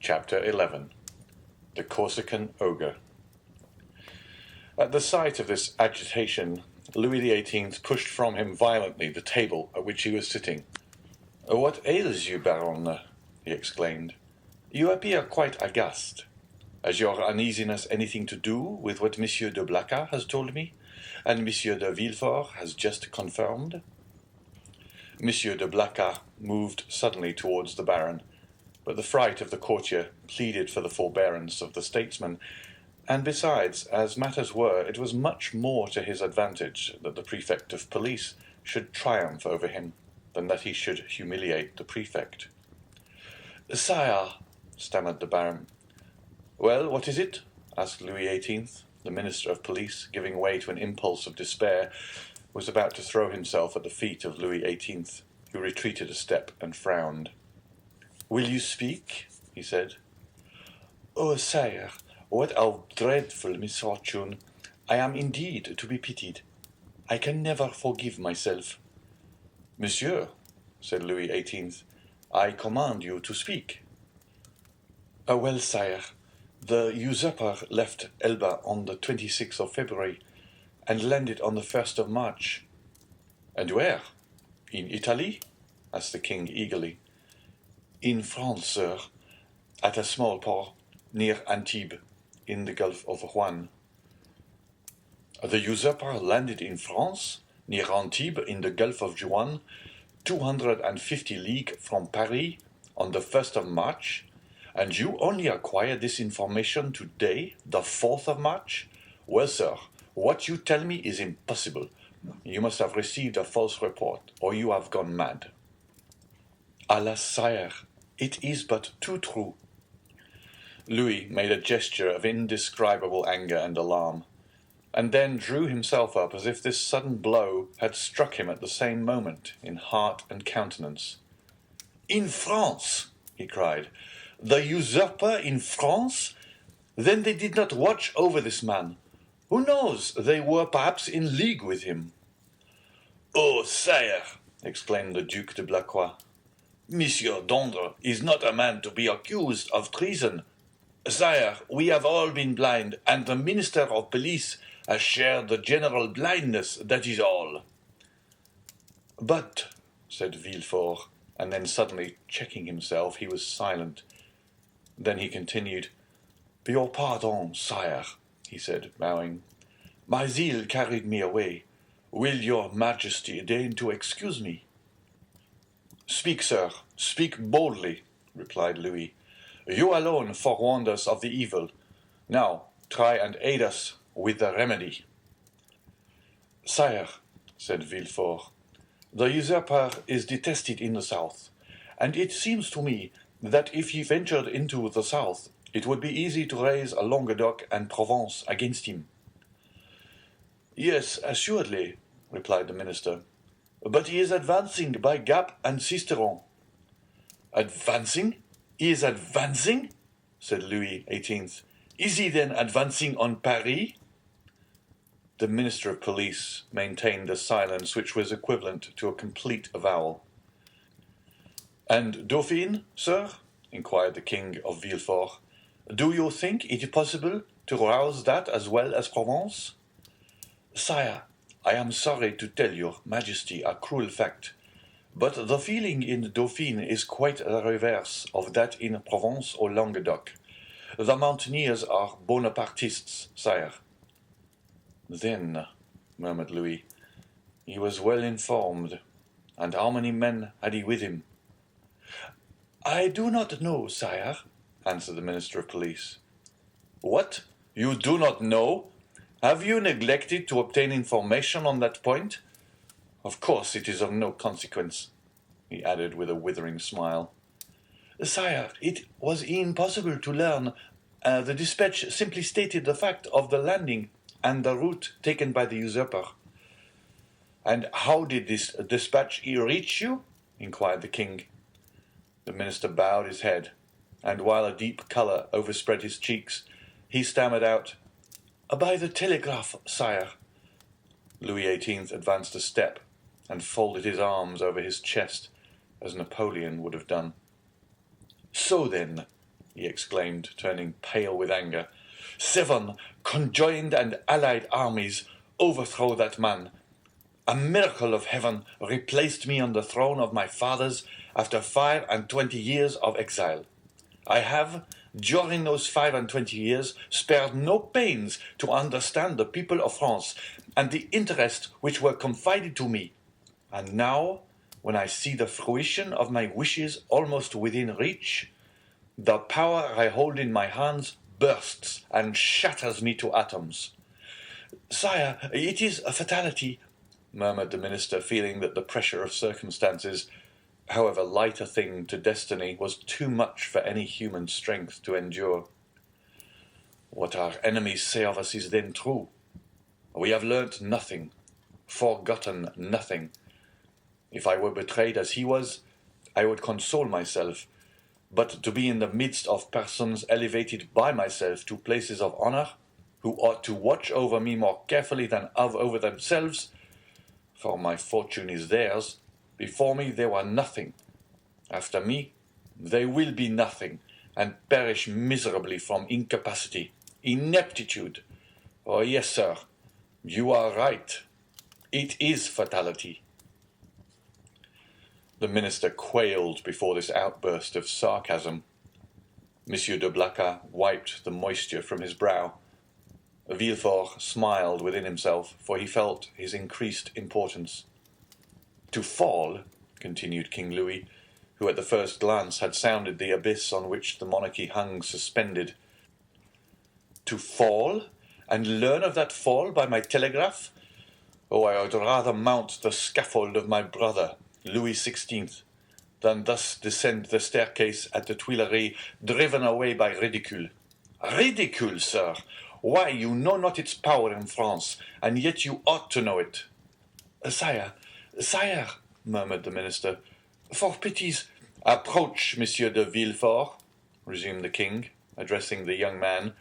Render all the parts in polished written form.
Chapter 11. The Corsican Ogre. At the sight of this agitation, Louis XVIII pushed from him violently the table at which he was sitting. "What ails you, Baron?" he exclaimed. "You appear quite aghast. Has your uneasiness anything to do with what Monsieur de Blacas has told me, and Monsieur de Villefort has just confirmed?" Monsieur de Blacas moved suddenly towards the Baron, but the fright of the courtier pleaded for the forbearance of the statesman, and besides, as matters were, it was much more to his advantage that the prefect of police should triumph over him than that he should humiliate the prefect. "Sire," stammered the Baron. "Well, what is it?" asked Louis XVIII. The Minister of Police, giving way to an impulse of despair, was about to throw himself at the feet of Louis XVIII, who retreated a step and frowned. "Will you speak?" he said. "Oh, sire, what a dreadful misfortune! I am indeed to be pitied. I can never forgive myself." "Monsieur," said Louis XVIII, "I command you to speak." "Well, sire, the usurper left Elba on the 26th of February, and landed on the 1st of March. "And where? In Italy?" asked the king eagerly. "In France, sir, at a small port near Antibes, in the Gulf of Juan." "The usurper landed in France, near Antibes, in the Gulf of Juan, 250 leagues from Paris, on the 1st of March, and you only acquired this information today, the 4th of March? Well, sir, what you tell me is impossible. You must have received a false report, or you have gone mad." "Alas, sire, it is but too true." Louis made a gesture of indescribable anger and alarm, and then drew himself up as if this sudden blow had struck him at the same moment in heart and countenance. "In France!" he cried. "The usurper in France? Then they did not watch over this man. Who knows, they were perhaps in league with him." "Oh, sire!" exclaimed the Duc de Blacas. "Monsieur d'Andre is not a man to be accused of treason. Sire, we have all been blind, and the Minister of Police has shared the general blindness, that is all." "But," said Villefort, and then suddenly checking himself, he was silent. Then he continued, "Your pardon, sire," he said, bowing. "My zeal carried me away. Will your Majesty deign to excuse me?" "Speak, sir, speak boldly," replied Louis. "You alone forewarned us of the evil. Now try and aid us with the remedy." "Sire," said Villefort, "the usurper is detested in the south, and it seems to me that if he ventured into the south, it would be easy to raise a Languedoc and Provence against him." "Yes, assuredly," replied the minister, "but he is advancing by Gap and Sisteron." "Advancing? He is advancing?" said Louis XVIII. "Is he then advancing on Paris?" The Minister of Police maintained a silence which was equivalent to a complete avowal. "And Dauphine, sir?" inquired the King of Villefort. "Do you think it possible to rouse that as well as Provence?" "Sire, I am sorry to tell your Majesty a cruel fact, but the feeling in Dauphine is quite the reverse of that in Provence or Languedoc. The mountaineers are Bonapartists, sire." "Then," murmured Louis, "he was well informed. And how many men had he with him?" "I do not know, sire," answered the Minister of Police. "What? You do not know? Have you neglected to obtain information on that point? Of course it is of no consequence," he added with a withering smile. "Sire, it was impossible to learn. The dispatch simply stated the fact of the landing and the route taken by the usurper." "And how did this dispatch reach you?" inquired the king. The minister bowed his head, and while a deep colour overspread his cheeks, he stammered out, "By the telegraph, sire." Louis XVIII advanced a step and folded his arms over his chest, as Napoleon would have done. "So then, he exclaimed, turning pale with anger. 7 conjoined and allied armies overthrow that man. A miracle of heaven replaced me on the throne of my fathers after 25 years of exile. I have, during those 25 years, spared no pains to understand the people of France and the interests which were confided to me. And now, when I see the fruition of my wishes almost within reach, the power I hold in my hands bursts and shatters me to atoms. Sire, it is a fatality, murmured the minister, feeling that the pressure of circumstances, however light a thing to destiny, was too much for any human strength to endure. What our enemies say of us is then true. We have learnt nothing, forgotten nothing. If I were betrayed as he was, I would console myself, but to be in the midst of persons elevated by myself to places of honour, who ought to watch over me more carefully than over themselves, for my fortune is theirs, before me they were nothing. After me they will be nothing, and perish miserably from incapacity, ineptitude. Oh yes, sir, you are right. It is fatality. The minister quailed before this outburst of sarcasm. Monsieur de Blacas wiped the moisture from his brow. Villefort smiled within himself, for he felt his increased importance. To fall, continued King Louis, who at the first glance had sounded the abyss on which the monarchy hung suspended. To fall, and learn of that fall by my telegraph? Oh, I would rather mount the scaffold of my brother, Louis XVI, than thus descend the staircase at the Tuileries, driven away by ridicule. Ridicule, sir! Why, you know not its power in France, and yet you ought to know it. Sire, murmured the minister, for pity's— Approach, Monsieur de Villefort, resumed the king, addressing the young man,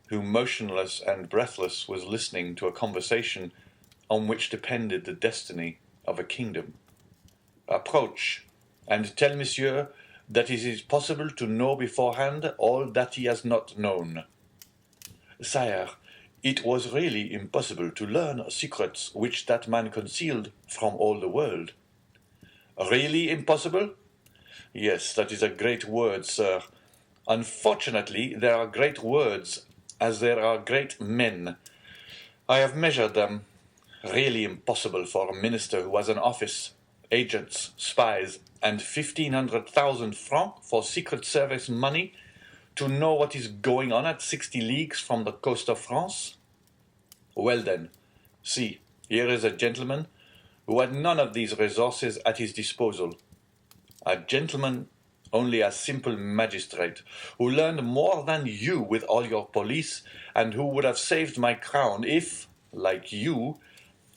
who, motionless and breathless, was listening to a conversation on which depended the destiny of a kingdom. Approach, and tell monsieur that it is possible to know beforehand all that he has not known. Sire, it was really impossible to learn secrets which that man concealed from all the world. Really impossible? Yes, that is a great word, sir. Unfortunately, there are great words as there are great men. I have measured them. Really impossible for a minister who has an office, agents, spies, and 1,500,000 francs for Secret Service money to know what is going on at 60 leagues from the coast of France? Well then, see, here is a gentleman who had none of these resources at his disposal. A gentleman, only a simple magistrate, who learned more than you with all your police, and who would have saved my crown if, like you,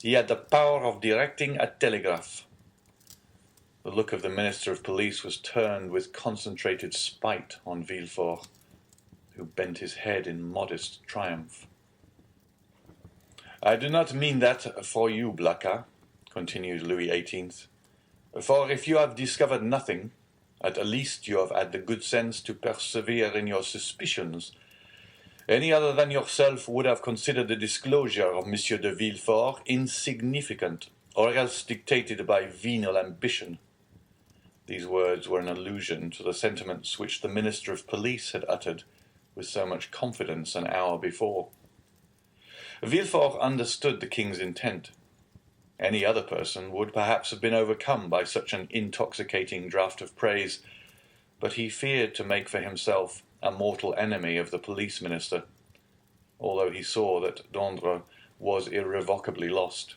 he had the power of directing a telegraph. The look of the Minister of Police was turned with concentrated spite on Villefort, who bent his head in modest triumph. I do not mean that for you, Blacas, continued Louis XVIII, for if you have discovered nothing, at least you have had the good sense to persevere in your suspicions. Any other than yourself would have considered the disclosure of Monsieur de Villefort insignificant, or else dictated by venal ambition. These words were an allusion to the sentiments which the Minister of Police had uttered with so much confidence an hour before. Villefort understood the king's intent. Any other person would perhaps have been overcome by such an intoxicating draught of praise, but he feared to make for himself a mortal enemy of the police minister, although he saw that Dondre was irrevocably lost.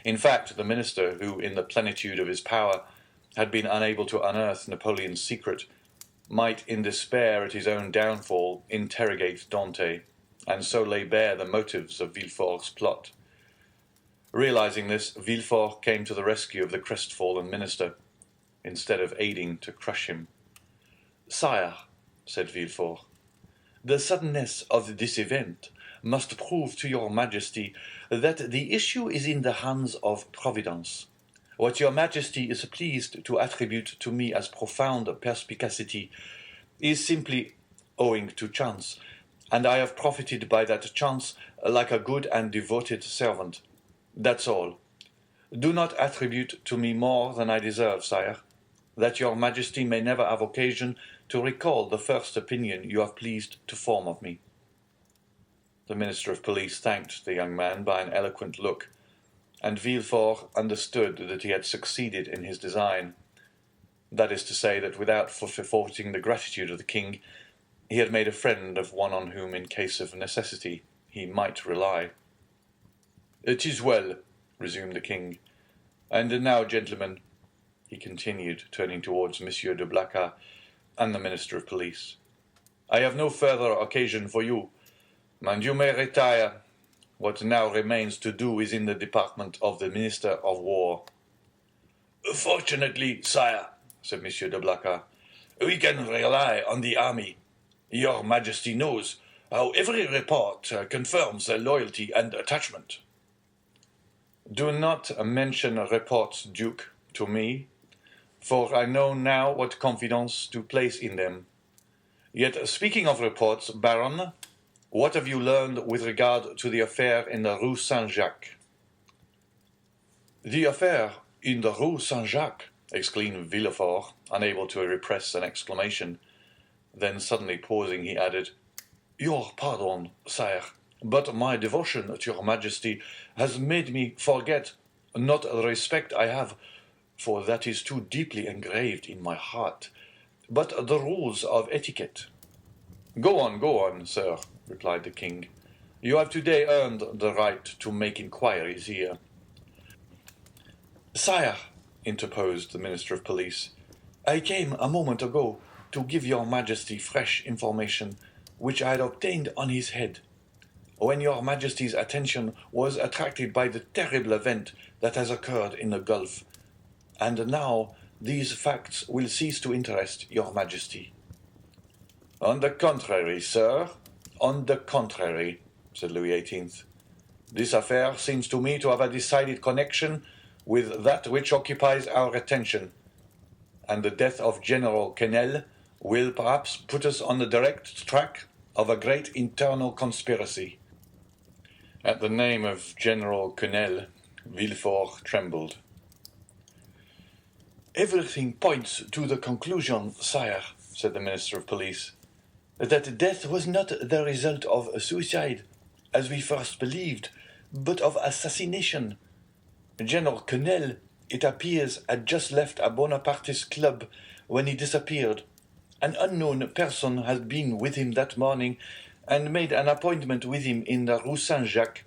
In fact, the minister, who in the plenitude of his power had been unable to unearth Napoleon's secret, might, in despair at his own downfall, interrogate Dante, and so lay bare the motives of Villefort's plot. Realizing this, Villefort came to the rescue of the crestfallen minister, instead of aiding to crush him. Sire, said Villefort, the suddenness of this event must prove to your majesty that the issue is in the hands of Providence. What your majesty is pleased to attribute to me as profound perspicacity is simply owing to chance, and I have profited by that chance like a good and devoted servant. That's all. Do not attribute to me more than I deserve, sire, that your majesty may never have occasion to recall the first opinion you have pleased to form of me." The Minister of Police thanked the young man by an eloquent look, and Villefort understood that he had succeeded in his design. That is to say, that without forfeiting the gratitude of the king, he had made a friend of one on whom, in case of necessity, he might rely. "It is well," resumed the king. "And now, gentlemen," he continued, turning towards Monsieur de Blacas and the Minister of Police, "I have no further occasion for you, and you may retire. What now remains to do is in the department of the Minister of War." "Fortunately, sire," said Monsieur de Blacas, "we can rely on the army. Your Majesty knows how every report confirms their loyalty and attachment." "Do not mention reports, Duke, to me, for I know now what confidence to place in them. Yet, speaking of reports, Baron, what have you learned with regard to the affair in the Rue Saint-Jacques?" "The affair in the Rue Saint-Jacques!" exclaimed Villefort, unable to repress an exclamation. Then suddenly pausing, he added, "Your pardon, sire, but my devotion to your Majesty has made me forget, not the respect I have, for that is too deeply engraved in my heart, but the rules of etiquette." Go on, sir," replied the king. "You have today earned the right to make inquiries here." "Sire," interposed the Minister of Police, "I came a moment ago to give your Majesty fresh information which I had obtained on his head, when your Majesty's attention was attracted by the terrible event that has occurred in the Gulf, and now these facts will cease to interest your Majesty." "On the contrary, sir, on the contrary," said Louis XVIII. "This affair seems to me to have a decided connection with that which occupies our attention, and the death of General Quesnel will perhaps put us on the direct track of a great internal conspiracy." At the name of General Quesnel, Villefort trembled. "Everything points to the conclusion, sire," said the Minister of Police, "that death was not the result of suicide, as we first believed, but of assassination. General Quesnel, it appears, had just left a Bonapartist club when he disappeared. An unknown person had been with him that morning, and made an appointment with him in the Rue Saint-Jacques.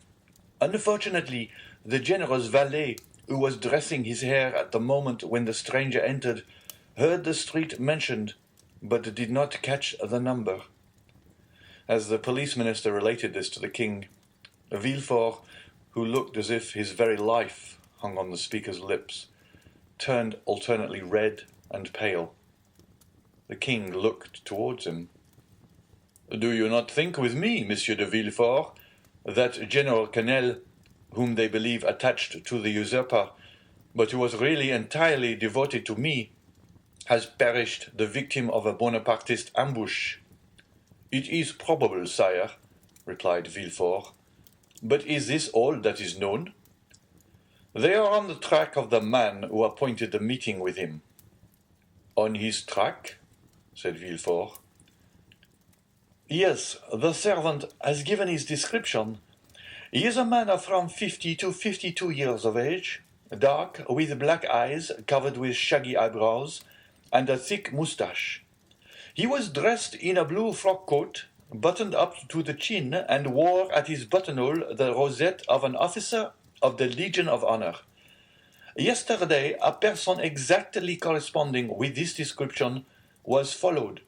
Unfortunately, the general's valet, who was dressing his hair at the moment when the stranger entered, heard the street mentioned, but did not catch the number." As the police minister related this to the king, Villefort, who looked as if his very life hung on the speaker's lips, turned alternately red and pale. The king looked towards him. "Do you not think with me, Monsieur de Villefort, that General Quesnel, whom they believe attached to the usurper, but who was really entirely devoted to me, has perished the victim of a Bonapartist ambush?" "It is probable, sire," replied Villefort. "But is this all that is known?" "They are on the track of the man who appointed the meeting with him." "On his track?" said Villefort. "Yes, the servant has given his description. He is a man of from 50 to 52 years of age, dark, with black eyes covered with shaggy eyebrows, and a thick moustache. He was dressed in a blue frock coat, buttoned up to the chin, and wore at his buttonhole the rosette of an officer of the Legion of Honor. Yesterday, a person exactly corresponding with this description was followed,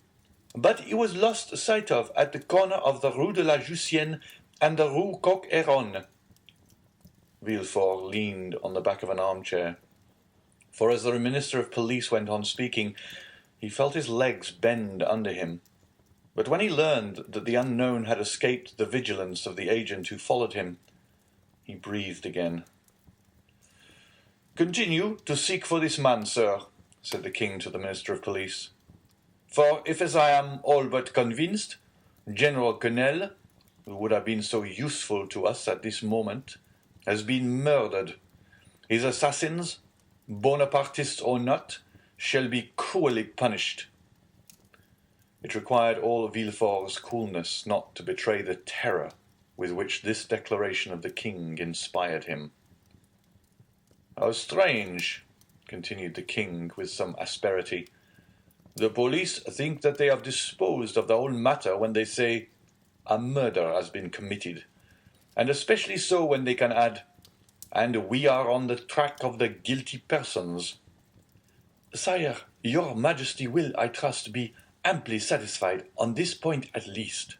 but he was lost sight of at the corner of the Rue de la Jussienne and the Rue Coq-Héron." Villefort leaned on the back of an armchair, for as the Minister of Police went on speaking, he felt his legs bend under him. But when he learned that the unknown had escaped the vigilance of the agent who followed him, he breathed again. "Continue to seek for this man, sir," said the king to the Minister of Police. For if, as I am all but convinced, General Quesnel, who would have been so useful to us at this moment, has been murdered, his assassins, Bonapartists or not, shall be cruelly punished. It required all Villefort's coolness not to betray the terror with which this declaration of the king inspired him. How strange, continued the king with some asperity. The police think that they have disposed of the whole matter when they say a murder has been committed, and especially so when they can add, and we are on the track of the guilty persons. Sire, your majesty will, I trust, be amply satisfied on this point at least.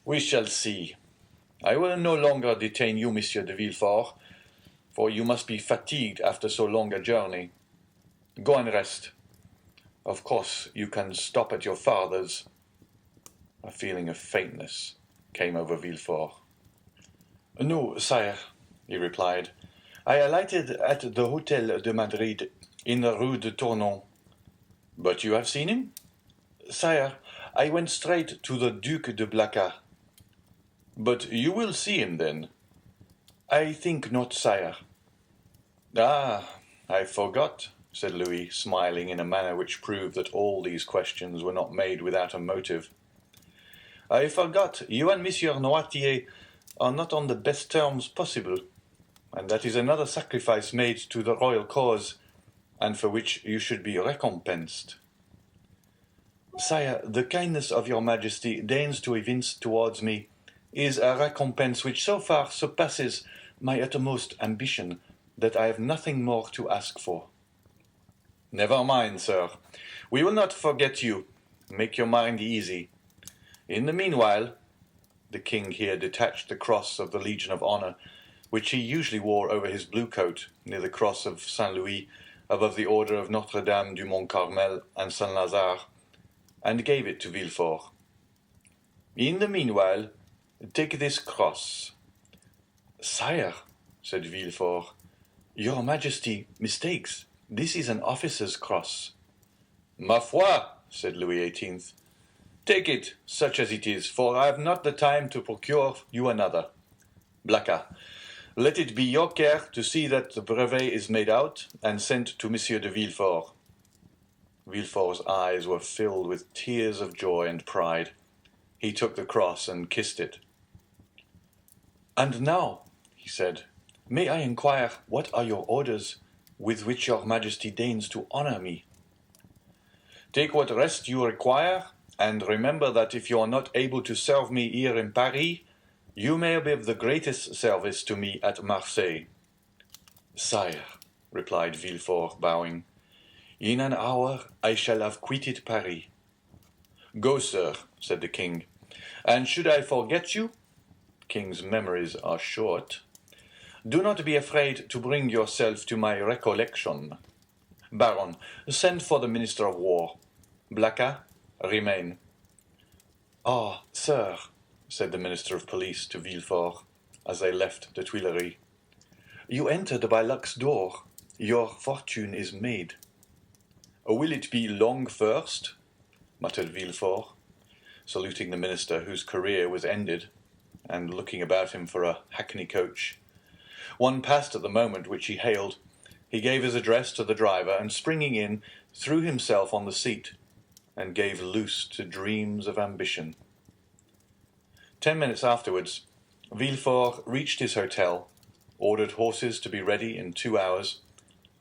We shall see. I will no longer detain you, Monsieur de Villefort, for you must be fatigued after so long a journey. Go and rest. Of course, you can stop at your father's. A feeling of faintness came over Villefort. No, sire, he replied. I alighted at the Hôtel de Madrid in the Rue de Tournon. But you have seen him? Sire, I went straight to the Duc de Blacas. But you will see him then? I think not, sire. Ah, I forgot, said Louis, smiling in a manner which proved that all these questions were not made without a motive. I forgot you and Monsieur Noirtier are not on the best terms possible, and that is another sacrifice made to the royal cause, and for which you should be recompensed. Sire, the kindness of your majesty deigns to evince towards me is a recompense which so far surpasses my utmost ambition that I have nothing more to ask for. Never mind, sir. We will not forget you. Make your mind easy. In the meanwhile, the king here detached the cross of the Legion of Honor, which he usually wore over his blue coat near the cross of Saint-Louis above the order of Notre-Dame du Mont-Carmel and Saint-Lazare, and gave it to Villefort. In the meanwhile, take this cross. Sire, said Villefort, your majesty mistakes. This is an officer's cross. Ma foi, said Louis XVIII. Take it, such as it is, for I have not the time to procure you another. Blacas, let it be your care to see that the brevet is made out and sent to Monsieur de Villefort. Villefort's eyes were filled with tears of joy and pride. He took the cross and kissed it. And now, he said, may I inquire what are your orders with which your majesty deigns to honor me? Take what rest you require, and remember that if you are not able to serve me here in Paris, you may be of the greatest service to me at Marseille. Sire, replied Villefort, bowing, in an hour I shall have quitted Paris. Go, sir, said the king, and should I forget you, king's memories are short, do not be afraid to bring yourself to my recollection. Baron, send for the Minister of War. Blacas, remain. Ah, sir, said the Minister of Police to Villefort, as they left the Tuileries, you entered by luck's door. Your fortune is made. Will it be long first? Muttered Villefort, saluting the minister whose career was ended, and looking about him for a hackney coach. One passed at the moment which he hailed. He gave his address to the driver, and springing in, threw himself on the seat, and gave loose to dreams of ambition. 10 minutes afterwards, Villefort reached his hotel, ordered horses to be ready in 2 hours,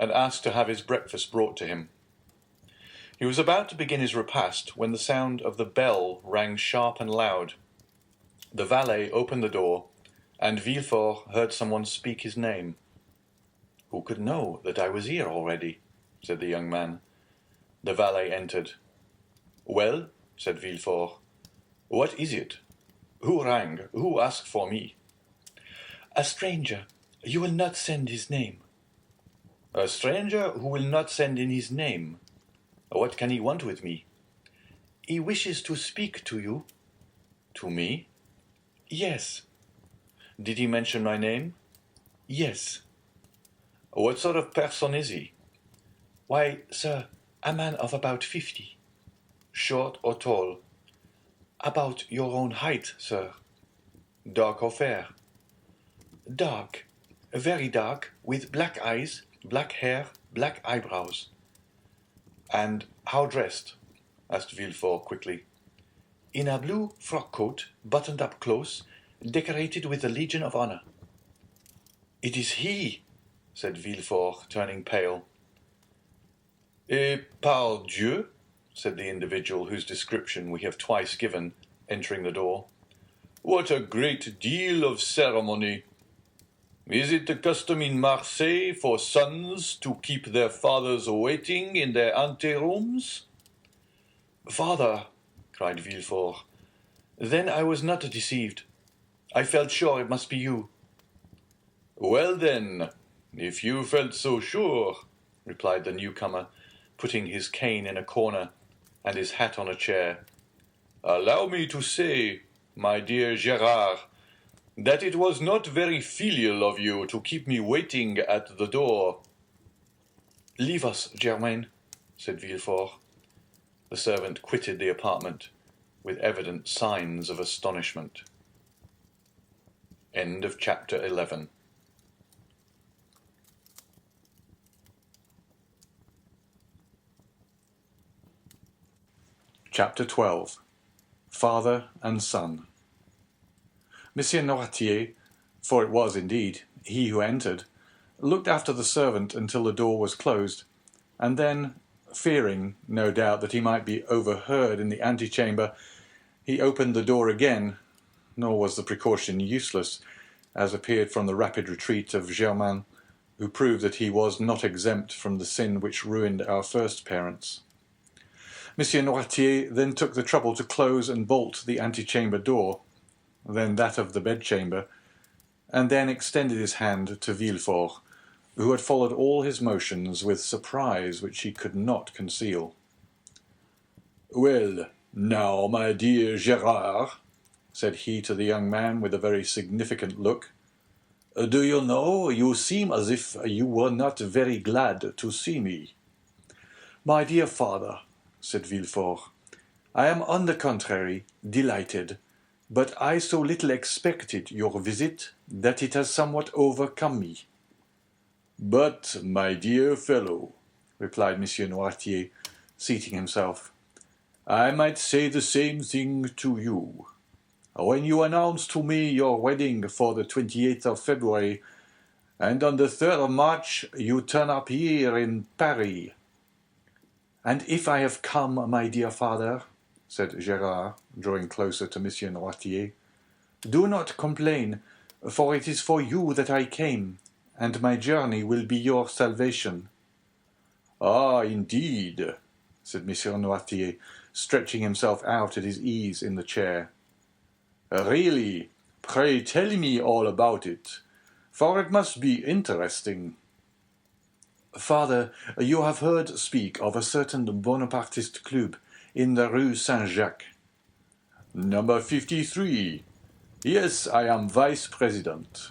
and asked to have his breakfast brought to him. He was about to begin his repast when the sound of the bell rang sharp and loud. The valet opened the door, and Villefort heard someone speak his name. Who could know that I was here already? Said the young man. The valet entered. Well, said Villefort, what is it? Who rang? Who asked for me? A stranger. You will not send his name. A stranger who will not send in his name. What can he want with me? He wishes to speak to you. To me? Yes. Did he mention my name? Yes. What sort of person is he? Why, sir, a man of about 50. short or tall? About your own height, sir. Dark or fair? Dark, very dark, with black eyes, black hair, black eyebrows. And how dressed? Asked Villefort quickly. In a blue frock coat, buttoned up close, decorated with the Legion of Honor. It is he, said Villefort, turning pale. Pardieu, said the individual whose description we have twice given, entering the door. What a great deal of ceremony! Is it the custom in Marseille for sons to keep their fathers waiting in their anterooms? Father, cried Villefort, then I was not deceived. I felt sure it must be you. Well then, if you felt so sure, replied the newcomer, putting his cane in a corner and his hat on a chair, allow me to say, my dear Gérard, that it was not very filial of you to keep me waiting at the door. Leave us, Germain, said Villefort. The servant quitted the apartment with evident signs of astonishment. End of chapter 11. Chapter 12. Father and Son. Monsieur Noirtier, for it was indeed he who entered, looked after the servant until the door was closed, and then, fearing, no doubt, that he might be overheard in the antechamber, he opened the door again, nor was the precaution useless, as appeared from the rapid retreat of Germain, who proved that he was not exempt from the sin which ruined our first parents. Monsieur Noirtier then took the trouble to close and bolt the antechamber door, then that of the bedchamber, and then extended his hand to Villefort, who had followed all his motions with surprise which he could not conceal. "Well, now, my dear Gérard," said he to the young man with a very significant look, "do you know, you seem as if you were not very glad to see me." "My dear father," said Villefort, "I am on the contrary delighted, but I so little expected your visit that it has somewhat overcome me." "But, my dear fellow," replied Monsieur Noirtier, seating himself, "I might say the same thing to you. When you announced to me your wedding for the 28th of February, and on the 3rd of March you turn up here in Paris." "And if I have come, my dear father," said Gérard, drawing closer to Monsieur Noirtier, "do not complain, for it is for you that I came, and my journey will be your salvation." "Ah, indeed," said Monsieur Noirtier, stretching himself out at his ease in the chair. "Really, pray tell me all about it, for it must be interesting." "Father, you have heard speak of a certain Bonapartist club in the Rue Saint-Jacques?" "Number 53. Yes, I am vice-president."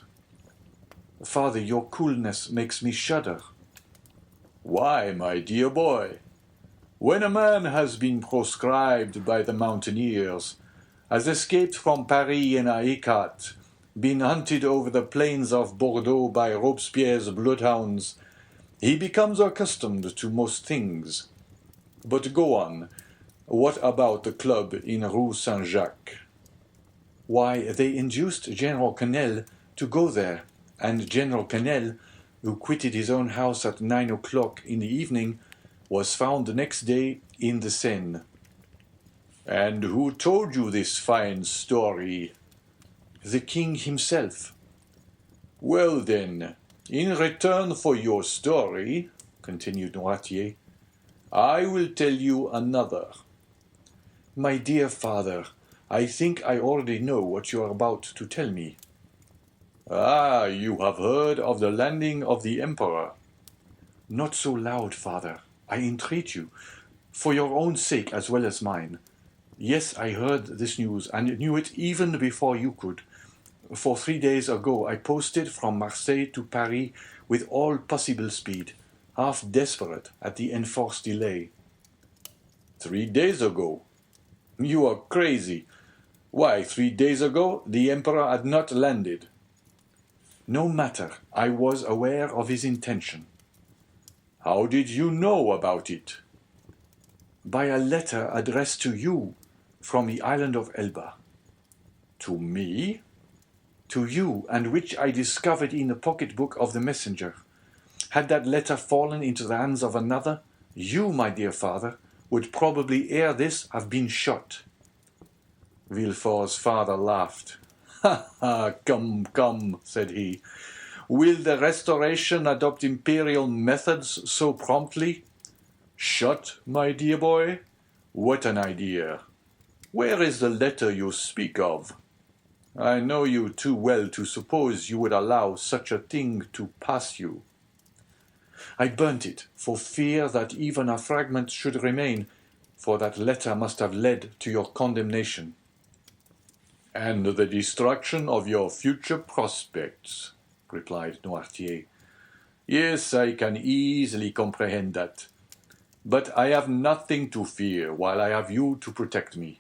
"Father, your coolness makes me shudder." "Why, my dear boy? When a man has been proscribed by the mountaineers, has escaped from Paris in a hécat, been hunted over the plains of Bordeaux by Robespierre's bloodhounds, he becomes accustomed to most things. But go on. What about the club in Rue Saint-Jacques?" "Why, they induced General Quesnel to go there, and General Quesnel, who quitted his own house at 9 o'clock in the evening, was found the next day in the Seine." "And who told you this fine story?" "The king himself." "Well then, in return for your story," continued Noirtier, "I will tell you another." "My dear father, I think I already know what you are about to tell me." "Ah, you have heard of the landing of the Emperor?" "Not so loud, father, I entreat you, for your own sake as well as mine. Yes, I heard this news, and knew it even before you could. For 3 days ago I posted from Marseille to Paris with all possible speed, half desperate at the enforced delay." 3 days ago. You are crazy. Why, 3 days ago the Emperor had not landed. No matter, I was aware of his intention. How did you know about it? By a letter addressed to you from the island of Elba. To me? To you, and which I discovered in the pocketbook of the messenger. Had that letter fallen into the hands of another, you, my dear father, would probably ere this have been shot. Villefort's father laughed. Ha, ha, come, said he. Will the Restoration adopt imperial methods so promptly? Shot, my dear boy? What an idea! Where is the letter you speak of? I know you too well to suppose you would allow such a thing to pass you. I burnt it, for fear that even a fragment should remain, for that letter must have led to your condemnation. And the destruction of your future prospects, replied Noirtier. Yes, I can easily comprehend that. But I have nothing to fear while I have you to protect me.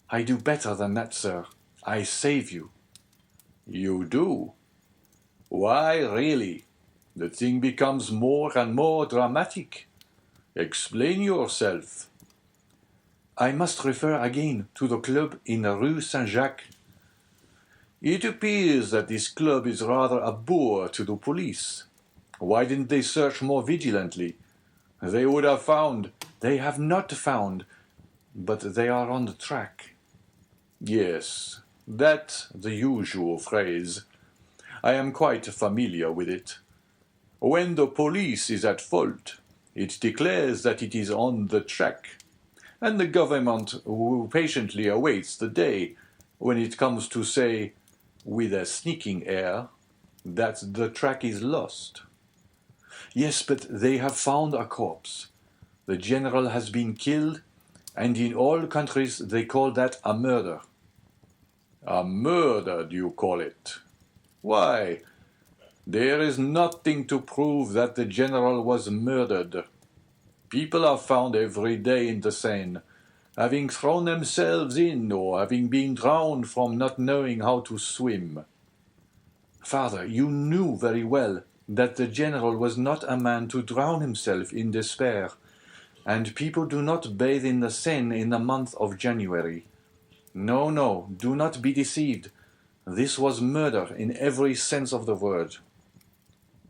I do better than that, sir. I save you. You do? Why, really? The thing becomes more and more dramatic. Explain yourself. I must refer again to the club in the Rue Saint-Jacques. It appears that this club is rather a bore to the police. Why didn't they search more vigilantly? They would have found. They have not found, but they are on the track. Yes, that's the usual phrase. I am quite familiar with it. When the police is at fault, it declares that it is on the track, and the government patiently awaits the day when it comes to say, with a sneaking air, that the track is lost. Yes, but they have found a corpse. The general has been killed, and in all countries they call that a murder. A murder, do you call it? Why, there is nothing to prove that the general was murdered. People are found every day in the Seine, having thrown themselves in or having been drowned from not knowing how to swim. Father, you knew very well that the general was not a man to drown himself in despair, and people do not bathe in the Seine in the month of January. No, do not be deceived. This was murder in every sense of the word.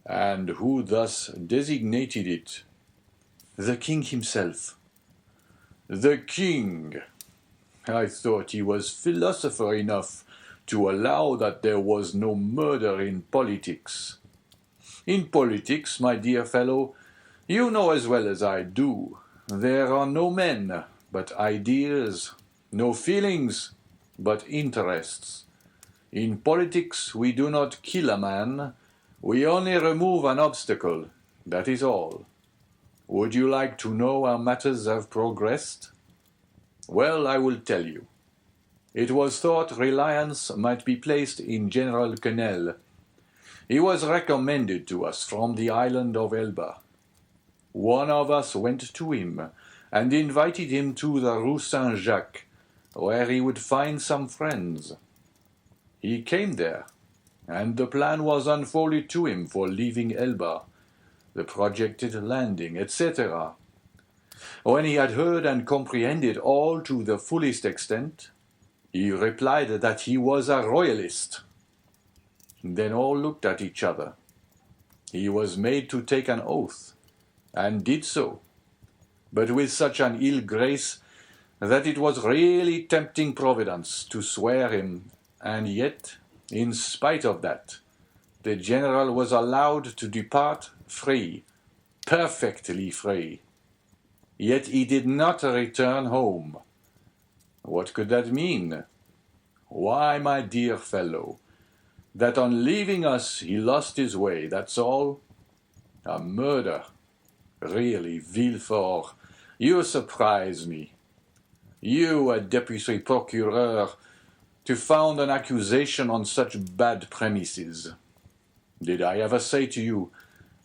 And who thus designated it? The king himself. The king! I thought he was philosopher enough to allow that there was no murder in politics. In politics, my dear fellow, you know as well as I do, there are no men, but ideas, no feelings, but interests. In politics, we do not kill a man, we only remove an obstacle, that is all. Would you like to know how matters have progressed? Well, I will tell you. It was thought reliance might be placed in General Quesnel. He was recommended to us from the island of Elba. One of us went to him and invited him to the Rue Saint-Jacques, where he would find some friends. He came there, and the plan was unfolded to him for leaving Elba, the projected landing, etc. When he had heard and comprehended all to the fullest extent, he replied that he was a royalist. Then all looked at each other. He was made to take an oath, and did so, but with such an ill grace that it was really tempting Providence to swear him, and yet, in spite of that, the general was allowed to depart free, perfectly free. Yet he did not return home. What could that mean? Why, my dear fellow, that on leaving us he lost his way, that's all. A murder. Really, Villefort, you surprise me. You, a deputy procureur, to found an accusation on such bad premises. Did I ever say to you,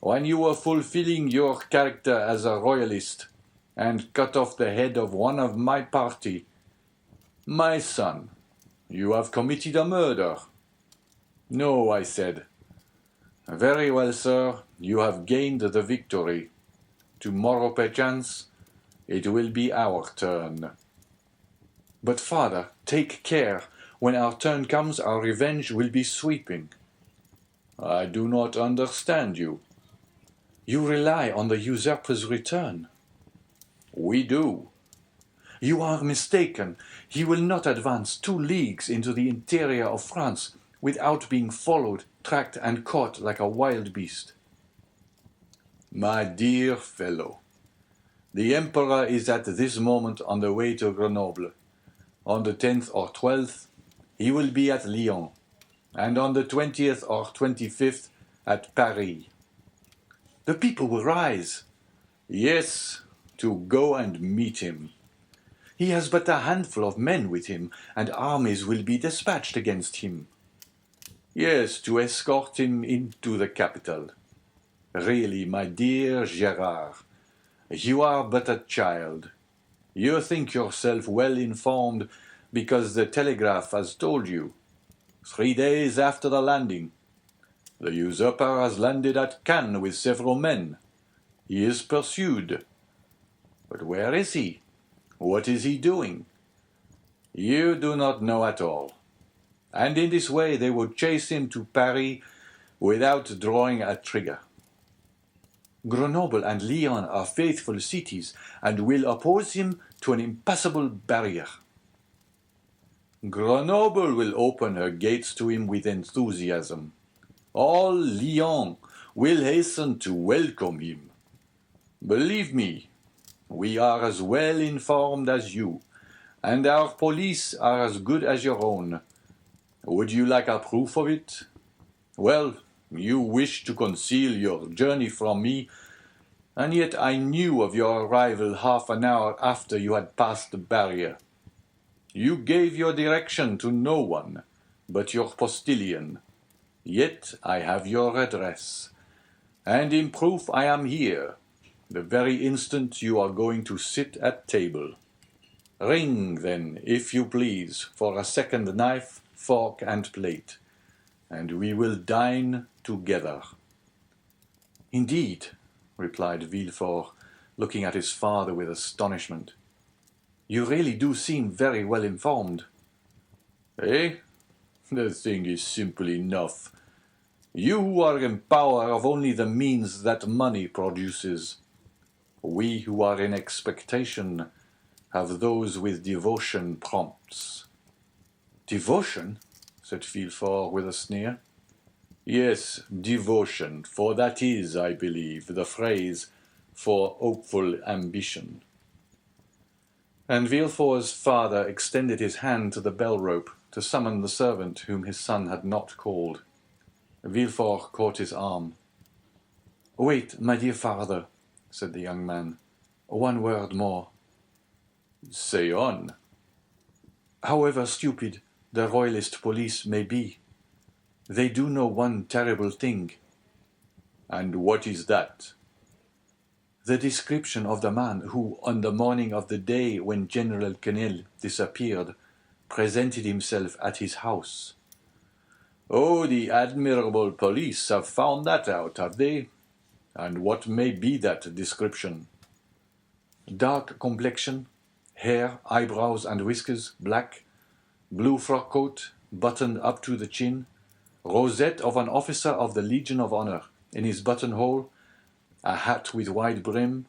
when you were fulfilling your character as a royalist, and cut off the head of one of my party. My son, you have committed a murder. No, I said. Very well, sir, you have gained the victory. Tomorrow, perchance, it will be our turn. But, father, take care. When our turn comes, our revenge will be sweeping. I do not understand you. You rely on the usurper's return. We do. You are mistaken. He will not advance 2 leagues into the interior of France without being followed, tracked, and caught like a wild beast. My dear fellow, the Emperor is at this moment on the way to Grenoble. On the 10th or 12th, he will be at Lyons, and on the 20th or 25th at Paris. The people will rise. Yes, to go and meet him. He has but a handful of men with him, and armies will be dispatched against him. Yes, to escort him into the capital. Really, my dear Gérard, you are but a child. You think yourself well informed because the telegraph has told you. 3 days after the landing, the usurper has landed at Cannes with several men. He is pursued. But where is he? What is he doing? You do not know at all. And in this way they will chase him to Paris without drawing a trigger. Grenoble and Lyons are faithful cities and will oppose him to an impassable barrier. Grenoble will open her gates to him with enthusiasm. All Lyons will hasten to welcome him. Believe me, we are as well informed as you, and our police are as good as your own. Would you like a proof of it? Well, you wish to conceal your journey from me, and yet I knew of your arrival half an hour after you had passed the barrier. You gave your direction to no one but your postilion. Yet I have your address, and in proof I am here, the very instant you are going to sit at table. Ring, then, if you please, for a second knife, fork, and plate, and we will dine together. Indeed, replied Villefort, looking at his father with astonishment. You really do seem very well informed. Eh? The thing is simple enough. You are in power of only the means that money produces. We who are in expectation have those with devotion prompts. Devotion? Said Villefort with a sneer. Yes, devotion, for that is, I believe, the phrase for hopeful ambition. And Villefort's father extended his hand to the bell-rope to summon the servant whom his son had not called. Villefort caught his arm. Wait, my dear father, said the young man. One word more. Say on. However stupid the royalist police may be, they do know one terrible thing. And what is that? The description of the man who, on the morning of the day when General Quesnel disappeared, presented himself at his house. Oh, the admirable police have found that out, have they? And what may be that description? Dark complexion, hair, eyebrows and whiskers, black, blue frock coat, buttoned up to the chin, rosette of an officer of the Legion of Honor in his buttonhole, a hat with wide brim,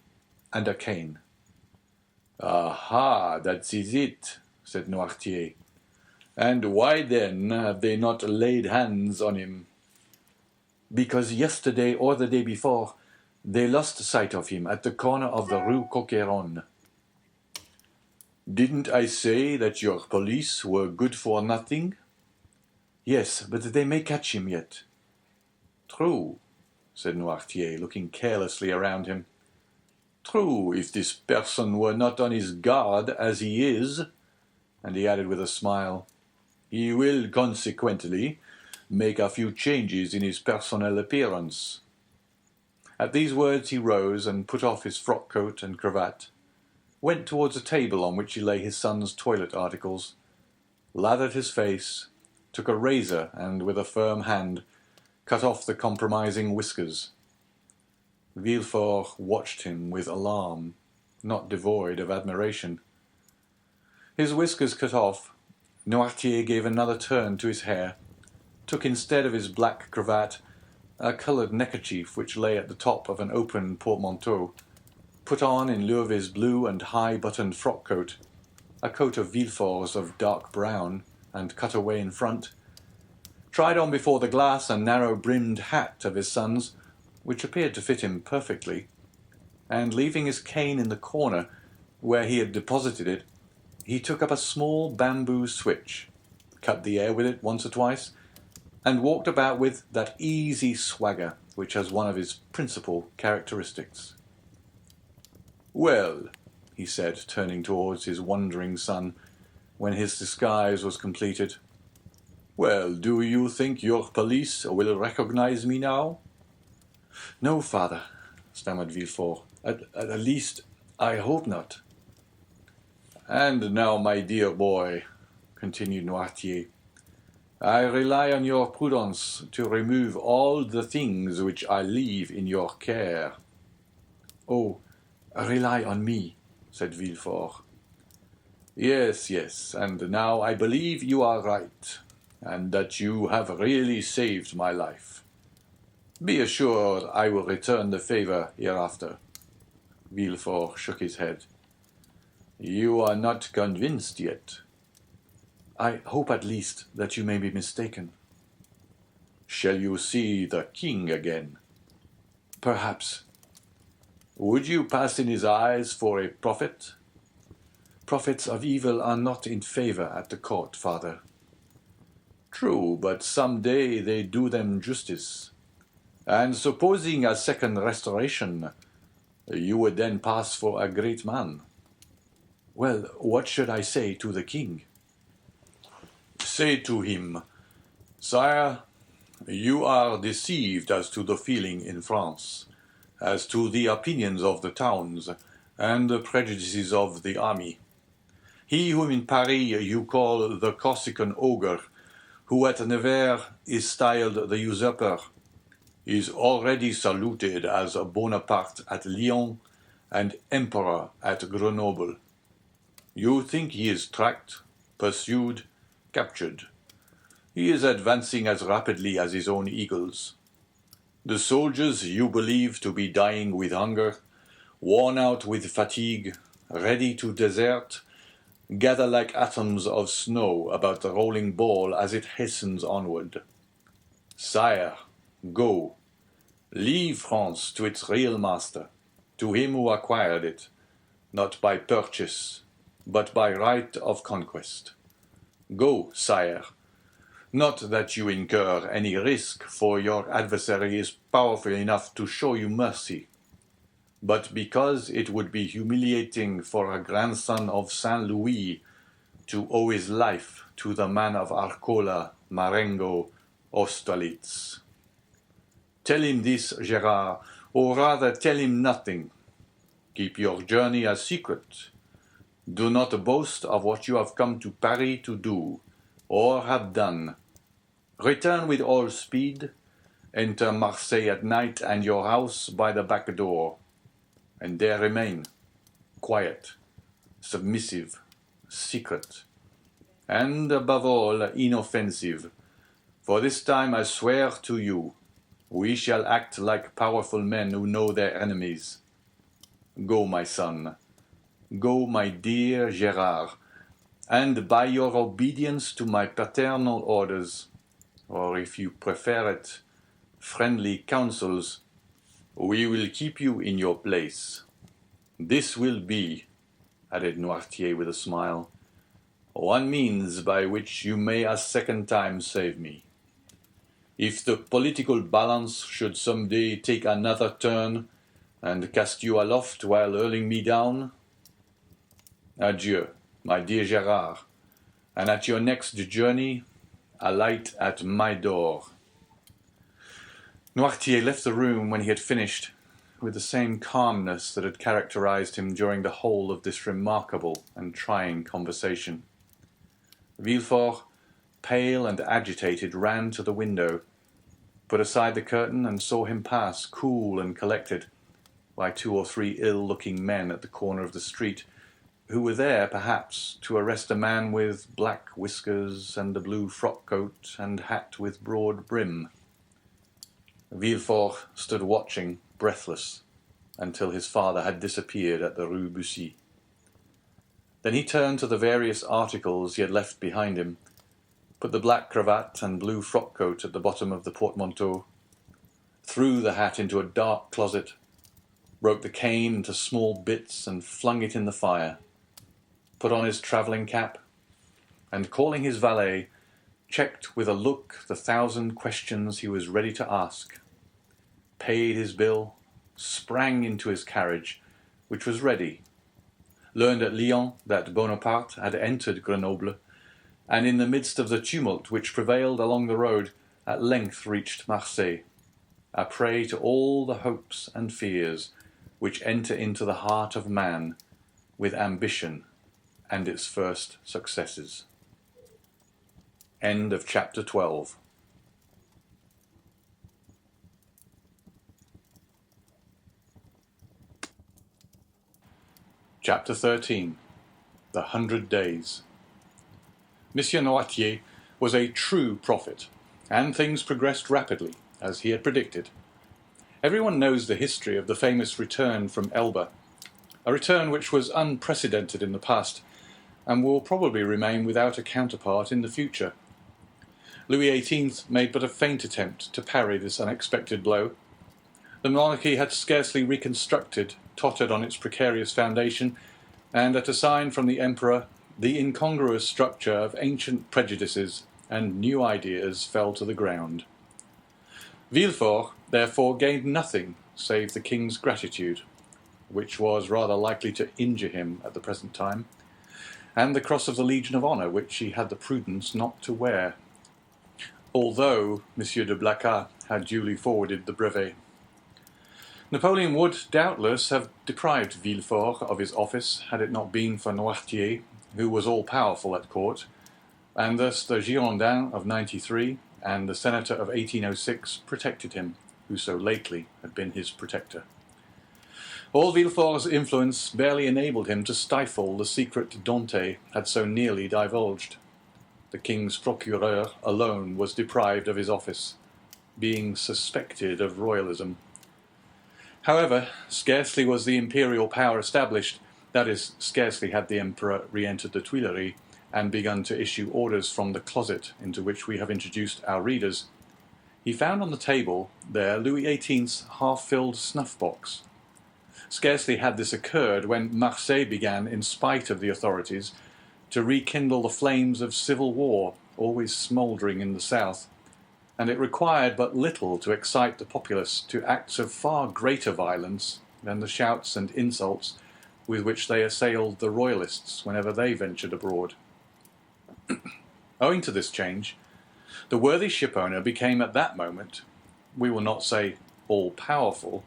and a cane. Aha, that is it, said Noirtier. And why then have they not laid hands on him? Because yesterday or the day before they lost sight of him at the corner of the Rue Coqueron. Didn't I say that your police were good for nothing? Yes, but they may catch him yet. True, said Noirtier, looking carelessly around him. True, if this person were not on his guard as he is, and he added with a smile, he will consequently make a few changes in his personal appearance. At these words he rose and put off his frock coat and cravat, went towards a table on which lay his son's toilet articles, lathered his face, took a razor and, with a firm hand, cut off the compromising whiskers. Villefort watched him with alarm, not devoid of admiration. His whiskers cut off, Noirtier gave another turn to his hair, took instead of his black cravat a coloured neckerchief which lay at the top of an open portmanteau, put on in lieu of his blue and high-buttoned frock-coat, a coat of Villefort's of dark brown and cut away in front, tried on before the glass a narrow-brimmed hat of his son's, which appeared to fit him perfectly, and leaving his cane in the corner where he had deposited it, he took up a small bamboo switch, cut the air with it once or twice, and walked about with that easy swagger which has one of his principal characteristics. "Well," he said, turning towards his wondering son, when his disguise was completed, "well, do you think your police will recognize me now?" "No, father," stammered Villefort. At least, I hope not." "And now, my dear boy," continued Noirtier, "I rely on your prudence to remove all the things which I leave in your care." "Oh, rely on me," said Villefort. Yes, and now I believe you are right, and that you have really saved my life. Be assured I will return the favor hereafter." Villefort shook his head. "You are not convinced yet." "I hope at least that you may be mistaken." "Shall you see the king again?" "Perhaps." "Would you pass in his eyes for a prophet?" "Prophets of evil are not in favor at the court, father." "True, but some day they do them justice. And supposing a second restoration, you would then pass for a great man." "Well, what should I say to the king?" "Say to him, 'Sire, you are deceived as to the feeling in France, as to the opinions of the towns, and the prejudices of the army. He whom in Paris you call the Corsican ogre, who at Nevers is styled the usurper, is already saluted as Bonaparte at Lyons and Emperor at Grenoble. You think he is tracked, pursued, captured. He is advancing as rapidly as his own eagles. The soldiers you believe to be dying with hunger, worn out with fatigue, ready to desert, gather like atoms of snow about the rolling ball as it hastens onward. Sire, go. Leave France to its real master, to him who acquired it, not by purchase, but by right of conquest. Go, sire. Not that you incur any risk, for your adversary is powerful enough to show you mercy, but because it would be humiliating for a grandson of Saint Louis to owe his life to the man of Arcola, Marengo, Austerlitz. Tell him this, Gérard, or rather tell him nothing. Keep your journey a secret. Do not boast of what you have come to Paris to do, or have done. Return with all speed, enter Marseille at night and your house by the back door, and there remain, quiet, submissive, secret, and above all inoffensive, for this time I swear to you, we shall act like powerful men who know their enemies. Go, my son, go, my dear Gérard, and by your obedience to my paternal orders, or if you prefer it, friendly counsels, we will keep you in your place. This will be, added Noirtier with a smile, one means by which you may a second time save me. If the political balance should some day take another turn and cast you aloft while hurling me down, adieu, my dear Gérard, and at your next journey, alight at my door. Noirtier left the room when he had finished, with the same calmness that had characterized him during the whole of this remarkable and trying conversation. Villefort, pale and agitated, ran to the window, put aside the curtain, and saw him pass, cool and collected, by 2 or 3 ill-looking men at the corner of the street, who were there, perhaps, to arrest a man with black whiskers and a blue frock-coat and hat with broad brim. Villefort stood watching, breathless, until his father had disappeared at the Rue Bussy. Then he turned to the various articles he had left behind him, put the black cravat and blue frock-coat at the bottom of the portmanteau, threw the hat into a dark closet, broke the cane into small bits and flung it in the fire, put on his travelling cap, and calling his valet, checked with a look the 1,000 questions he was ready to ask, paid his bill, sprang into his carriage, which was ready, learned at Lyons that Bonaparte had entered Grenoble, and in the midst of the tumult which prevailed along the road, at length reached Marseille, a prey to all the hopes and fears which enter into the heart of man with ambition and its first successes. End of chapter 12. Chapter 13. The 100 Days. Monsieur Noirtier was a true prophet, and things progressed rapidly, as he had predicted. Everyone knows the history of the famous return from Elba, a return which was unprecedented in the past, and will probably remain without a counterpart in the future. Louis XVIII made but a faint attempt to parry this unexpected blow. The monarchy had scarcely reconstructed, tottered on its precarious foundation, and at a sign from the emperor, the incongruous structure of ancient prejudices and new ideas fell to the ground. Villefort, therefore, gained nothing save the king's gratitude, which was rather likely to injure him at the present time, and the cross of the Legion of Honour, which he had the prudence not to wear, although M. de Blacas had duly forwarded the brevet. Napoleon would, doubtless, have deprived Villefort of his office had it not been for Noirtier, who was all-powerful at court, and thus the Girondin of '93 and the Senator of 1806 protected him, who so lately had been his protector. All Villefort's influence barely enabled him to stifle the secret Dante had so nearly divulged. The king's procureur alone was deprived of his office, being suspected of royalism. However, scarcely was the imperial power established, that is, scarcely had the emperor re-entered the Tuileries and begun to issue orders from the closet into which we have introduced our readers, he found on the table there Louis XVIII's half-filled snuff-box. Scarcely had this occurred when Marseille began, in spite of the authorities, to rekindle the flames of civil war, always smouldering in the south, and it required but little to excite the populace to acts of far greater violence than the shouts and insults with which they assailed the royalists whenever they ventured abroad. Owing to this change, the worthy shipowner became at that moment, we will not say all-powerful,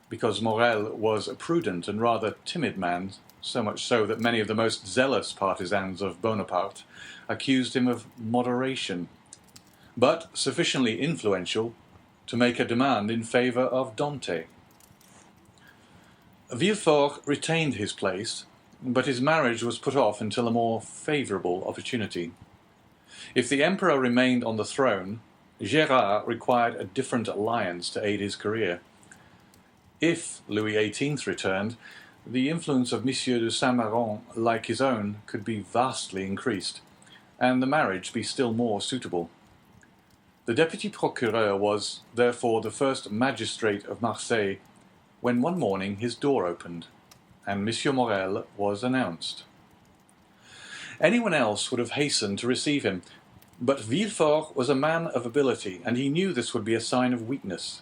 because Morel was a prudent and rather timid man, so much so that many of the most zealous partisans of Bonaparte accused him of moderation, but sufficiently influential to make a demand in favour of Dante. Villefort retained his place, but his marriage was put off until a more favourable opportunity. If the emperor remained on the throne, Gérard required a different alliance to aid his career. If Louis XVIII returned, the influence of Monsieur de Saint-Méran, like his own, could be vastly increased, and the marriage be still more suitable. The deputy procureur was, therefore, the first magistrate of Marseille, when one morning his door opened, and Monsieur Morel was announced. Anyone else would have hastened to receive him, but Villefort was a man of ability, and he knew this would be a sign of weakness.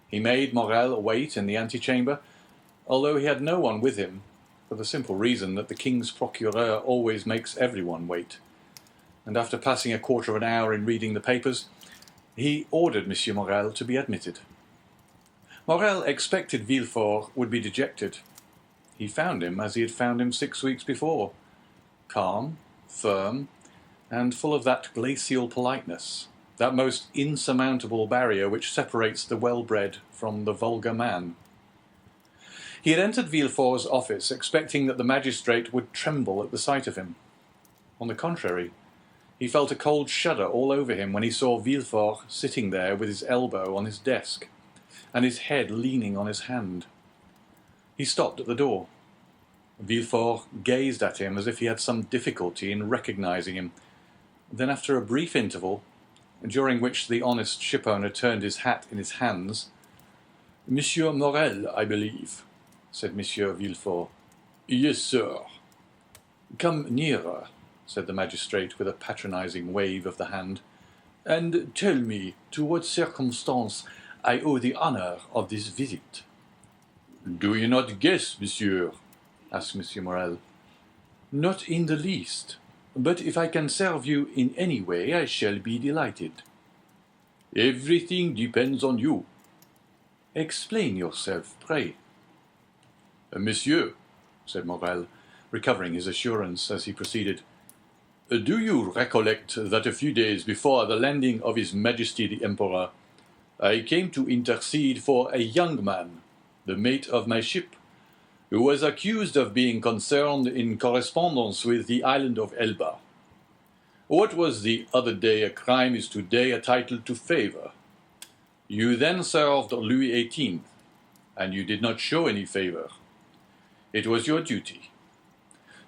He made Morel wait in the antechamber, although he had no one with him, for the simple reason that the king's procureur always makes everyone wait, and after passing a quarter of an hour in reading the papers, he ordered Monsieur Morel to be admitted. Morel expected Villefort would be dejected. He found him as he had found him 6 weeks before, calm, firm, and full of that glacial politeness, that most insurmountable barrier which separates the well-bred from the vulgar man. He had entered Villefort's office expecting that the magistrate would tremble at the sight of him. On the contrary, he felt a cold shudder all over him when he saw Villefort sitting there with his elbow on his desk and his head leaning on his hand. He stopped at the door. Villefort gazed at him as if he had some difficulty in recognizing him. Then, after a brief interval, during which the honest shipowner turned his hat in his hands, "Monsieur Morel, I believe," said Monsieur Villefort. "Yes, sir." "Come nearer," said the magistrate with a patronizing wave of the hand, "and tell me to what circumstance I owe the honor of this visit." "Do you not guess, monsieur?" asked Monsieur Morel. "Not in the least. But if I can serve you in any way, I shall be delighted." "Everything depends on you." "Explain yourself, pray." "Monsieur," said Morel, recovering his assurance as he proceeded, "do you recollect that a few days before the landing of His Majesty the Emperor, I came to intercede for a young man, the mate of my ship, who was accused of being concerned in correspondence with the island of Elba? What was the other day a crime is today a title to favor. You then served Louis XVIII, and you did not show any favor. It was your duty.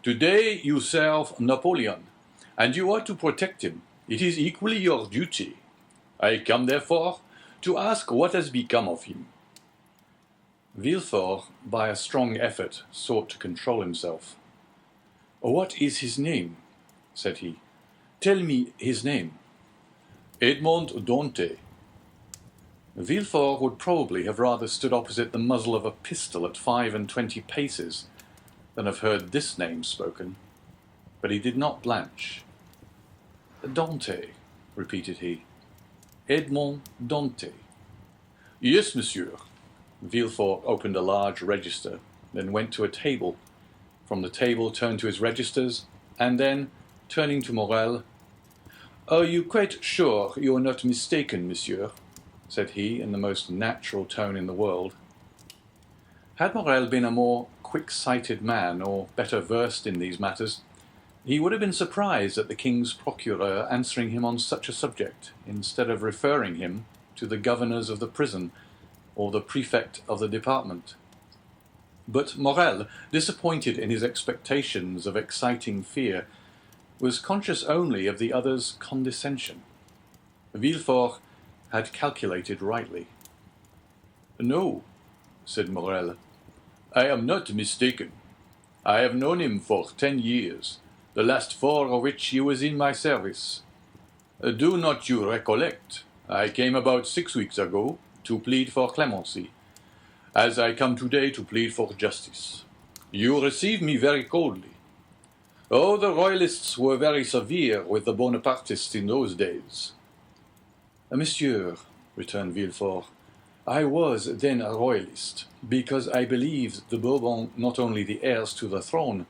Today you serve Napoleon, and you ought to protect him. It is equally your duty. I come, therefore, to ask what has become of him." Villefort, by a strong effort, sought to control himself. "What is his name?" said he. "Tell me his name." "Edmond Dantès." Villefort would probably have rather stood opposite the muzzle of a pistol at 25 paces than have heard this name spoken, but he did not blanch. "Dantès," repeated he. "Edmond Dantès." "Yes, monsieur." Villefort opened a large register, then went to a table. From the table turned to his registers, and then, turning to Morel, "Are you quite sure you are not mistaken, monsieur?" said he, in the most natural tone in the world. Had Morel been a more quick-sighted man, or better versed in these matters, he would have been surprised at the king's procureur answering him on such a subject, instead of referring him to the governors of the prison or the prefect of the department. But Morel, disappointed in his expectations of exciting fear, was conscious only of the other's condescension. Villefort had calculated rightly. "No," said Morel, "I am not mistaken. I have known him for 10 years, the last 4 of which he was in my service. Do not you recollect? I came about 6 weeks ago to plead for clemency, as I come today to plead for justice. You received me very coldly. Oh, the Royalists were very severe with the Bonapartists in those days." "Monsieur," returned Villefort, "I was then a Royalist, because I believed the Bourbons not only the heirs to the throne,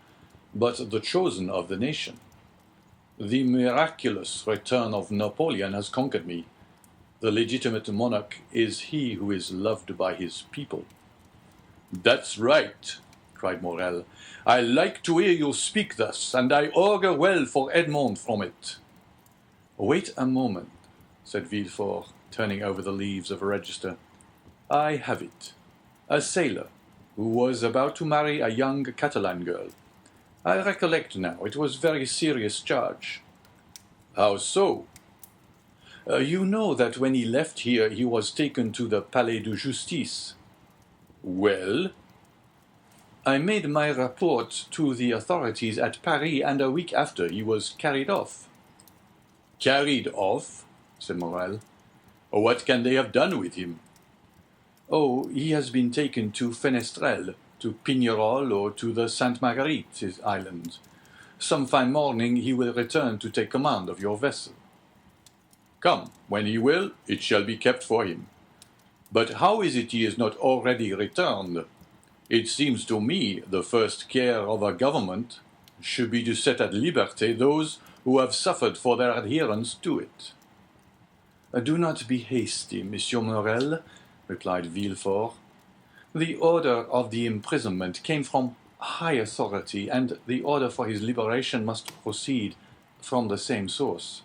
but the chosen of the nation. The miraculous return of Napoleon has conquered me. The legitimate monarch is he who is loved by his people." "That's right," cried Morel. "I like to hear you speak thus, and I augur well for Edmond from it." "Wait a moment," said Villefort, turning over the leaves of a register. "I have it. A sailor, who was about to marry a young Catalan girl. I recollect now, it was a very serious charge." "How so?" You know that when he left here he was taken to the Palais de Justice." "Well?" "I made my report to the authorities at Paris, and a week after he was carried off." "Carried off?" said Morel. "What can they have done with him?" "Oh, he has been taken to Fenestrelle, to Pignerol, or to the Sainte Marguerite Island. Some fine morning he will return to take command of your vessel." "Come, when he will, it shall be kept for him. But how is it he is not already returned? It seems to me the first care of a government should be to set at liberty those who have suffered for their adherence to it. Do not be hasty, Monsieur Morel, replied Villefort. The order of the imprisonment came from high authority, and the order for his liberation must proceed from the same source.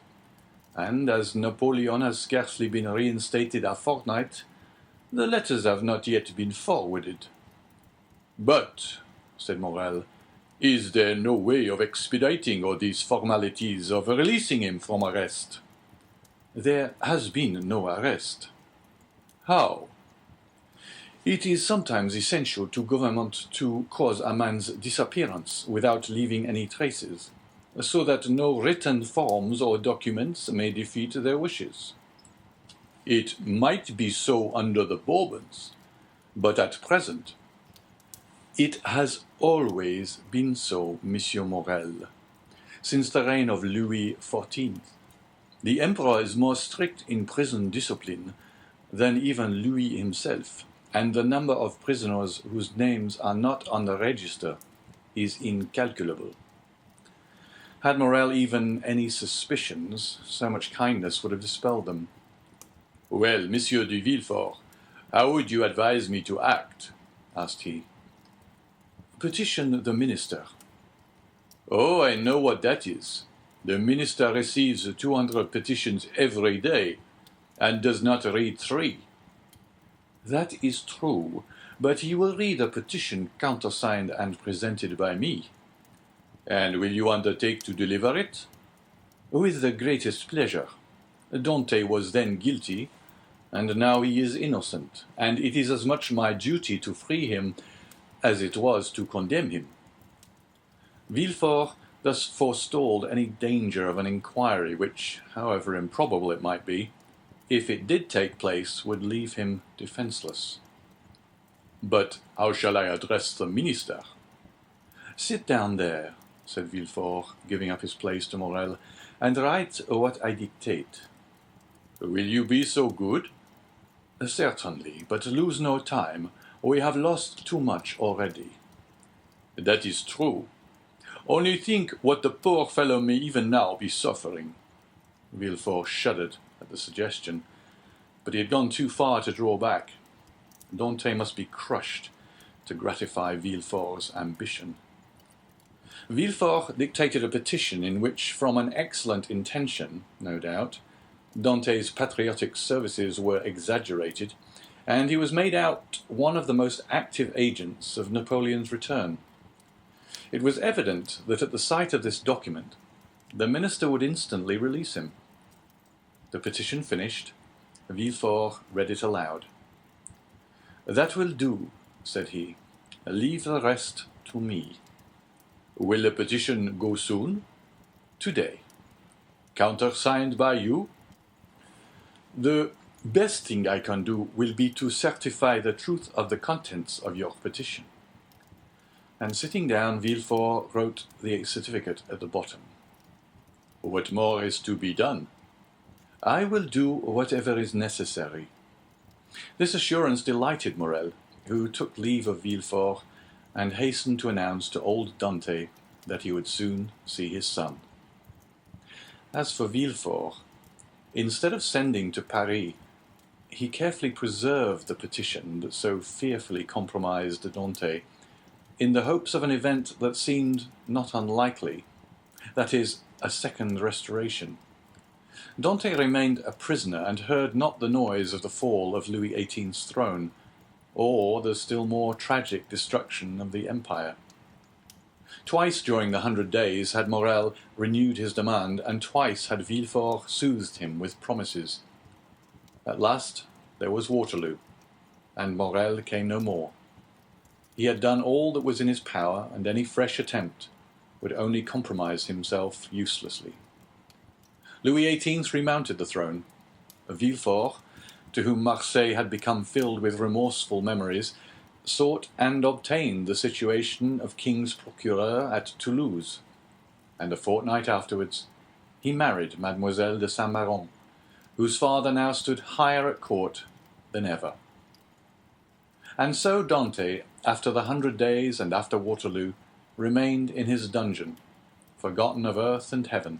And as Napoleon has scarcely been reinstated a fortnight, the letters have not yet been forwarded. But, said Morel, is there no way of expediting all these formalities, of releasing him from arrest? There has been no arrest. How? It is sometimes essential to government to cause a man's disappearance without leaving any traces, so that no written forms or documents may defeat their wishes. It might be so under the Bourbons, but at present it has always been so, Monsieur Morel, since the reign of Louis XIV. The Emperor is more strict in prison discipline than even Louis himself, and the number of prisoners whose names are not on the register is incalculable. Had Morel even any suspicions, so much kindness would have dispelled them. "Well, Monsieur de Villefort, how would you advise me to act?" asked he. "Petition the minister." "Oh, I know what that is. The minister receives 200 petitions every day, and does not read 3. "That is true, but he will read a petition countersigned and presented by me." "And will you undertake to deliver it?" "With the greatest pleasure. Dante was then guilty, and now he is innocent, and it is as much my duty to free him as it was to condemn him." Villefort thus forestalled any danger of an inquiry which, however improbable it might be, if it did take place, would leave him defenseless. "But how shall I address the minister?" "Sit down there," said Villefort, giving up his place to Morel, "and write what I dictate." "Will you be so good?" "Certainly, but lose no time. We have lost too much already." "That is true. Only think what the poor fellow may even now be suffering." Villefort shuddered at the suggestion, but he had gone too far to draw back. Dante must be crushed to gratify Villefort's ambition. Villefort dictated a petition in which, from an excellent intention, no doubt, Dante's patriotic services were exaggerated, and he was made out one of the most active agents of Napoleon's return. It was evident that at the sight of this document, the minister would instantly release him. The petition finished, Villefort read it aloud. "That will do," said he. "Leave the rest to me." "Will the petition go soon?" "Today." "Countersigned by you?" "The best thing I can do will be to certify the truth of the contents of your petition." And sitting down, Villefort wrote the certificate at the bottom. "What more is to be done?" "I will do whatever is necessary." This assurance delighted Morel, who took leave of Villefort and hastened to announce to old Dante that he would soon see his son. As for Villefort, instead of sending to Paris, he carefully preserved the petition that so fearfully compromised Dante, in the hopes of an event that seemed not unlikely, that is, a second restoration. Dante remained a prisoner and heard not the noise of the fall of Louis XVIII's throne, or the still more tragic destruction of the empire. Twice during the 100 Days had Morel renewed his demand, and twice had Villefort soothed him with promises. At last there was Waterloo, and Morel came no more. He had done all that was in his power, and any fresh attempt would only compromise himself uselessly. Louis XVIII remounted the throne. Villefort, to whom Marseille had become filled with remorseful memories, sought and obtained the situation of king's procureur at Toulouse, and a fortnight afterwards he married Mademoiselle de Saint-Maron, whose father now stood higher at court than ever. And so Dante, after the 100 Days and after Waterloo, remained in his dungeon, forgotten of earth and heaven.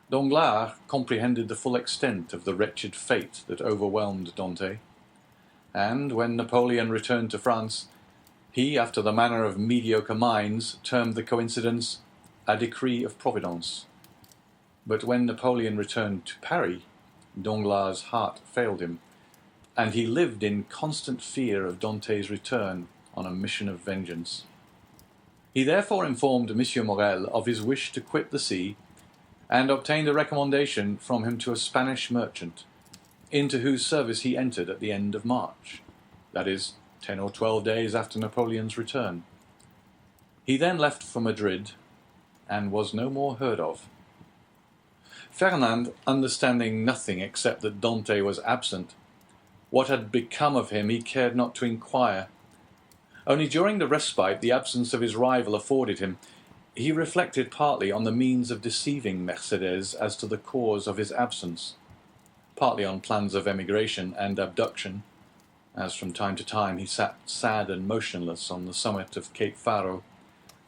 Danglars comprehended the full extent of the wretched fate that overwhelmed Dante, and when Napoleon returned to France, he, after the manner of mediocre minds, termed the coincidence a decree of Providence. But when Napoleon returned to Paris, Danglars' heart failed him, and he lived in constant fear of Dante's return on a mission of vengeance. He therefore informed M. Morel of his wish to quit the sea, and obtained a recommendation from him to a Spanish merchant, into whose service he entered at the end of March, that is, 10 or 12 days after Napoleon's return. He then left for Madrid, and was no more heard of. Fernand, understanding nothing except that Dante was absent, what had become of him he cared not to inquire. Only during the respite the absence of his rival afforded him, he reflected partly on the means of deceiving Mercédès as to the cause of his absence, partly on plans of emigration and abduction, as from time to time he sat sad and motionless on the summit of Cape Faro,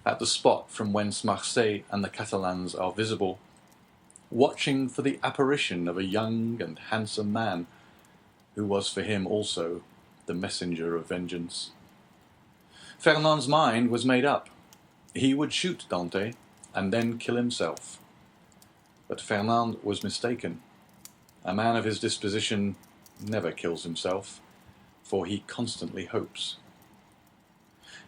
at the spot from whence Marseille and the Catalans are visible, watching for the apparition of a young and handsome man, who was for him also the messenger of vengeance. Fernand's mind was made up. He would shoot Dante, and then kill himself. But Fernand was mistaken. A man of his disposition never kills himself, for he constantly hopes.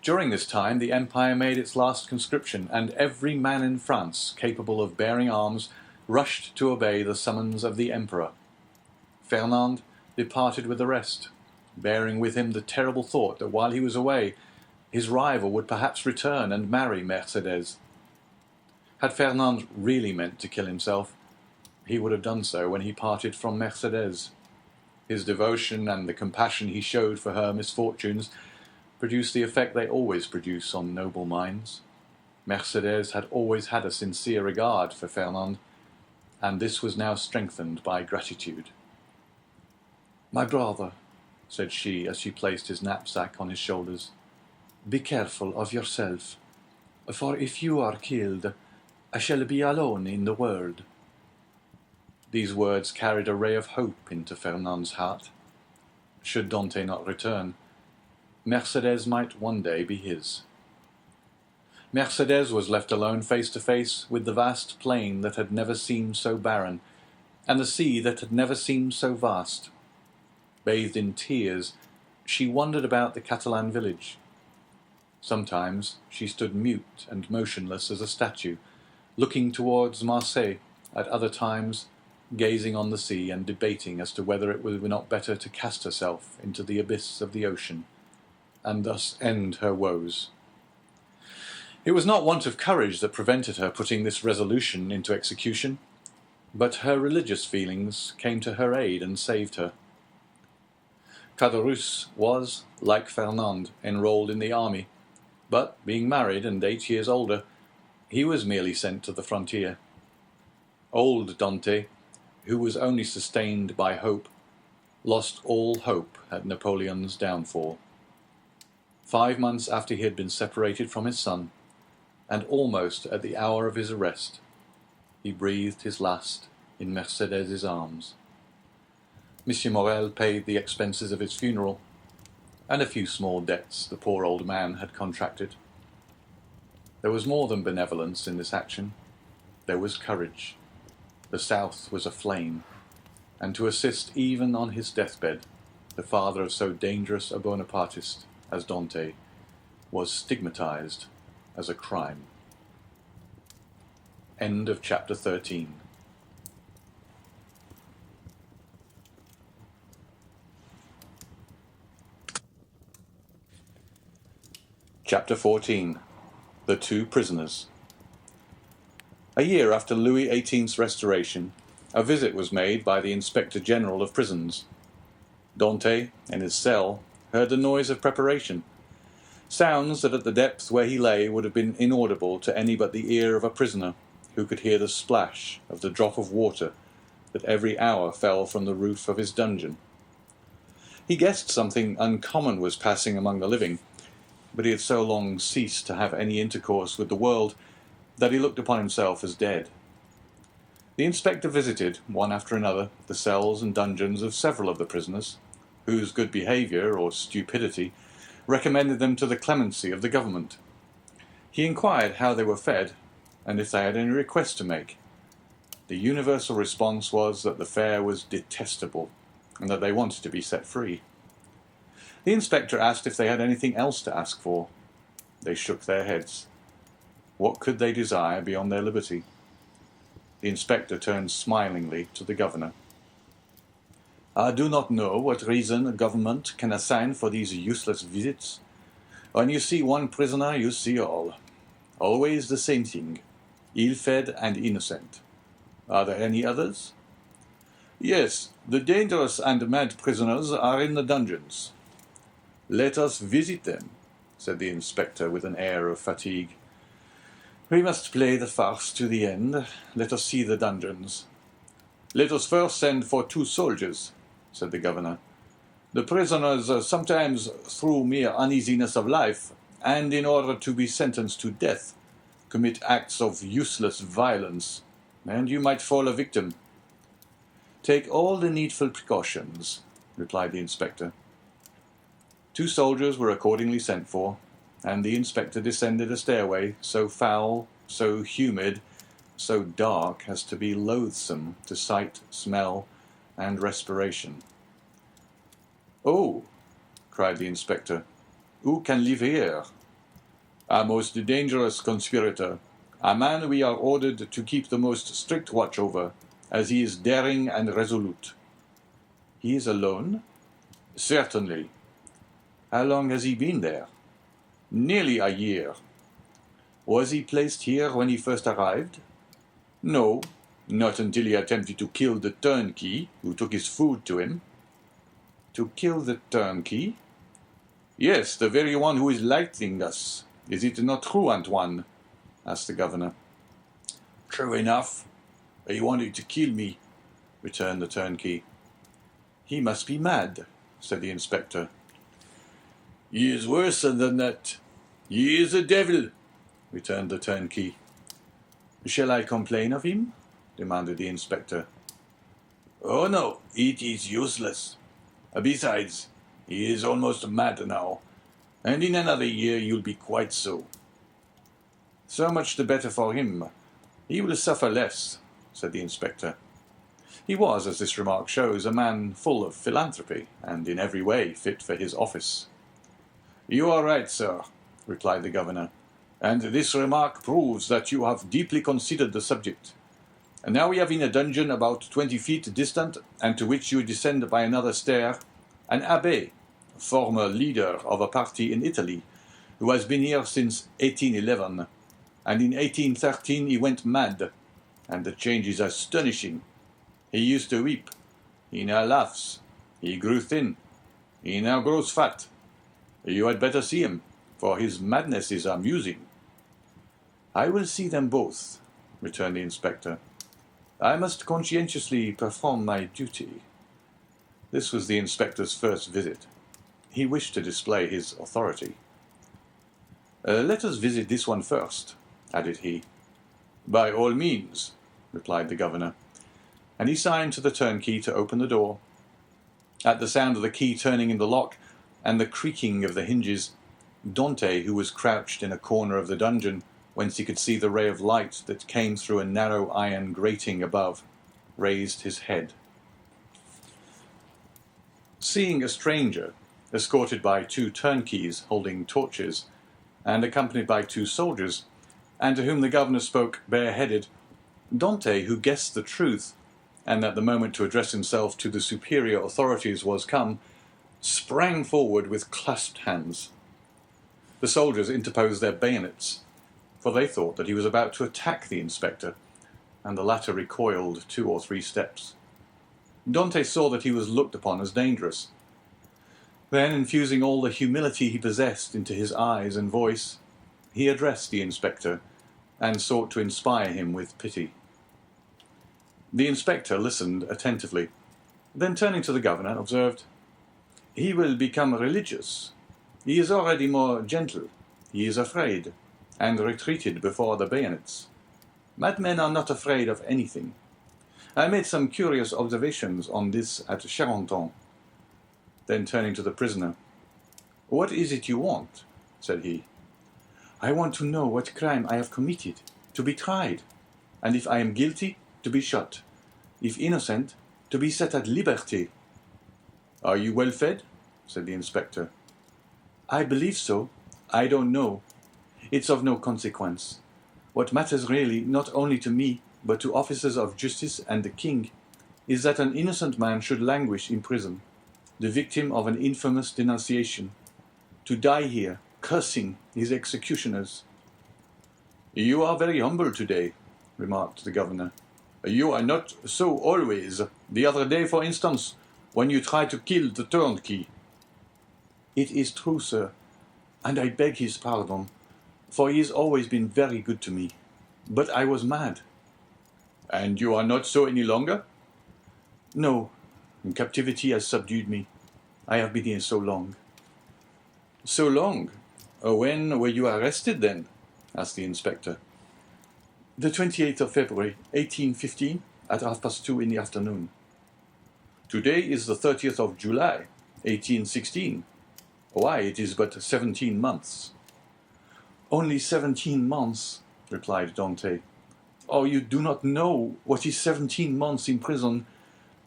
During this time the Empire made its last conscription, and every man in France capable of bearing arms rushed to obey the summons of the Emperor. Fernand departed with the rest, bearing with him the terrible thought that while he was away, his rival would perhaps return and marry Mercédès. Had Fernand really meant to kill himself, he would have done so when he parted from Mercédès. His devotion and the compassion he showed for her misfortunes produced the effect they always produce on noble minds. Mercédès had always had a sincere regard for Fernand, and this was now strengthened by gratitude. "My brother," said she as she placed his knapsack on his shoulders, "be careful of yourself, for if you are killed, I shall be alone in the world." These words carried a ray of hope into Fernand's heart. Should Dante not return, Mercédès might one day be his. Mercédès was left alone face to face with the vast plain that had never seemed so barren, and the sea that had never seemed so vast. Bathed in tears, she wandered about the Catalan village. Sometimes she stood mute and motionless as a statue, looking towards Marseille, at other times gazing on the sea and debating as to whether it were not better to cast herself into the abyss of the ocean, and thus end her woes. It was not want of courage that prevented her putting this resolution into execution, but her religious feelings came to her aid and saved her. Caderousse was, like Fernand, enrolled in the army, but, being married and 8 years older, he was merely sent to the frontier. Old Dante, who was only sustained by hope, lost all hope at Napoleon's downfall. 5 months after he had been separated from his son, and almost at the hour of his arrest, he breathed his last in Mercédès' arms. M. Morel paid the expenses of his funeral, and a few small debts the poor old man had contracted. There was more than benevolence in this action. There was courage. The South was aflame, and to assist even on his deathbed the father of so dangerous a Bonapartist as Dante was stigmatized as a crime. End of chapter 13. Chapter 14. The Two Prisoners. A year after Louis XVIII's restoration, a visit was made by the Inspector General of Prisons. Dante, in his cell, heard the noise of preparation, sounds that at the depth where he lay would have been inaudible to any but the ear of a prisoner, who could hear the splash of the drop of water that every hour fell from the roof of his dungeon. He guessed something uncommon was passing among the living, but he had so long ceased to have any intercourse with the world that he looked upon himself as dead. The inspector visited, one after another, the cells and dungeons of several of the prisoners, whose good behaviour or stupidity recommended them to the clemency of the government. He inquired how they were fed, and if they had any request to make. The universal response was that the fare was detestable, and that they wanted to be set free. The inspector asked if they had anything else to ask for. They shook their heads. What could they desire beyond their liberty? The inspector turned smilingly to the governor. I do not know what reason a government can assign for these useless visits. When you see one prisoner, you see all. Always the same thing, ill-fed and innocent. Are there any others? Yes, the dangerous and mad prisoners are in the dungeons. Let us visit them, said the inspector with an air of fatigue. We must play the farce to the end. Let us see the dungeons. Let us first send for 2 soldiers, said the governor. The prisoners sometimes, through mere uneasiness of life, and in order to be sentenced to death, commit acts of useless violence, and you might fall a victim. Take all the needful precautions, replied the inspector. 2 soldiers were accordingly sent for, and the inspector descended a stairway so foul, so humid, so dark as to be loathsome to sight, smell, and respiration. Oh, cried the inspector, who can live here? A most dangerous conspirator, a man we are ordered to keep the most strict watch over, as he is daring and resolute. He is alone? Certainly. How long has he been there? Nearly a year. Was he placed here when he first arrived? No, not until he attempted to kill the turnkey who took his food to him. To kill the turnkey? Yes, the very one who is lighting us. Is it not true, Antoine? Asked the governor. True enough. He wanted to kill me, returned the turnkey. He must be mad, said the inspector. He is worse than that. He is a devil, returned the turnkey. Shall I complain of him? Demanded the inspector. Oh no, it is useless. Besides, he is almost mad now, and in another year you'll be quite so. So much the better for him. He will suffer less, said the inspector. He was, as this remark shows, a man full of philanthropy, and in every way fit for his office. You are right, sir, replied the governor, and this remark proves that you have deeply considered the subject. And now we have in a dungeon about 20 feet distant, and to which you descend by another stair, an abbé, former leader of a party in Italy, who has been here since 1811, and in 1813 he went mad, and the change is astonishing. He used to weep. He now laughs. He grew thin. He now grows fat. You had better see him, for his madness is amusing. I will see them both, returned the inspector. I must conscientiously perform my duty. This was the inspector's first visit. He wished to display his authority. Let us visit this one first, added he. By all means, replied the governor, and he signed to the turnkey to open the door. At the sound of the key turning in the lock and the creaking of the hinges, Dante, who was crouched in a corner of the dungeon, whence he could see the ray of light that came through a narrow iron grating above, raised his head. Seeing a stranger, escorted by 2 turnkeys holding torches, and accompanied by 2 soldiers, and to whom the governor spoke bareheaded, Dante, who guessed the truth, and that the moment to address himself to the superior authorities was come, sprang forward with clasped hands. The soldiers interposed their bayonets, for they thought that he was about to attack the inspector, and the latter recoiled 2 or 3 steps. Dante saw that he was looked upon as dangerous. Then, infusing all the humility he possessed into his eyes and voice, he addressed the inspector, and sought to inspire him with pity. The inspector listened attentively, then turning to the governor, observed, He will become religious. He is already more gentle. He is afraid, and retreated before the bayonets. Madmen are not afraid of anything. I made some curious observations on this at Charenton. Then turning to the prisoner, "What is it you want?" said he. "I want to know what crime I have committed, to be tried, and if I am guilty, to be shot, if innocent, to be set at liberty." "Are you well fed?" said the inspector. "I believe so. I don't know. It's of no consequence. What matters really, not only to me, but to officers of justice and the king, is that an innocent man should languish in prison, the victim of an infamous denunciation, to die here, cursing his executioners." "You are very humble today," remarked the governor. "You are not so always. The other day, for instance, when you tried to kill the turnkey." "It is true, sir, and I beg his pardon, for he has always been very good to me. But I was mad." "And you are not so any longer?" "No, captivity has subdued me. I have been here so long." "So long? When were you arrested, then?" asked the inspector. "The 28th of February, 1815, at 2:30 in the afternoon." "Today is the 30th of July, 1816. Why, it is but 17 months." "Only 17 months," replied Dante. "Oh, you do not know what is 17 months in prison,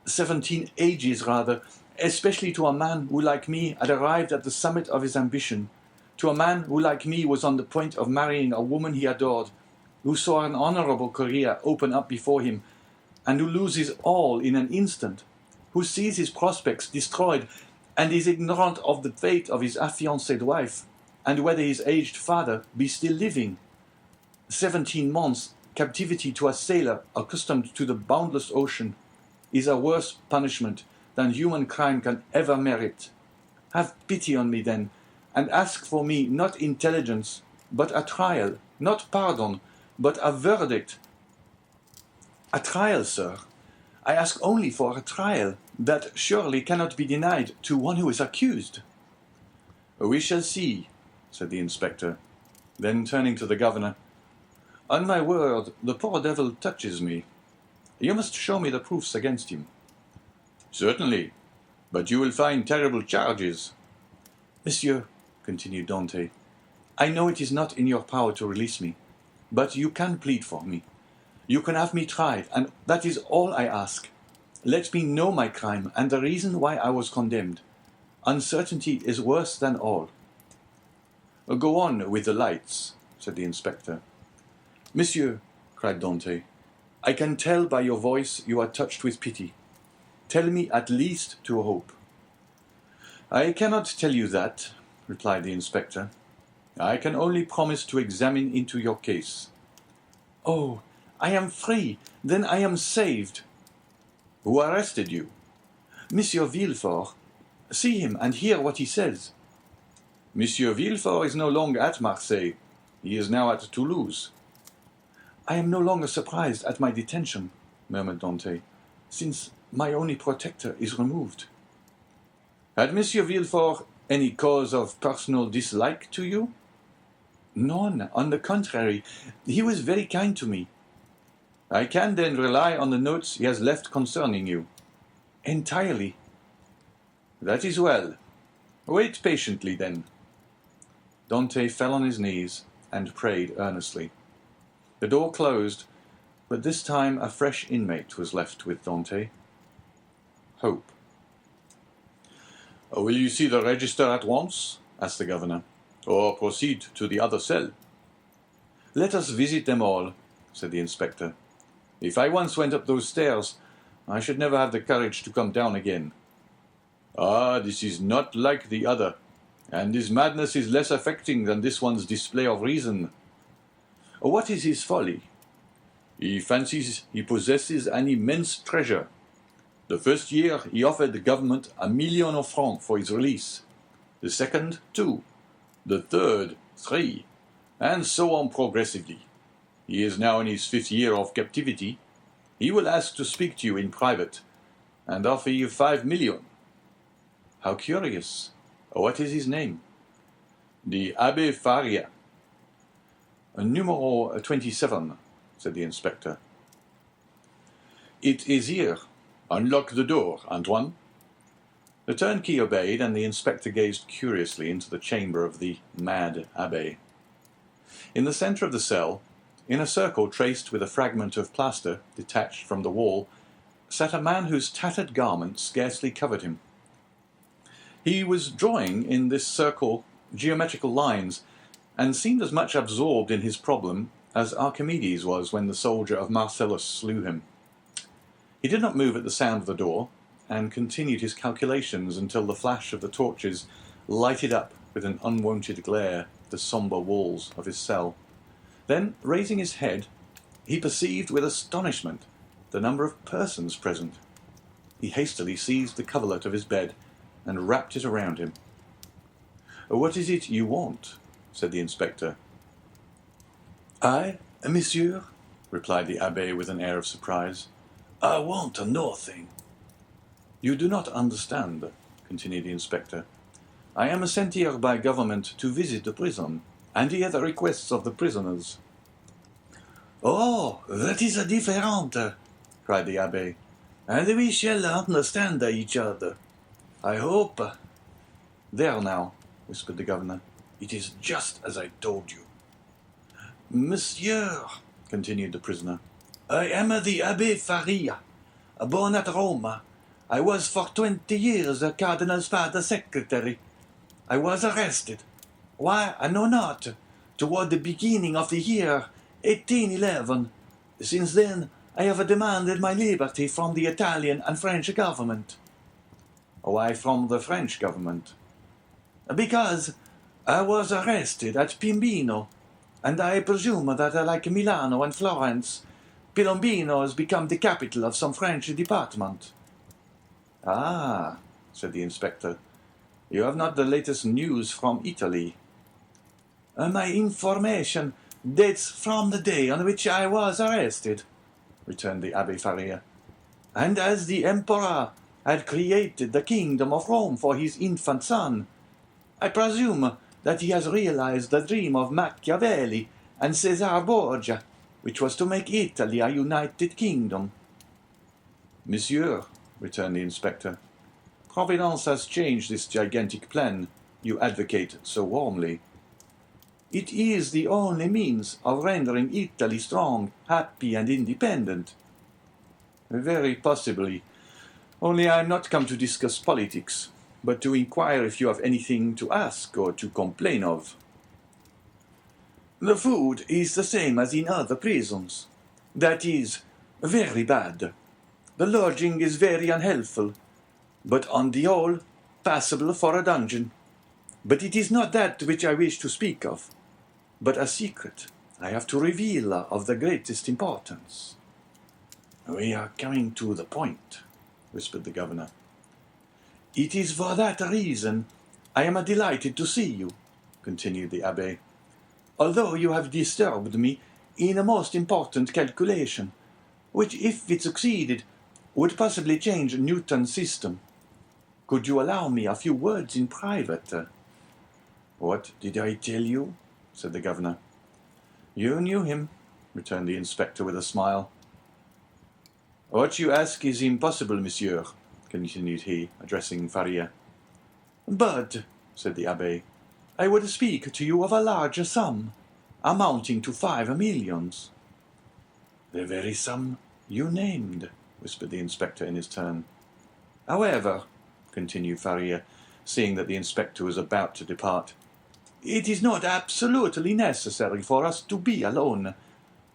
17 ages rather, especially to a man who, like me, had arrived at the summit of his ambition, to a man who, like me, was on the point of marrying a woman he adored, who saw an honorable career open up before him, and who loses all in an instant, who sees his prospects destroyed, and is ignorant of the fate of his affianced wife, and whether his aged father be still living. 17 months captivity to a sailor accustomed to the boundless ocean is a worse punishment than human crime can ever merit. Have pity on me, then, and ask for me not intelligence, but a trial, not pardon, but a verdict." "A trial, sir. I ask only for a trial, that surely cannot be denied to one who is accused." "We shall see," said the inspector. Then turning to the governor, "On my word, the poor devil touches me. You must show me the proofs against him." "Certainly, but you will find terrible charges." "Monsieur," continued Dante, "I know it is not in your power to release me, but you can plead for me. You can have me tried, and that is all I ask. Let me know my crime and the reason why I was condemned. Uncertainty is worse than all." "Go on with the lights," said the inspector. "Monsieur," cried Dante, "I can tell by your voice you are touched with pity. Tell me at least to hope." "I cannot tell you that," replied the inspector. "I can only promise to examine into your case." "Oh, I am free! Then I am saved!" "Who arrested you?" "Monsieur Villefort. See him and hear what he says." "Monsieur Villefort is no longer at Marseille. He is now at Toulouse." "I am no longer surprised at my detention," murmured Dante, "since my only protector is removed." "Had Monsieur Villefort any cause of personal dislike to you?" "None. On the contrary, he was very kind to me." "I can then rely on the notes he has left concerning you?" "Entirely." "That is well. Wait patiently, then." Dante fell on his knees and prayed earnestly. The door closed, but this time a fresh inmate was left with Dante. Hope. "Will you see the register at once?" asked the governor, "or proceed to the other cell?" "Let us visit them all," said the inspector. "If I once went up those stairs, I should never have the courage to come down again." "Ah, this is not like the other, and his madness is less affecting than this one's display of reason." "What is his folly?" "He fancies he possesses an immense treasure. The first year he offered the government 1,000,000 of francs for his release, the second 2, the third 3, and so on progressively. He is now in his 5th year of captivity. He will ask to speak to you in private, and offer you 5 millions. How curious. What is his name? The Abbé Faria. Numero 27, said the inspector. It is here. Unlock the door, Antoine. The turnkey obeyed, and the inspector gazed curiously into the chamber of the mad abbé. In the centre of the cell, in a circle traced with a fragment of plaster detached from the wall, sat a man whose tattered garment scarcely covered him. He was drawing in this circle geometrical lines, and seemed as much absorbed in his problem as Archimedes was when the soldier of Marcellus slew him. He did not move at the sound of the door, and continued his calculations until the flash of the torches lighted up with an unwonted glare the sombre walls of his cell. Then, raising his head, he perceived with astonishment the number of persons present. He hastily seized the coverlet of his bed and wrapped it around him. "What is it you want?" said the inspector. "I, monsieur?" replied the abbé with an air of surprise. "I want nothing." "You do not understand," continued the inspector. "I am sent here by government to visit the prison, and hear the requests of the prisoners." "Oh, that is different," cried the abbé. "and we shall understand each other, I hope." "There now," whispered the governor. "It is just as I told you." "Monsieur," continued the prisoner, "I am the Abbé Faria, born at Rome. I was for 20 years a cardinal's father's secretary. I was arrested. Why, I know not. Toward the beginning of the year 1811. Since then, I have demanded my liberty from the Italian and French government." "Why from the French government?" "Because I was arrested at Piombino, and I presume that, like Milano and Florence, Piombino has become the capital of some French department." "Ah," said the inspector, "you have not the latest news from Italy." "My information dates from the day on which I was arrested," returned the Abbé Faria. "And as the Emperor had created the kingdom of Rome for his infant son, I presume that he has realized the dream of Machiavelli and Caesar Borgia, which was to make Italy a united kingdom." "Monsieur," returned the inspector, "Providence has changed this gigantic plan you advocate so warmly." "It is the only means of rendering Italy strong, happy, and independent." "Very possibly. Only I am not come to discuss politics, but to inquire if you have anything to ask or to complain of." "The food is the same as in other prisons. That is, very bad. The lodging is very unhealthful, but on the whole, passable for a dungeon. But it is not that which I wish to speak of, but a secret I have to reveal of the greatest importance." "We are coming to the point," whispered the governor. "It is for that reason I am delighted to see you," continued the abbé, "although you have disturbed me in a most important calculation, which, if it succeeded, would possibly change Newton's system. Could you allow me a few words in private?" "What did I tell you?" said the governor. "You knew him," returned the inspector with a smile. "What you ask is impossible, monsieur," continued he, addressing Faria. "But," said the abbé, "I would speak to you of a larger sum, amounting to 5 millions. "The very sum you named," whispered the inspector in his turn. "However," continued Faria, seeing that the inspector was about to depart, "it is not absolutely necessary for us to be alone.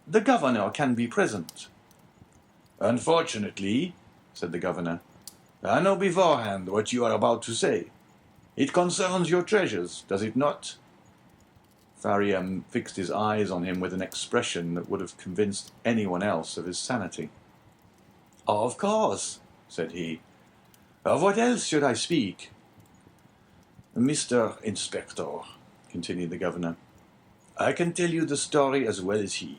The governor can be present." "Unfortunately," said the governor, "I know beforehand what you are about to say. It concerns your treasures, does it not?" Faria fixed his eyes on him with an expression that would have convinced anyone else of his sanity. "Of course," said he. "Of what else should I speak?" "Mr. Inspector," continued the governor, "I can tell you the story as well as he,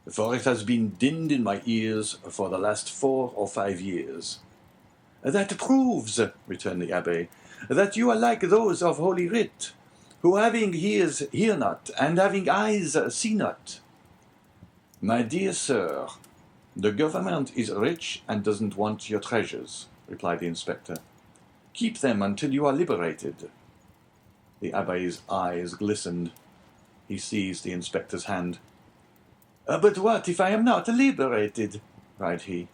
for it has been dinned in my ears for the last 4 or 5 years. "That proves," returned the abbé, that you are like those of Holy Writ, who having ears hear not, and having eyes see not. My dear sir, the government is rich and doesn't want your treasures, replied the inspector. Keep them until you are liberated. The abbé's eyes glistened. He seized the inspector's hand. But what if I am not liberated? Cried he,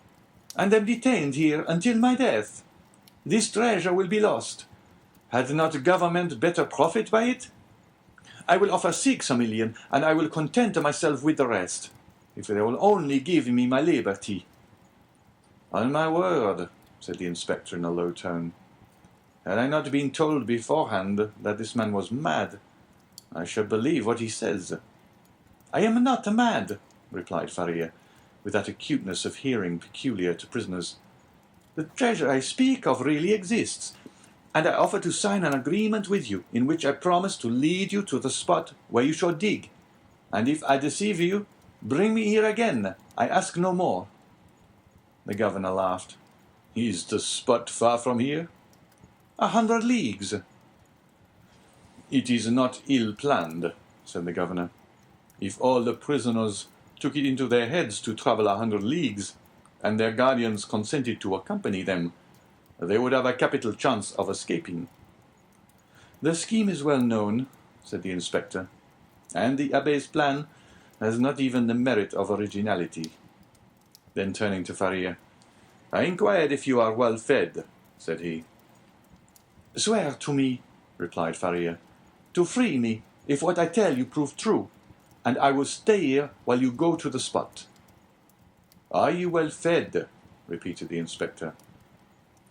and am detained here until my death? This treasure will be lost. Had not government better profit by it? I will offer 6 million, and I will content myself with the rest, if they will only give me my liberty. On my word, said the inspector in a low tone, had I not been told beforehand that this man was mad, I should believe what he says. I am not mad, replied Faria, with that acuteness of hearing peculiar to prisoners. The treasure I speak of really exists, and I offer to sign an agreement with you in which I promise to lead you to the spot where you shall dig, and if I deceive you, bring me here again. I ask no more. The governor laughed. Is the spot far from here? 100 leagues. It is not ill planned, said the governor. If all the prisoners took it into their heads to travel 100 leagues, and their guardians consented to accompany them, they would have a capital chance of escaping. The scheme is well known, said the inspector, and the abbé's plan has not even the merit of originality. Then turning to Faria, I inquired if you are well fed, said he. Swear to me, replied Faria, to free me if what I tell you prove true, and I will stay here while you go to the spot. Are you well fed? Repeated the inspector.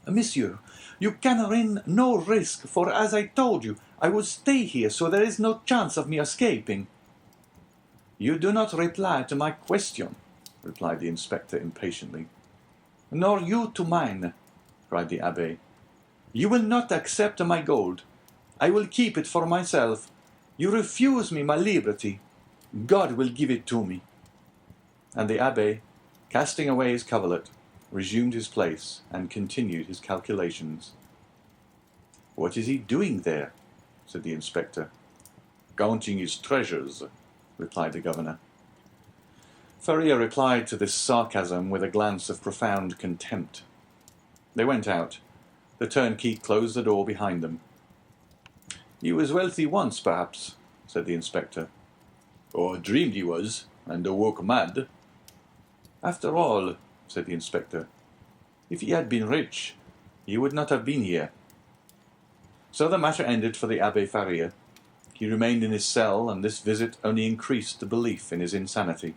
Monsieur, you can run no risk, for as I told you, I will stay here, so there is no chance of me escaping. You do not reply to my question, replied the inspector impatiently. Nor you to mine, cried the abbé. You will not accept my gold. I will keep it for myself. You refuse me my liberty. God will give it to me. And the abbé, casting away his coverlet, resumed his place and continued his calculations. What is he doing there? Said the inspector. Counting his treasures, replied the governor. Faria replied to this sarcasm with a glance of profound contempt. They went out. The turnkey closed the door behind them. He was wealthy once, perhaps, said the inspector. Or dreamed he was, and awoke mad. After all, said the inspector, if he had been rich, he would not have been here. So the matter ended for the Abbé Faria. He remained in his cell, and this visit only increased the belief in his insanity.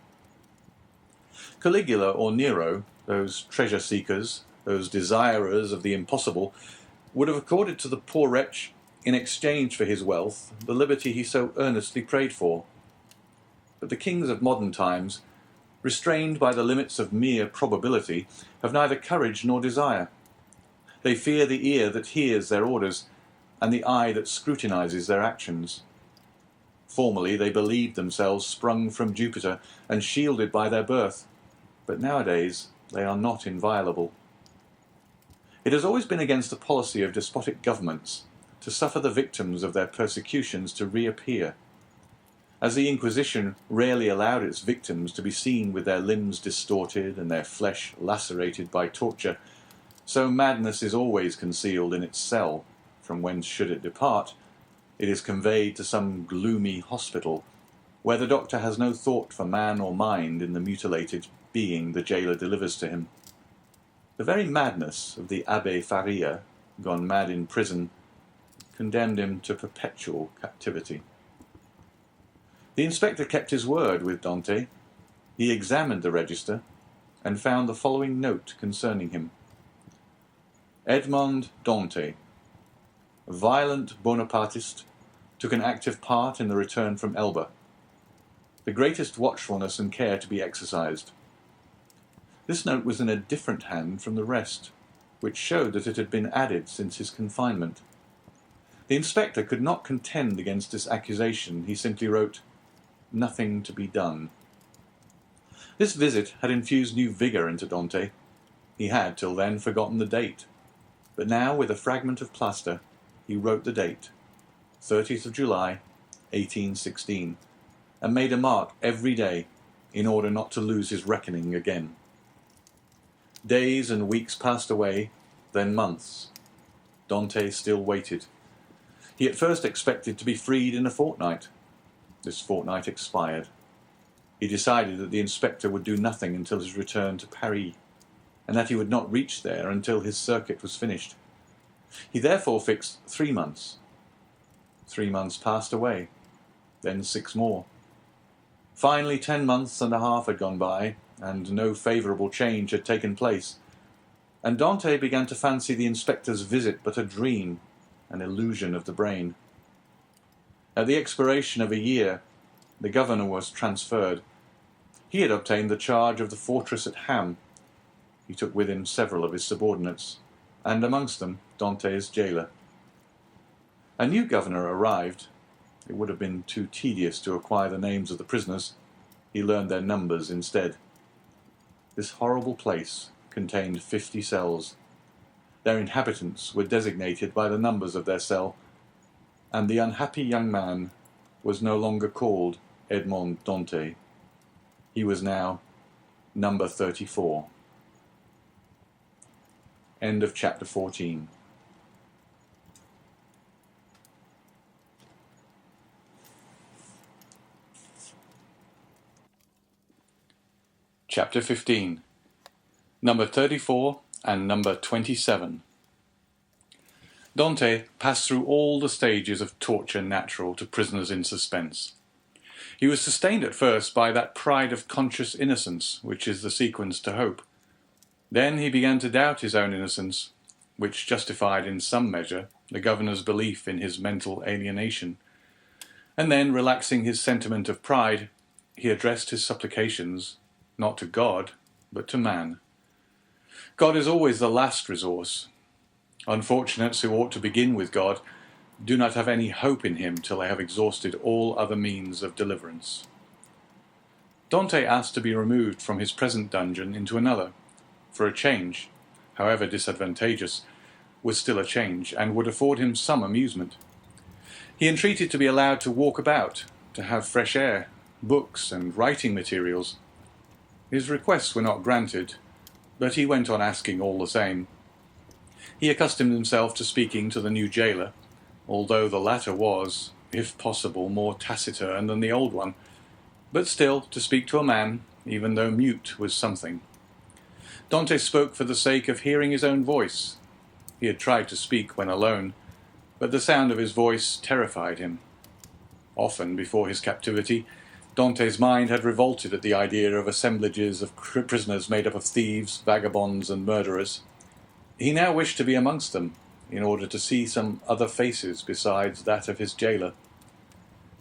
Caligula or Nero, those treasure-seekers, those desirers of the impossible, would have accorded to the poor wretch, in exchange for his wealth, the liberty he so earnestly prayed for. But the kings of modern times, restrained by the limits of mere probability, have neither courage nor desire. They fear the ear that hears their orders, and the eye that scrutinizes their actions. Formerly they believed themselves sprung from Jupiter and shielded by their birth, but nowadays they are not inviolable. It has always been against the policy of despotic governments to suffer the victims of their persecutions to reappear. As the Inquisition rarely allowed its victims to be seen with their limbs distorted and their flesh lacerated by torture, so madness is always concealed in its cell, from whence should it depart, it is conveyed to some gloomy hospital, where the doctor has no thought for man or mind in the mutilated being the jailer delivers to him. The very madness of the Abbé Faria, gone mad in prison, condemned him to perpetual captivity. The inspector kept his word with Dante. He examined the register and found the following note concerning him. Edmond Dante, violent Bonapartist, took an active part in the return from Elba. The greatest watchfulness and care to be exercised. This note was in a different hand from the rest, which showed that it had been added since his confinement. The inspector could not contend against this accusation. He simply wrote, "Nothing to be done." This visit had infused new vigour into Dante. He had, till then, forgotten the date. But now, with a fragment of plaster, he wrote the date, 30th of July, 1816, and made a mark every day in order not to lose his reckoning again. Days and weeks passed away, then months. Dante still waited. He at first expected to be freed in a fortnight. This fortnight expired. He decided that the inspector would do nothing until his return to Paris, and that he would not reach there until his circuit was finished. He therefore fixed 3 months. 3 months passed away, then 6 more. Finally, 10 months and a half had gone by, and no favourable change had taken place, and Dante began to fancy the inspector's visit but a dream, an illusion of the brain. At the expiration of a year, the governor was transferred. He had obtained the charge of the fortress at Ham. He took with him several of his subordinates, and amongst them Dante's jailer. A new governor arrived. It would have been too tedious to acquire the names of the prisoners. He learned their numbers instead. This horrible place contained 50 cells. Their inhabitants were designated by the numbers of their cell, and the unhappy young man was no longer called Edmond Dante. He was now number 34. End of chapter 14. Chapter 15. Number 34 and number 27. Dante passed through all the stages of torture natural to prisoners in suspense. He was sustained at first by that pride of conscious innocence which is the sequence to hope. Then he began to doubt his own innocence, which justified in some measure the governor's belief in his mental alienation. And then, relaxing his sentiment of pride, he addressed his supplications not to God, but to man. God is always the last resource. Unfortunates who ought to begin with God do not have any hope in him till they have exhausted all other means of deliverance. Dante asked to be removed from his present dungeon into another, for a change, however disadvantageous, was still a change, and would afford him some amusement. He entreated to be allowed to walk about, to have fresh air, books, and writing materials. His requests were not granted, but he went on asking all the same. He accustomed himself to speaking to the new jailer, although the latter was, if possible, more taciturn than the old one, but still, to speak to a man, even though mute, was something. Dante spoke for the sake of hearing his own voice. He had tried to speak when alone, but the sound of his voice terrified him. Often, before his captivity, Dante's mind had revolted at the idea of assemblages of prisoners made up of thieves, vagabonds, and murderers. He now wished to be amongst them, in order to see some other faces besides that of his jailer.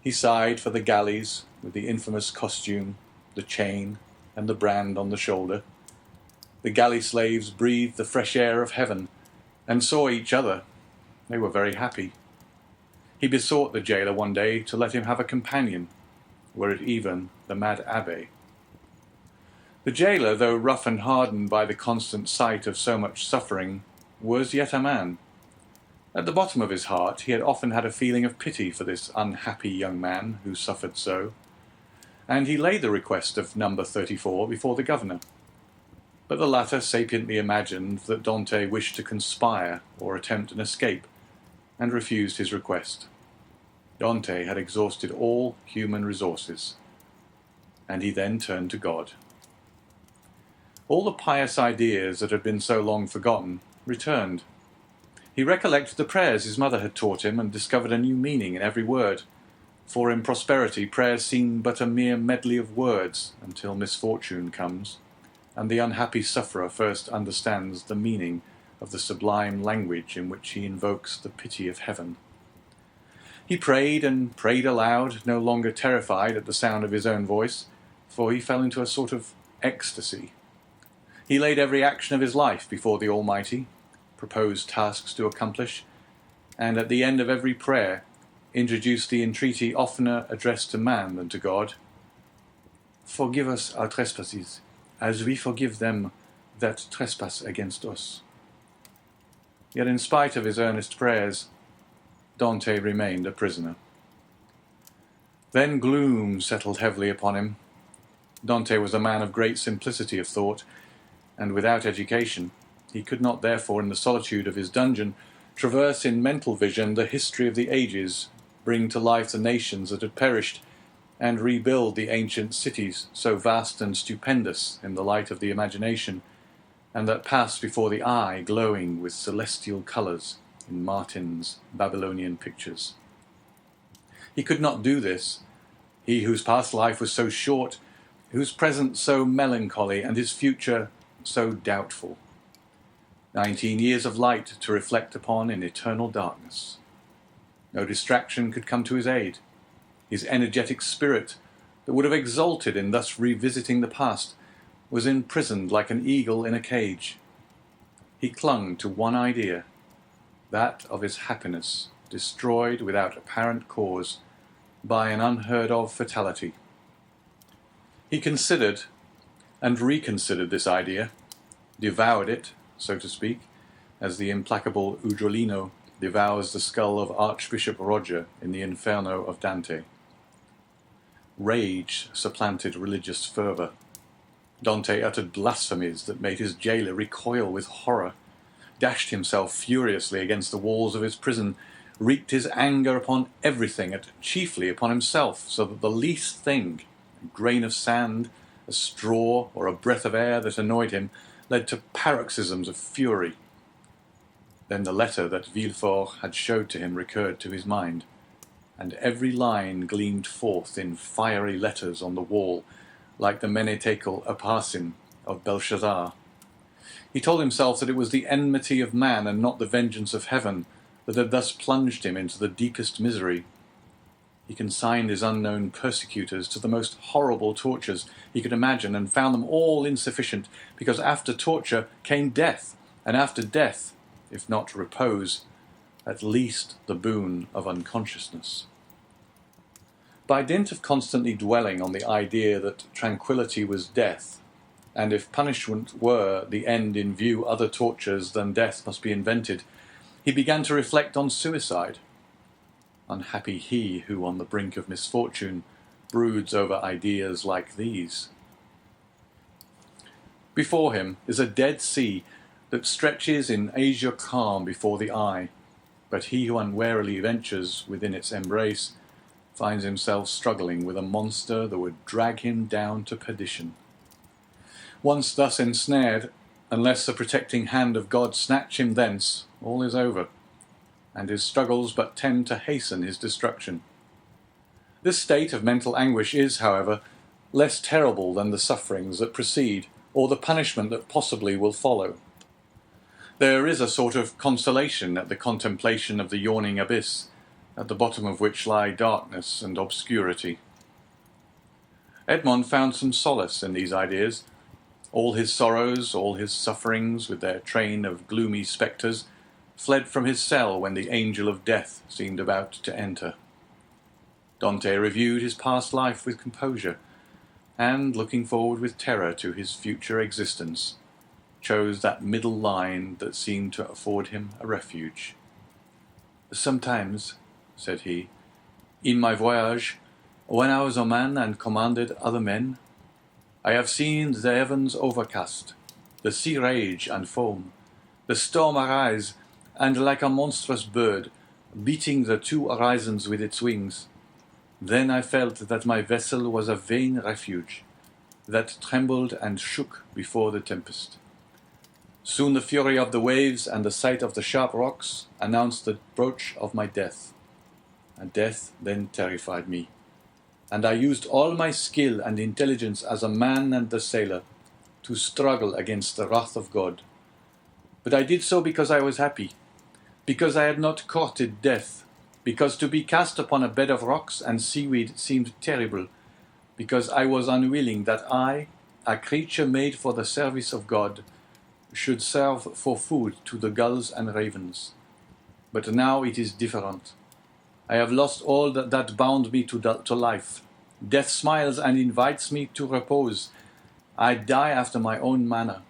He sighed for the galleys, with the infamous costume, the chain, and the brand on the shoulder. The galley slaves breathed the fresh air of heaven, and saw each other. They were very happy. He besought the jailer one day to let him have a companion, were it even the mad abbé. The jailer, though rough and hardened by the constant sight of so much suffering, was yet a man. At the bottom of his heart he had often had a feeling of pity for this unhappy young man who suffered so, and he laid the request of number 34 before the governor. But the latter sapiently imagined that Dante wished to conspire or attempt an escape, and refused his request. Dante had exhausted all human resources, and he then turned to God. All the pious ideas that had been so long forgotten returned. He recollected the prayers his mother had taught him, and discovered a new meaning in every word, for in prosperity prayers seem but a mere medley of words until misfortune comes, and the unhappy sufferer first understands the meaning of the sublime language in which he invokes the pity of heaven. He prayed and prayed aloud, no longer terrified at the sound of his own voice, for he fell into a sort of ecstasy. He laid every action of his life before the Almighty, proposed tasks to accomplish, and at the end of every prayer introduced the entreaty oftener addressed to man than to God. Forgive us our trespasses, as we forgive them that trespass against us. Yet in spite of his earnest prayers, Dante remained a prisoner. Then gloom settled heavily upon him. Dante was a man of great simplicity of thought, and without education. He could not, therefore, in the solitude of his dungeon, traverse in mental vision the history of the ages, bring to life the nations that had perished, and rebuild the ancient cities, so vast and stupendous in the light of the imagination, and that passed before the eye glowing with celestial colours in Martin's Babylonian pictures. He could not do this, he whose past life was so short, whose present so melancholy, and his future so doubtful. 19 years of light to reflect upon in eternal darkness. No distraction could come to his aid. His energetic spirit, that would have exulted in thus revisiting the past, was imprisoned like an eagle in a cage. He clung to one idea, that of his happiness, destroyed without apparent cause by an unheard-of fatality. He considered and reconsidered this idea, devoured it, so to speak, as the implacable Ugolino devours the skull of Archbishop Roger in the Inferno of Dante. Rage supplanted religious fervour. Dante uttered blasphemies that made his jailer recoil with horror, dashed himself furiously against the walls of his prison, wreaked his anger upon everything and chiefly upon himself, so that the least thing, a grain of sand, a straw, or a breath of air that annoyed him, led to paroxysms of fury. Then the letter that Villefort had showed to him recurred to his mind, and every line gleamed forth in fiery letters on the wall, like the menetekel Upharsin of Belshazzar. He told himself that it was the enmity of man and not the vengeance of heaven that had thus plunged him into the deepest misery. He consigned his unknown persecutors to the most horrible tortures he could imagine, and found them all insufficient, because after torture came death, and after death, if not repose, at least the boon of unconsciousness. By dint of constantly dwelling on the idea that tranquillity was death, and if punishment were the end in view other tortures than death must be invented, he began to reflect on suicide. Unhappy he who, on the brink of misfortune, broods over ideas like these. Before him is a dead sea that stretches in azure calm before the eye, but he who unwarily ventures within its embrace finds himself struggling with a monster that would drag him down to perdition. Once thus ensnared, unless the protecting hand of God snatch him thence, all is over, and his struggles but tend to hasten his destruction. This state of mental anguish is, however, less terrible than the sufferings that precede, or the punishment that possibly will follow. There is a sort of consolation at the contemplation of the yawning abyss, at the bottom of which lie darkness and obscurity. Edmond found some solace in these ideas. All his sorrows, all his sufferings, with their train of gloomy spectres, fled from his cell when the angel of death seemed about to enter. Dante reviewed his past life with composure, and, looking forward with terror to his future existence, chose that middle line that seemed to afford him a refuge. "Sometimes," said he, "in my voyage, when I was a man and commanded other men, I have seen the heavens overcast, the sea rage and foam, the storm arise, and like a monstrous bird, beating the two horizons with its wings. Then I felt that my vessel was a vain refuge, that trembled and shook before the tempest. Soon the fury of the waves and the sight of the sharp rocks announced the approach of my death. And death then terrified me, and I used all my skill and intelligence as a man and a sailor to struggle against the wrath of God. But I did so because I was happy, because I had not courted death, because to be cast upon a bed of rocks and seaweed seemed terrible, because I was unwilling that I, a creature made for the service of God, should serve for food to the gulls and ravens. But now it is different. I have lost all that bound me to life. Death smiles and invites me to repose. I die after my own manner.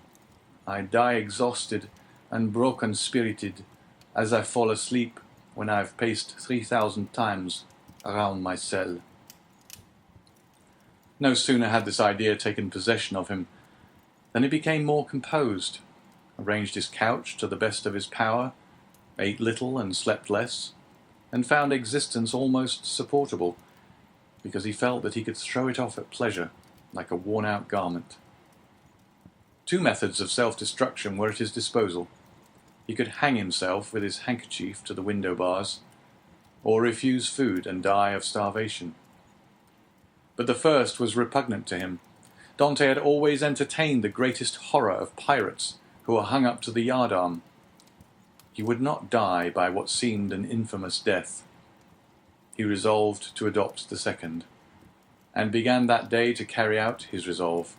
I die exhausted and broken-spirited as I fall asleep, when I have paced 3,000 times around my cell. No sooner had this idea taken possession of him than he became more composed, arranged his couch to the best of his power, ate little and slept less, and found existence almost supportable, because he felt that he could throw it off at pleasure like a worn-out garment. 2 methods of self-destruction were at his disposal. He could hang himself with his handkerchief to the window bars, or refuse food and die of starvation. But the first was repugnant to him. Dante had always entertained the greatest horror of pirates who were hung up to the yardarm. He would not die by what seemed an infamous death. He resolved to adopt the second, and began that day to carry out his resolve.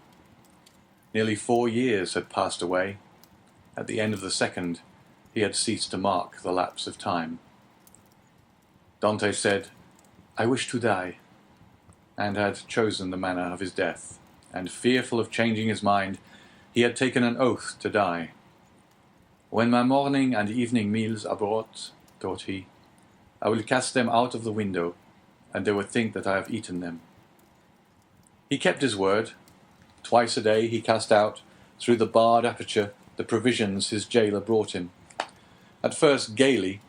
Nearly 4 years had passed away. At the end of the second, he had ceased to mark the lapse of time. Dante said, "I wish to die," and had chosen the manner of his death, and fearful of changing his mind, he had taken an oath to die. "When my morning and evening meals are brought," thought he, "I will cast them out of the window, and they will think that I have eaten them." He kept his word. Twice a day he cast out, through the barred aperture, the provisions his jailer brought him. At first gaily,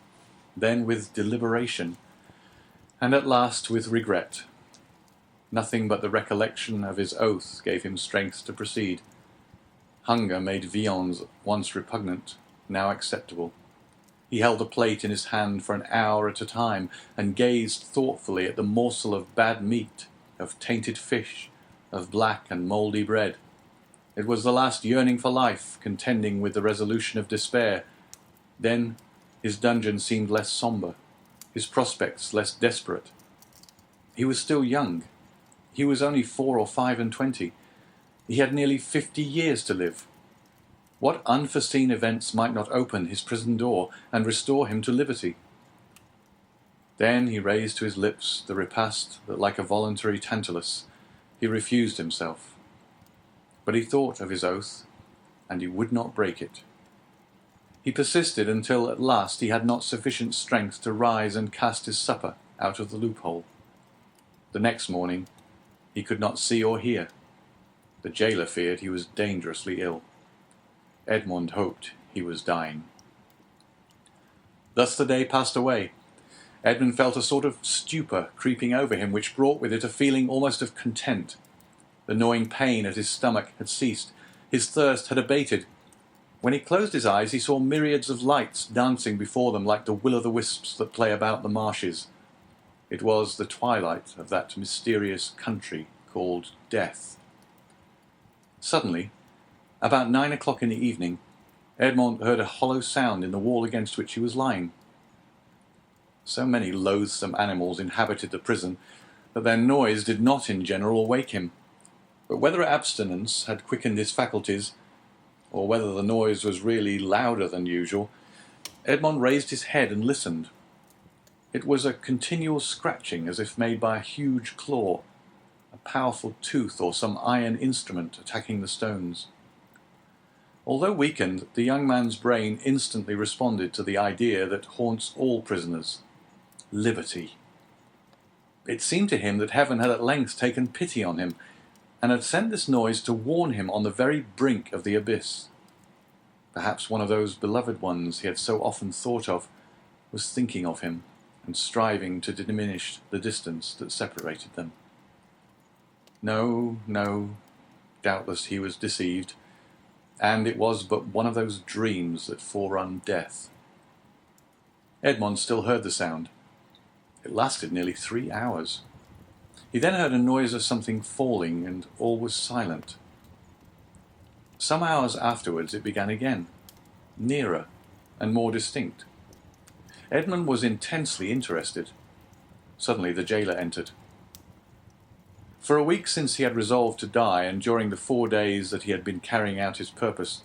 then with deliberation, and at last with regret. Nothing but the recollection of his oath gave him strength to proceed. Hunger made viands once repugnant, now acceptable. He held a plate in his hand for an hour at a time, and gazed thoughtfully at the morsel of bad meat, of tainted fish, of black and mouldy bread. It was the last yearning for life, contending with the resolution of despair. Then his dungeon seemed less sombre, his prospects less desperate. He was still young. He was only 4 or 25. He had nearly 50 years to live. What unforeseen events might not open his prison door and restore him to liberty? Then he raised to his lips the repast that, like a voluntary Tantalus, he refused himself. But he thought of his oath, and he would not break it. He persisted until at last he had not sufficient strength to rise and cast his supper out of the loophole. The next morning he could not see or hear. The jailer feared he was dangerously ill. Edmond hoped he was dying. Thus the day passed away. Edmund felt a sort of stupor creeping over him, which brought with it a feeling almost of content. The gnawing pain at his stomach had ceased. His thirst had abated. When he closed his eyes, he saw myriads of lights dancing before them like the will-o'-the-wisps that play about the marshes. It was the twilight of that mysterious country called Death. Suddenly, about 9 o'clock in the evening, Edmond heard a hollow sound in the wall against which he was lying. So many loathsome animals inhabited the prison that their noise did not in general awake him. But whether abstinence had quickened his faculties, or whether the noise was really louder than usual, Edmond raised his head and listened. It was a continual scratching, as if made by a huge claw, a powerful tooth or some iron instrument attacking the stones. Although weakened, the young man's brain instantly responded to the idea that haunts all prisoners: liberty. It seemed to him that heaven had at length taken pity on him, and had sent this noise to warn him on the very brink of the abyss. Perhaps one of those beloved ones he had so often thought of was thinking of him and striving to diminish the distance that separated them. No, doubtless he was deceived, and it was but one of those dreams that forerun death. Edmond still heard the sound. It lasted nearly 3 hours. He then heard a noise of something falling, and all was silent. Some hours afterwards it began again, nearer and more distinct. Edmond was intensely interested. Suddenly the jailer entered. For a week since he had resolved to die, and during the 4 days that he had been carrying out his purpose,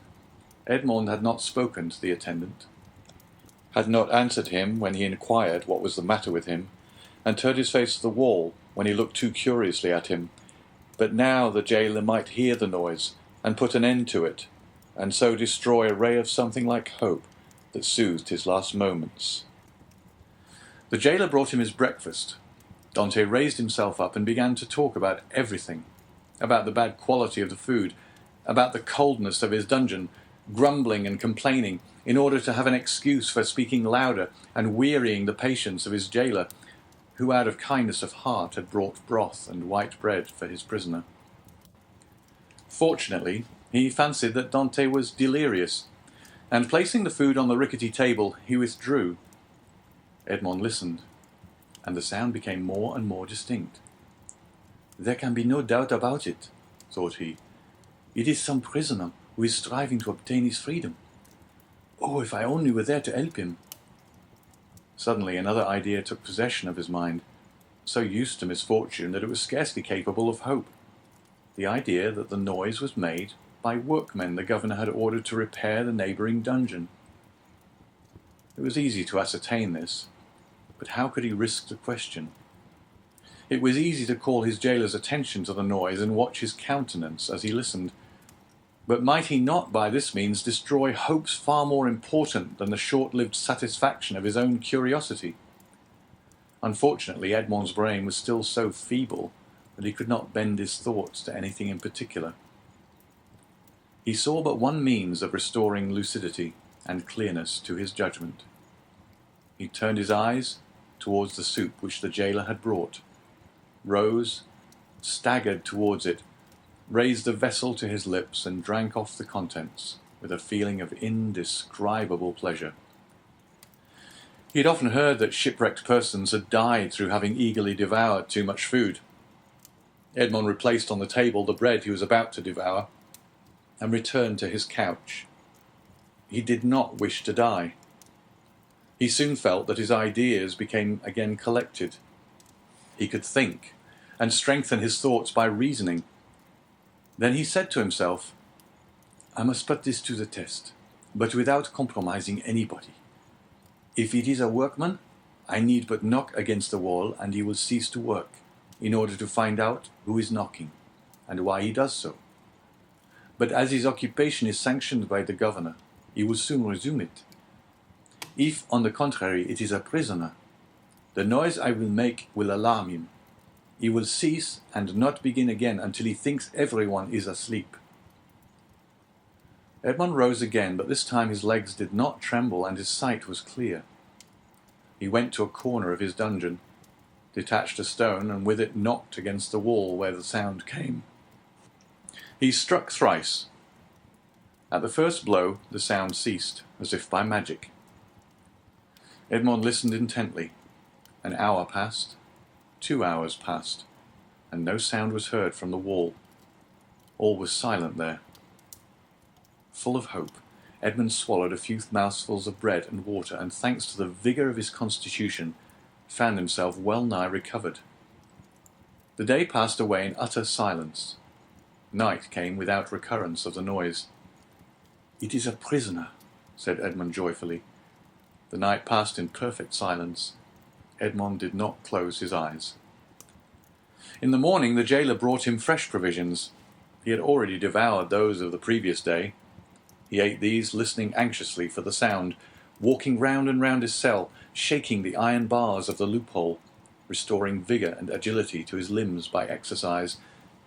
Edmond had not spoken to the attendant, had not answered him when he inquired what was the matter with him, and turned his face to the wall when he looked too curiously at him. But now the jailer might hear the noise and put an end to it, and so destroy a ray of something like hope that soothed his last moments. The jailer brought him his breakfast. Dante raised himself up and began to talk about everything, about the bad quality of the food, about the coldness of his dungeon, grumbling and complaining in order to have an excuse for speaking louder and wearying the patience of his jailer, who out of kindness of heart had brought broth and white bread for his prisoner. Fortunately, he fancied that Dante was delirious, and placing the food on the rickety table, he withdrew. Edmond listened, and the sound became more and more distinct. "There can be no doubt about it," thought he. "It is some prisoner who is striving to obtain his freedom. Oh, if I only were there to help him!" Suddenly another idea took possession of his mind, so used to misfortune that it was scarcely capable of hope. The idea that the noise was made by workmen the governor had ordered to repair the neighbouring dungeon. It was easy to ascertain this, but how could he risk the question? It was easy to call his jailer's attention to the noise and watch his countenance as he listened, but might he not by this means destroy hopes far more important than the short-lived satisfaction of his own curiosity? Unfortunately, Edmond's brain was still so feeble that he could not bend his thoughts to anything in particular. He saw but one means of restoring lucidity and clearness to his judgment. He turned his eyes towards the soup which the jailer had brought, rose, staggered towards it, raised the vessel to his lips and drank off the contents with a feeling of indescribable pleasure. He had often heard that shipwrecked persons had died through having eagerly devoured too much food. Edmond replaced on the table the bread he was about to devour and returned to his couch. He did not wish to die. He soon felt that his ideas became again collected. He could think and strengthen his thoughts by reasoning. Then he said to himself, "I must put this to the test, but without compromising anybody. If it is a workman, I need but knock against the wall and he will cease to work, in order to find out who is knocking, and why he does so. But as his occupation is sanctioned by the governor, he will soon resume it. If, on the contrary, it is a prisoner, the noise I will make will alarm him. He will cease and not begin again until he thinks everyone is asleep." Edmond rose again, but this time his legs did not tremble and his sight was clear. He went to a corner of his dungeon, detached a stone, and with it knocked against the wall where the sound came. He struck thrice. At the first blow, the sound ceased, as if by magic. Edmond listened intently. An hour passed, 2 hours passed, and no sound was heard from the wall. All was silent there. Full of hope, Edmond swallowed a few mouthfuls of bread and water, and thanks to the vigour of his constitution, found himself well nigh recovered. The day passed away in utter silence. Night came without recurrence of the noise. "It is a prisoner," said Edmond joyfully. The night passed in perfect silence. Edmond did not close his eyes. In the morning the jailer brought him fresh provisions. He had already devoured those of the previous day. He ate these, listening anxiously for the sound, walking round and round his cell, shaking the iron bars of the loophole, restoring vigour and agility to his limbs by exercise,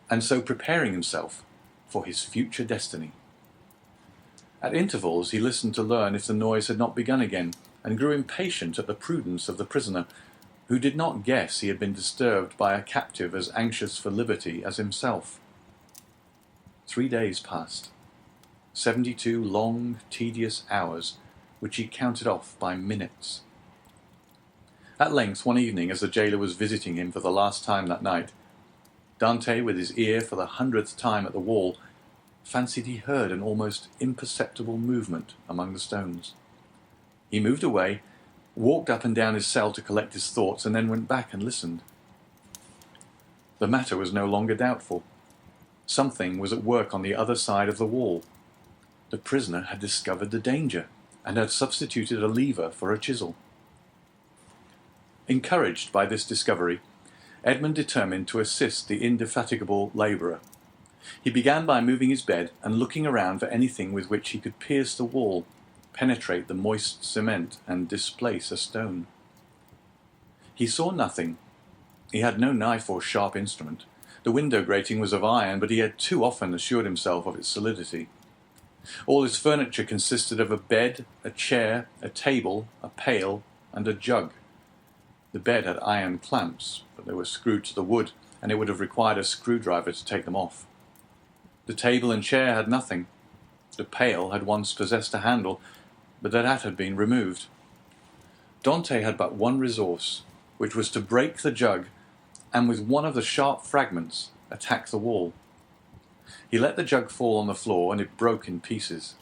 and so preparing himself for his future destiny. At intervals he listened to learn if the noise had not begun again, and grew impatient at the prudence of the prisoner, who did not guess he had been disturbed by a captive as anxious for liberty as himself. 3 days passed, 72 long, tedious hours, which he counted off by minutes. At length, one evening, as the jailer was visiting him for the last time that night, Dante, with his ear for the 100th time at the wall, fancied he heard an almost imperceptible movement among the stones. He moved away, walked up and down his cell to collect his thoughts, and then went back and listened. The matter was no longer doubtful. Something was at work on the other side of the wall. The prisoner had discovered the danger, and had substituted a lever for a chisel. Encouraged by this discovery, Edmond determined to assist the indefatigable labourer. He began by moving his bed and looking around for anything with which he could pierce the wall, penetrate the moist cement, and displace a stone. He saw nothing. He had no knife or sharp instrument. The window grating was of iron, but he had too often assured himself of its solidity. All his furniture consisted of a bed, a chair, a table, a pail, and a jug. The bed had iron clamps, but they were screwed to the wood, and it would have required a screwdriver to take them off. The table and chair had nothing. The pail had once possessed a handle, but that had been removed. Dante had but one resource, which was to break the jug and with one of the sharp fragments attack the wall. He let the jug fall on the floor and it broke in pieces.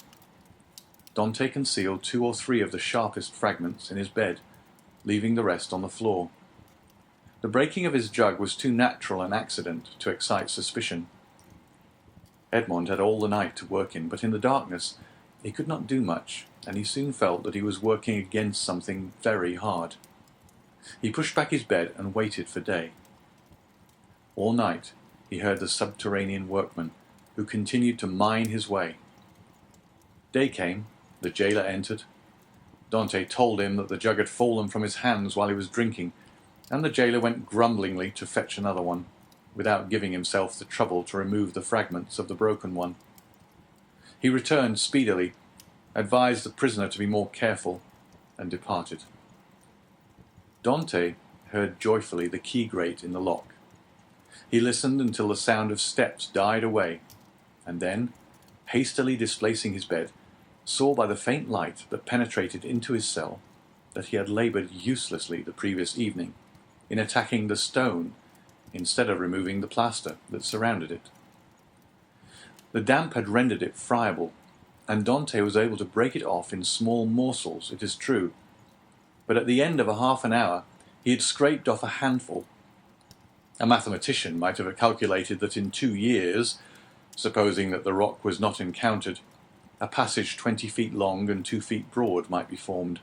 Dante concealed 2 or 3 of the sharpest fragments in his bed, leaving the rest on the floor. The breaking of his jug was too natural an accident to excite suspicion. Edmond had all the night to work in, but in the darkness he could not do much, and he soon felt that he was working against something very hard. He pushed back his bed and waited for day. All night he heard the subterranean workman, who continued to mine his way. Day came, the jailer entered. Dante told him that the jug had fallen from his hands while he was drinking, and the jailer went grumblingly to fetch another one, without giving himself the trouble to remove the fragments of the broken one. He returned speedily, advised the prisoner to be more careful, and departed. Dante heard joyfully the key grate in the lock. He listened until the sound of steps died away, and then, hastily displacing his bed, saw by the faint light that penetrated into his cell that he had laboured uselessly the previous evening in attacking the stone instead of removing the plaster that surrounded it. The damp had rendered it friable, and Dante was able to break it off in small morsels, it is true, but at the end of a half an hour he had scraped off a handful. A mathematician might have calculated that in 2 years, supposing that the rock was not encountered, a passage 20 feet long and 2 feet broad might be formed.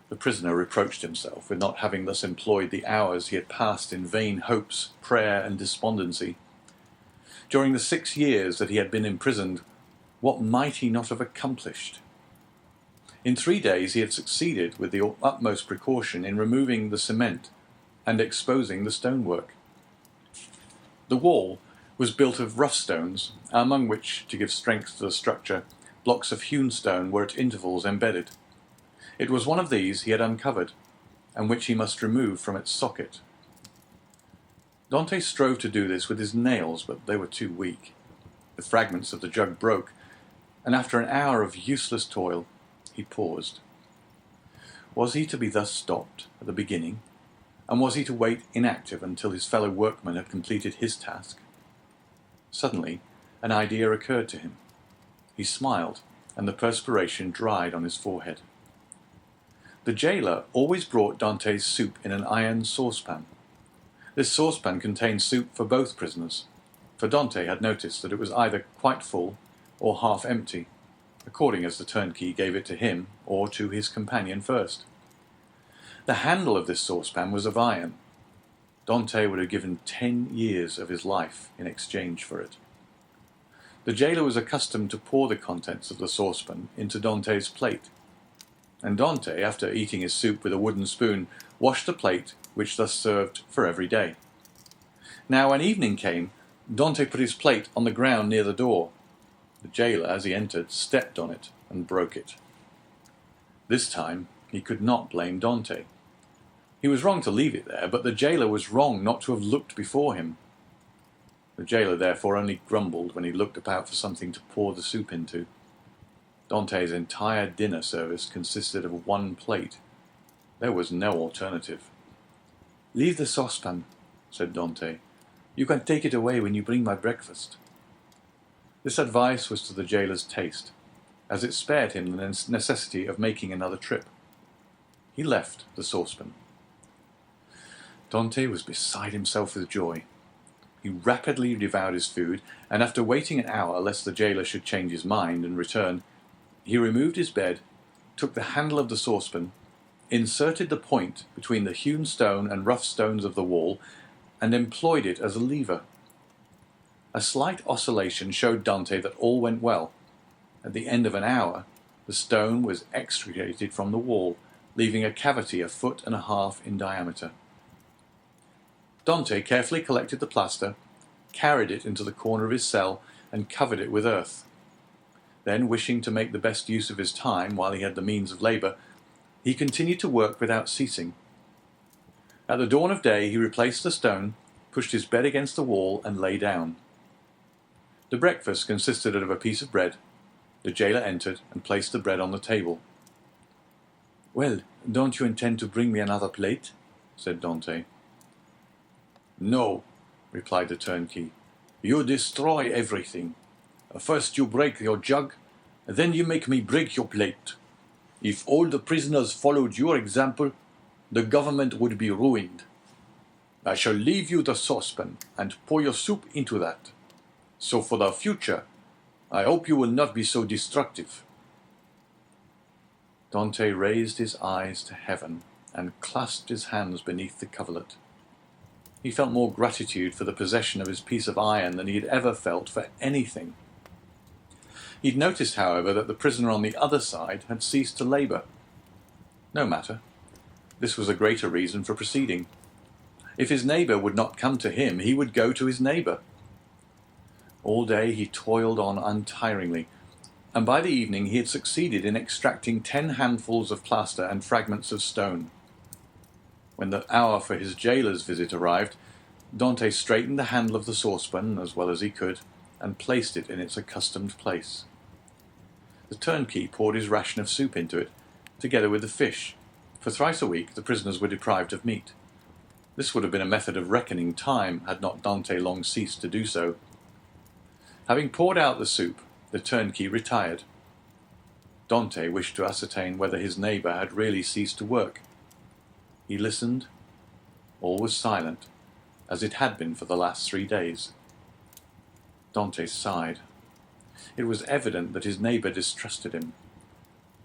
The prisoner reproached himself with not having thus employed the hours he had passed in vain hopes, prayer, and despondency. During the 6 years that he had been imprisoned, what might he not have accomplished? In 3 days he had succeeded with the utmost precaution in removing the cement and exposing the stonework. The wall was built of rough stones, among which, to give strength to the structure, blocks of hewn stone were at intervals embedded. It was one of these he had uncovered, and which he must remove from its socket. Dante strove to do this with his nails, but they were too weak. The fragments of the jug broke, and after an hour of useless toil, he paused. Was he to be thus stopped at the beginning, and was he to wait inactive until his fellow workman had completed his task? Suddenly, an idea occurred to him. He smiled, and the perspiration dried on his forehead. The jailer always brought Dante's soup in an iron saucepan. This saucepan contained soup for both prisoners, for Dante had noticed that it was either quite full or half empty, according as the turnkey gave it to him or to his companion first. The handle of this saucepan was of iron. Dante would have given 10 years of his life in exchange for it. The jailer was accustomed to pour the contents of the saucepan into Dante's plate, and Dante, after eating his soup with a wooden spoon, washed the plate which thus served for every day. Now when evening came, Dante put his plate on the ground near the door. The jailer, as he entered, stepped on it and broke it. This time he could not blame Dante. He was wrong to leave it there, but the jailer was wrong not to have looked before him. The jailer therefore only grumbled when he looked about for something to pour the soup into. Dante's entire dinner service consisted of one plate. There was no alternative. "Leave the saucepan," said Dante. "You can take it away when you bring my breakfast." This advice was to the jailer's taste, as it spared him the necessity of making another trip. He left the saucepan. Dante was beside himself with joy. He rapidly devoured his food, and after waiting an hour lest the jailer should change his mind and return, he removed his bed, took the handle of the saucepan, inserted the point between the hewn stone and rough stones of the wall, and employed it as a lever. A slight oscillation showed Dante that all went well. At the end of an hour, the stone was extricated from the wall, leaving a cavity 1.5 feet in diameter. Dante carefully collected the plaster, carried it into the corner of his cell, and covered it with earth. Then, wishing to make the best use of his time while he had the means of labour, he continued to work without ceasing. At the dawn of day he replaced the stone, pushed his bed against the wall, and lay down. The breakfast consisted of a piece of bread. The jailer entered and placed the bread on the table. "Well, don't you intend to bring me another plate?" said Dante. "No," replied the turnkey. "You destroy everything. First you break your jug, then you make me break your plate. If all the prisoners followed your example, the government would be ruined. I shall leave you the saucepan and pour your soup into that. So for the future, I hope you will not be so destructive." Dante raised his eyes to heaven and clasped his hands beneath the coverlet. He felt more gratitude for the possession of his piece of iron than he had ever felt for anything. He'd noticed, however, that the prisoner on the other side had ceased to labour. No matter. This was a greater reason for proceeding. If his neighbour would not come to him, he would go to his neighbour. All day he toiled on untiringly, and by the evening he had succeeded in extracting 10 handfuls of plaster and fragments of stone. When the hour for his jailer's visit arrived, Dante straightened the handle of the saucepan as well as he could, and placed it in its accustomed place. The turnkey poured his ration of soup into it, together with the fish. For thrice a week the prisoners were deprived of meat. This would have been a method of reckoning time had not Dante long ceased to do so. Having poured out the soup, the turnkey retired. Dante wished to ascertain whether his neighbour had really ceased to work. He listened. All was silent, as it had been for the last 3 days. Dante sighed. It was evident that his neighbour distrusted him.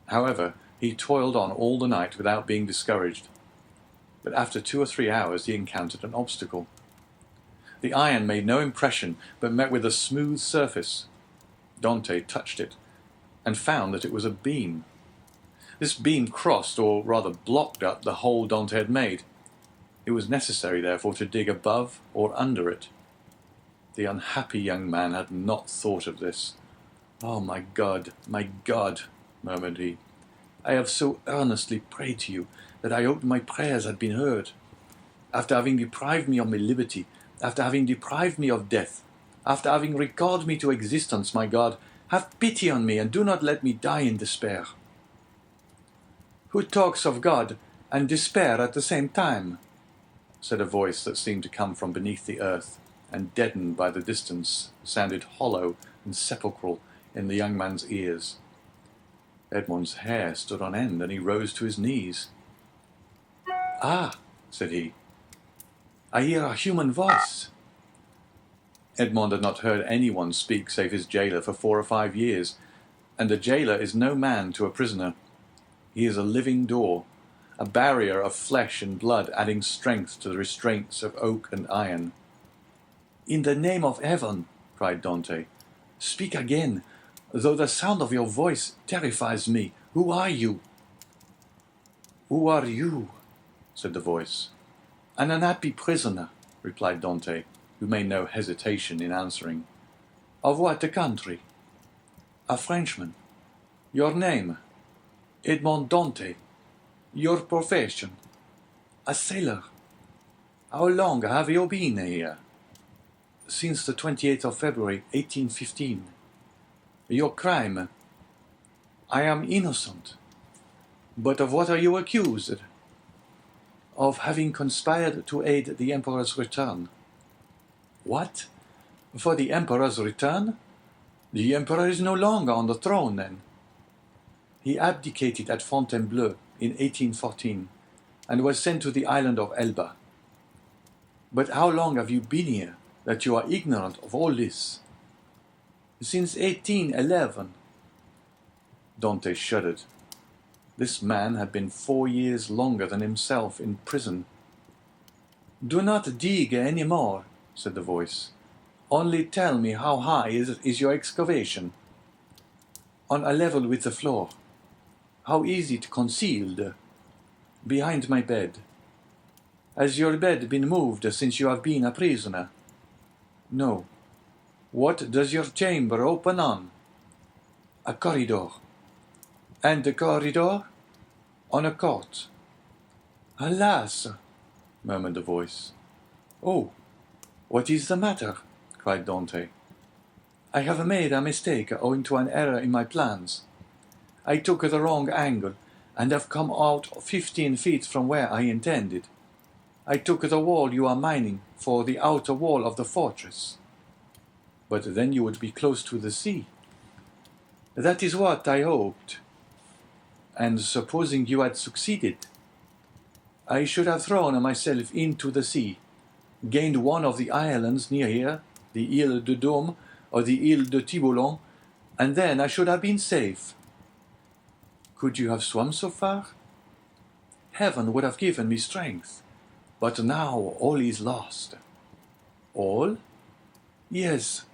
However, he toiled on all the night without being discouraged. But after 2 or 3 hours he encountered an obstacle. The iron made no impression, but met with a smooth surface. Dante touched it, and found that it was a beam. This beam crossed, or rather blocked up, the hole Dante had made. It was necessary, therefore, to dig above or under it. The unhappy young man had not thought of this. "Oh, my God, murmured he. "I have so earnestly prayed to you that I hoped my prayers had been heard. After having deprived me of my liberty, after having deprived me of death, after having recalled me to existence, my God, have pity on me and do not let me die in despair." "Who talks of God and despair at the same time?" said a voice that seemed to come from beneath the earth, and deadened by the distance, sounded hollow and sepulchral in the young man's ears. Edmond's hair stood on end, and he rose to his knees. "Ah," said he, "I hear a human voice." Edmond had not heard anyone speak save his jailer for 4 or 5 years, and a jailer is no man to a prisoner. He is a living door, a barrier of flesh and blood, adding strength to the restraints of oak and iron. "In the name of heaven," cried Dante, "speak again, though the sound of your voice terrifies me. Who are you?" "Who are you?" said the voice. "An unhappy prisoner," replied Dante, who made no hesitation in answering. "Of what country?" "A Frenchman." "Your name?" "Edmond Dante." "Your profession?" "A sailor." "How long have you been here?" "Since the 28th of February, 1815. "Your crime?" "I am innocent." "But of what are you accused?" "Of having conspired to aid the Emperor's return." "What? For the Emperor's return? The Emperor is no longer on the throne, then." "He abdicated at Fontainebleau in 1814, and was sent to the island of Elba." "But how long have you been here, that you are ignorant of all this?" "Since 1811. Dante shuddered. This man had been 4 years longer than himself in prison. "Do not dig any more," said the voice. "Only tell me how high is your excavation." "On a level with the floor." "How is it concealed?" behind my bed. Has your bed been moved since you have been a prisoner? No. What does your chamber open on? A corridor. And the corridor? On a court. Alas, murmured the voice. Oh, what is the matter? Cried Dante. I have made a mistake owing to an error in my plans. I took the wrong angle and have come out 15 feet from where I intended. I took the wall you are mining for the outer wall of the fortress. But then you would be close to the sea. That is what I hoped. And supposing you had succeeded, I should have thrown myself into the sea, gained one of the islands near here, the Ile de Dôme or the Ile de Tiboulon, and then I should have been safe. Could you have swum so far? Heaven would have given me strength, but now all is lost. All? Yes.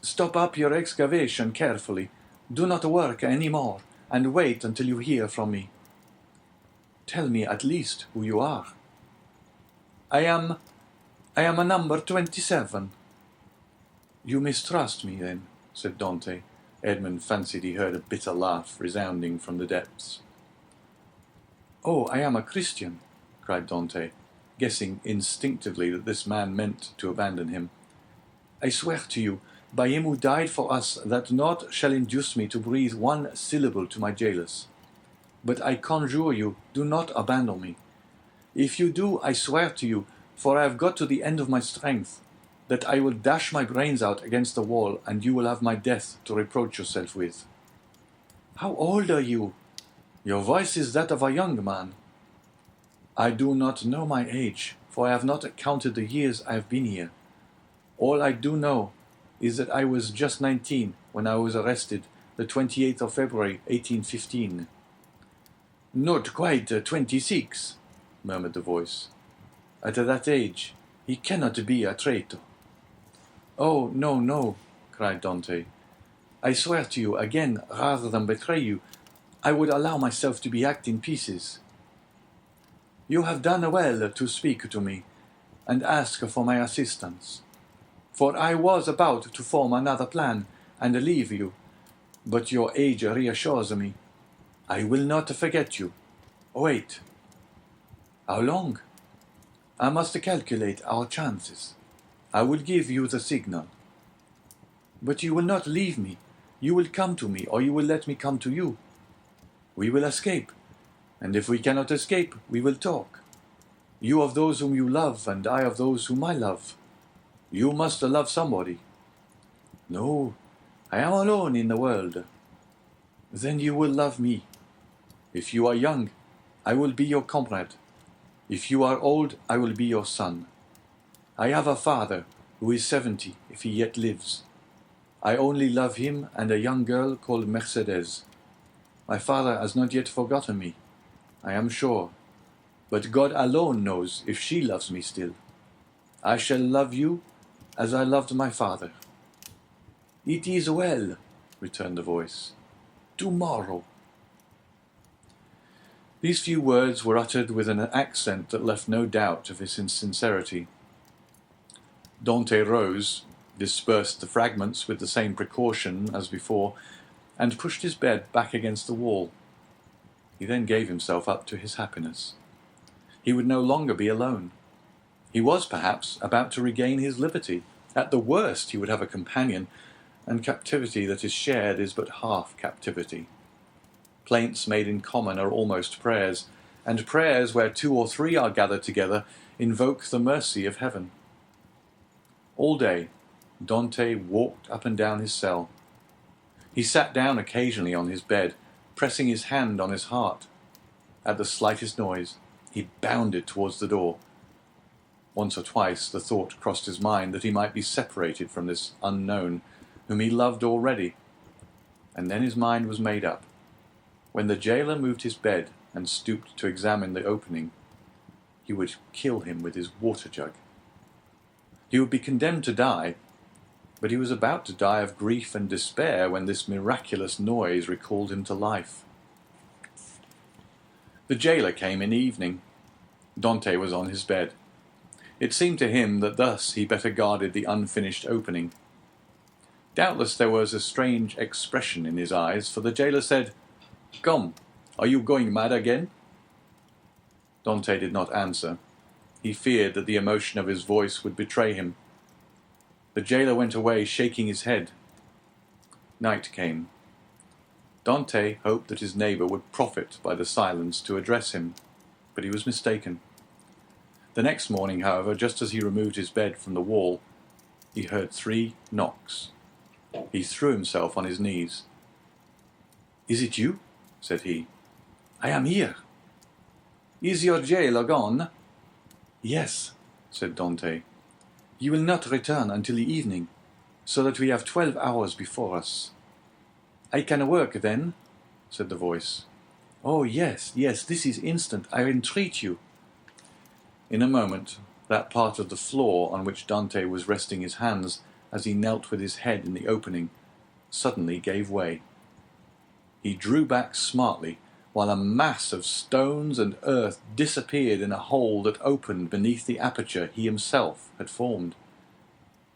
Stop up your excavation carefully. Do not work any more, and wait until you hear from me. Tell me at least who you are. I am a number 27. You mistrust me, then, said Dante. Edmund fancied he heard a bitter laugh resounding from the depths. Oh, I am a Christian, cried Dante, guessing instinctively that this man meant to abandon him. I swear to you, by him who died for us, that naught shall induce me to breathe one syllable to my jailers. But I conjure you, do not abandon me. If you do, I swear to you, for I have got to the end of my strength, that I will dash my brains out against the wall, and you will have my death to reproach yourself with. How old are you? Your voice is that of a young man. I do not know my age, for I have not counted the years I have been here. All I do know is that I was just 19 when I was arrested, the 28th of February, 1815. Not quite 26, murmured the voice. At that age, he cannot be a traitor. Oh, no, no, cried Dante. I swear to you, again, rather than betray you, I would allow myself to be hacked in pieces. You have done well to speak to me, and ask for my assistance. For I was about to form another plan, and leave you, but your age reassures me. I will not forget you. Wait. How long? I must calculate our chances. I will give you the signal. But you will not leave me. You will come to me, or you will let me come to you. We will escape, and if we cannot escape, we will talk. You of those whom you love, and I of those whom I love. You must love somebody. No, I am alone in the world. Then you will love me. If you are young, I will be your comrade. If you are old, I will be your son. I have a father who is 70 if he yet lives. I only love him and a young girl called Mercedes. My father has not yet forgotten me, I am sure, but God alone knows if she loves me still. I shall love you as I loved my father. It is well, returned the voice. Tomorrow. These few words were uttered with an accent that left no doubt of his sincerity. Dante rose, dispersed the fragments with the same precaution as before, and pushed his bed back against the wall. He then gave himself up to his happiness. He would no longer be alone. He was, perhaps, about to regain his liberty. At the worst, he would have a companion, and captivity that is shared is but half captivity. Plaints made in common are almost prayers, and prayers where 2 or 3 are gathered together invoke the mercy of heaven. All day, Dante walked up and down his cell. He sat down occasionally on his bed, pressing his hand on his heart. At the slightest noise, he bounded towards the door. Once or twice the thought crossed his mind that he might be separated from this unknown, whom he loved already. And then his mind was made up. When the jailer moved his bed and stooped to examine the opening, he would kill him with his water jug. He would be condemned to die, but he was about to die of grief and despair when this miraculous noise recalled him to life. The jailer came in the evening. Dante was on his bed. It seemed to him that thus he better guarded the unfinished opening. Doubtless there was a strange expression in his eyes, for the jailer said, "Come, are you going mad again?" Dante did not answer. He feared that the emotion of his voice would betray him. The jailer went away, shaking his head. Night came. Dante hoped that his neighbour would profit by the silence to address him, but he was mistaken. The next morning, however, just as he removed his bed from the wall, he heard 3 knocks. He threw himself on his knees. "Is it you?" said he. "I am here." "Is your jailer gone?" "Yes," said Dante. "You will not return until the evening, so that we have 12 hours before us." "I can work then?" said the voice. "Oh, yes, this is instant. I entreat you." In a moment, that part of the floor on which Dante was resting his hands as he knelt with his head in the opening suddenly gave way. He drew back smartly, while a mass of stones and earth disappeared in a hole that opened beneath the aperture he himself had formed.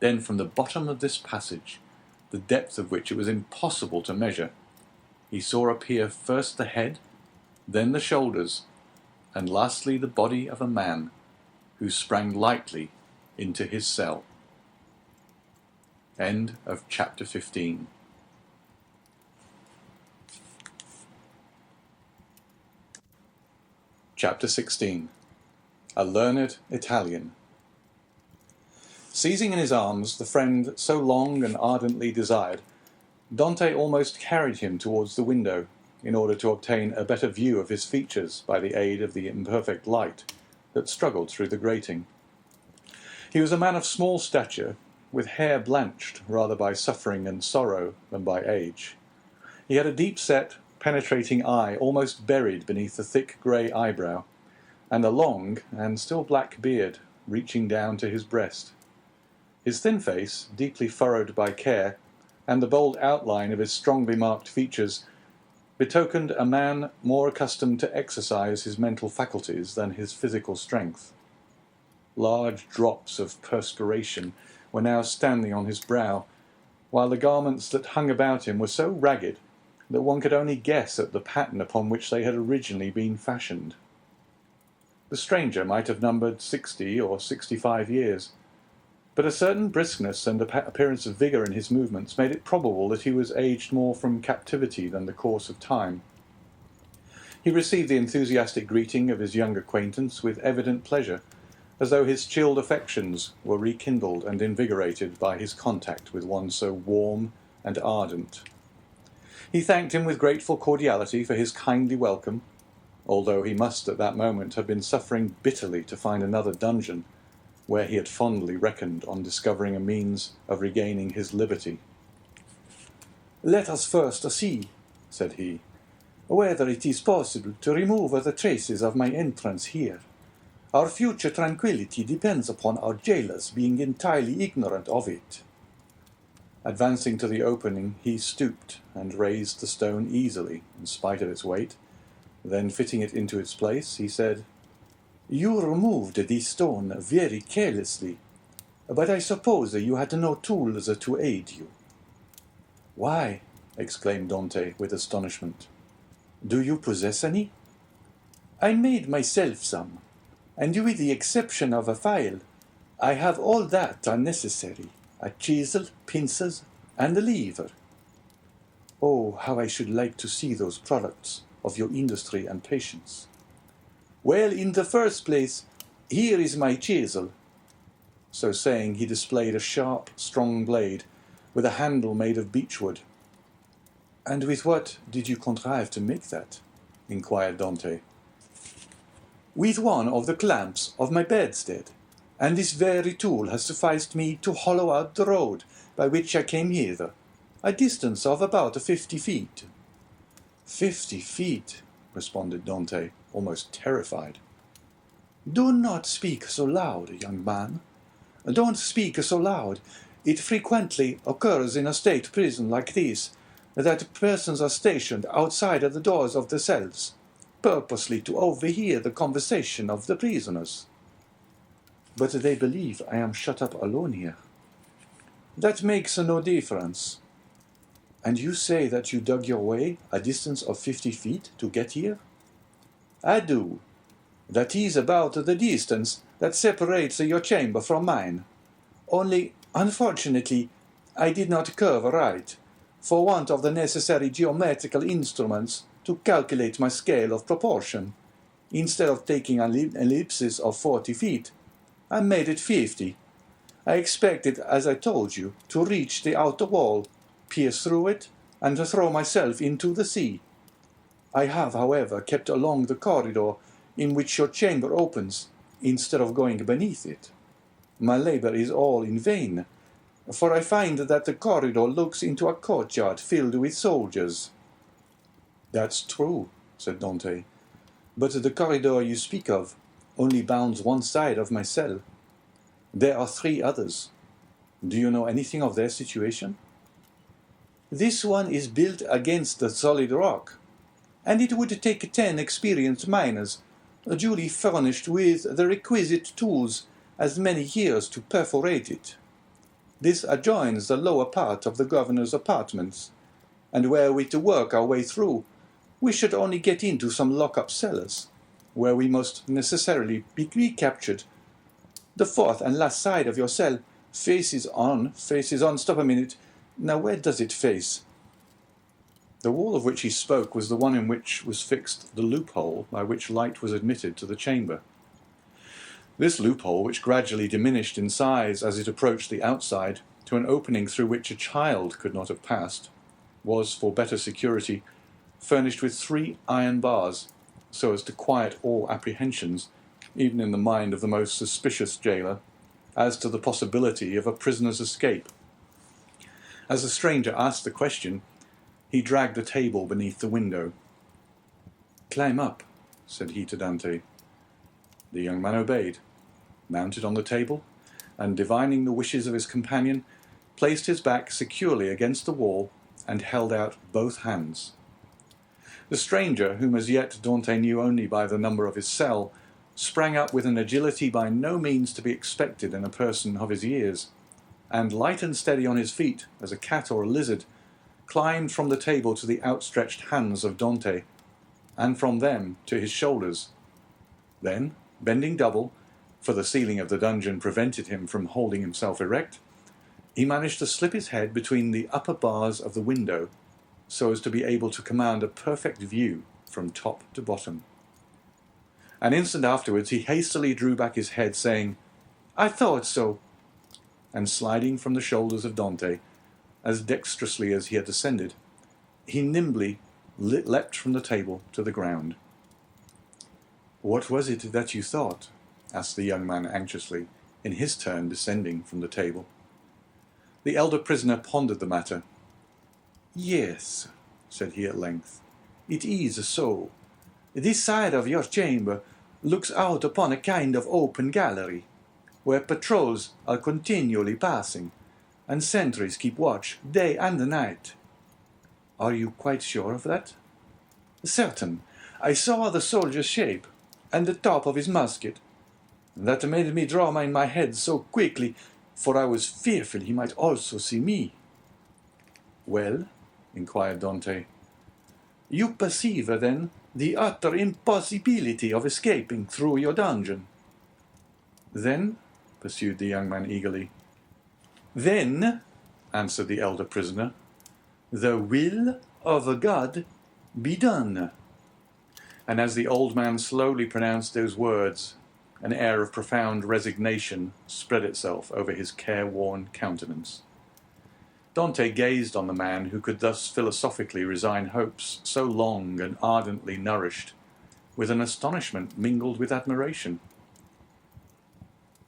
Then from the bottom of this passage, the depth of which it was impossible to measure, he saw appear first the head, then the shoulders, and lastly the body of a man, who sprang lightly into his cell. End of chapter 15. Chapter 16. A Learned Italian. Seizing in his arms the friend so long and ardently desired, Dante almost carried him towards the window, in order to obtain a better view of his features by the aid of the imperfect light that struggled through the grating. He was a man of small stature, with hair blanched rather by suffering and sorrow than by age. He had a deep-set, penetrating eye almost buried beneath the thick grey eyebrow, and a long and still black beard reaching down to his breast. His thin face, deeply furrowed by care, and the bold outline of his strongly marked features, betokened a man more accustomed to exercise his mental faculties than his physical strength. Large drops of perspiration were now standing on his brow, while the garments that hung about him were so ragged that one could only guess at the pattern upon which they had originally been fashioned. The stranger might have numbered 60 or 65 years, but a certain briskness and appearance of vigour in his movements made it probable that he was aged more from captivity than the course of time. He received the enthusiastic greeting of his young acquaintance with evident pleasure, as though his chilled affections were rekindled and invigorated by his contact with one so warm and ardent. He thanked him with grateful cordiality for his kindly welcome, although he must at that moment have been suffering bitterly to find another dungeon, where he had fondly reckoned on discovering a means of regaining his liberty. "Let us first see," said he, "whether it is possible to remove the traces of my entrance here. Our future tranquillity depends upon our jailers being entirely ignorant of it." Advancing to the opening, he stooped and raised the stone easily, in spite of its weight. Then, fitting it into its place, he said, "You removed this stone very carelessly, but I suppose you had no tools to aid you." "Why?" exclaimed Dante with astonishment. "Do you possess any?" "I made myself some, and with the exception of a file, I have all that are necessary. A chisel, pincers, and a lever." "Oh, how I should like to see those products of your industry and patience." "Well, in the first place, here is my chisel." So saying, he displayed a sharp, strong blade, with a handle made of beechwood. "And with what did you contrive to make that?" inquired Dante. "With one of the clamps of my bedstead, and this very tool has sufficed me to hollow out the road by which I came hither, a distance of about 50 feet. 50 feet, responded Dante, almost terrified. "Do not speak so loud, young man. Don't speak so loud. It frequently occurs in a state prison like this, that persons are stationed outside of the doors of the cells. purposely to overhear the conversation of the prisoners. But they believe I am shut up alone here. That makes no difference. And you say that you dug your way a distance of 50 feet to get here? I do. That is about the distance that separates your chamber from mine. Only, unfortunately, I did not curve right, for want of the necessary geometrical instruments to calculate my scale of proportion. Instead of taking an ellipsis of 40 feet, I made it 50. I expected, as I told you, to reach the outer wall, pierce through it, and to throw myself into the sea. I have, however, kept along the corridor in which your chamber opens, instead of going beneath it. My labor is all in vain, for I find that the corridor looks into a courtyard filled with soldiers. That's true, said Dante, but the corridor you speak of only bounds one side of my cell. There are 3 others. Do you know anything of their situation? This one is built against the solid rock, and it would take 10 experienced miners, duly furnished with the requisite tools, as many years to perforate it. This adjoins the lower part of the governor's apartments, and were we to work our way through, we should only get into some lock-up cellars, where we must necessarily be recaptured. The 4th and last side of your cell faces on. Stop a minute. Now where does it face? The wall of which he spoke was the one in which was fixed the loophole by which light was admitted to the chamber. This loophole, which gradually diminished in size as it approached the outside to an opening through which a child could not have passed, was, for better security, furnished with 3 iron bars, so as to quiet all apprehensions, even in the mind of the most suspicious jailer, as to the possibility of a prisoner's escape. As the stranger asked the question, he dragged a table beneath the window. "Climb up," said he to Dante. The young man obeyed, mounted on the table, and divining the wishes of his companion, placed his back securely against the wall and held out both hands. The stranger, whom as yet Dante knew only by the number of his cell, sprang up with an agility by no means to be expected in a person of his years, and light and steady on his feet as a cat or a lizard, climbed from the table to the outstretched hands of Dante, and from them to his shoulders. Then, bending double, for the ceiling of the dungeon prevented him from holding himself erect, he managed to slip his head between the upper bars of the window, so as to be able to command a perfect view from top to bottom. An instant afterwards he hastily drew back his head, saying, "I thought so," and sliding from the shoulders of Dante, as dexterously as he had descended, he nimbly leapt from the table to the ground. "What was it that you thought?" asked the young man anxiously, in his turn descending from the table. The elder prisoner pondered the matter. "Yes," said he at length, "it is so. This side of your chamber looks out upon a kind of open gallery, where patrols are continually passing, and sentries keep watch day and night." "Are you quite sure of that?" "Certain. I saw the soldier's shape, and the top of his musket. That made me draw in my head so quickly, for I was fearful he might also see me." "Well?" inquired Dante. "You perceive, then, the utter impossibility of escaping through your dungeon." "Then," pursued the young man eagerly. "Then," answered the elder prisoner, "the will of God be done." And as the old man slowly pronounced those words, an air of profound resignation spread itself over his careworn countenance. Dante gazed on the man who could thus philosophically resign hopes so long and ardently nourished, with an astonishment mingled with admiration.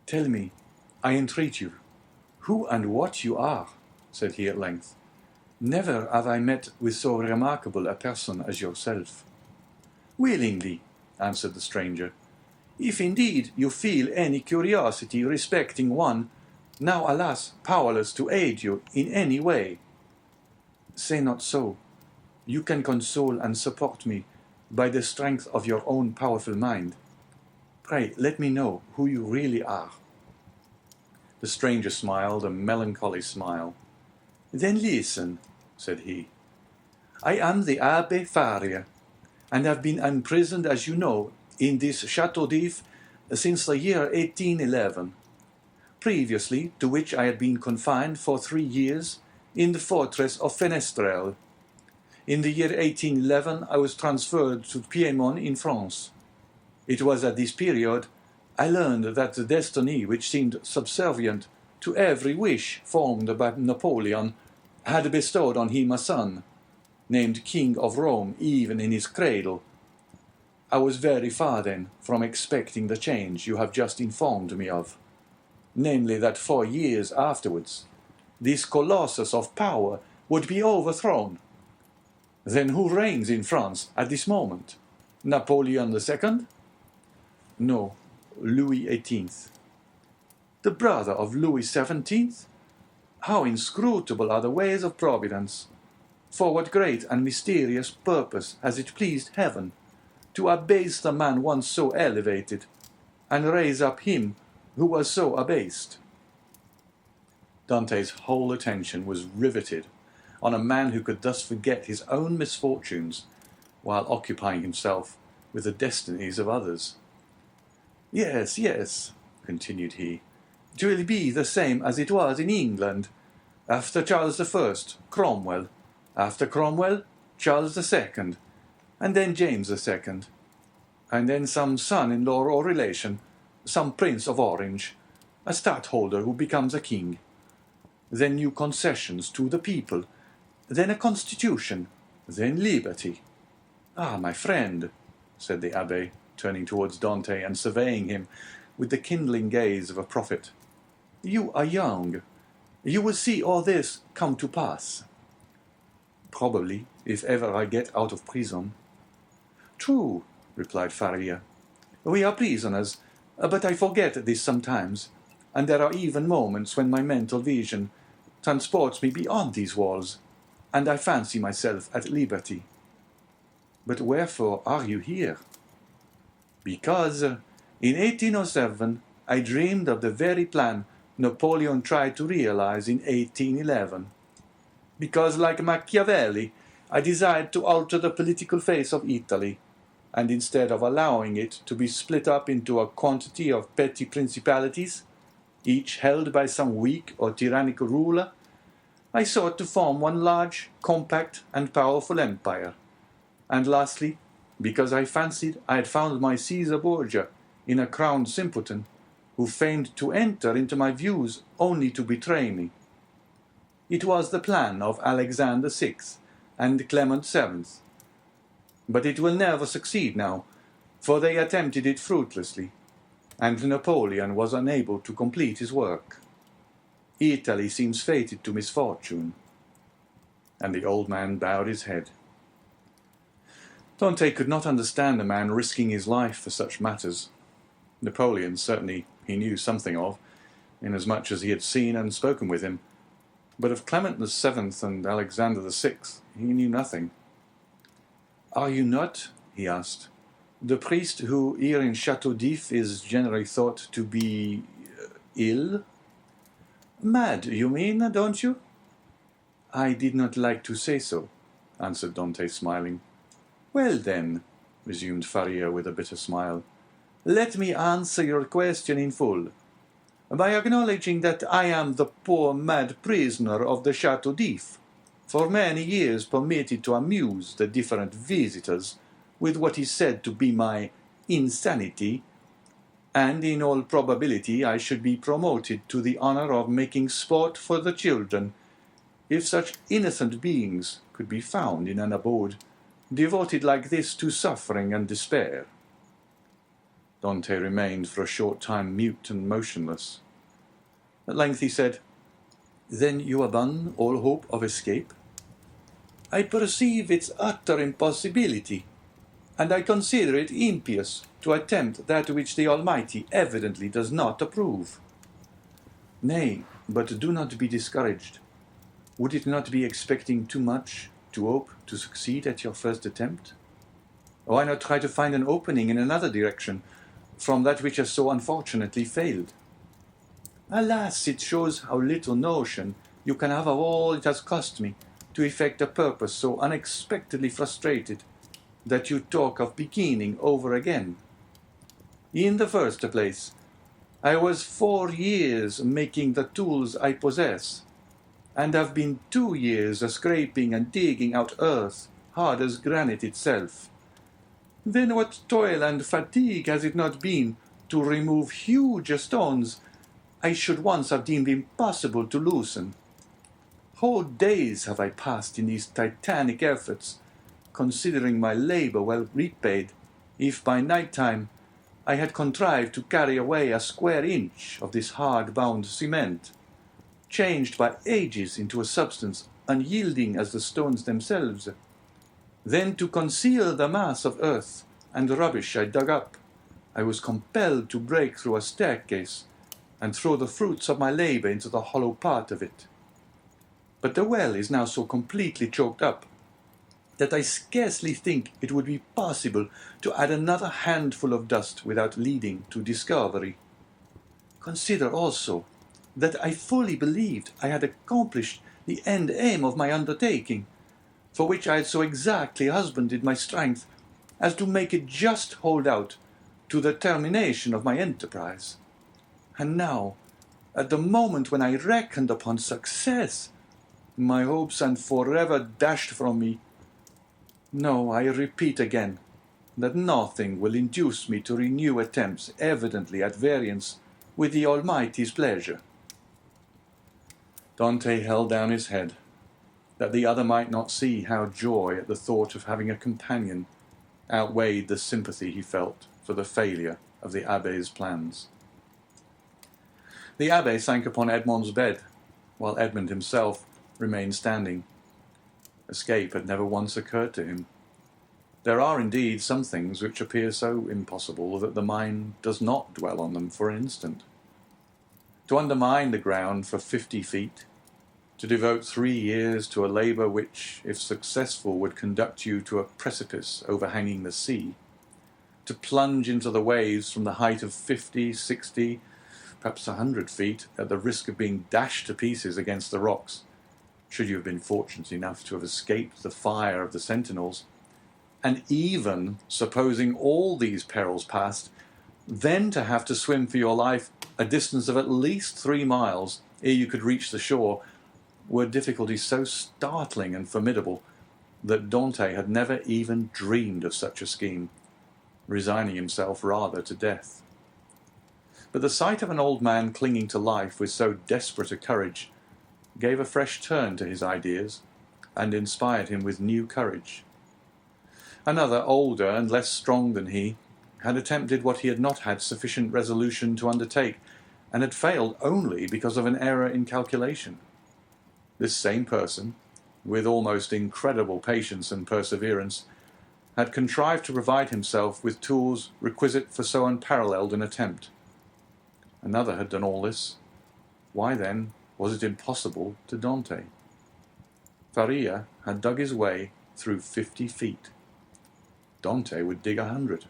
"Tell me, I entreat you, who and what you are," said he at length. "Never have I met with so remarkable a person as yourself." "Willingly," answered the stranger, "if indeed you feel any curiosity respecting one, now alas powerless to aid you in any way." "Say not so. You can console and support me by the strength of your own powerful mind. Pray, let me know who you really are." The stranger smiled a melancholy smile. "Then listen," said he. "I am the Abbé Faria, and have been imprisoned, as you know, in this Château d'If since the year 1811, previously to which I had been confined for 3 years in the fortress of Fenestrelle. In the year 1811 I was transferred to Piedmont in France. It was at this period I learned that the destiny which seemed subservient to every wish formed by Napoleon had bestowed on him a son, named King of Rome even in his cradle. I was very far then from expecting the change you have just informed me of, namely that 4 years afterwards this colossus of power would be overthrown. Then who reigns in France at this moment? Napoleon II? No, Louis XVIII. The brother of Louis XVII? How inscrutable are the ways of Providence! For what great and mysterious purpose has it pleased Heaven to abase the man once so elevated, and raise up him who was so abased?" Dante's whole attention was riveted on a man who could thus forget his own misfortunes while occupying himself with the destinies of others. "Yes, yes," continued he, "it will be the same as it was in England. After Charles I, Cromwell. After Cromwell, Charles II, and then James II, and then some son-in-law or relation, some Prince of Orange, a stadtholder who becomes a king. Then new concessions to the people, then a constitution, then liberty. Ah, my friend," said the abbé, turning towards Dante and surveying him with the kindling gaze of a prophet, "you are young. You will see all this come to pass." "Probably, if ever I get out of prison." "True," replied Faria. "We are prisoners, but I forget this sometimes, and there are even moments when my mental vision transports me beyond these walls, and I fancy myself at liberty." "But wherefore are you here?" "Because in 1807 I dreamed of the very plan Napoleon tried to realize in 1811. Because, like Machiavelli, I desired to alter the political face of Italy, and instead of allowing it to be split up into a quantity of petty principalities, each held by some weak or tyrannical ruler, I sought to form one large, compact, and powerful empire. And lastly, because I fancied I had found my Caesar Borgia in a crowned simpleton, who feigned to enter into my views only to betray me. It was the plan of Alexander VI and Clement VII. But it will never succeed now, for they attempted it fruitlessly, and Napoleon was unable to complete his work. Italy seems fated to misfortune." And the old man bowed his head. Dante could not understand a man risking his life for such matters. Napoleon certainly he knew something of, inasmuch as he had seen and spoken with him, but of Clement VII and Alexander VI he knew nothing. "Are you not," he asked, "the priest who here in Château d'If is generally thought to be ill?" "Mad, you mean, don't you?" "I did not like to say so," answered Dante, smiling. "Well then," resumed Faria with a bitter smile, "let me answer your question in full, by acknowledging that I am the poor mad prisoner of the Château d'If, for many years permitted to amuse the different visitors with what is said to be my insanity, and in all probability I should be promoted to the honor of making sport for the children, if such innocent beings could be found in an abode devoted like this to suffering and despair." Dante remained for a short time mute and motionless. At length he said, "Then you abandon all hope of escape?" "I perceive its utter impossibility, and I consider it impious to attempt that which the Almighty evidently does not approve." "Nay, but do not be discouraged. Would it not be expecting too much to hope to succeed at your first attempt?" Why not try to find an opening in another direction from that which has so unfortunately failed? Alas, it shows how little notion you can have of all it has cost me to effect a purpose so unexpectedly frustrated that you talk of beginning over again. In the first place, I was 4 years making the tools I possess, and have been 2 years scraping and digging out earth hard as granite itself. Then what toil and fatigue has it not been to remove huge stones I should once have deemed impossible to loosen? Whole days have I passed in these titanic efforts, considering my labor well repaid, if by night time I had contrived to carry away a square inch of this hard-bound cement, changed by ages into a substance unyielding as the stones themselves. Then, to conceal the mass of earth and rubbish I dug up, I was compelled to break through a staircase and throw the fruits of my labor into the hollow part of it. But the well is now so completely choked up that I scarcely think it would be possible to add another handful of dust without leading to discovery. Consider also that I fully believed I had accomplished the end aim of my undertaking, for which I had so exactly husbanded my strength as to make it just hold out to the termination of my enterprise. And now, at the moment when I reckoned upon success, my hopes are forever dashed from me. No, I repeat again that nothing will induce me to renew attempts evidently at variance with the Almighty's pleasure. Dante held down his head, that the other might not see how joy at the thought of having a companion outweighed the sympathy he felt for the failure of the abbé's plans. The abbé sank upon Edmond's bed, while Edmond himself remained standing. Escape had never once occurred to him. There are indeed some things which appear so impossible that the mind does not dwell on them for an instant. To undermine the ground for 50 feet, to devote 3 years to a labour which, if successful, would conduct you to a precipice overhanging the sea, to plunge into the waves from the height of 50, 60, perhaps 100 feet, at the risk of being dashed to pieces against the rocks, should you have been fortunate enough to have escaped the fire of the sentinels, and even supposing all these perils past, then to have to swim for your life a distance of at least 3 miles ere you could reach the shore, were difficulties so startling and formidable that Dante had never even dreamed of such a scheme, resigning himself rather to death. But the sight of an old man clinging to life with so desperate a courage gave a fresh turn to his ideas and inspired him with new courage. Another, older and less strong than he, had attempted what he had not had sufficient resolution to undertake, and had failed only because of an error in calculation. This same person, with almost incredible patience and perseverance, had contrived to provide himself with tools requisite for so unparalleled an attempt. Another had done all this. Why, then, was it impossible to Dante? Faria had dug his way through 50 feet. Dante would dig 100.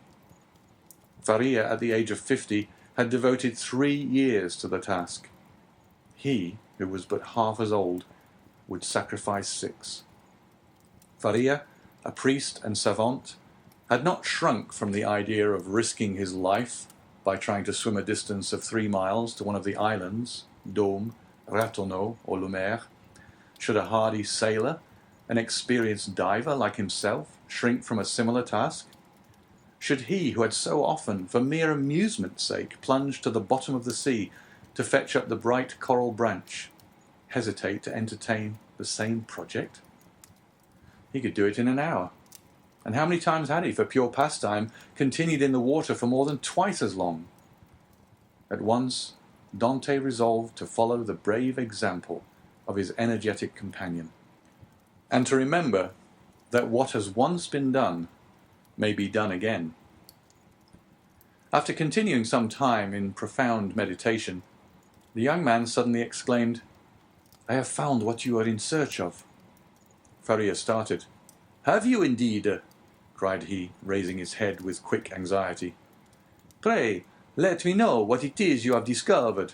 Faria, at the age of 50, had devoted 3 years to the task. He, who was but half as old, would sacrifice 6. Faria, a priest and savant, had not shrunk from the idea of risking his life by trying to swim a distance of 3 miles to one of the islands, Dôme, Ratonneau, or Lumière. Should a hardy sailor, an experienced diver like himself, shrink from a similar task? Should he, who had so often, for mere amusement's sake, plunged to the bottom of the sea to fetch up the bright coral branch, hesitate to entertain the same project? He could do it in an hour. And how many times had he, for pure pastime, continued in the water for more than twice as long? At once, Dante resolved to follow the brave example of his energetic companion, and to remember that what has once been done may be done again. After continuing some time in profound meditation, the young man suddenly exclaimed, "I have found what you are in search of." Faria started. "Have you indeed?" cried he, raising his head with quick anxiety. Pray, let me know what it is you have discovered.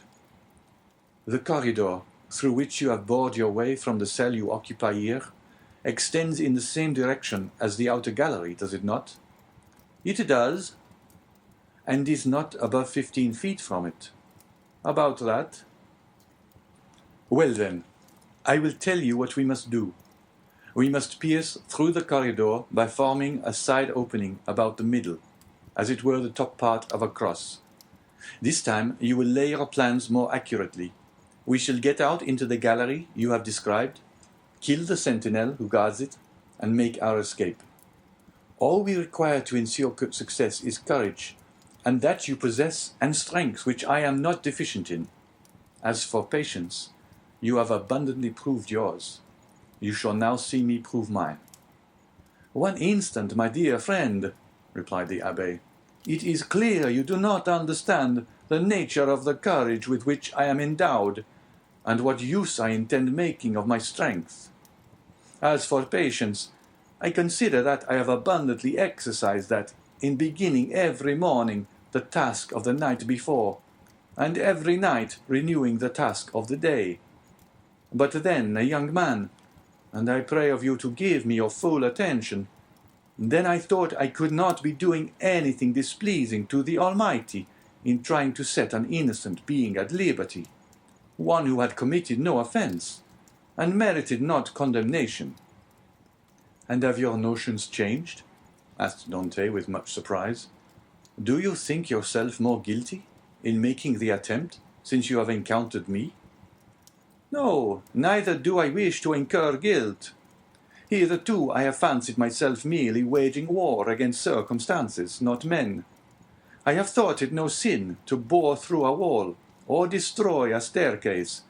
The corridor through which you have bored your way from the cell you occupy here extends in the same direction as the outer gallery, does it not? It does. And is not above 15 feet from it. About that. Well then, I will tell you what we must do. We must pierce through the corridor by forming a side opening about the middle, as it were the top part of a cross. This time you will lay your plans more accurately. We shall get out into the gallery you have described, kill the sentinel who guards it, and make our escape. All we require to ensure success is courage, and that you possess, and strength which I am not deficient in. As for patience, you have abundantly proved yours. You shall now see me prove mine. One instant, my dear friend, replied the abbé. It is clear you do not understand the nature of the courage with which I am endowed, and what use I intend making of my strength. As for patience, I consider that I have abundantly exercised that in beginning every morning the task of the night before, and every night renewing the task of the day. But then, a young man, and I pray of you to give me your full attention, then I thought I could not be doing anything displeasing to the Almighty in trying to set an innocent being at liberty, one who had committed no offence, and merited not condemnation. And have your notions changed? Asked Dante with much surprise. Do you think yourself more guilty in making the attempt since you have encountered me? No, neither do I wish to incur guilt. Hitherto I have fancied myself merely waging war against circumstances, not men. I have thought it no sin to bore through a wall or destroy a staircase,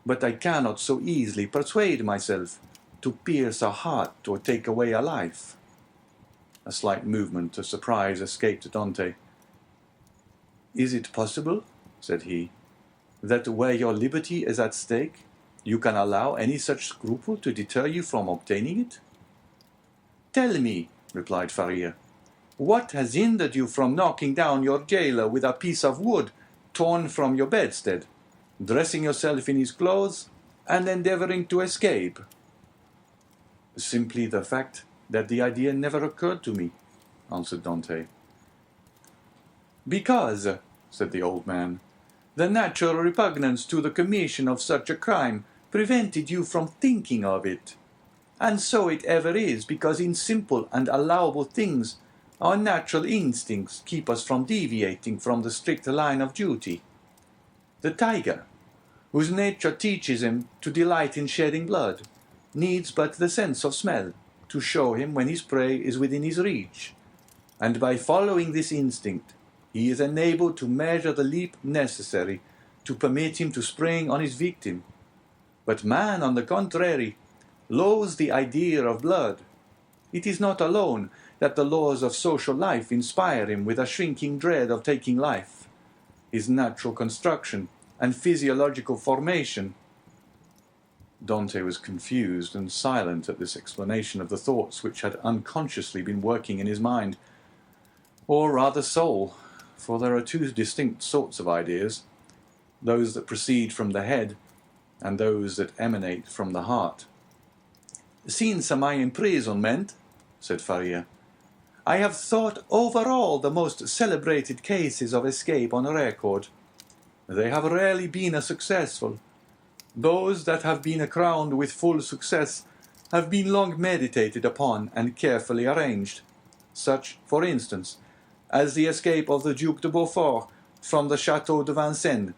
but I cannot so easily persuade myself to pierce a heart or take away a life. A slight movement of surprise escaped Dante. Is it possible, said he, that where your liberty is at stake, you can allow any such scruple to deter you from obtaining it? Tell me, replied Faria, what has hindered you from knocking down your jailer with a piece of wood torn from your bedstead, dressing yourself in his clothes, and endeavouring to escape? Simply the fact that the idea never occurred to me, answered Dante. Because, said the old man, the natural repugnance to the commission of such a crime prevented you from thinking of it. And so it ever is, because in simple and allowable things our natural instincts keep us from deviating from the strict line of duty. The tiger, whose nature teaches him to delight in shedding blood, needs but the sense of smell to show him when his prey is within his reach, and by following this instinct he is enabled to measure the leap necessary to permit him to spring on his victim. But man, on the contrary, loathes the idea of blood. It is not alone that the laws of social life inspire him with a shrinking dread of taking life. His natural construction and physiological formation. Dante was confused and silent at this explanation of the thoughts which had unconsciously been working in his mind, or rather soul, for there are two distinct sorts of ideas, those that proceed from the head and those that emanate from the heart. Since my imprisonment, said Faria, I have thought over all the most celebrated cases of escape on record. They have rarely been successful. Those that have been crowned with full success have been long meditated upon and carefully arranged, such, for instance, as the escape of the Duc de Beaufort from the Château de Vincennes,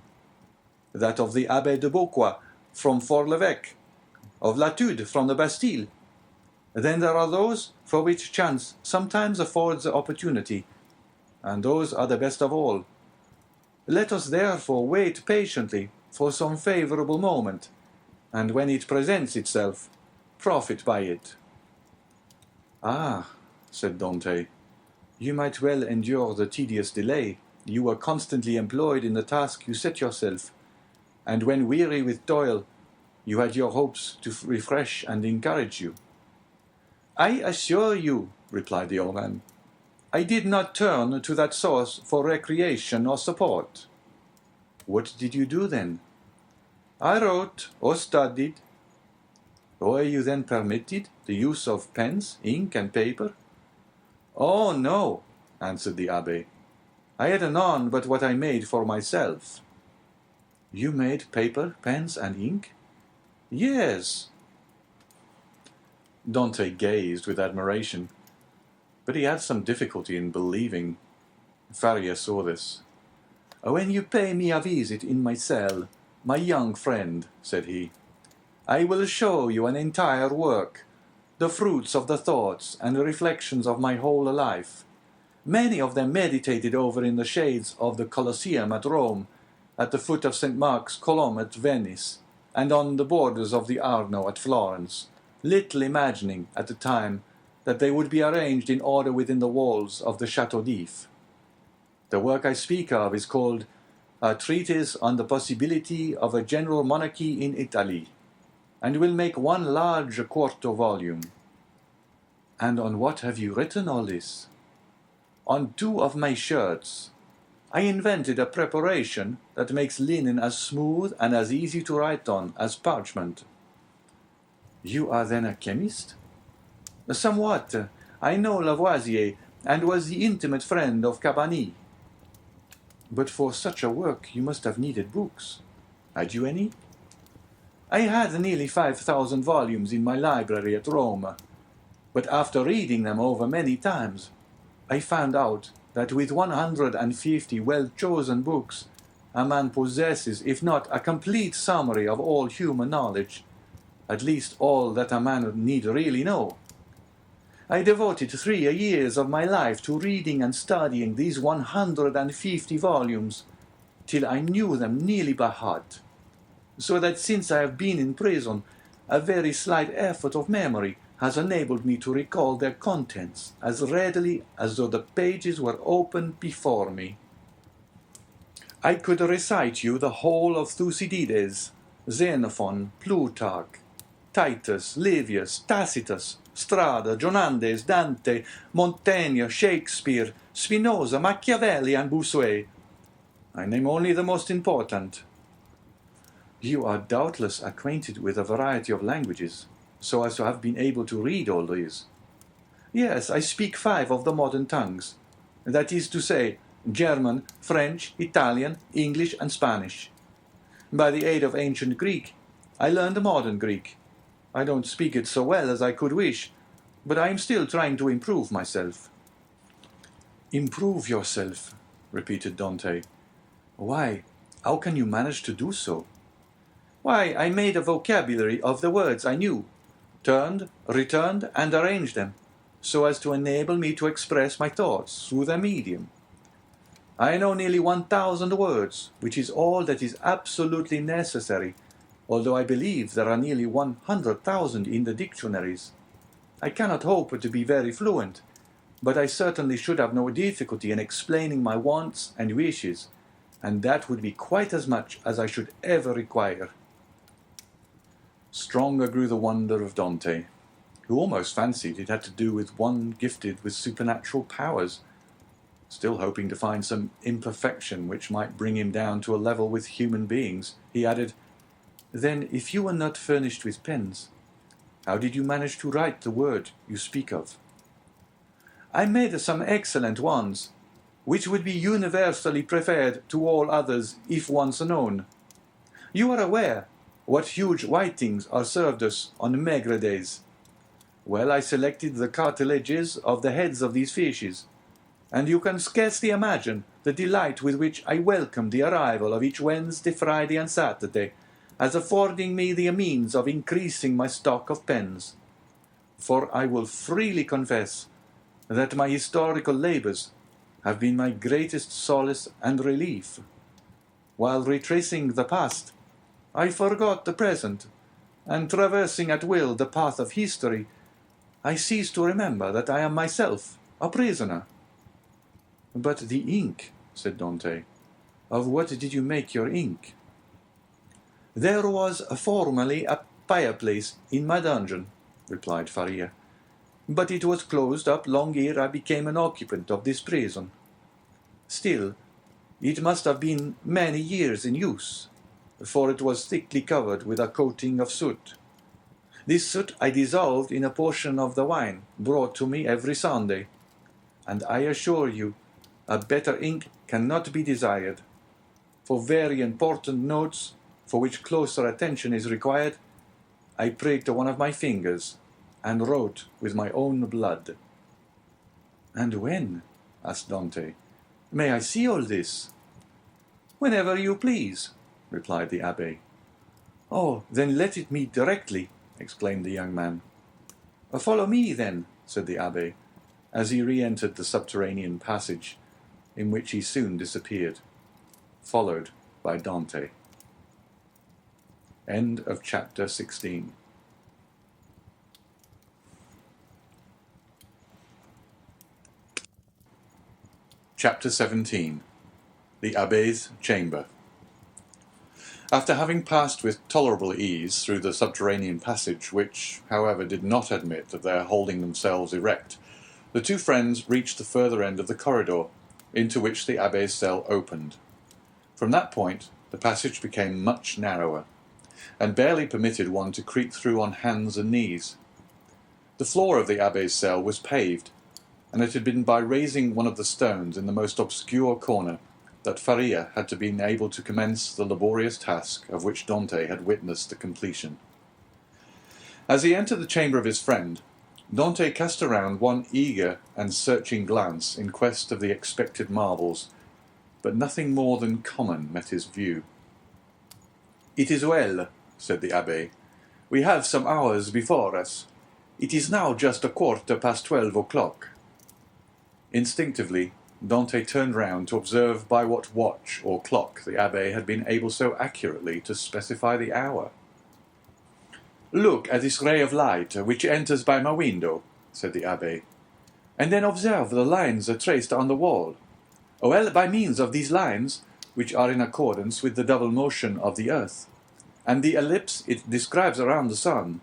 that of the Abbé de Beaucois from Fort-l'Évêque, of Latude from the Bastille. Then there are those for which chance sometimes affords the opportunity, and those are the best of all. Let us therefore wait patiently for some favourable moment, and when it presents itself, profit by it. Ah, said Dante, you might well endure the tedious delay. You were constantly employed in the task you set yourself, and when weary with toil, you had your hopes to refresh and encourage you. I assure you, replied the old man. "I did not turn to that source for recreation or support." "What did you do then?" "I wrote or studied." "Were you then permitted the use of pens, ink, and paper?" "Oh, no," answered the abbé. "I had none but what I made for myself." "You made paper, pens, and ink?" "Yes." Dante gazed with admiration, but he had some difficulty in believing. Faria saw this. "When you pay me a visit in my cell, my young friend," said he, "I will show you an entire work, the fruits of the thoughts and reflections of my whole life, many of them meditated over in the shades of the Colosseum at Rome, at the foot of St. Mark's Column at Venice, and on the borders of the Arno at Florence, little imagining at the time that they would be arranged in order within the walls of the Château d'If. The work I speak of is called A Treatise on the Possibility of a General Monarchy in Italy, and will make one large quarto volume." "And on what have you written all this?" "On 2 of my shirts. I invented a preparation that makes linen as smooth and as easy to write on as parchment." "You are then a chemist?" "Somewhat. I know Lavoisier, and was the intimate friend of Cabanis." "But for such a work you must have needed books. Had you any?" "I had nearly 5,000 volumes in my library at Rome, but after reading them over many times, I found out that with 150 well-chosen books, a man possesses, if not a complete summary of all human knowledge, at least all that a man need really know. I devoted 3 years of my life to reading and studying these 150 volumes, till I knew them nearly by heart, so that since I have been in prison, a very slight effort of memory has enabled me to recall their contents as readily as though the pages were open before me. I could recite you the whole of Thucydides, Xenophon, Plutarch, Titus, Livius, Tacitus, Strada, Jonandes, Dante, Montaigne, Shakespeare, Spinoza, Machiavelli, and Bossuet. I name only the most important." "You are doubtless acquainted with a variety of languages, so as to have been able to read all these." "Yes, I speak 5 of the modern tongues, that is to say, German, French, Italian, English, and Spanish. By the aid of ancient Greek, I learned modern Greek. I don't speak it so well as I could wish, but I am still trying to improve myself." "Improve yourself," repeated Dante. "Why, how can you manage to do so?" "Why, I made a vocabulary of the words I knew, turned, returned, and arranged them, so as to enable me to express my thoughts through their medium. I know nearly 1,000 words, which is all that is absolutely necessary, although I believe there are nearly 100,000 in the dictionaries. I cannot hope to be very fluent, but I certainly should have no difficulty in explaining my wants and wishes, and that would be quite as much as I should ever require." Stronger grew the wonder of Dante, who almost fancied it had to do with one gifted with supernatural powers. Still hoping to find some imperfection which might bring him down to a level with human beings, he added, "Then, if you were not furnished with pens, how did you manage to write the word you speak of?" "I made some excellent ones, which would be universally preferred to all others if once known. You are aware what huge whitings are served us on maigre days. Well, I selected the cartilages of the heads of these fishes, and you can scarcely imagine the delight with which I welcomed the arrival of each Wednesday, Friday, and Saturday, as affording me the means of increasing my stock of pens. For I will freely confess that my historical labours have been my greatest solace and relief. While retracing the past, I forgot the present, and traversing at will the path of history, I cease to remember that I am myself a prisoner." "But the ink," said Dante. "Of what did you make your ink?" "There was formerly a fireplace in my dungeon," replied Faria, but it was closed up long ere I became an occupant of this prison. Still, it must have been many years in use, for it was thickly covered with a coating of soot. This soot I dissolved in a portion of the wine brought to me every Sunday, and I assure you, a better ink cannot be desired. For very important notes, for which closer attention is required, I pricked one of my fingers, and wrote with my own blood. "And when?" asked Dante. "May I see all this?" "Whenever you please," replied the abbé. "Oh, then let it me directly," exclaimed the young man. "Follow me, then," said the abbé, as he re-entered the subterranean passage, in which he soon disappeared, followed by Dante. End of chapter 16. Chapter 17. The Abbé's Chamber. After having passed with tolerable ease through the subterranean passage, which, however, did not admit of their holding themselves erect, the two friends reached the further end of the corridor, into which the abbé's cell opened. From that point, the passage became much narrower, and barely permitted one to creep through on hands and knees. The floor of the abbé's cell was paved, and it had been by raising one of the stones in the most obscure corner that Faria had been able to commence the laborious task of which Dante had witnessed the completion. As he entered the chamber of his friend, Dante cast around one eager and searching glance in quest of the expected marvels, but nothing more than common met his view. "It is well," said the abbé. "We have some hours before us. It is now just 12:15 o'clock. Instinctively, Dante turned round to observe by what watch or clock the abbé had been able so accurately to specify the hour. "Look at this ray of light which enters by my window," said the abbé, "and then observe the lines traced on the wall. Well, by means of these lines, which are in accordance with the double motion of the earth, and the ellipse it describes around the sun,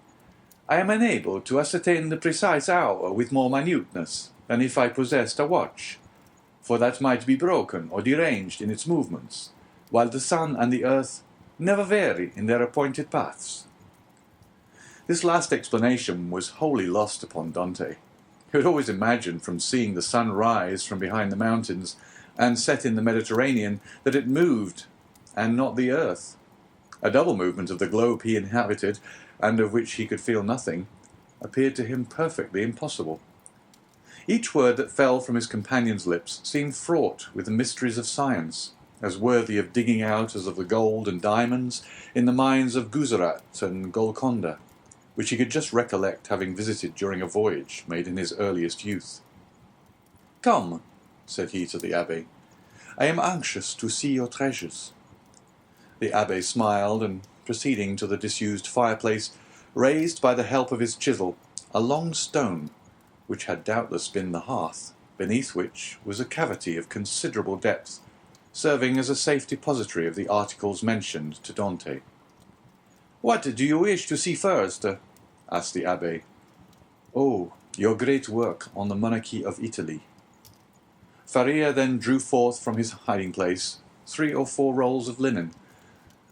I am enabled to ascertain the precise hour with more minuteness than if I possessed a watch, for that might be broken or deranged in its movements, while the sun and the earth never vary in their appointed paths." This last explanation was wholly lost upon Dante, who had always imagined from seeing the sun rise from behind the mountains and set in the Mediterranean that it moved, and not the earth. A double movement of the globe he inhabited, and of which he could feel nothing, appeared to him perfectly impossible. Each word that fell from his companion's lips seemed fraught with the mysteries of science, as worthy of digging out as of the gold and diamonds in the mines of Guzerat and Golconda, which he could just recollect having visited during a voyage made in his earliest youth. "Come," said he to the abbé, "I am anxious to see your treasures." The abbé smiled, and, proceeding to the disused fireplace, raised by the help of his chisel a long stone, which had doubtless been the hearth, beneath which was a cavity of considerable depth, serving as a safe depository of the articles mentioned to Dante. "What do you wish to see first?" asked the abbé. "Oh, your great work on the monarchy of Italy." Faria then drew forth from his hiding-place 3 or 4 rolls of linen,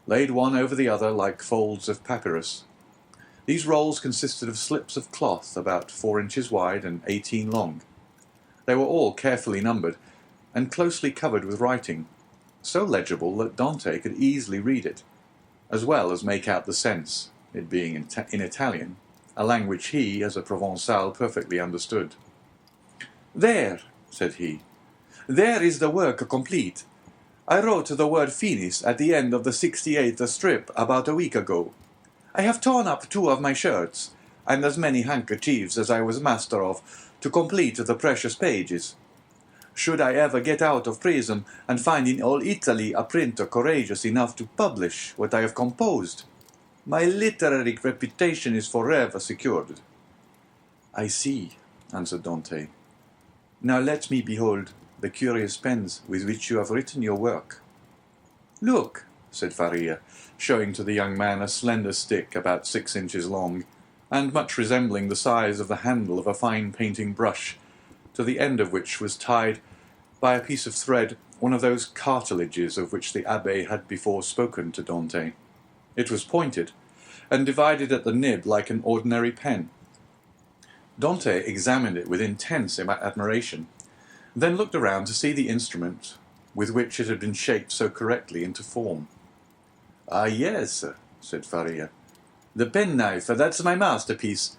laid one over the other like folds of papyrus. These rolls consisted of slips of cloth about 4 inches wide and 18 long. They were all carefully numbered, and closely covered with writing, so legible that Dante could easily read it, as well as make out the sense, it being in Italian, a language he, as a Provençal, perfectly understood. "There," said he, "there is the work complete. I wrote the word finis at the end of the 68th strip about a week ago. I have torn up 2 of my shirts, and as many handkerchiefs as I was master of, to complete the precious pages. Should I ever get out of prison and find in all Italy a printer courageous enough to publish what I have composed, my literary reputation is forever secured." "I see," answered Dante. "Now let me behold the curious pens with which you have written your work." "Look," said Faria, showing to the young man a slender stick about 6 inches long, and much resembling the size of the handle of a fine painting brush, to the end of which was tied, by a piece of thread, one of those cartilages of which the abbé had before spoken to Dante. It was pointed, and divided at the nib like an ordinary pen. Dante examined it with intense admiration, then looked around to see the instrument with which it had been shaped so correctly into form. "Ah, yes," said Faria. "The penknife, that's my masterpiece.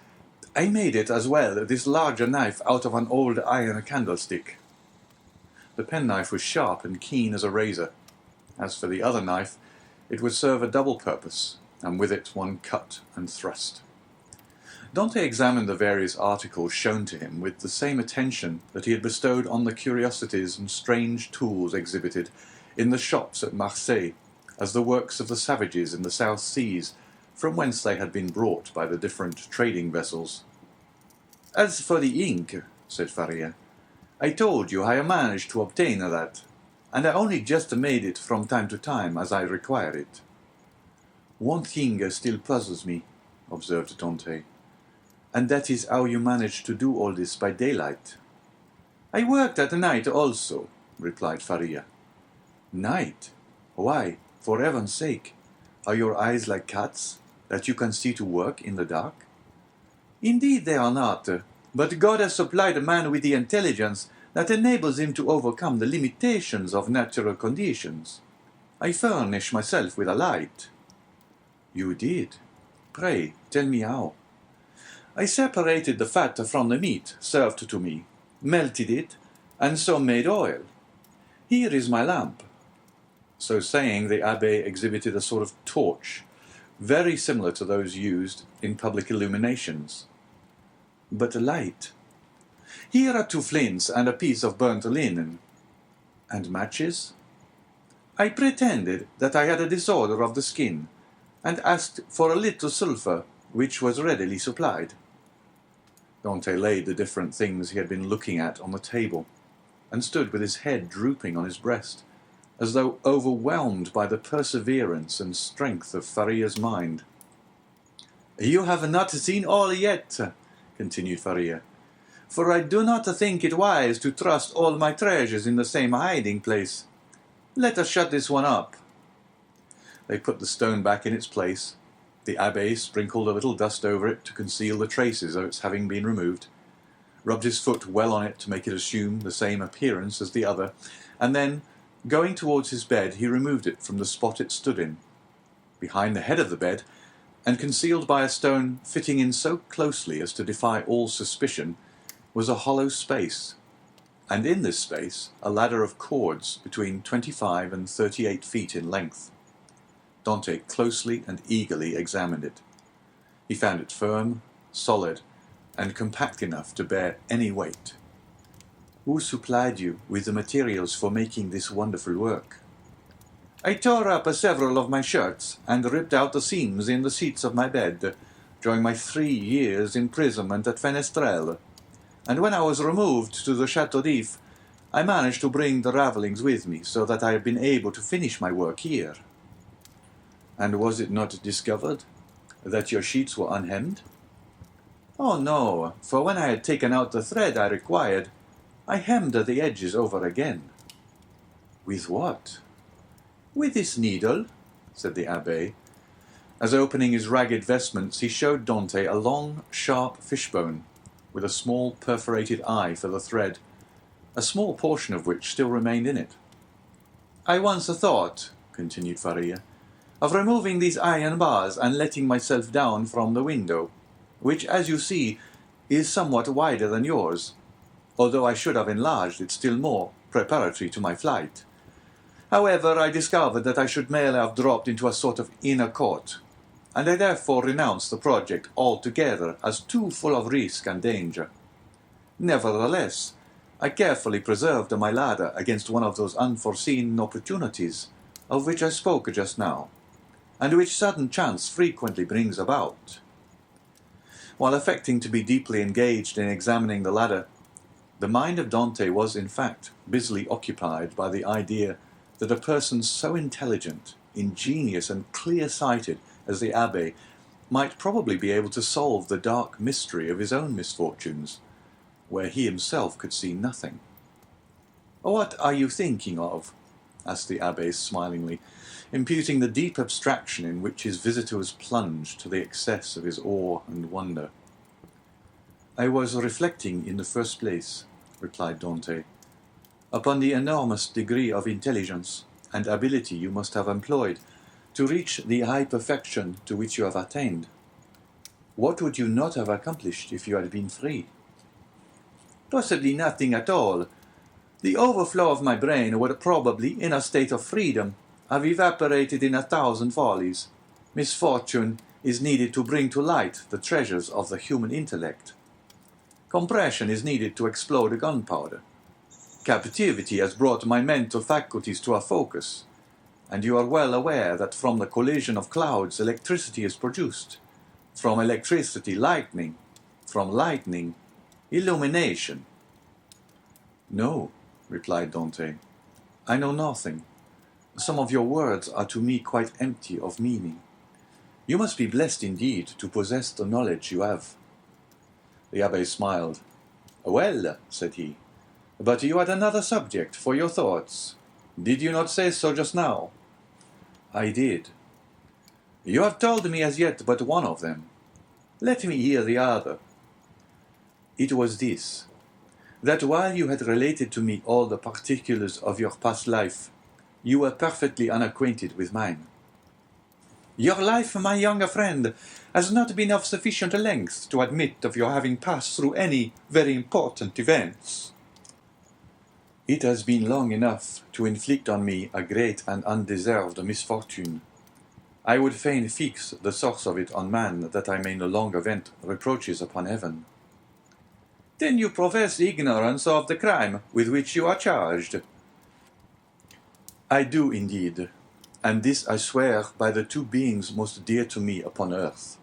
I made it as well, this larger knife, out of an old iron candlestick." The penknife was sharp and keen as a razor. As for the other knife, it would serve a double purpose, and with it one cut and thrust. Dante examined the various articles shown to him with the same attention that he had bestowed on the curiosities and strange tools exhibited in the shops at Marseille as the works of the savages in the South Seas, from whence they had been brought by the different trading vessels. "As for the ink," said Faria, "I told you I managed to obtain that, and I only just made it from time to time as I require it." "One thing still puzzles me," observed Dante, "and that is how you managed to do all this by daylight." "I worked at night also," replied Faria. "Night? Why, for heaven's sake, are your eyes like cats, that you can see to work in the dark?" "Indeed they are not, but God has supplied man with the intelligence that enables him to overcome the limitations of natural conditions. I furnish myself with a light." "You did? Pray, tell me how." "I separated the fat from the meat served to me, melted it, and so made oil. Here is my lamp." So saying, the abbé exhibited a sort of torch, very similar to those used in public illuminations. "But a light?" "Here are 2 flints and a piece of burnt linen." "And matches?" "I pretended that I had a disorder of the skin, and asked for a little sulphur, which was readily supplied." Dante laid the different things he had been looking at on the table, and stood with his head drooping on his breast, as though overwhelmed by the perseverance and strength of Faria's mind. "You have not seen all yet," continued Faria, "for I do not think it wise to trust all my treasures in the same hiding place. Let us shut this one up." They put the stone back in its place. The abbé sprinkled a little dust over it to conceal the traces of its having been removed, rubbed his foot well on it to make it assume the same appearance as the other, and then, going towards his bed, he removed it from the spot it stood in. Behind the head of the bed, and concealed by a stone fitting in so closely as to defy all suspicion, was a hollow space, and in this space a ladder of cords between 25 and 38 feet in length. Dante closely and eagerly examined it. He found it firm, solid, and compact enough to bear any weight. "Who supplied you with the materials for making this wonderful work?" "I tore up several of my shirts, and ripped out the seams in the seats of my bed, during my 3 years' imprisonment at Fenestrelle, and when I was removed to the Château d'If, I managed to bring the ravellings with me, so that I have been able to finish my work here." "And was it not discovered that your sheets were unhemmed?" "Oh, no, for when I had taken out the thread I required, I hemmed the edges over again." "With what?" "With this needle," said the abbé, as opening his ragged vestments he showed Dante a long, sharp fishbone, with a small perforated eye for the thread, a small portion of which still remained in it. "I once thought," continued Faria, "of removing these iron bars and letting myself down from the window, which, as you see, is somewhat wider than yours, although I should have enlarged it still more, preparatory to my flight. However, I discovered that I should merely have dropped into a sort of inner court, and I therefore renounced the project altogether as too full of risk and danger. Nevertheless, I carefully preserved my ladder against one of those unforeseen opportunities of which I spoke just now, and which sudden chance frequently brings about." While affecting to be deeply engaged in examining the ladder, the mind of Dante was, in fact, busily occupied by the idea that a person so intelligent, ingenious, and clear-sighted as the abbé might probably be able to solve the dark mystery of his own misfortunes, where he himself could see nothing. "What are you thinking of?" asked the abbé smilingly, imputing the deep abstraction in which his visitor was plunged to the excess of his awe and wonder. "I was reflecting, in the first place," replied Dante, "upon the enormous degree of intelligence and ability you must have employed to reach the high perfection to which you have attained. What would you not have accomplished if you had been free?" "Possibly nothing at all. The overflow of my brain would probably, in a state of freedom, have evaporated in 1,000 follies. Misfortune is needed to bring to light the treasures of the human intellect. Compression is needed to explode gunpowder. Captivity has brought my mental faculties to a focus, and you are well aware that from the collision of clouds electricity is produced, from electricity lightning, from lightning illumination." "No," replied Dante, "I know nothing. Some of your words are to me quite empty of meaning. You must be blessed indeed to possess the knowledge you have." The abbé smiled. "Well," said he, "but you had another subject for your thoughts. Did you not say so just now?" "I did." "You have told me as yet but one of them. Let me hear the other." "It was this, that while you had related to me all the particulars of your past life, you were perfectly unacquainted with mine." "Your life, my young friend, has not been of sufficient length to admit of your having passed through any very important events." "It has been long enough to inflict on me a great and undeserved misfortune. I would fain fix the source of it on man, that I may no longer vent reproaches upon heaven." "Then you profess ignorance of the crime with which you are charged?" "I do indeed, and this I swear by the two beings most dear to me upon earth,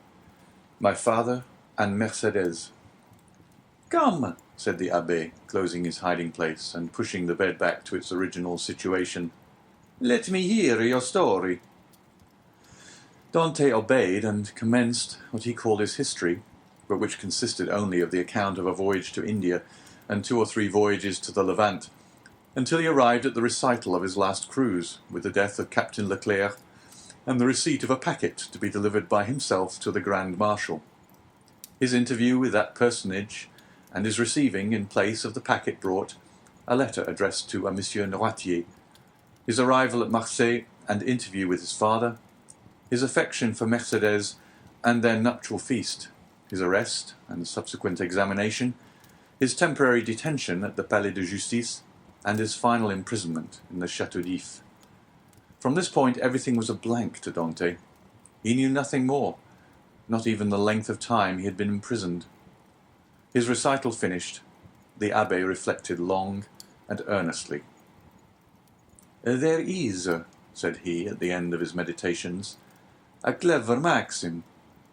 my father and Mercedes." "Come," said the abbé, closing his hiding-place and pushing the bed back to its original situation, "let me hear your story." Dante obeyed and commenced what he called his history, but which consisted only of the account of a voyage to India and 2 or 3 voyages to the Levant, until he arrived at the recital of his last cruise, with the death of Captain Leclerc, and the receipt of a packet to be delivered by himself to the Grand Marshal. His interview with that personage, and his receiving, in place of the packet brought, a letter addressed to a Monsieur Noirtier, his arrival at Marseille and interview with his father, his affection for Mercedes and their nuptial feast, his arrest and subsequent examination, his temporary detention at the Palais de Justice, and his final imprisonment in the Château d'If. From this point everything was a blank to Dante. He knew nothing more, not even the length of time he had been imprisoned. His recital finished, the abbé reflected long and earnestly. "There is," said he at the end of his meditations, "a clever maxim,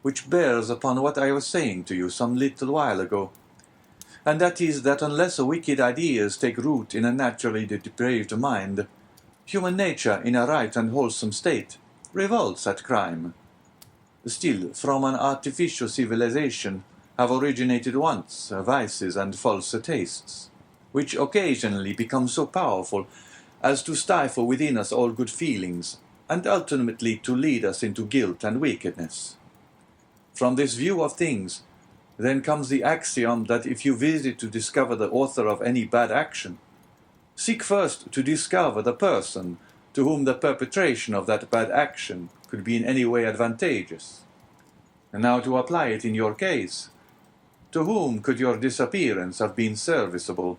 which bears upon what I was saying to you some little while ago, and that is that unless wicked ideas take root in a naturally depraved mind, human nature in a right and wholesome state revolts at crime. Still, from an artificial civilization have originated wants, vices, and false tastes, which occasionally become so powerful as to stifle within us all good feelings, and ultimately to lead us into guilt and wickedness. From this view of things, then comes the axiom that if you visit to discover the author of any bad action, seek first to discover the person to whom the perpetration of that bad action could be in any way advantageous. And now to apply it in your case, to whom could your disappearance have been serviceable?"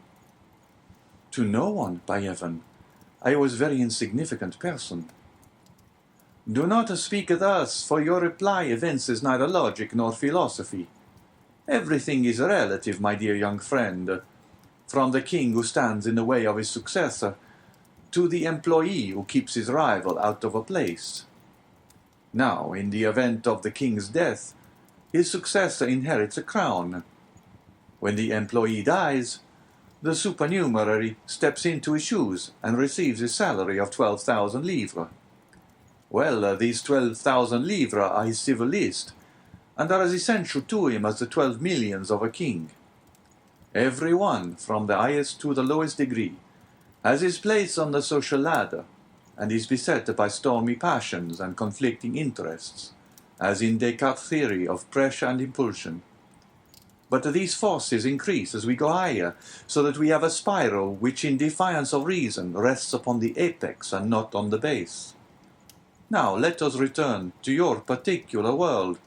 "To no one, by heaven. I was a very insignificant person." "Do not speak thus, for your reply evinces neither logic nor philosophy. Everything is relative, my dear young friend, from the king who stands in the way of his successor, to the employee who keeps his rival out of a place. Now, in the event of the king's death, his successor inherits a crown. When the employee dies, the supernumerary steps into his shoes and receives his salary of 12,000 livres. Well, these 12,000 livres are his civil list, and are as essential to him as the 12 millions of a king. Every one, from the highest to the lowest degree, has his place on the social ladder, and is beset by stormy passions and conflicting interests, as in Descartes' theory of pressure and impulsion. But these forces increase as we go higher, so that we have a spiral which, in defiance of reason, rests upon the apex and not on the base. Now let us return to your particular world.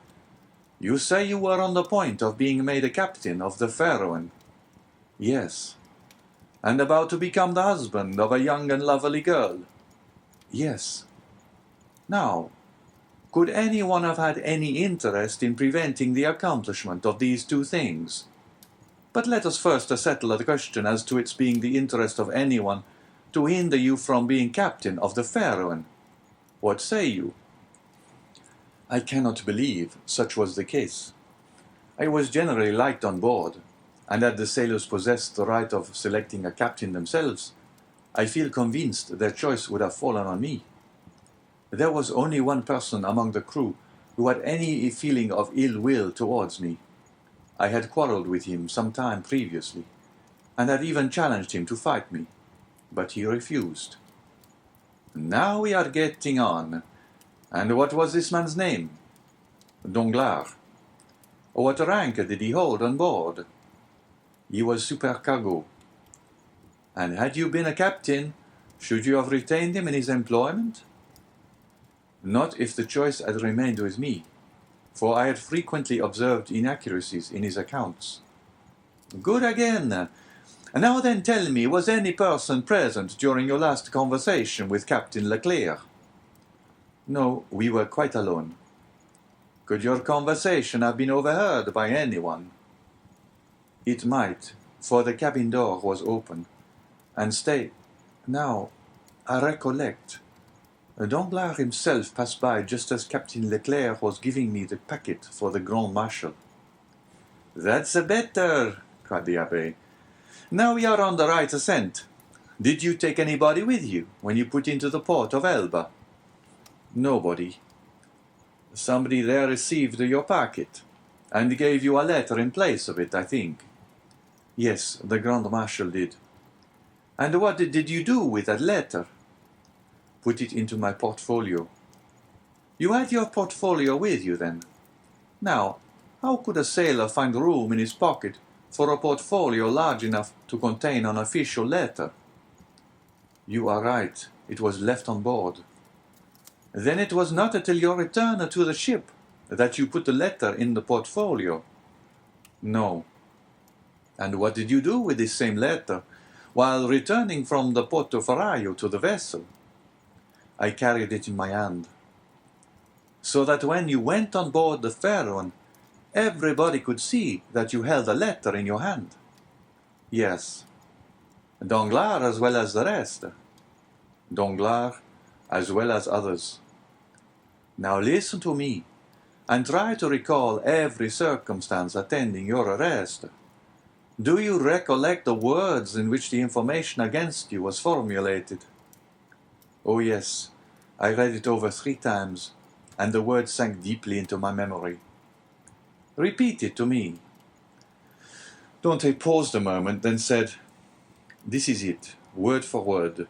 You say you were on the point of being made a captain of the Pharaoh. Yes. And about to become the husband of a young and lovely girl. Yes. Now, could anyone have had any interest in preventing the accomplishment of these two things? But let us first settle the question as to its being the interest of anyone to hinder you from being captain of the Pharaoh. What say you? I cannot believe such was the case. I was generally liked on board, and had the sailors possessed the right of selecting a captain themselves, I feel convinced their choice would have fallen on me. There was only one person among the crew who had any feeling of ill will towards me. I had quarrelled with him some time previously, and had even challenged him to fight me, but he refused. Now we are getting on. And what was this man's name? Danglars. What rank did he hold on board? He was supercargo. And had you been a captain, should you have retained him in his employment? Not if the choice had remained with me, for I had frequently observed inaccuracies in his accounts. Good again. Now then tell me, was any person present during your last conversation with Captain Leclerc? No, we were quite alone. Could your conversation have been overheard by anyone? It might, for the cabin door was open. And stay, now, I recollect. Danglars himself passed by just as Captain Leclerc was giving me the packet for the Grand Marshal. That's better, cried the Abbé. Now we are on the right scent. Did you take anybody with you when you put into the port of Elba? Nobody. Somebody there received your packet, and gave you a letter in place of it, I think. Yes, the Grand Marshal did. And what did you do with that letter? Put it into my portfolio. You had your portfolio with you, then? Now, how could a sailor find room in his pocket for a portfolio large enough to contain an official letter? You are right, it was left on board. Then it was not until your return to the ship that you put the letter in the portfolio? No. And what did you do with this same letter while returning from the Porto Ferraio to the vessel? I carried it in my hand. So that when you went on board the Pharaoh, everybody could see that you held a letter in your hand? Yes. Danglars as well as the rest? Danglars as well as others. Now listen to me, and try to recall every circumstance attending your arrest. Do you recollect the words in which the information against you was formulated? Oh yes, I read it over 3 times, and the words sank deeply into my memory. Repeat it to me. Dante paused a moment, then said, This is it, word for word.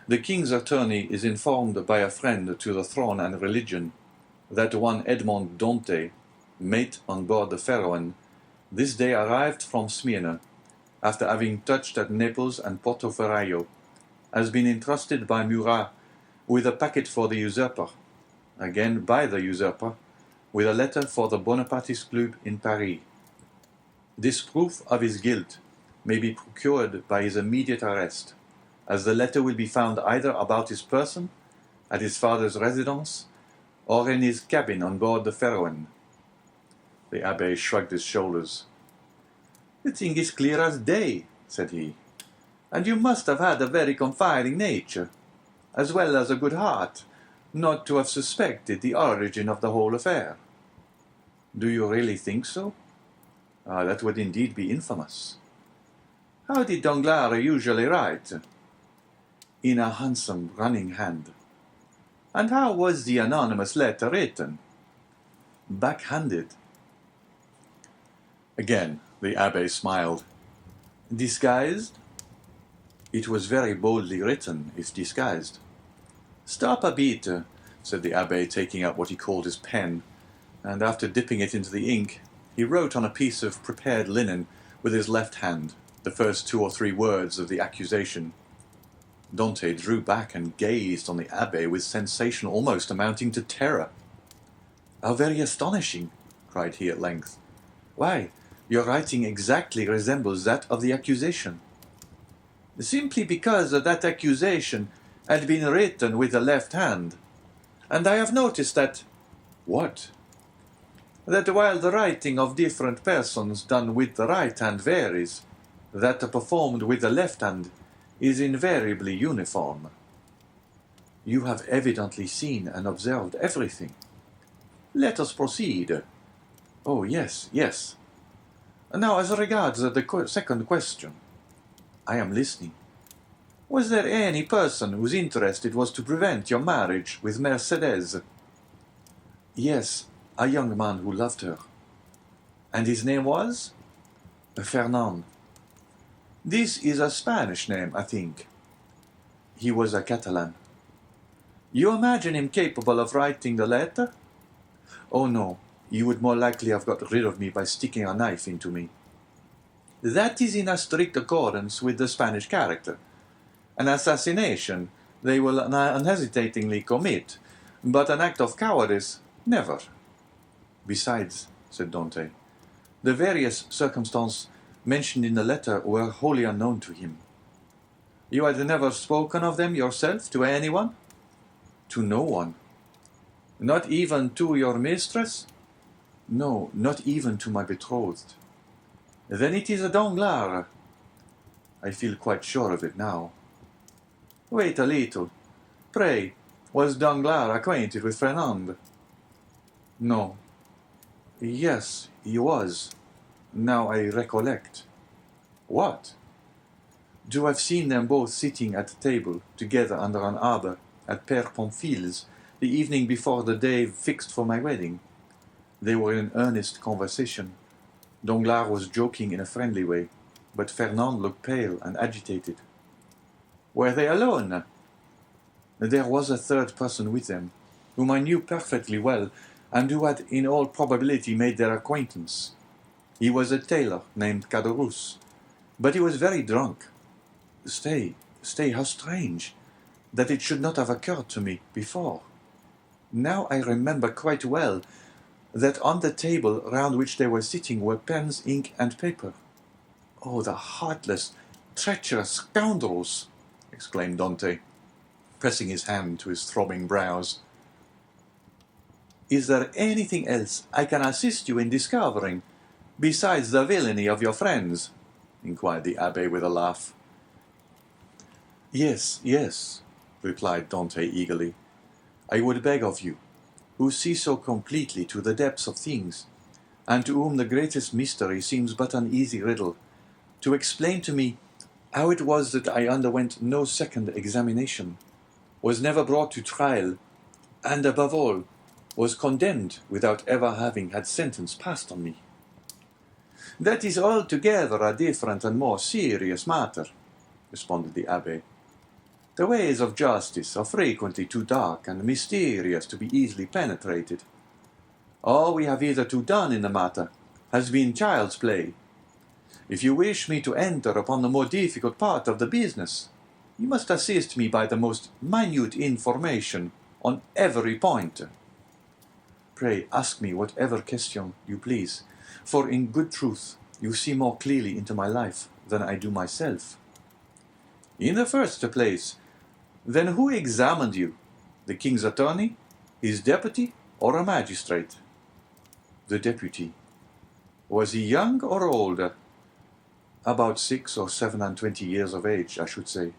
The king's attorney is informed by a friend to the throne and religion that one Edmond Dante, mate on board the Pharaoh, this day arrived from Smyrna, after having touched at Naples and Porto Ferraio, has been entrusted by Murat with a packet for the usurper, again by the usurper, with a letter for the Bonapartist Club in Paris. This proof of his guilt may be procured by his immediate arrest, as the letter will be found either about his person, at his father's residence, or in his cabin on board the Pharaoh. The Abbé shrugged his shoulders. The thing is clear as day, said he, and you must have had a very confiding nature, as well as a good heart, not to have suspected the origin of the whole affair. Do you really think so? That would indeed be infamous. How did Danglars usually write? In a handsome running hand. And how was the anonymous letter written? backhanded. Again the abbé smiled. Disguised? It was very boldly written, if disguised. Stop a bit, said the abbé, taking out what he called his pen, and after dipping it into the ink, he wrote on a piece of prepared linen with his left hand the first 2 or 3 words of the accusation. Dante drew back and gazed on the abbé with sensation almost amounting to terror. How very astonishing, cried he at length. Why, your writing exactly resembles that of the accusation. Simply because that accusation had been written with the left hand. And I have noticed that... What? That while the writing of different persons done with the right hand varies, that performed with the left hand is invariably uniform. You have evidently seen and observed everything. Let us proceed. Oh, yes, yes. Now, as regards the second question. I am listening. Was there any person whose interest it was to prevent your marriage with Mercedes? Yes, a young man who loved her. And his name was? Fernand. This is a Spanish name, I think. He was a Catalan. You imagine him capable of writing the letter? Oh, no. He would more likely have got rid of me by sticking a knife into me. That is in a strict accordance with the Spanish character. An assassination they will unhesitatingly commit, but an act of cowardice, never. Besides, said Dante, the various circumstances mentioned in the letter were wholly unknown to him. You had never spoken of them yourself to anyone? To no one. Not even to your mistress? No, not even to my betrothed. Then it is a Danglars. I feel quite sure of it now. Wait a little. Pray, was Danglars acquainted with Fernand? No. Yes, he was. Now I recollect. What? To have seen them both sitting at table together under an arbor at Père Pamphil's the evening before the day fixed for my wedding. They were in earnest conversation. Danglars was joking in a friendly way, but Fernand looked pale and agitated. Were they alone? There was a third person with them, whom I knew perfectly well, and who had in all probability made their acquaintance. He was a tailor named Caderousse, but he was very drunk. Stay, how strange, that it should not have occurred to me before. Now I remember quite well that on the table round which they were sitting were pens, ink, and paper. Oh, the heartless, treacherous scoundrels! Exclaimed Dante, pressing his hand to his throbbing brows. Is there anything else I can assist you in discovering, besides the villainy of your friends? Inquired the abbé with a laugh. Yes, replied Dante eagerly. I would beg of you, who see so completely to the depths of things, and to whom the greatest mystery seems but an easy riddle, to explain to me how it was that I underwent no second examination, was never brought to trial, and above all, was condemned without ever having had sentence passed on me. That is altogether a different and more serious matter, responded the abbé. The ways of justice are frequently too dark and mysterious to be easily penetrated. All we have hitherto done in the matter has been child's play. If you wish me to enter upon the more difficult part of the business, you must assist me by the most minute information on every point. Pray ask me whatever question you please, for in good truth you see more clearly into my life than I do myself. In the first place, then who examined you? The king's attorney, his deputy, or a magistrate? The deputy. Was he young or old? About 6 or 27 years of age, I should say.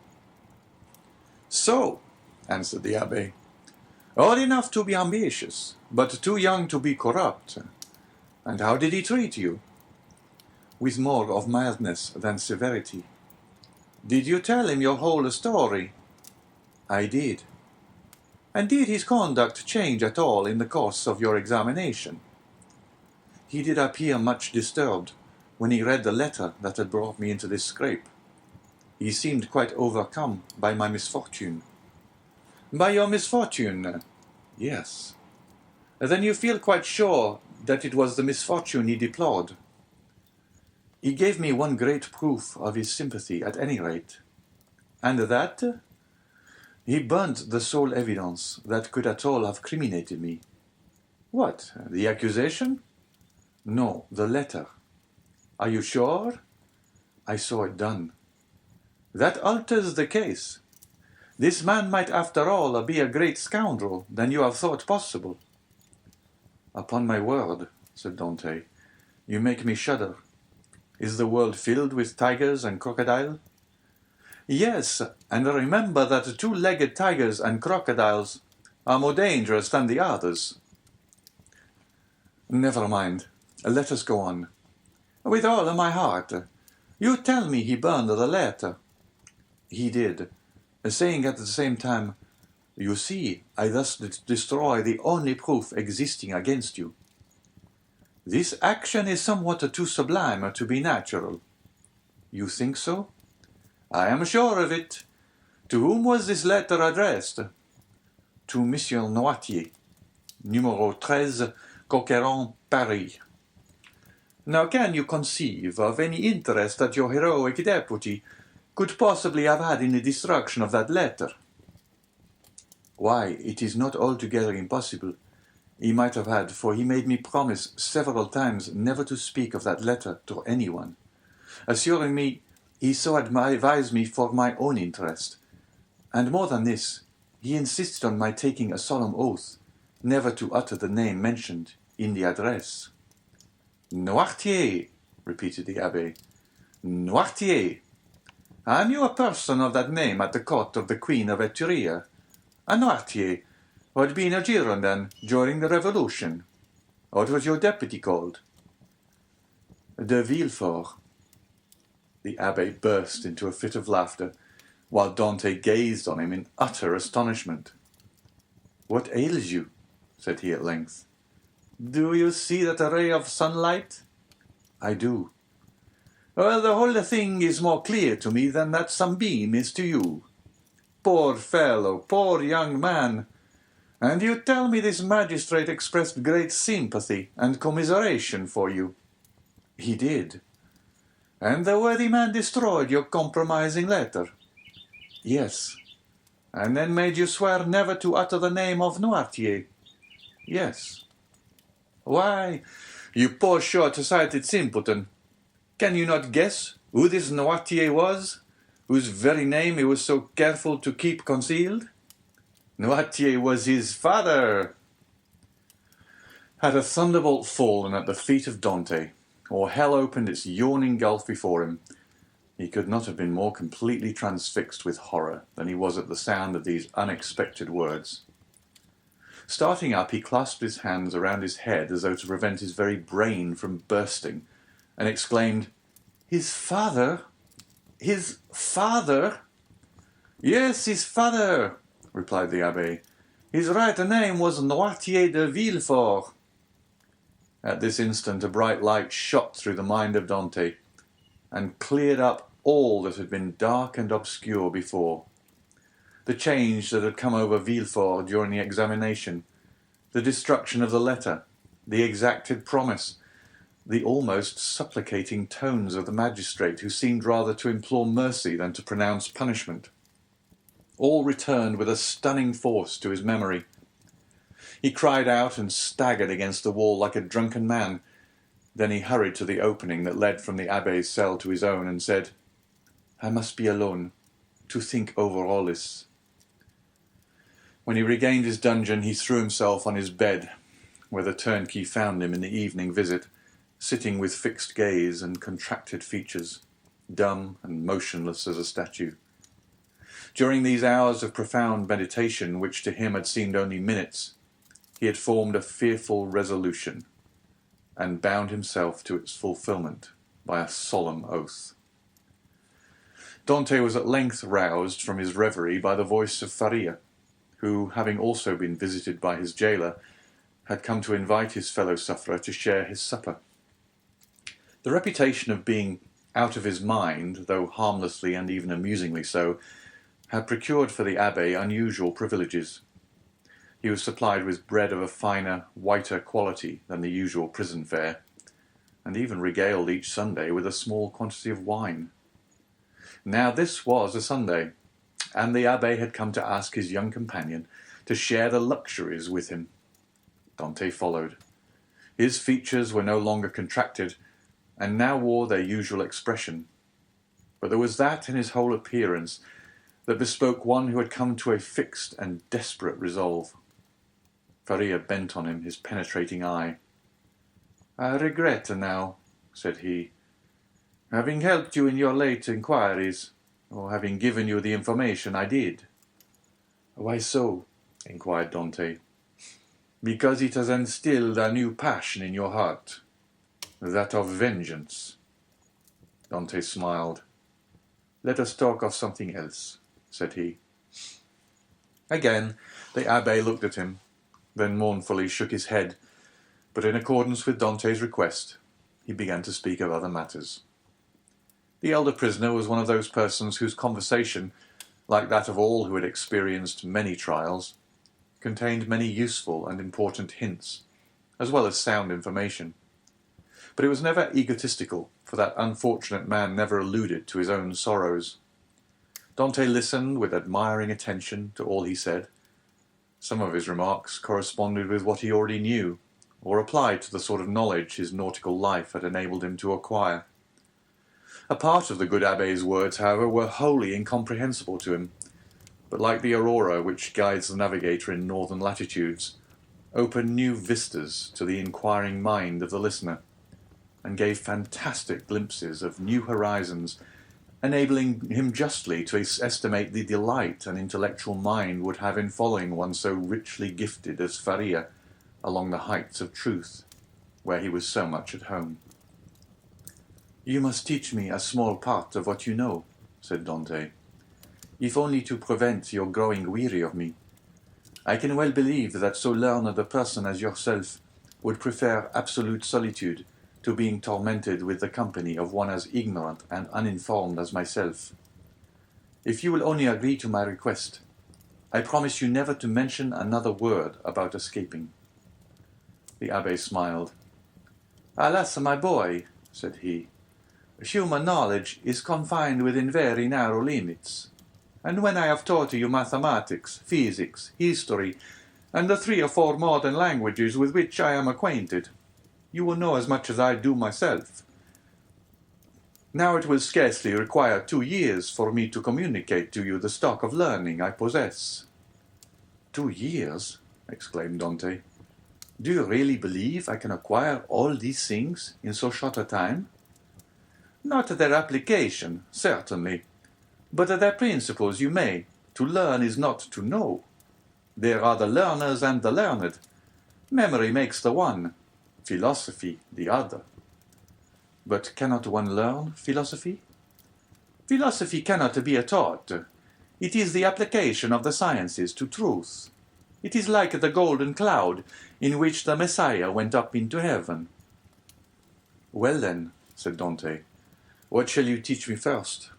So, answered the abbé, old enough to be ambitious, but too young to be corrupt. And how did he treat you? With more of mildness than severity. Did you tell him your whole story? I did. And did his conduct change at all in the course of your examination? he did appear much disturbed when he read the letter that had brought me into this scrape. He seemed quite overcome by my misfortune." "By your misfortune?" "Yes." "Then you feel quite sure that it was the misfortune he deplored?" "He gave me one great proof of his sympathy, at any rate." "And that?" "He burnt the sole evidence that could at all have criminated me." "What, the accusation?" "No, the letter." "Are you sure?" "I saw it done." "That alters the case. This man might after all be a great scoundrel than you have thought possible." "Upon my word," said Dante, "you make me shudder. Is the world filled with tigers and crocodiles?" "Yes, and remember that two-legged tigers and crocodiles are more dangerous than the others." "Never mind. Let us go on." "With all my heart. You tell me he burned the letter." "He did, saying at the same time, 'You see, I thus destroy the only proof existing against you.'" "This action is somewhat too sublime to be natural." "You think so?" "I am sure of it. To whom was this letter addressed?" "To Monsieur Noirtier, numero 13, Coqueron, Paris." "Now can you conceive of any interest that your heroic deputy could possibly have had in the destruction of that letter?" "Why, it is not altogether impossible. He might have had, for he made me promise several times never to speak of that letter to anyone, assuring me he so advised me for my own interest. And more than this, he insisted on my taking a solemn oath never to utter the name mentioned in the address." "Noirtier," repeated the abbé. "Noirtier. I knew a person of that name at the court of the Queen of Etruria, a Noirtier, who had been a Girondin during the Revolution. What was your deputy called?" "De Villefort." The abbé burst into a fit of laughter, while Dante gazed on him in utter astonishment. "What ails you?" said he at length. "Do you see that ray of sunlight?" "I do." "Well, the whole thing is more clear to me than that sunbeam is to you. Poor fellow, poor young man! And you tell me this magistrate expressed great sympathy and commiseration for you?" "He did." "And the worthy man destroyed your compromising letter?" "Yes." "And then made you swear never to utter the name of Noirtier?" "Yes." "Why, you poor short-sighted simpleton, can you not guess who this Noirtier was, whose very name he was so careful to keep concealed? Noirtier was his father!" Had a thunderbolt fallen at the feet of Dante, or hell opened its yawning gulf before him, he could not have been more completely transfixed with horror than he was at the sound of these unexpected words. Starting up, he clasped his hands around his head as though to prevent his very brain from bursting, and exclaimed, "His father? His father?" "Yes, his father," replied the abbé. "His right name was Noirtier de Villefort." At this instant a bright light shot through the mind of Dante, and cleared up all that had been dark and obscure before. The change that had come over Villefort during the examination, the destruction of the letter, the exacted promise, the almost supplicating tones of the magistrate, who seemed rather to implore mercy than to pronounce punishment, all returned with a stunning force to his memory. He cried out and staggered against the wall like a drunken man. Then he hurried to the opening that led from the abbé's cell to his own, and said, "I must be alone to think over all this." When he regained his dungeon, he threw himself on his bed, where the turnkey found him in the evening visit, sitting with fixed gaze and contracted features, dumb and motionless as a statue. During these hours of profound meditation, which to him had seemed only minutes, he had formed a fearful resolution, and bound himself to its fulfilment by a solemn oath. Dante was at length roused from his reverie by the voice of Faria, who, having also been visited by his jailer, had come to invite his fellow sufferer to share his supper. The reputation of being out of his mind, though harmlessly and even amusingly so, had procured for the abbé unusual privileges. He was supplied with bread of a finer, whiter quality than the usual prison fare, and even regaled each Sunday with a small quantity of wine. Now this was a Sunday, and the abbé had come to ask his young companion to share the luxuries with him. Dante followed. His features were no longer contracted, and now wore their usual expression. But there was that in his whole appearance that bespoke one who had come to a fixed and desperate resolve. Faria bent on him his penetrating eye. "I regret now," said he, "having helped you in your late inquiries, or having given you the information I did." "Why so?" inquired Dante. "Because it has instilled a new passion in your heart, that of vengeance." Dante smiled. "Let us talk of something else," said he. Again the abbé looked at him, then mournfully shook his head, but in accordance with Dante's request, he began to speak of other matters. The elder prisoner was one of those persons whose conversation, like that of all who had experienced many trials, contained many useful and important hints, as well as sound information. But it was never egotistical, for that unfortunate man never alluded to his own sorrows. Dante listened with admiring attention to all he said. Some of his remarks corresponded with what he already knew, or applied to the sort of knowledge his nautical life had enabled him to acquire. A part of the good abbé's words, however, were wholly incomprehensible to him, but like the aurora which guides the navigator in northern latitudes, opened new vistas to the inquiring mind of the listener, and gave fantastic glimpses of new horizons, enabling him justly to estimate the delight an intellectual mind would have in following one so richly gifted as Faria along the heights of truth, where he was so much at home. "You must teach me a small part of what you know," said Dante, "if only to prevent your growing weary of me. I can well believe that so learned a person as yourself would prefer absolute solitude to being tormented with the company of one as ignorant and uninformed as myself. If you will only agree to my request, I promise you never to mention another word about escaping." The abbé smiled. "Alas, my boy," said he, "human knowledge is confined within very narrow limits, and when I have taught you mathematics, physics, history, and the 3 or 4 modern languages with which I am acquainted, you will know as much as I do myself. Now it will scarcely require 2 years for me to communicate to you the stock of learning I possess." "2 years?" exclaimed Dante. "Do you really believe I can acquire all these things in so short a time?" "Not their application, certainly, but their principles you may. To learn is not to know. There are the learners and the learned. Memory makes the one, philosophy the other." "But cannot one learn philosophy?" "Philosophy cannot be taught. It is the application of the sciences to truth. It is like the golden cloud in which the Messiah went up into heaven." "Well then," said Dante, "what shall you teach me first?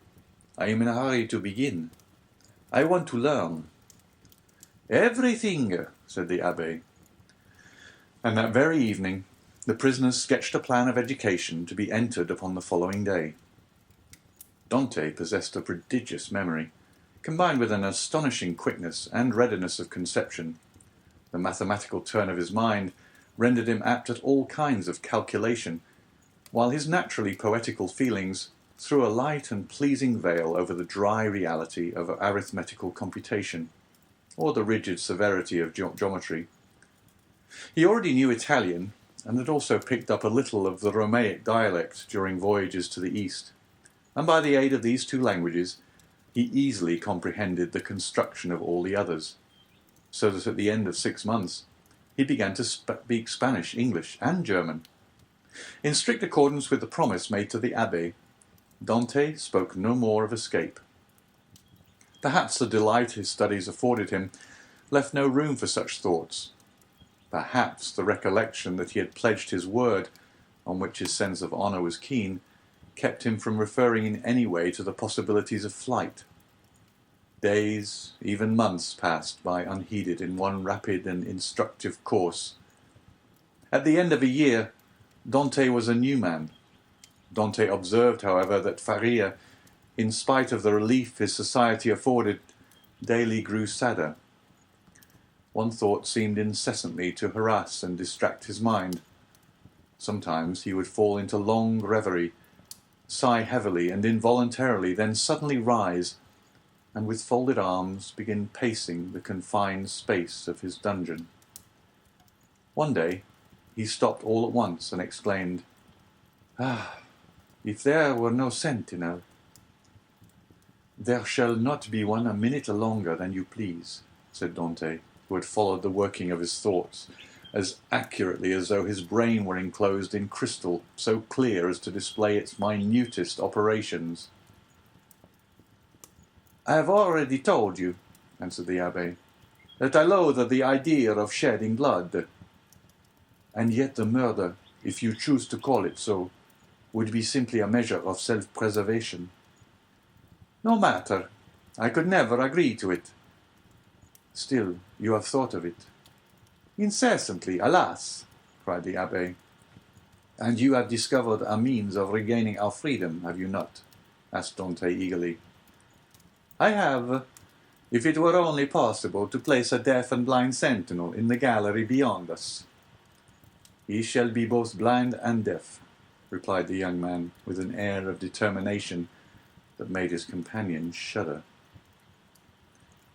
I am in a hurry to begin. I want to learn." "Everything," said the abbé. And that very evening the prisoners sketched a plan of education to be entered upon the following day. Dante possessed a prodigious memory, combined with an astonishing quickness and readiness of conception. The mathematical turn of his mind rendered him apt at all kinds of calculation, while his naturally poetical feelings threw a light and pleasing veil over the dry reality of arithmetical computation, or the rigid severity of geometry. He already knew Italian, and had also picked up a little of the Romaic dialect during voyages to the East, and by the aid of these 2 languages he easily comprehended the construction of all the others, so that at the end of 6 months he began to speak Spanish, English, and German. In strict accordance with the promise made to the abbé, Dante spoke no more of escape. Perhaps the delight his studies afforded him left no room for such thoughts, Perhaps the recollection that he had pledged his word, on which his sense of honour was keen, kept him from referring in any way to the possibilities of flight. Days, even months, passed by unheeded in one rapid and instructive course. At the end of a year, Dante was a new man. Dante observed, however, that Faria, in spite of the relief his society afforded, daily grew sadder. One thought seemed incessantly to harass and distract his mind. Sometimes he would fall into long reverie, sigh heavily and involuntarily, then suddenly rise, and with folded arms begin pacing the confined space of his dungeon. One day he stopped all at once and exclaimed, "Ah, if there were no sentinel!" "There shall not be one a minute longer than you please," said Dante, who had followed the working of his thoughts as accurately as though his brain were enclosed in crystal, so clear as to display its minutest operations. "I have already told you," answered the abbé, "that I loathe the idea of shedding blood. And yet the murder, if you choose to call it so, would be simply a measure of self-preservation." "No matter. I could never agree to it." "Still, you have thought of it." "Incessantly, alas!" cried the abbé. "And you have discovered a means of regaining our freedom, have you not?" asked Dante eagerly. "I have, if it were only possible to place a deaf and blind sentinel in the gallery beyond us." "He shall be both blind and deaf," replied the young man, with an air of determination that made his companion shudder.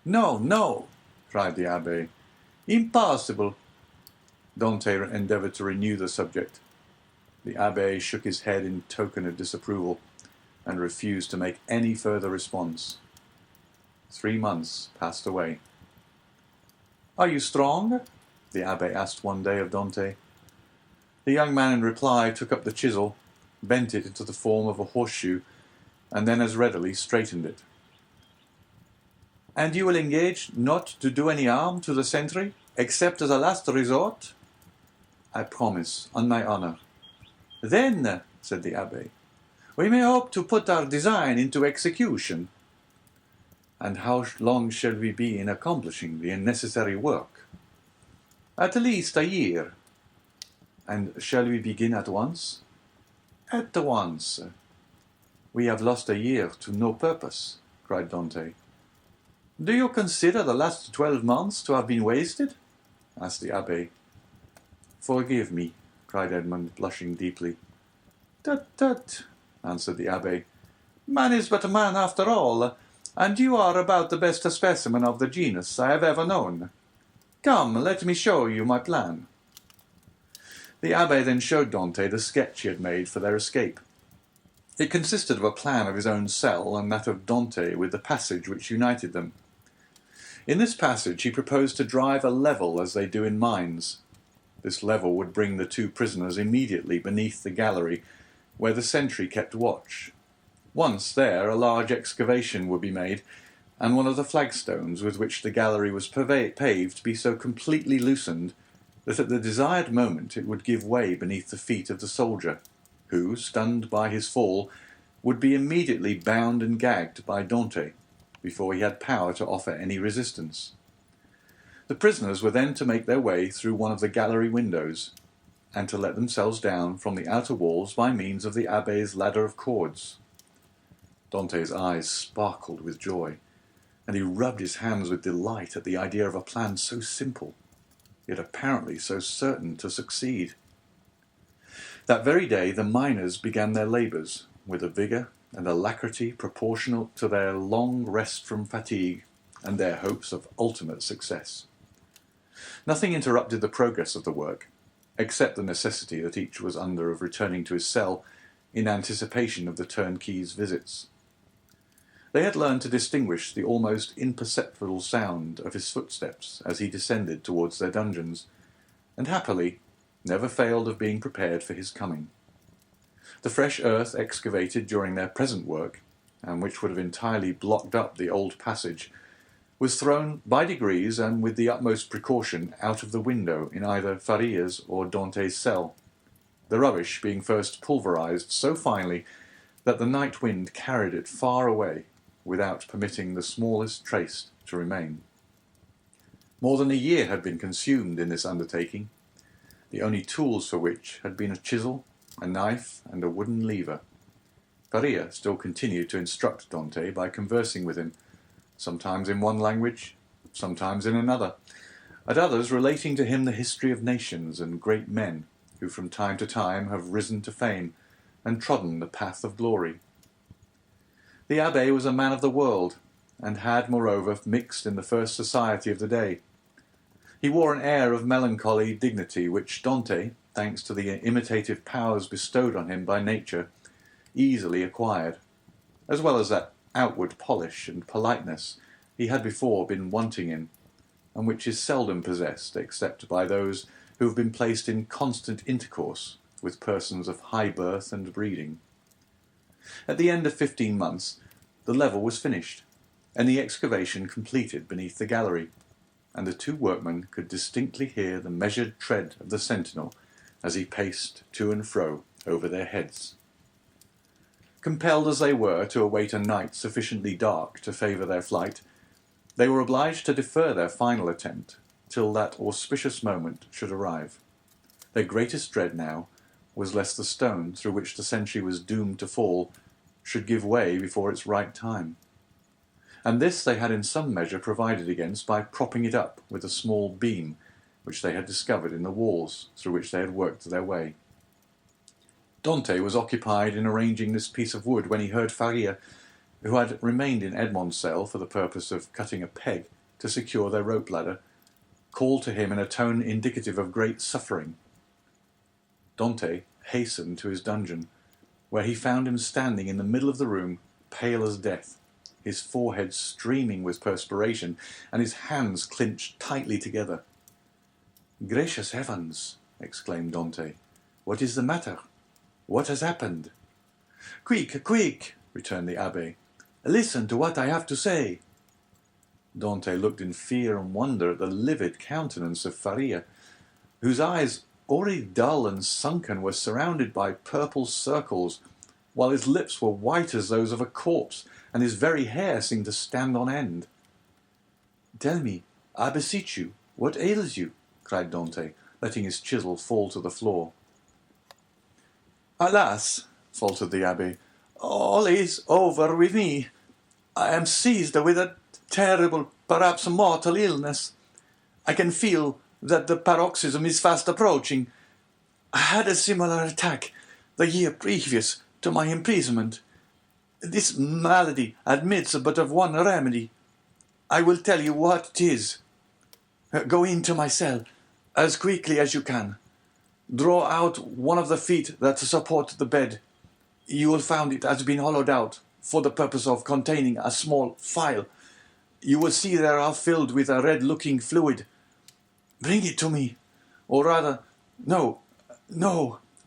"No, no!" cried the abbé. "Impossible!" Dante endeavoured to renew the subject. The abbé shook his head in token of disapproval, and refused to make any further response. 3 months passed away. "Are you strong?" the abbé asked one day of Dante. The young man in reply took up the chisel, bent it into the form of a horseshoe, and then as readily straightened it. "And you will engage not to do any harm to the sentry, except as a last resort?" "I promise, on my honour." "Then," said the abbé, "we may hope to put our design into execution." "And how long shall we be in accomplishing the necessary work?" "At least a year." "And shall we begin at once?" "At once." "We have lost a year to no purpose," cried Dante. "Do you consider the last 12 months to have been wasted?" asked the abbé. "Forgive me," cried Edmund, blushing deeply. "Tut, tut," answered the abbé. "Man is but man after all, and you are about the best specimen of the genus I have ever known. Come, let me show you my plan." The abbé then showed Dante the sketch he had made for their escape. It consisted of a plan of his own cell and that of Dante with the passage which united them. In this passage he proposed to drive a level as they do in mines. This level would bring the 2 prisoners immediately beneath the gallery, where the sentry kept watch. Once there, a large excavation would be made, and one of the flagstones with which the gallery was paved be so completely loosened that at the desired moment it would give way beneath the feet of the soldier, who, stunned by his fall, would be immediately bound and gagged by Dante, before he had power to offer any resistance. The prisoners were then to make their way through one of the gallery windows, and to let themselves down from the outer walls by means of the abbé's ladder of cords. Dante's eyes sparkled with joy, and he rubbed his hands with delight at the idea of a plan so simple, yet apparently so certain to succeed. That very day the miners began their labours, with a vigour and alacrity proportional to their long rest from fatigue and their hopes of ultimate success. Nothing interrupted the progress of the work, except the necessity that each was under of returning to his cell in anticipation of the turnkey's visits. They had learned to distinguish the almost imperceptible sound of his footsteps as he descended towards their dungeons, and happily never failed of being prepared for his coming. The fresh earth excavated during their present work, and which would have entirely blocked up the old passage, was thrown by degrees and with the utmost precaution out of the window in either Faria's or Dante's cell, the rubbish being first pulverized so finely that the night wind carried it far away without permitting the smallest trace to remain. More than a year had been consumed in this undertaking, the only tools for which had been a chisel, a knife, and a wooden lever. Faria still continued to instruct Dante by conversing with him, sometimes in one language, sometimes in another, at others relating to him the history of nations and great men who from time to time have risen to fame and trodden the path of glory. The abbé was a man of the world, and had, moreover, mixed in the first society of the day. He wore an air of melancholy dignity which Dante, thanks to the imitative powers bestowed on him by nature, easily acquired, as well as that outward polish and politeness he had before been wanting in, and which is seldom possessed except by those who have been placed in constant intercourse with persons of high birth and breeding. At the end of 15 months, the level was finished, and the excavation completed beneath the gallery, and the two workmen could distinctly hear the measured tread of the sentinel as he paced to and fro over their heads. Compelled as they were to await a night sufficiently dark to favour their flight, they were obliged to defer their final attempt till that auspicious moment should arrive. Their greatest dread now was lest the stone through which the century was doomed to fall should give way before its right time. And this they had in some measure provided against by propping it up with a small beam which they had discovered in the walls through which they had worked their way. Dante was occupied in arranging this piece of wood when he heard Faria, who had remained in Edmond's cell for the purpose of cutting a peg to secure their rope ladder, call to him in a tone indicative of great suffering. Dante hastened to his dungeon, where he found him standing in the middle of the room, pale as death, his forehead streaming with perspiration, and his hands clinched tightly together. "Gracious heavens!" exclaimed Dante. "What is the matter? What has happened?" "Quick, quick!" returned the abbé. "Listen to what I have to say." Dante looked in fear and wonder at the livid countenance of Faria, whose eyes, already dull and sunken, were surrounded by purple circles, while his lips were white as those of a corpse, and his very hair seemed to stand on end. "Tell me, I beseech you, what ails you?" cried Dante, letting his chisel fall to the floor. "Alas," faltered the abbé, "all is over with me. I am seized with a terrible, perhaps mortal illness. I can feel that the paroxysm is fast approaching. I had a similar attack the year previous to my imprisonment. This malady admits but of one remedy. I will tell you what it is. Go into my cell as quickly as you can. Draw out one of the feet that support the bed. You will find it has been hollowed out for the purpose of containing a small phial. You will see they are filled with a red-looking fluid. Bring it to me. Or rather, no,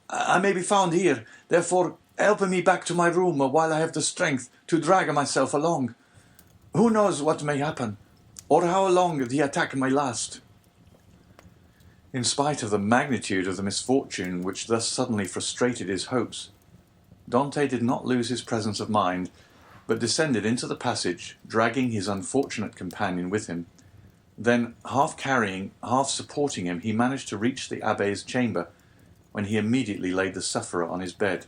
I may be found here. Therefore, help me back to my room while I have the strength to drag myself along. Who knows what may happen, or how long the attack may last?" In spite of the magnitude of the misfortune which thus suddenly frustrated his hopes, Dante did not lose his presence of mind, but descended into the passage, dragging his unfortunate companion with him. Then, half carrying, half supporting him, he managed to reach the abbé's chamber, when he immediately laid the sufferer on his bed.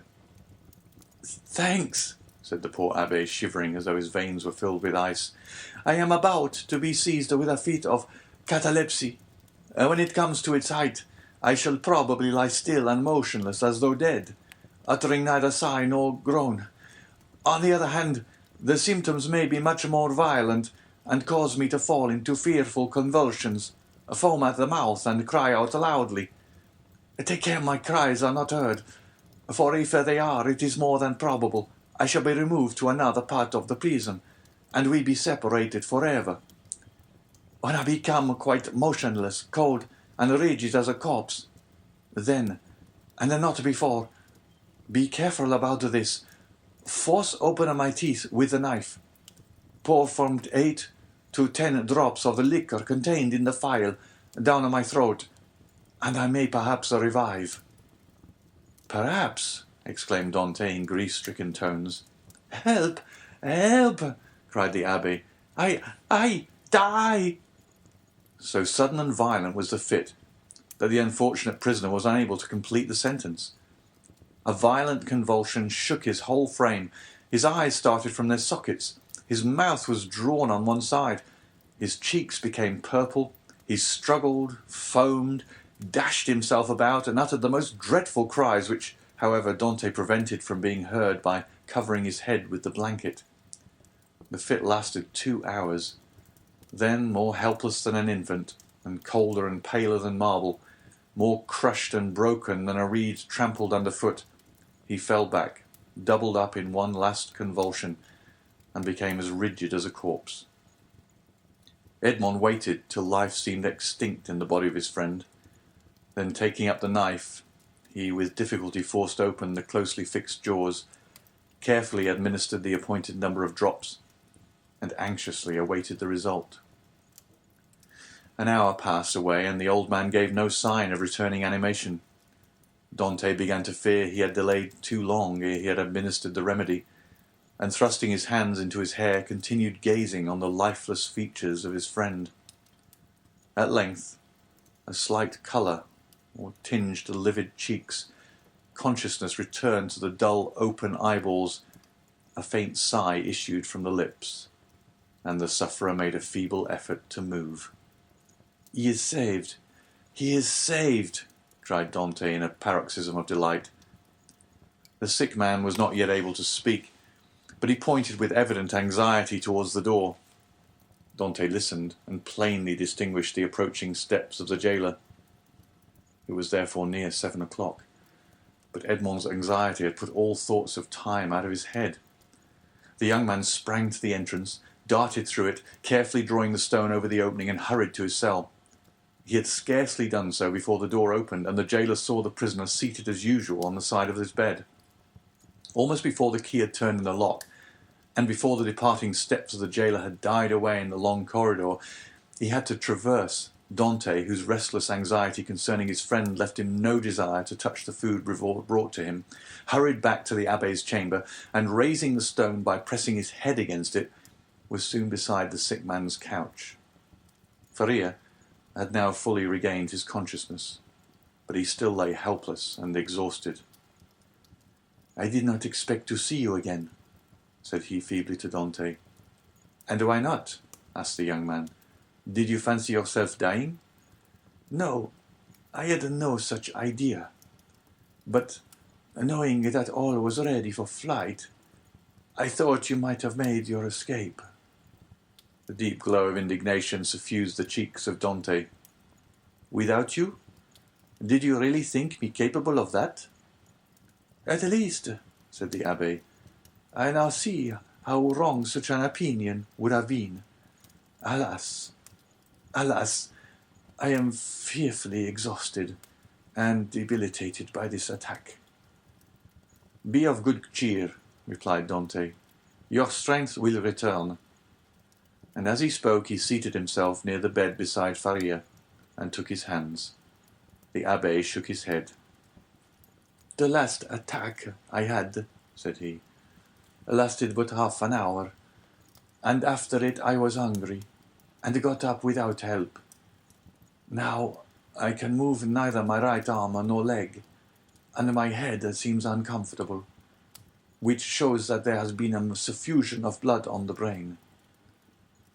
"Thanks," said the poor abbé, shivering as though his veins were filled with ice. "I am about to be seized with a fit of catalepsy. When it comes to its height, I shall probably lie still and motionless as though dead, uttering neither sigh nor groan. On the other hand, the symptoms may be much more violent, and cause me to fall into fearful convulsions, foam at the mouth, and cry out loudly. Take care my cries are not heard, for if they are, it is more than probable I shall be removed to another part of the prison, and we be separated forever. When I become quite motionless, cold, and rigid as a corpse, then, and not before, be careful about this, force open my teeth with the knife. Pour from 8 to 10 drops of the liquor contained in the phial down my throat, and I may perhaps revive." "Perhaps," exclaimed Dante in grief-stricken tones. "Help! Help!" cried the abbé. I die!" So sudden and violent was the fit that the unfortunate prisoner was unable to complete the sentence. A violent convulsion shook his whole frame. His eyes started from their sockets. His mouth was drawn on one side. His cheeks became purple. He struggled, foamed, dashed himself about, and uttered the most dreadful cries, which, however, Dante prevented from being heard by covering his head with the blanket. The fit lasted 2 hours. Then, more helpless than an infant, and colder and paler than marble, more crushed and broken than a reed trampled underfoot, he fell back, doubled up in one last convulsion, and became as rigid as a corpse. Edmond waited till life seemed extinct in the body of his friend. Then, taking up the knife, he with difficulty forced open the closely fixed jaws, carefully administered the appointed number of drops, and anxiously awaited the result. An hour passed away, and the old man gave no sign of returning animation. Dante began to fear he had delayed too long ere he had administered the remedy, and thrusting his hands into his hair, continued gazing on the lifeless features of his friend. At length, a slight colour, or tinged the livid cheeks, consciousness returned to the dull, open eyeballs, a faint sigh issued from the lips, and the sufferer made a feeble effort to move. "He is saved! He is saved!" cried Dante in a paroxysm of delight. The sick man was not yet able to speak, but he pointed with evident anxiety towards the door. Dante listened, and plainly distinguished the approaching steps of the jailer. It was therefore near 7 o'clock, but Edmond's anxiety had put all thoughts of time out of his head. The young man sprang to the entrance, darted through it, carefully drawing the stone over the opening, and hurried to his cell. He had scarcely done so before the door opened, and the jailer saw the prisoner seated as usual on the side of his bed. Almost before the key had turned in the lock, and before the departing steps of the jailer had died away in the long corridor, he had to traverse Dante, whose restless anxiety concerning his friend left him no desire to touch the food brought to him, hurried back to the abbé's chamber, and raising the stone by pressing his head against it, was soon beside the sick man's couch. Faria had now fully regained his consciousness, but he still lay helpless and exhausted. "I did not expect to see you again," said he feebly to Dante. "And why not?" asked the young man. "Did you fancy yourself dying?" "No, I had no such idea. But, knowing that all was ready for flight, I thought you might have made your escape." The deep glow of indignation suffused the cheeks of Dante. "Without you? Did you really think me capable of that?" "At least," said the abbé, "I now see how wrong such an opinion would have been. Alas, alas, I am fearfully exhausted and debilitated by this attack." "Be of good cheer," replied Dante. "Your strength will return." And as he spoke, he seated himself near the bed beside Faria, and took his hands. The abbé shook his head. "The last attack I had," said he, "lasted but half an hour, and after it I was hungry, and got up without help. Now I can move neither my right arm nor leg, and my head seems uncomfortable, which shows that there has been a suffusion of blood on the brain.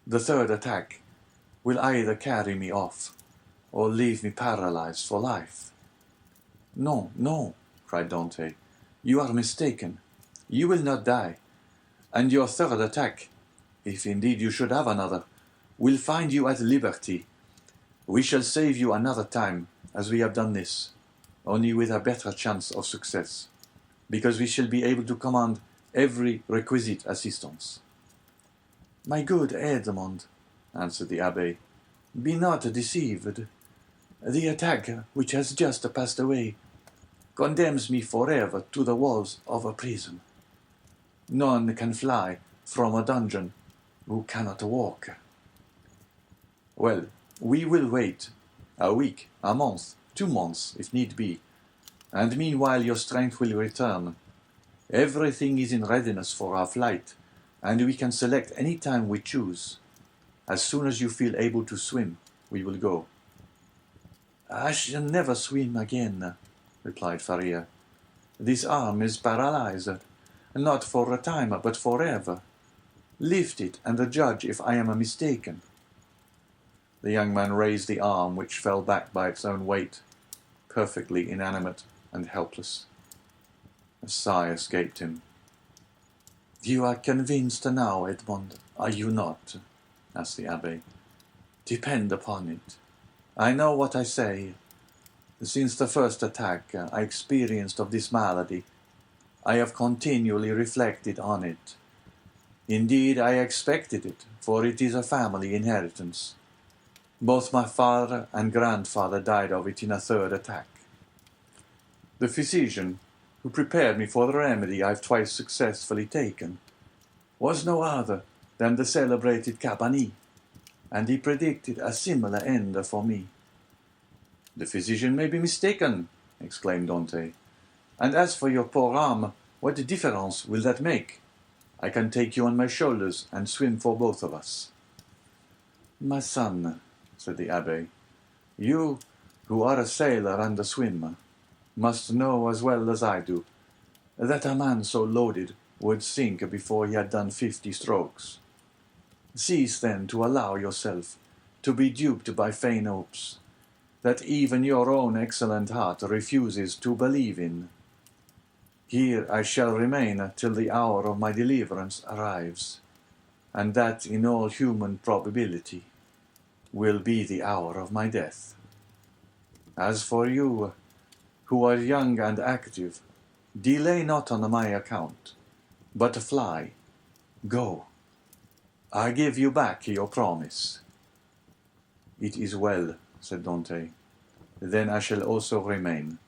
The third attack will either carry me off, or leave me paralyzed for life." "No, no," cried Dante, "you are mistaken. You will not die, and your third attack, if indeed you should have another, will find you at liberty. We shall save you another time, as we have done this, only with a better chance of success, because we shall be able to command every requisite assistance." "My good Edmond," answered the abbé, "be not deceived. The attack which has just passed away condemns me forever to the walls of a prison. None can fly from a dungeon who cannot walk." Well, we will wait. A week, a month, 2 months, if need be. And meanwhile your strength will return. Everything is in readiness for our flight, and we can select any time we choose. As soon as you feel able to swim, we will go. I shall never swim again, replied Faria. This arm is paralyzed, not for a time, but forever. Lift it and judge if I am mistaken. The young man raised the arm, which fell back by its own weight, perfectly inanimate and helpless. A sigh escaped him. You are convinced now, Edmond, are you not? Asked the abbé. Depend upon it. I know what I say. Since the first attack I experienced of this malady, I have continually reflected on it. Indeed, I expected it, for it is a family inheritance. Both my father and grandfather died of it in a third attack. The physician, who prepared me for the remedy I have twice successfully taken, was no other than the celebrated Cabanilles, and he predicted a similar end for me. The physician may be mistaken, exclaimed Dante. And as for your poor arm, what difference will that make? I can take you on my shoulders and swim for both of us. My son, said the abbé, you, who are a sailor and a swimmer, must know as well as I do that a man so loaded would sink before he had done 50 strokes. Cease then to allow yourself to be duped by vain hopes that even your own excellent heart refuses to believe in. Here I shall remain till the hour of my deliverance arrives, and that in all human probability will be the hour of my death. As for you, who are young and active, delay not on my account, but fly, go. I give you back your promise. It is well, said Dante. Then I shall also remain.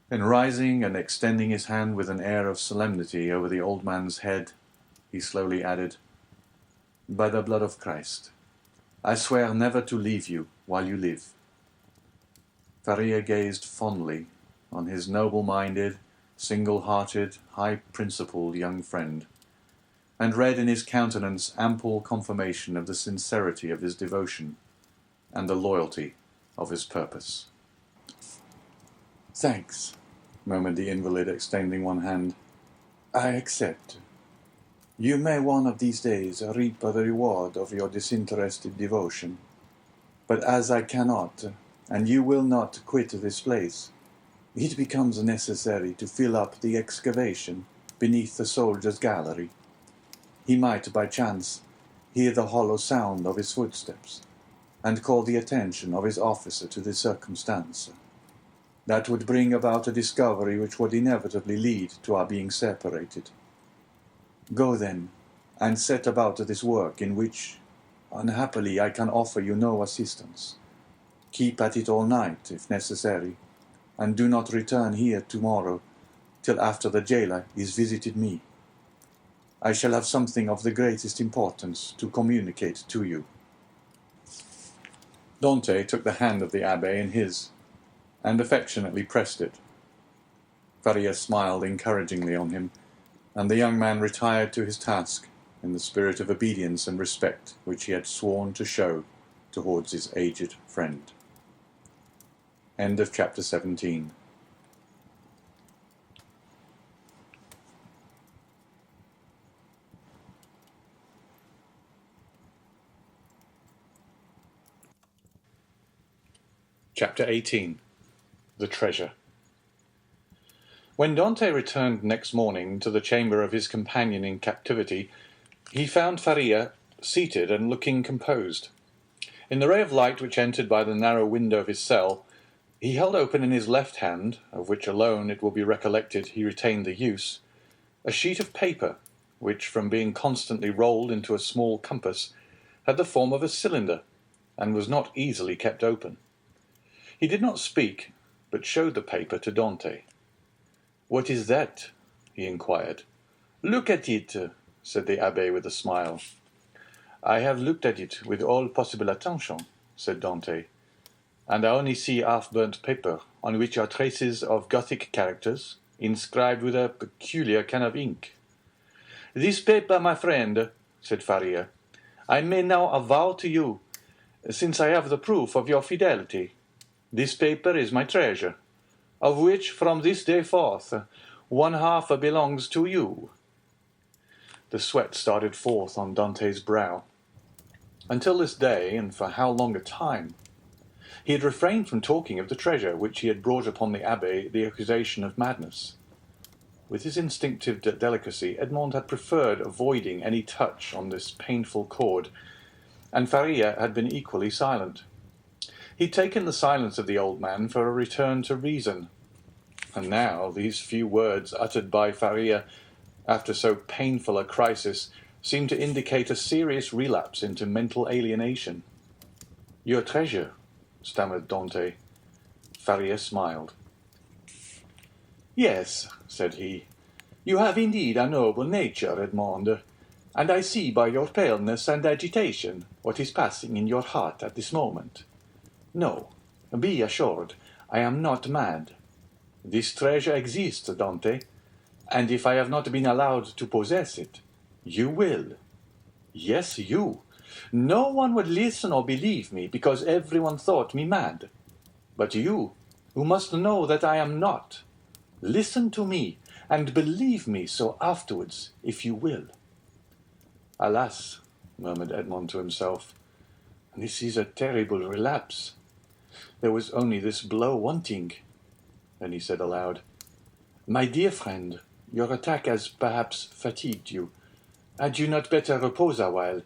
Then rising and extending his hand with an air of solemnity over the old man's head, he slowly added, By the blood of Christ, I swear never to leave you while you live. Faria gazed fondly on his noble-minded, single-hearted, high-principled young friend, and read in his countenance ample confirmation of the sincerity of his devotion and the loyalty of his purpose. Thanks, murmured the invalid, extending one hand. I accept. You may one of these days reap the reward of your disinterested devotion. But as I cannot, and you will not quit this place, it becomes necessary to fill up the excavation beneath the soldier's gallery. He might, by chance, hear the hollow sound of his footsteps, and call the attention of his officer to the circumstance. That would bring about a discovery which would inevitably lead to our being separated. Go then, and set about this work in which, unhappily, I can offer you no assistance. Keep at it all night, if necessary, and do not return here tomorrow till after the jailer is visited me. I shall have something of the greatest importance to communicate to you. Dante took the hand of the abbé in his, and affectionately pressed it. Faria smiled encouragingly on him, and the young man retired to his task in the spirit of obedience and respect which he had sworn to show towards his aged friend. End of chapter 17. Chapter 18. The Treasure. When Dante returned next morning to the chamber of his companion in captivity, he found Faria seated and looking composed. In the ray of light which entered by the narrow window of his cell, he held open in his left hand, of which alone it will be recollected he retained the use, a sheet of paper, which, from being constantly rolled into a small compass, had the form of a cylinder, and was not easily kept open. He did not speak, but showed the paper to Dante. "What is that?" he inquired. "Look at it," said the abbé with a smile. I have looked at it with all possible attention, said Dante, and I only see half-burnt paper on which are traces of Gothic characters inscribed with a peculiar kind of ink. This paper, my friend, said Faria, I may now avow to you, since I have the proof of your fidelity. This paper is my treasure, of which from this day forth 1/2 belongs to you. The sweat started forth on Dante's brow. Until this day, and for how long a time, he had refrained from talking of the treasure which he had brought upon the abbé the accusation of madness. With his instinctive delicacy, Edmond had preferred avoiding any touch on this painful chord, and Faria had been equally silent. He'd taken the silence of the old man for a return to reason, and now these few words uttered by Faria after so painful a crisis seemed to indicate a serious relapse into mental alienation. "Your treasure," stammered Dante. Faria smiled. "Yes," said he, "you have indeed a noble nature, Edmond, and I see by your paleness and agitation what is passing in your heart at this moment. No, be assured, I am not mad. This treasure exists, Dante, and if I have not been allowed to possess it, you will. Yes, you. No one would listen or believe me, because everyone thought me mad. But you, who must know that I am not, listen to me, and believe me so afterwards, if you will." "Alas," murmured Edmond to himself, "this is a terrible relapse. There was only this blow wanting." Then he said aloud, "My dear friend, your attack has perhaps fatigued you. Had you not better repose a while?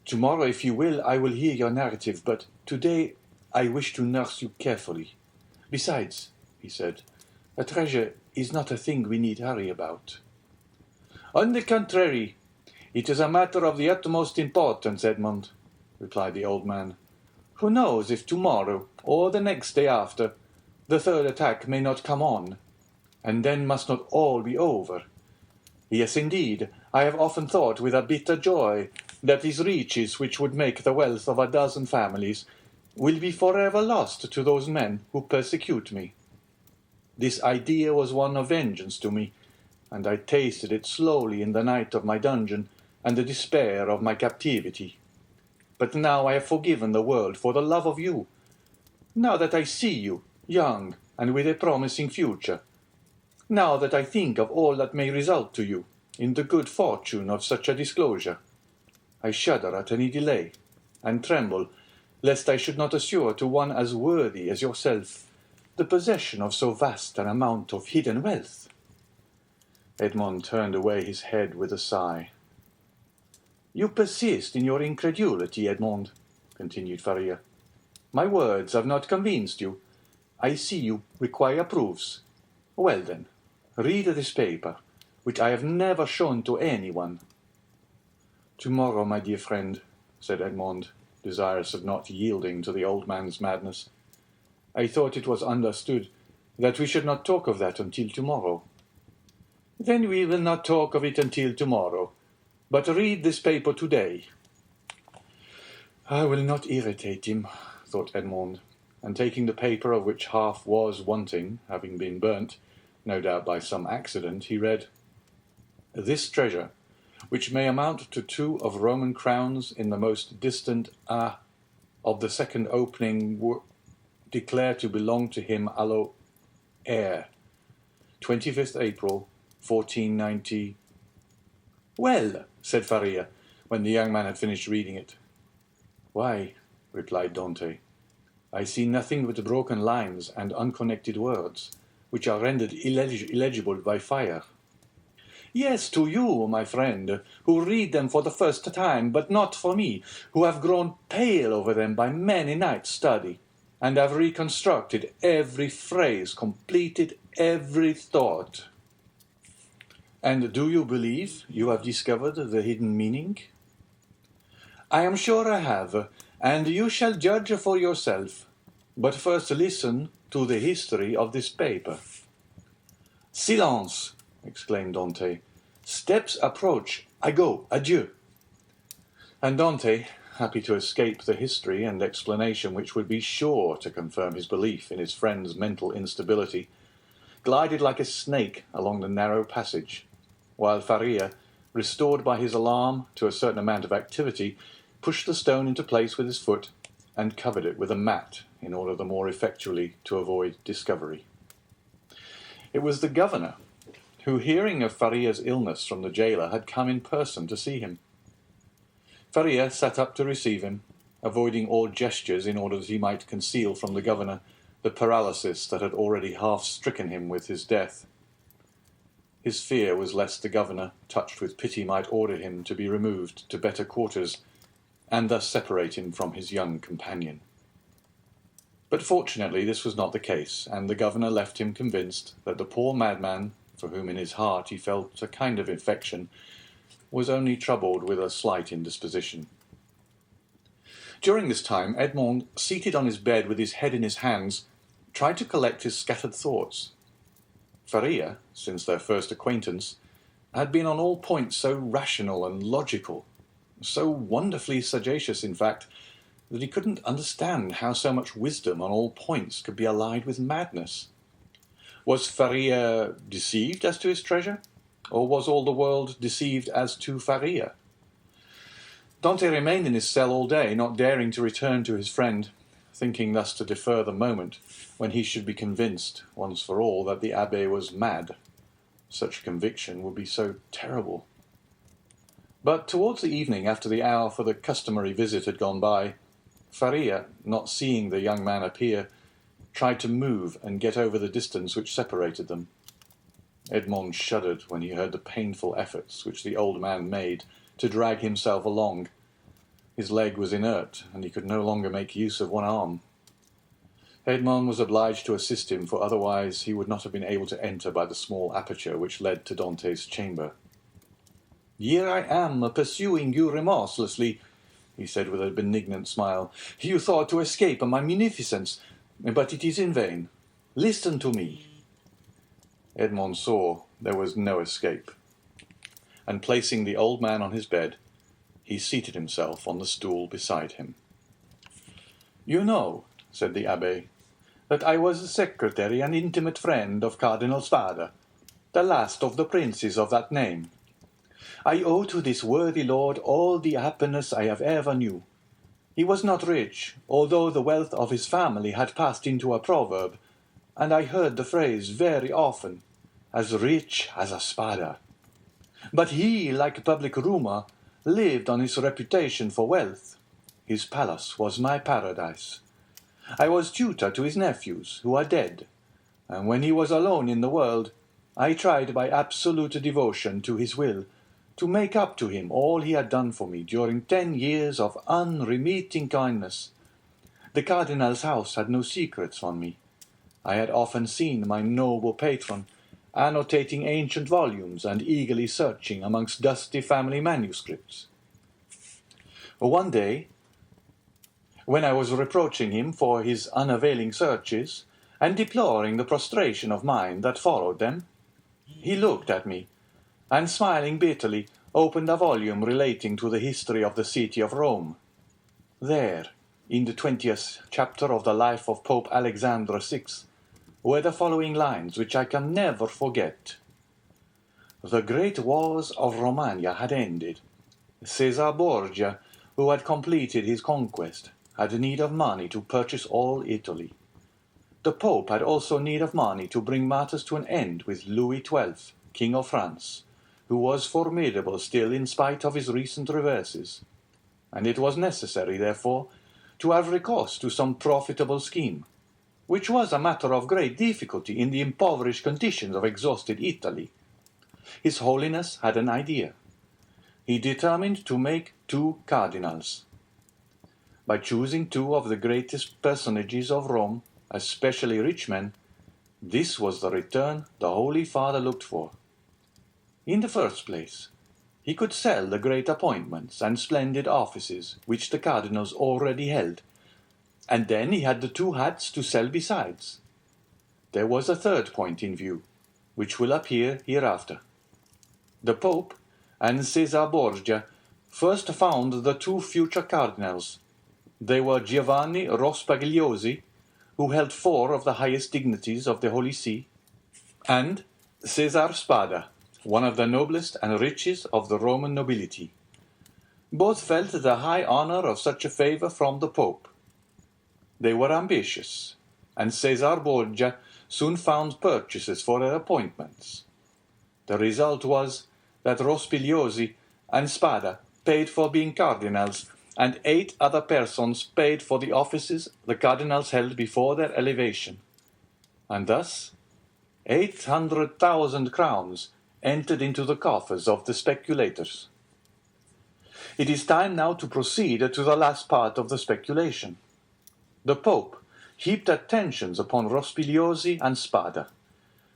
Tomorrow, if you will, I will hear your narrative, but today I wish to nurse you carefully. Besides," he said, "a treasure is not a thing we need hurry about." "On the contrary, it is a matter of the utmost importance, Edmond," replied the old man. "Who knows if tomorrow, or the next day after, the third attack may not come on, and then must not all be over? Yes, indeed, I have often thought with a bitter joy that these riches which would make the wealth of a dozen families will be forever lost to those men who persecute me. This idea was one of vengeance to me, and I tasted it slowly in the night of my dungeon and the despair of my captivity. But now I have forgiven the world for the love of you. Now that I see you, young and with a promising future, now that I think of all that may result to you in the good fortune of such a disclosure, I shudder at any delay, and tremble lest I should not assure to one as worthy as yourself the possession of so vast an amount of hidden wealth." Edmond turned away his head with a sigh. "You persist in your incredulity, Edmond," continued Faria. "My words have not convinced you. I see you require proofs. Well then, read this paper, which I have never shown to anyone." "Tomorrow, my dear friend," said Edmond, desirous of not yielding to the old man's madness. "I thought it was understood that we should not talk of that until tomorrow." "Then we will not talk of it until tomorrow, but read this paper today." "I will not irritate him," thought Edmond, and taking the paper, of which half was wanting, having been burnt, no doubt by some accident, he read, "This treasure, which may amount to 2 of Roman crowns in the most distant of the second opening declare to belong to him allo heir, 25th April, 1490. "Well," said Faria, when the young man had finished reading it. "Why," replied Dante, "I see nothing but broken lines and unconnected words, which are rendered illegible by fire." "Yes, to you, my friend, who read them for the first time, but not for me, who have grown pale over them by many nights' study, and have reconstructed every phrase, completed every thought." "And do you believe you have discovered the hidden meaning?" "I am sure I have, and you shall judge for yourself. But first listen to the history of this paper." "Silence!" exclaimed Dante. "Steps approach. I go. Adieu." And Dante, happy to escape the history and explanation which would be sure to confirm his belief in his friend's mental instability, glided like a snake along the narrow passage, while Faria, restored by his alarm to a certain amount of activity, pushed the stone into place with his foot and covered it with a mat in order the more effectually to avoid discovery. It was the governor, who, hearing of Faria's illness from the jailer, had come in person to see him. Faria sat up to receive him, avoiding all gestures in order that he might conceal from the governor the paralysis that had already half stricken him with his death. His fear was lest the governor, touched with pity, might order him to be removed to better quarters, and thus separate him from his young companion. But fortunately this was not the case, and the governor left him convinced that the poor madman, for whom in his heart he felt a kind of affection, was only troubled with a slight indisposition. During this time, Edmond, seated on his bed with his head in his hands, tried to collect his scattered thoughts. Faria, since their first acquaintance, had been on all points so rational and logical, so wonderfully sagacious, in fact, that he couldn't understand how so much wisdom on all points could be allied with madness. Was Faria deceived as to his treasure, or was all the world deceived as to Faria? Dante remained in his cell all day, not daring to return to his friend, thinking thus to defer the moment when he should be convinced, once for all, that the abbé was mad. Such conviction would be so terrible. But towards the evening, after the hour for the customary visit had gone by, Faria, not seeing the young man appear, tried to move and get over the distance which separated them. Edmond shuddered when he heard the painful efforts which the old man made to drag himself along. His leg was inert, and he could no longer make use of one arm. Edmond was obliged to assist him, for otherwise he would not have been able to enter by the small aperture which led to Dante's chamber. "Here I am, pursuing you remorselessly," he said with a benignant smile. "You thought to escape my munificence, but it is in vain. Listen to me." Edmond saw there was no escape, and placing the old man on his bed, he seated himself on the stool beside him. "You know," said the abbé, "that I was the secretary and intimate friend of Cardinal Spada, the last of the princes of that name. I owe to this worthy lord all the happiness I have ever knew. He was not rich, although the wealth of his family had passed into a proverb, and I heard the phrase very often, as rich as a Spada. But he, like public rumour, lived on his reputation for wealth. His palace was my paradise. I was tutor to his nephews, who are dead, and when he was alone in the world, I tried by absolute devotion to his will to make up to him all he had done for me during 10 years of unremitting kindness. The cardinal's house had no secrets from me. I had often seen my noble patron annotating ancient volumes and eagerly searching amongst dusty family manuscripts. One day, when I was reproaching him for his unavailing searches, and deploring the prostration of mind that followed them, he looked at me, and smiling bitterly, opened a volume relating to the history of the city of Rome. There, in the 20th chapter of the life of Pope Alexandre VI, were the following lines which I can never forget. The great wars of Romagna had ended. Caesar Borgia, who had completed his conquest, had need of money to purchase all Italy. The Pope had also need of money to bring matters to an end with Louis XII, King of France, who was formidable still in spite of his recent reverses, and it was necessary, therefore, to have recourse to some profitable scheme, which was a matter of great difficulty in the impoverished conditions of exhausted Italy. His Holiness had an idea. He determined to make 2 cardinals. By choosing 2 of the greatest personages of Rome, especially rich men, this was the return the Holy Father looked for. In the first place, he could sell the great appointments and splendid offices which the cardinals already held, and then he had the 2 hats to sell besides. There was a third point in view, which will appear hereafter. The Pope and Caesar Borgia first found the two future cardinals. They were Giovanni Rospigliosi, who held 4 of the highest dignities of the Holy See, and Cesar Spada, one of the noblest and richest of the Roman nobility. Both felt the high honor of such a favor from the Pope. They were ambitious, and Cesar Borgia soon found purchasers for their appointments. The result was that Rospigliosi and Spada paid for being cardinals, and 8 other persons paid for the offices the cardinals held before their elevation. And thus 800,000 crowns entered into the coffers of the speculators. It is time now to proceed to the last part of the speculation. The Pope heaped attentions upon Rospigliosi and Spada,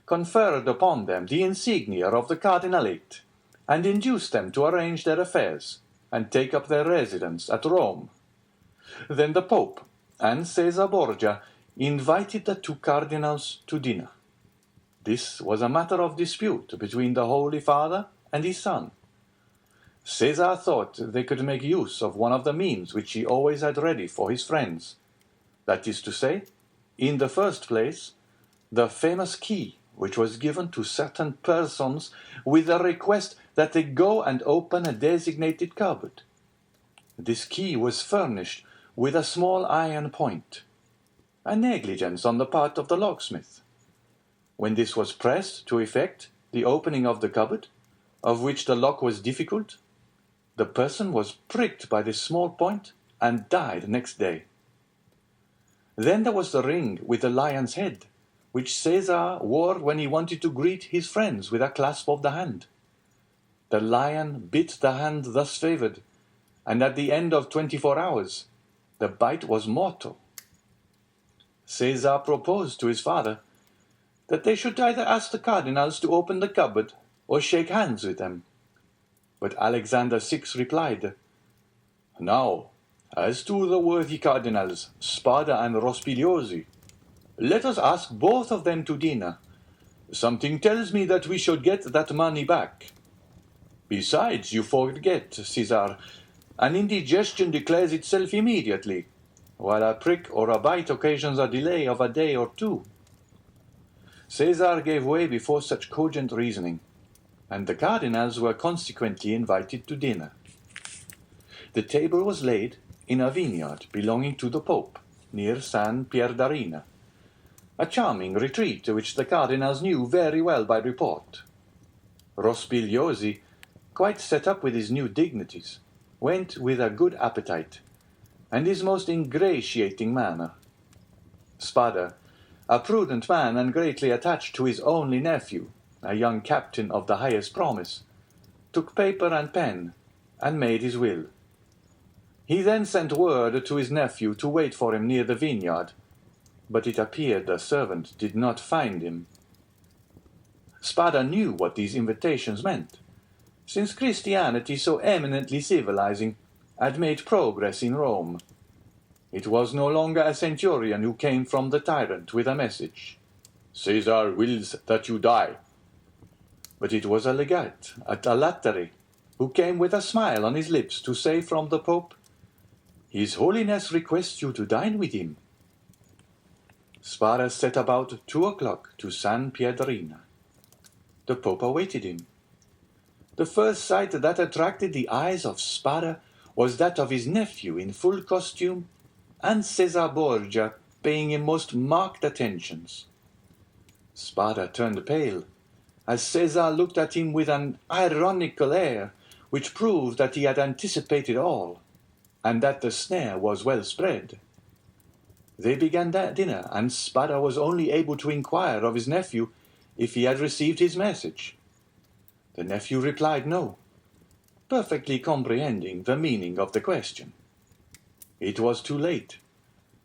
conferred upon them the insignia of the cardinalate, and induced them to arrange their affairs and take up their residence at Rome. Then the Pope and Cesar Borgia invited the 2 cardinals to dinner. This was a matter of dispute between the Holy Father and his son. Cesar thought they could make use of one of the means which he always had ready for his friends. That is to say, in the first place, the famous key which was given to certain persons with a request that they go and open a designated cupboard. This key was furnished with a small iron point, a negligence on the part of the locksmith. When this was pressed to effect the opening of the cupboard, of which the lock was difficult, the person was pricked by this small point and died next day. Then there was the ring with the lion's head, which Cesar wore when he wanted to greet his friends with a clasp of the hand. The lion bit the hand thus favored, and at the end of 24 hours, the bite was mortal. Cesar proposed to his father that they should either ask the cardinals to open the cupboard or shake hands with them. But Alexander VI replied, "Now, as to the worthy cardinals, Spada and Rospigliosi, let us ask both of them to dinner. Something tells me that we should get that money back. Besides, you forget, Caesar, an indigestion declares itself immediately, while a prick or a bite occasions a delay of a day or 2. Caesar gave way before such cogent reasoning, and the cardinals were consequently invited to dinner. The table was laid in a vineyard belonging to the Pope, near San Pierdarina, a charming retreat which the cardinals knew very well by report. Rospigliosi, quite set up with his new dignities, went with a good appetite, and his most ingratiating manner. Spada, a prudent man and greatly attached to his only nephew, a young captain of the highest promise, took paper and pen, and made his will. He then sent word to his nephew to wait for him near the vineyard, but it appeared the servant did not find him. Spada knew what these invitations meant, since Christianity, so eminently civilizing, had made progress in Rome. It was no longer a centurion who came from the tyrant with a message, "Caesar wills that you die," but it was a legate at a Latere who came with a smile on his lips to say from the Pope, "His Holiness requests you to dine with him." Spada set about 2 o'clock to San Pierdarina. The Pope awaited him. The first sight that attracted the eyes of Spada was that of his nephew in full costume, and Cesar Borgia paying him most marked attentions. Spada turned pale, as Cesar looked at him with an ironical air, which proved that he had anticipated all, and that the snare was well spread. They began that dinner, and Spada was only able to inquire of his nephew if he had received his message. The nephew replied no, perfectly comprehending the meaning of the question. It was too late,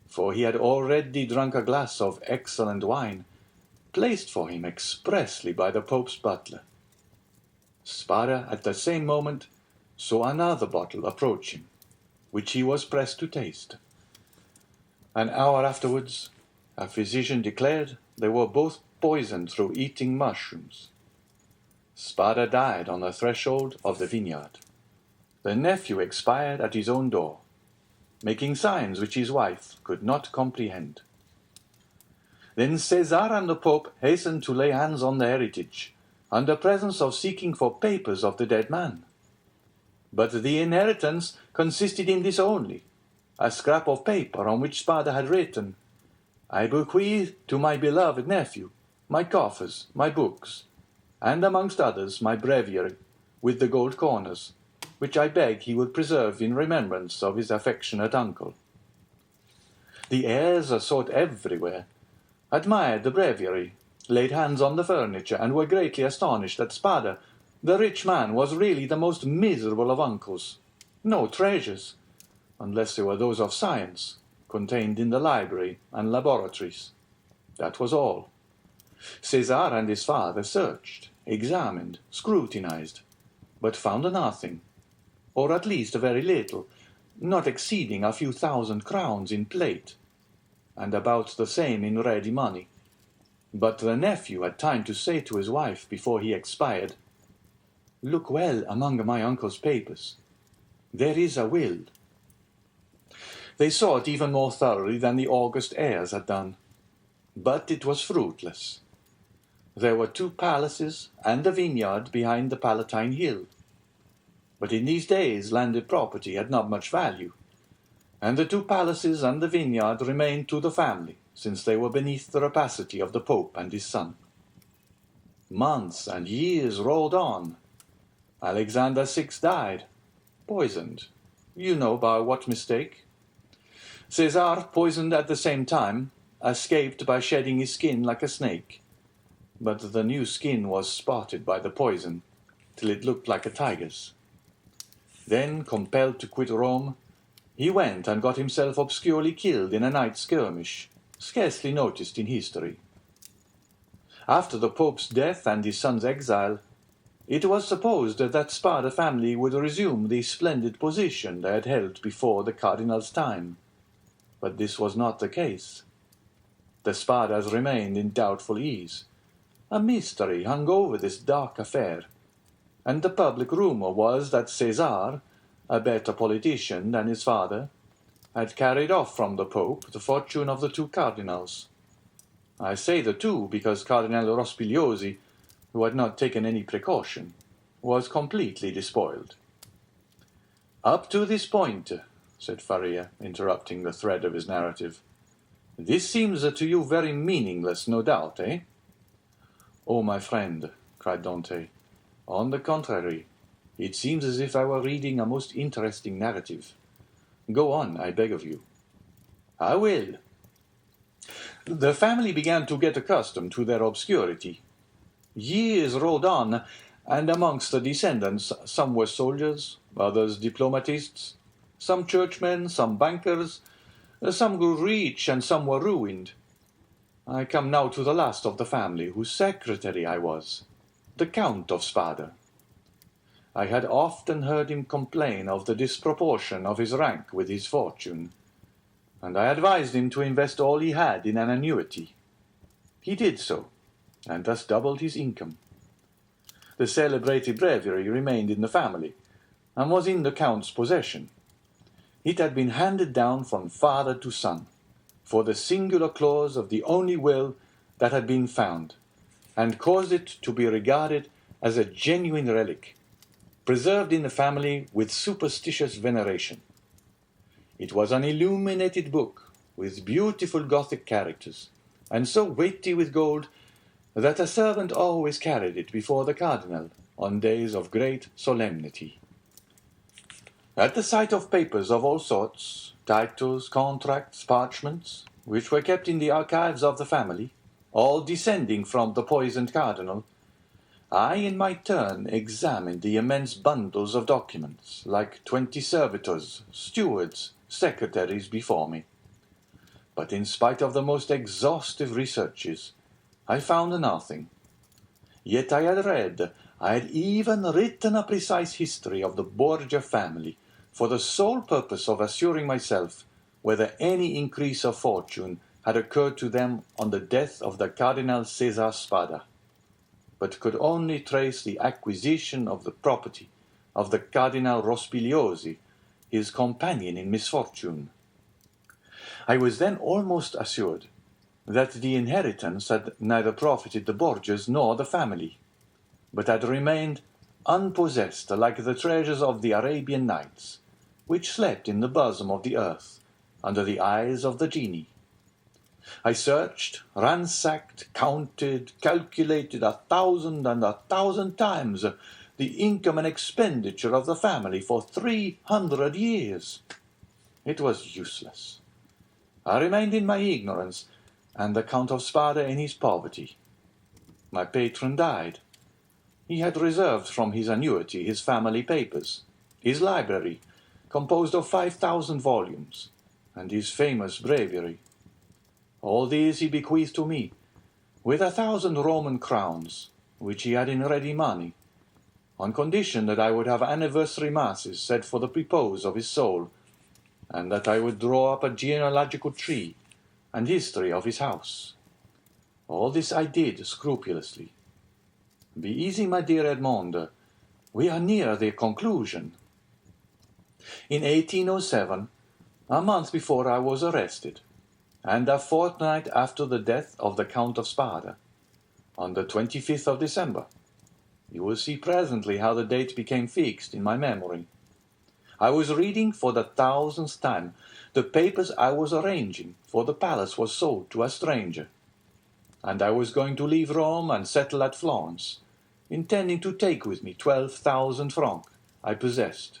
for he had already drunk a glass of excellent wine, placed for him expressly by the Pope's butler. Spada at the same moment saw another bottle approach him, which he was pressed to taste. An hour afterwards, a physician declared they were both poisoned through eating mushrooms. Spada died on the threshold of the vineyard. the nephew expired at his own door, making signs which his wife could not comprehend. Then César and the Pope hastened to lay hands on the heritage, under presence of seeking for papers of the dead man. But the inheritance consisted in this only, a scrap of paper on which Spada had written, "I bequeath to my beloved nephew my coffers, my books, and amongst others my breviary, with the gold corners, which I beg he would preserve in remembrance of his affectionate uncle." The heirs sought everywhere, admired the breviary, laid hands on the furniture, and were greatly astonished that Spada, the rich man, was really the most miserable of uncles. No treasures, unless they were those of science, contained in the library and laboratories. That was all. César and his father searched, examined, scrutinized, but found nothing, or at least very little, not exceeding a few thousand crowns in plate, and about the same in ready money. But the nephew had time to say to his wife before he expired, "Look well among my uncle's papers. There is a will." They sought even more thoroughly than the august heirs had done, but it was fruitless. There were 2 palaces and a vineyard behind the Palatine Hill. But in these days landed property had not much value, and the 2 palaces and the vineyard remained to the family, since they were beneath the rapacity of the Pope and his son. Months and years rolled on. Alexander VI died, poisoned. You know by what mistake. César, poisoned at the same time, escaped by shedding his skin like a snake. But the new skin was spotted by the poison, till it looked like a tiger's. Then, compelled to quit Rome, he went and got himself obscurely killed in a night skirmish, scarcely noticed in history. After the Pope's death and his son's exile, it was supposed that Spada family would resume the splendid position they had held before the Cardinal's time. But this was not the case. The Spadas remained in doubtful ease. A mystery hung over this dark affair, and the public rumor was that César, a better politician than his father, had carried off from the Pope the fortune of the 2 cardinals. I say the 2 because Cardinal Rospigliosi, who had not taken any precaution, was completely despoiled. "Up to this point," said Faria, interrupting the thread of his narrative, "this seems to you very meaningless, no doubt, eh?" "Oh, my friend," cried Dante, "on the contrary, it seems as if I were reading a most interesting narrative. Go on, I beg of you." "I will. The family began to get accustomed to their obscurity. Years rolled on, and amongst the descendants some were soldiers, others diplomatists, some churchmen, some bankers, some grew rich and some were ruined. I come now to the last of the family, whose secretary I was, the Count of Spada. I had often heard him complain of the disproportion of his rank with his fortune, and I advised him to invest all he had in an annuity. He did so, and thus doubled his income. The celebrated breviary remained in the family, and was in the Count's possession. It had been handed down from father to son, for the singular clause of the only will that had been found, and caused it to be regarded as a genuine relic, preserved in the family with superstitious veneration. It was an illuminated book, with beautiful Gothic characters, and so weighty with gold that a servant always carried it before the cardinal on days of great solemnity. At the sight of papers of all sorts, titles, contracts, parchments, which were kept in the archives of the family, all descending from the poisoned cardinal, I in my turn examined the immense bundles of documents, like 20 servitors, stewards, secretaries before me. But in spite of the most exhaustive researches, I found nothing. Yet I had even written a precise history of the Borgia family, for the sole purpose of assuring myself whether any increase of fortune had occurred to them on the death of the Cardinal César Spada, but could only trace the acquisition of the property of the Cardinal Rospigliosi, his companion in misfortune. I was then almost assured that the inheritance had neither profited the Borgias nor the family, but had remained unpossessed like the treasures of the Arabian Nights, which slept in the bosom of the earth, under the eyes of the genie. I searched, ransacked, counted, calculated 1,000 times the income and expenditure of the family for 300 years. It was useless. I remained in my ignorance, and the Count of Spada in his poverty. My patron died. He had reserved from his annuity his family papers, his library, composed of 5,000 volumes, and his famous breviary. All these he bequeathed to me, with 1,000 Roman crowns, which he had in ready money, on condition that I would have anniversary masses said for the repose of his soul, and that I would draw up a genealogical tree and history of his house. All this I did scrupulously. Be easy, my dear Edmond, we are near the conclusion. In 1807, a month before I was arrested, and a fortnight after the death of the Count of Spada, on the 25th of December. You will see presently how the date became fixed in my memory. I was reading for the 1,000th time the papers I was arranging, for the palace was sold to a stranger, and I was going to leave Rome and settle at Florence, intending to take with me 12,000 francs I possessed,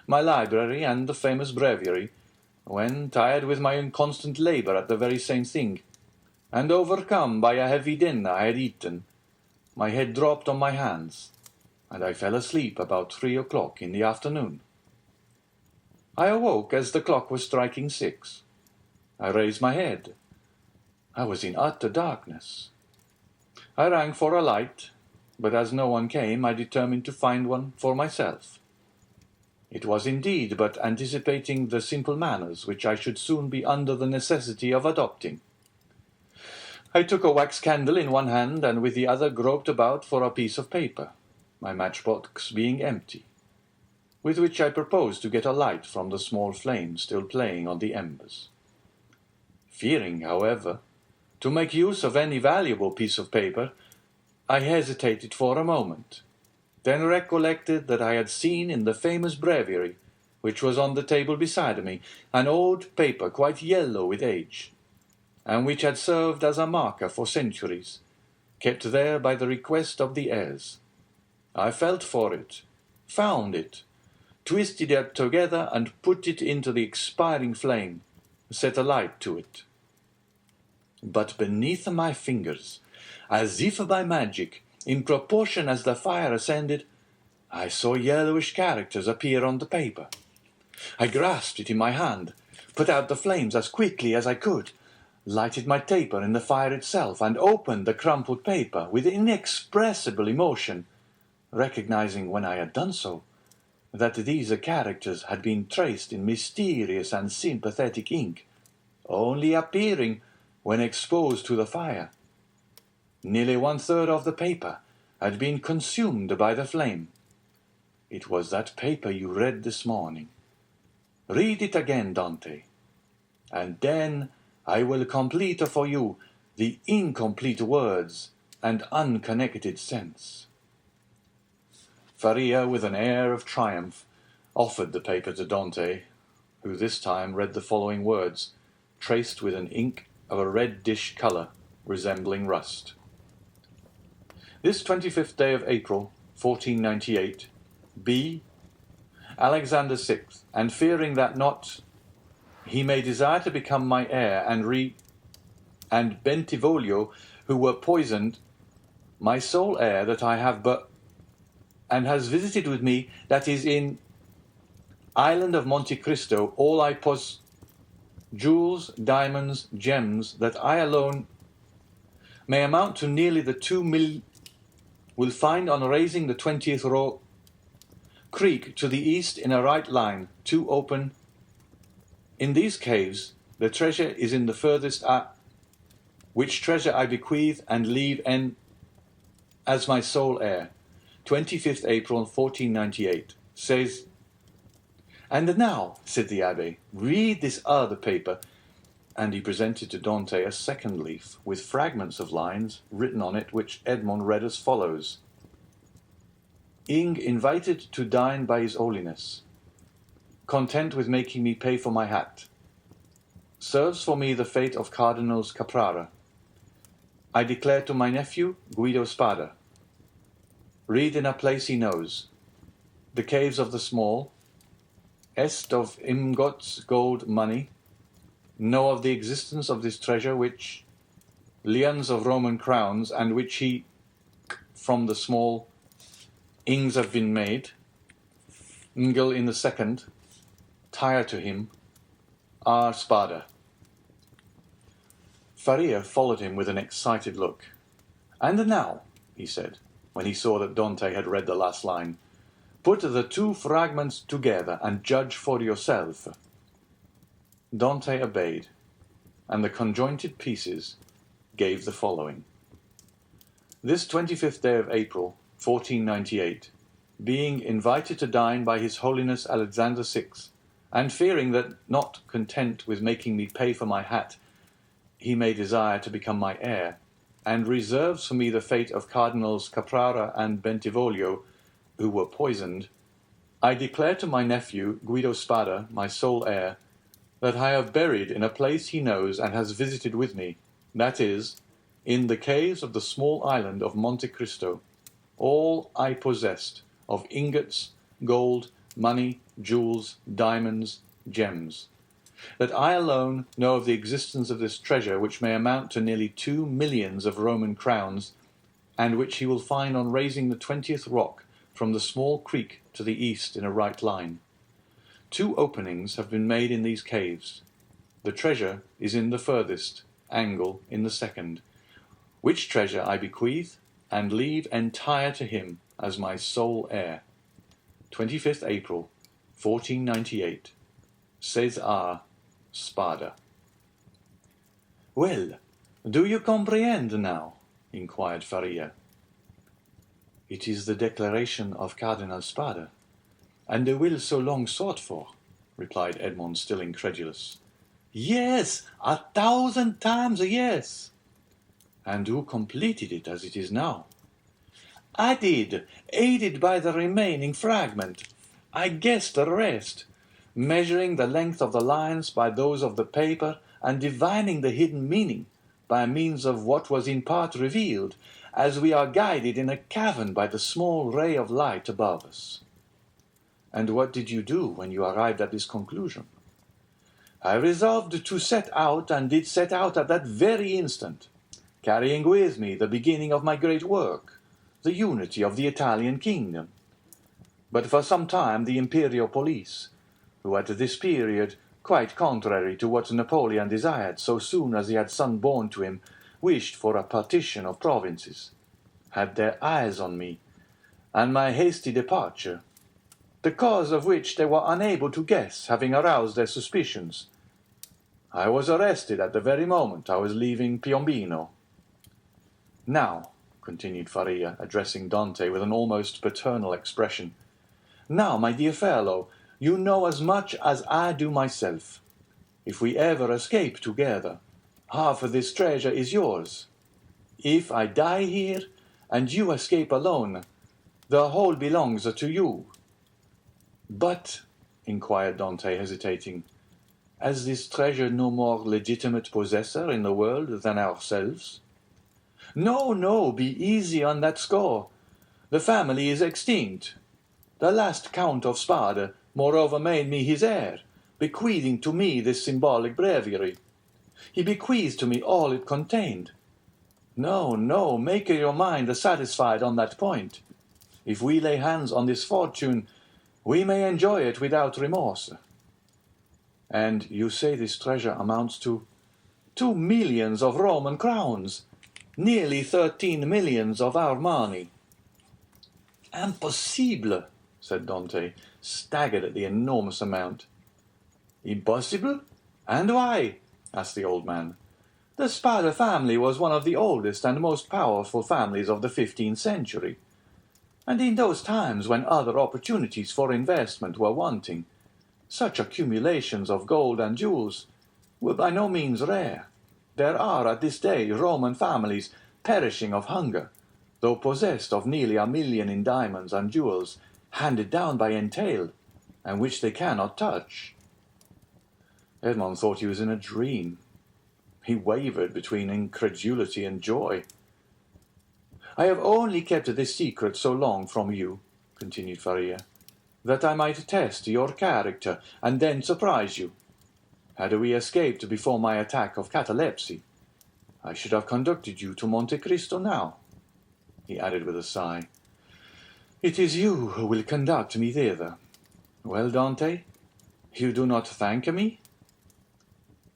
my library and the famous breviary, when, tired with my inconstant labour at the very same thing, and overcome by a heavy dinner I had eaten, my head dropped on my hands, and I fell asleep about 3 o'clock in the afternoon. I awoke as the clock was striking 6. I raised my head. I was in utter darkness. I rang for a light, but as no one came, I determined to find one for myself. It was indeed but anticipating the simple manners which I should soon be under the necessity of adopting. I took a wax candle in one hand, and with the other groped about for a piece of paper, my matchbox being empty, with which I proposed to get a light from the small flame still playing on the embers. Fearing, however, to make use of any valuable piece of paper, I hesitated for a moment, then recollected that I had seen in the famous breviary, which was on the table beside me, an old paper quite yellow with age, and which had served as a marker for centuries, kept there by the request of the heirs. I felt for it, found it, twisted it together, and put it into the expiring flame, set a light to it. But beneath my fingers, as if by magic, in proportion as the fire ascended, I saw yellowish characters appear on the paper. I grasped it in my hand, put out the flames as quickly as I could, lighted my taper in the fire itself, and opened the crumpled paper with inexpressible emotion, recognizing when I had done so that these characters had been traced in mysterious and sympathetic ink, only appearing when exposed to the fire. Nearly 1/3 of the paper had been consumed by the flame. It was that paper you read this morning. Read it again, Dante, and then I will complete for you the incomplete words and unconnected sense. Faria, with an air of triumph, offered the paper to Dante, who this time read the following words, traced with an ink of a reddish colour resembling rust. This 25th day of April, 1498, B. Alexander VI, and fearing that not he may desire to become my heir, and Bentivoglio, who were poisoned, my sole heir that I have but, and has visited with me, that is in island of Monte Cristo, all I jewels, diamonds, gems, that I alone may amount to nearly the 2 will find on raising the 20th row creek to the east in a right line, 2 open. In these caves the treasure is in the furthest, which treasure I bequeath and leave as my sole heir, 25th April 1498, says, "And now," said the abbé, "read this other paper," and he presented to Dante a second leaf, with fragments of lines written on it, which Edmond read as follows: "Ing invited to dine by his holiness, content with making me pay for my hat, serves for me the fate of Cardinals Caprara. I declare to my nephew, Guido Spada. Read in a place he knows, the caves of the small, est of ingots gold money, know of the existence of this treasure which, lions of Roman crowns, and which he, from the small, ings have been made, ngel in the second, tire to him, R. Spada." Faria followed him with an excited look. "And now," he said, when he saw that Dante had read the last line, "put the two fragments together and judge for yourself." Dante obeyed, and the conjointed pieces gave the following: "This 25th day of April, 1498, being invited to dine by His Holiness Alexander VI, and fearing that, not content with making me pay for my hat, he may desire to become my heir, and reserves for me the fate of Cardinals Caprara and Bentivoglio, who were poisoned, I declare to my nephew, Guido Spada, my sole heir, that I have buried in a place he knows and has visited with me, that is, in the caves of the small island of Monte Cristo, all I possessed of ingots, gold, money, jewels, diamonds, gems, that I alone know of the existence of this treasure, which may amount to nearly 2 millions of Roman crowns, and which he will find on raising the 20th rock from the small creek to the east in a right line. 2 openings have been made in these caves. The treasure is in the furthest angle in the second, which treasure I bequeath and leave entire to him as my sole heir. 25th April, 1498. César Spada." "Well, do you comprehend now?" inquired Faria. "It is the declaration of Cardinal Spada, and the will so long sought for," replied Edmond, still incredulous. "Yes, 1,000 times yes." "And who completed it as it is now?" "I did, aided by the remaining fragment. I guessed the rest, measuring the length of the lines by those of the paper, and divining the hidden meaning by means of what was in part revealed, as we are guided in a cavern by the small ray of light above us." "And what did you do when you arrived at this conclusion?" "I resolved to set out, and did set out at that very instant, carrying with me the beginning of my great work, the unity of the Italian kingdom. But for some time the imperial police, who at this period, quite contrary to what Napoleon desired so soon as he had son born to him, wished for a partition of provinces, had their eyes on me, and my hasty departure, the cause of which they were unable to guess, having aroused their suspicions. I was arrested at the very moment I was leaving Piombino. Now," continued Faria, addressing Dante with an almost paternal expression, "now, my dear fellow, you know as much as I do myself. If we ever escape together, half of this treasure is yours. If I die here, and you escape alone, the whole belongs to you." "But," inquired Dante, hesitating, "has this treasure no more legitimate possessor in the world than ourselves?" "No, no, be easy on that score. The family is extinct. The last Count of Spada, moreover, made me his heir, bequeathing to me this symbolic breviary. He bequeathed to me all it contained. No, no, make your mind satisfied on that point. If we lay hands on this fortune, we may enjoy it without remorse." "And you say this treasure amounts to—" 2 millions of Roman crowns, nearly 13 millions of our money." "Impossible," said Dante, staggered at the enormous amount. "Impossible? And why?" asked the old man. "The Spada family was one of the oldest and most powerful families of the 15th century. and in those times when other opportunities for investment were wanting, such accumulations of gold and jewels were by no means rare. There are at this day Roman families perishing of hunger, though possessed of nearly 1,000,000 in diamonds and jewels handed down by entail, and which they cannot touch. Edmond thought he was in a dream. He wavered between incredulity and joy. "I have only kept this secret so long from you," continued Faria, "that I might test your character and then surprise you. Had we escaped before my attack of catalepsy, I should have conducted you to Monte Cristo now," he added with a sigh. "It is you who will conduct me thither. Well, Dante, you do not thank me?"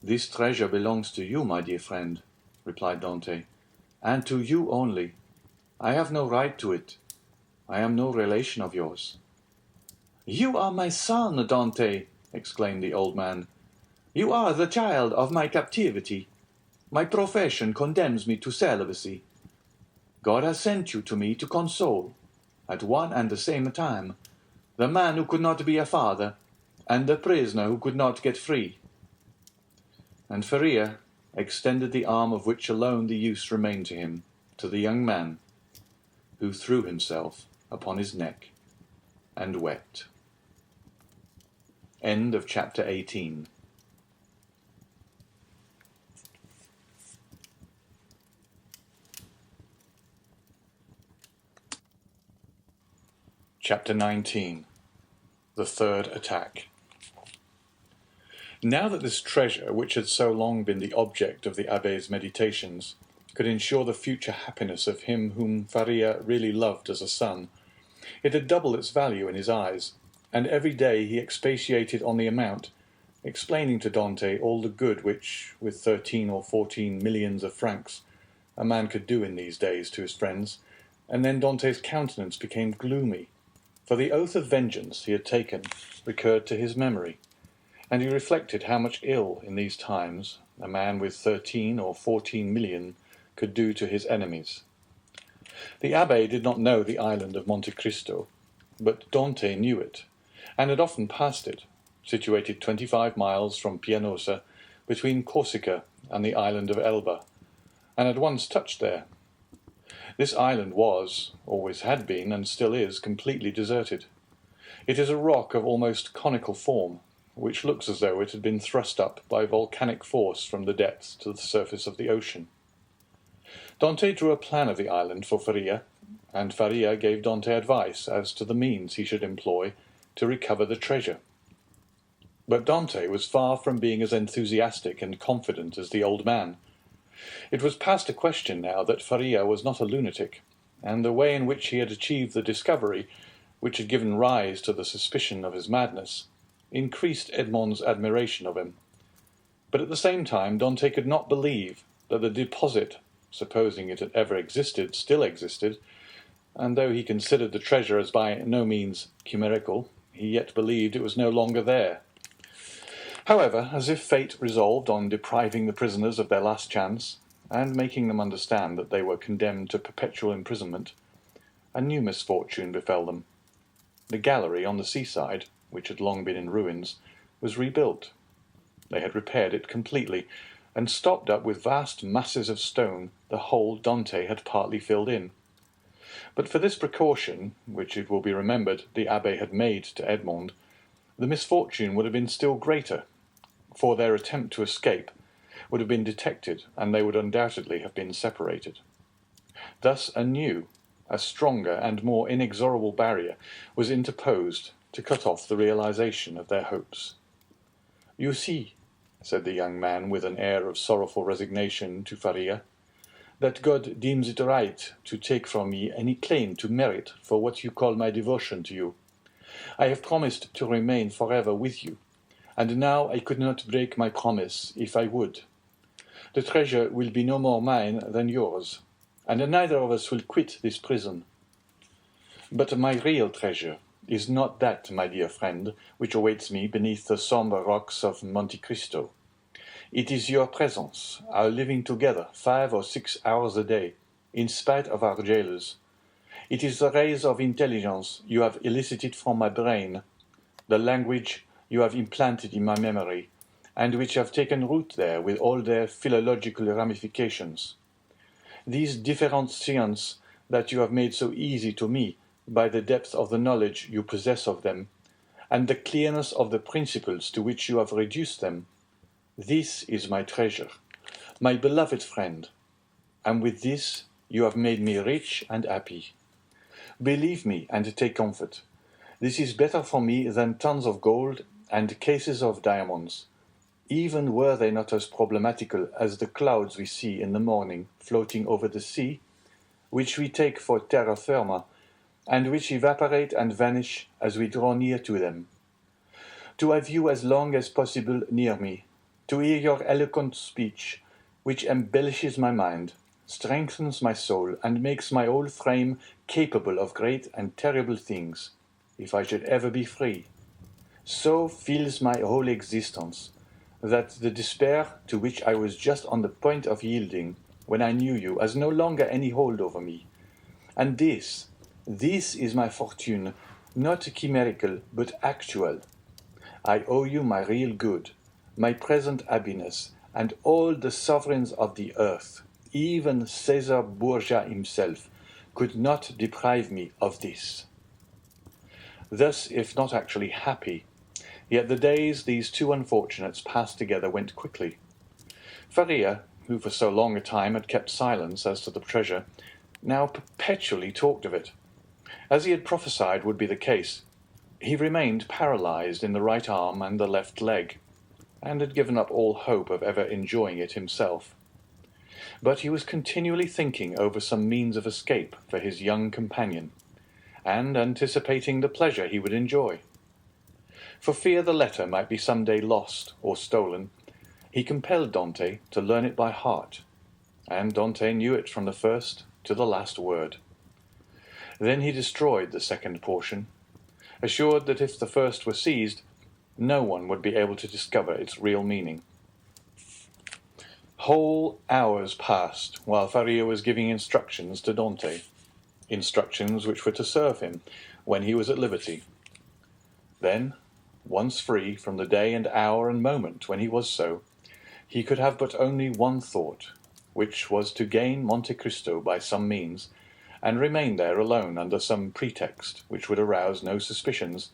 "This treasure belongs to you, my dear friend," replied Dante, "and to you only. I have no right to it. I am no relation of yours." "You are my son, Dante," exclaimed the old man. "You are the child of my captivity. My profession condemns me to celibacy. God has sent you to me to console, at one and the same time, the man who could not be a father, and the prisoner who could not get free." And Faria extended the arm of which alone the use remained to him, to the young man, who threw himself upon his neck and wept. End of chapter 18. Chapter 19. The Third Attack. Now that this treasure, which had so long been the object of the abbé's meditations, could ensure the future happiness of him whom Faria really loved as a son, it had doubled its value in his eyes, and every day he expatiated on the amount, explaining to Dante all the good which, with 13 or 14 millions of francs, a man could do in these days to his friends, and then Dante's countenance became gloomy, for the oath of vengeance he had taken recurred to his memory, and he reflected how much ill in these times a man with 13 or 14 million could do to his enemies. The abbé did not know the island of Monte Cristo, but Dante knew it, and had often passed it, situated 25 miles from Pianosa, between Corsica and the island of Elba, and had once touched there. This island was, always had been, and still is, completely deserted. It is a rock of almost conical form, which looks as though it had been thrust up by volcanic force from the depths to the surface of the ocean. Dante drew a plan of the island for Faria, and Faria gave Dante advice as to the means he should employ to recover the treasure. But Dante was far from being as enthusiastic and confident as the old man. It was past a question now that Faria was not a lunatic, and the way in which he had achieved the discovery, which had given rise to the suspicion of his madness, increased Edmond's admiration of him. But at the same time Dante could not believe that the deposit, supposing it had ever existed, still existed, and though he considered the treasure as by no means chimerical, he yet believed it was no longer there. However, as if fate resolved on depriving the prisoners of their last chance, and making them understand that they were condemned to perpetual imprisonment, a new misfortune befell them. The gallery on the seaside, which had long been in ruins, was rebuilt. They had repaired it completely, and stopped up with vast masses of stone the hole Dante had partly filled in. But for this precaution, which it will be remembered the abbé had made to Edmond, the misfortune would have been still greater, for their attempt to escape would have been detected, and they would undoubtedly have been separated. Thus a new, a stronger and more inexorable barrier was interposed to cut off the realization of their hopes. "You see," said the young man with an air of sorrowful resignation to Faria, "that God deems it right to take from me any claim to merit for what you call my devotion to you. I have promised to remain forever with you, and now I could not break my promise if I would. The treasure will be no more mine than yours, and neither of us will quit this prison. But my real treasure is not that, my dear friend, which awaits me beneath the sombre rocks of Monte Cristo. It is your presence, our living together 5 or 6 hours a day, in spite of our jailers, It is the rays of intelligence you have elicited from my brain, the language you have implanted in my memory, and which have taken root there with all their philological ramifications. These differentiations that you have made so easy to me by the depth of the knowledge you possess of them, and the clearness of the principles to which you have reduced them, this is my treasure, my beloved friend, and with this you have made me rich and happy. Believe me and take comfort. This is better for me than tons of gold and cases of diamonds, even were they not as problematical as the clouds we see in the morning floating over the sea, which we take for terra firma, and which evaporate and vanish as we draw near to them. To have you as long as possible near me, to hear your eloquent speech, which embellishes my mind, strengthens my soul, and makes my whole frame capable of great and terrible things, if I should ever be free, so fills my whole existence, that the despair to which I was just on the point of yielding when I knew you has no longer any hold over me. And this is my fortune, not chimerical, but actual. I owe you my real good, my present happiness, and all the sovereigns of the earth, even Caesar Borgia himself, could not deprive me of this. Thus, if not actually happy, yet the days these two unfortunates passed together went quickly. Faria, who for so long a time had kept silence as to the treasure, now perpetually talked of it. As he had prophesied would be the case, he remained paralyzed in the right arm and the left leg, and had given up all hope of ever enjoying it himself. But he was continually thinking over some means of escape for his young companion, and anticipating the pleasure he would enjoy. For fear the letter might be some day lost or stolen, he compelled Dante to learn it by heart, and Dante knew it from the first to the last word. Then he destroyed the second portion, assured that if the first were seized, no one would be able to discover its real meaning. Whole hours passed while Faria was giving instructions to Dante, instructions which were to serve him when he was at liberty. Then, once free from the day and hour and moment when he was so, he could have but only one thought, which was to gain Monte Cristo by some means, and remain there alone under some pretext which would arouse no suspicions,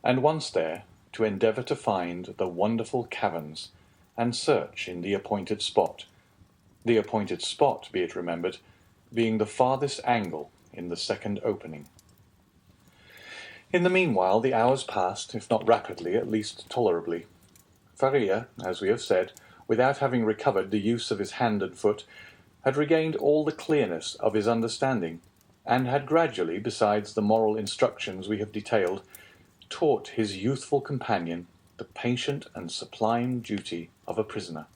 and once there, to endeavour to find the wonderful caverns, and search in the appointed spot, be it remembered, being the farthest angle in the second opening. In the meanwhile the hours passed, if not rapidly, at least tolerably. Faria, as we have said, without having recovered the use of his hand and foot, had regained all the clearness of his understanding, and had gradually, besides the moral instructions we have detailed, taught his youthful companion the patient and sublime duty of a prisoner,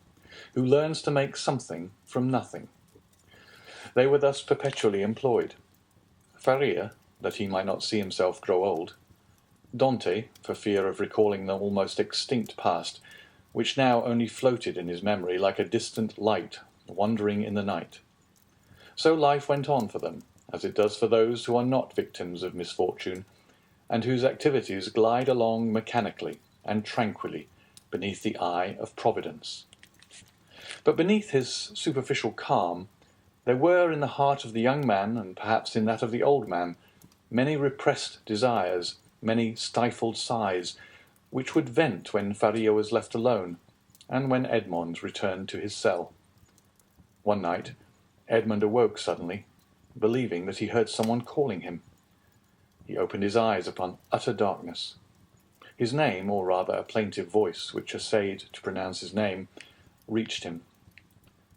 who learns to make something from nothing. They were thus perpetually employed. Faria, that he might not see himself grow old; Dante, for fear of recalling the almost extinct past, which now only floated in his memory like a distant light wandering in the night. So life went on for them, as it does for those who are not victims of misfortune, and whose activities glide along mechanically and tranquilly beneath the eye of Providence. But beneath his superficial calm, there were in the heart of the young man, and perhaps in that of the old man, many repressed desires, many stifled sighs, which would vent when Faria was left alone, and when Edmond returned to his cell. One night, Edmond awoke suddenly, believing that he heard someone calling him. He opened his eyes upon utter darkness. His name, or rather a plaintive voice which essayed to pronounce his name, reached him.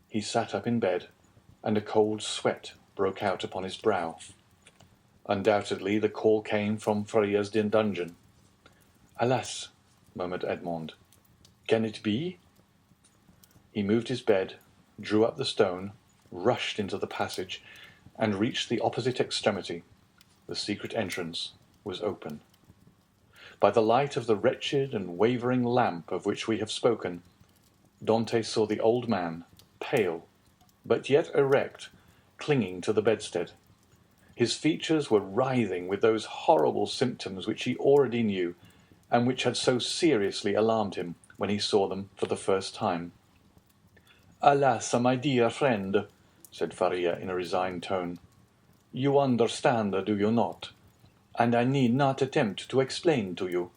He sat up in bed, and a cold sweat broke out upon his brow. Undoubtedly the call came from Faria's dungeon. "Alas," murmured Edmond, "can it be?" He moved his bed, drew up the stone, rushed into the passage, and reached the opposite extremity. The secret entrance was open. By the light of the wretched and wavering lamp of which we have spoken, Dante saw the old man, pale, but yet erect, clinging to the bedstead. His features were writhing with those horrible symptoms which he already knew, and which had so seriously alarmed him when he saw them for the first time. "Alas, my dear friend," said Faria in a resigned tone, "you understand, do you not? And I need not attempt to explain to you."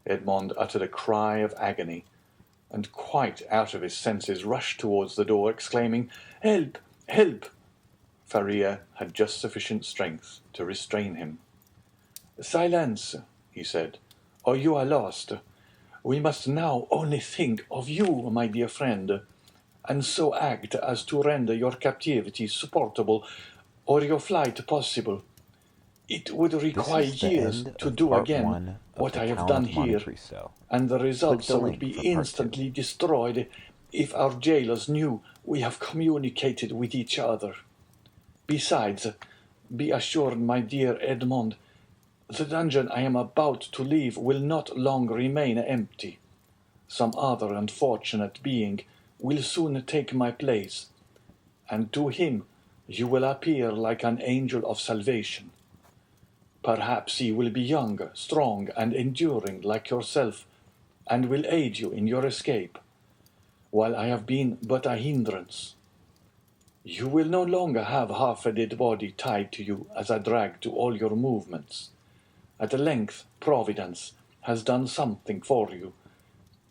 Edmond uttered a cry of agony, and quite out of his senses rushed towards the door, exclaiming, "Help! Help!" Faria had just sufficient strength to restrain him. "Silence," he said, "or you are lost. We must now only think of you, my dear friend, and so act as to render your captivity supportable or your flight possible. It would require years to do again what I have done here, and the results would be instantly destroyed if our jailers knew we have communicated with each other. Besides, be assured, my dear Edmond, the dungeon I am about to leave will not long remain empty. Some other unfortunate being will soon take my place, and to him you will appear like an angel of salvation. Perhaps he will be young, strong, and enduring like yourself, and will aid you in your escape, while I have been but a hindrance. You will no longer have half a dead body tied to you as a drag to all your movements. At length Providence has done something for you.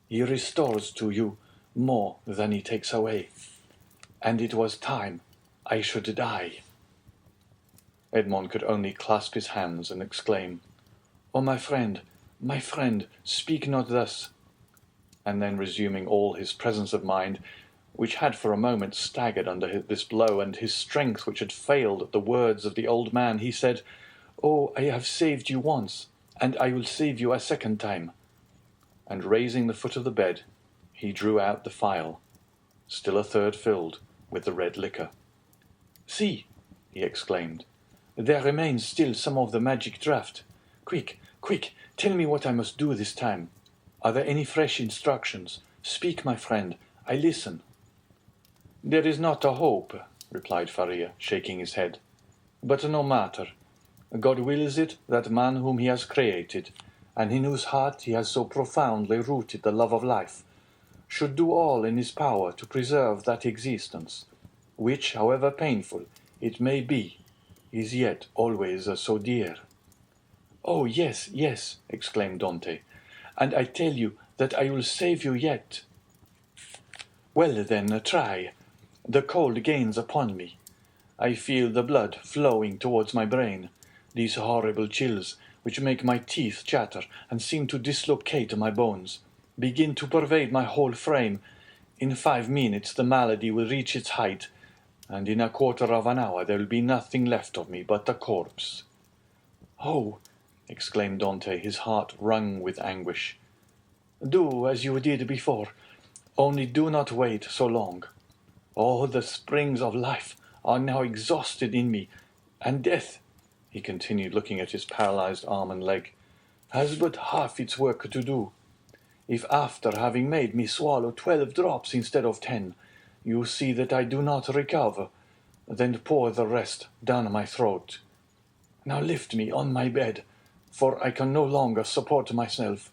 He restores to you more than he takes away, and it was time I should die." Edmond could only clasp his hands and exclaim, "Oh, my friend, speak not thus!" And then, resuming all his presence of mind, which had for a moment staggered under this blow, and his strength which had failed at the words of the old man, he said, "Oh, I have saved you once, and I will save you a second time." And raising the foot of the bed, he drew out the phial, still a third filled with the red liquor. "See," he exclaimed, "there remains still some of the magic draught. Quick, quick, tell me what I must do this time. Are there any fresh instructions? Speak, my friend, I listen." "There is not a hope," replied Faria, shaking his head. "But no matter. God wills it that man whom he has created, and in whose heart he has so profoundly rooted the love of life, should do all in his power to preserve that existence, which, however painful it may be, is yet always so dear." "Oh, yes, yes," exclaimed Dante, "and I tell you that I will save you yet." "Well, then, try. The cold gains upon me. I feel the blood flowing towards my brain. These horrible chills, which make my teeth chatter and seem to dislocate my bones, begin to pervade my whole frame. In 5 minutes the malady will reach its height, and in a quarter of an hour there will be nothing left of me but a corpse." "Oh!" exclaimed Dante, his heart wrung with anguish. "Do as you did before, only do not wait so long. All the springs of life are now exhausted in me, and death," he continued, looking at his paralyzed arm and leg, "has but half its work to do. If after having made me swallow 12 drops instead of 10, you see that I do not recover, then pour the rest down my throat. Now lift me on my bed, for I can no longer support myself."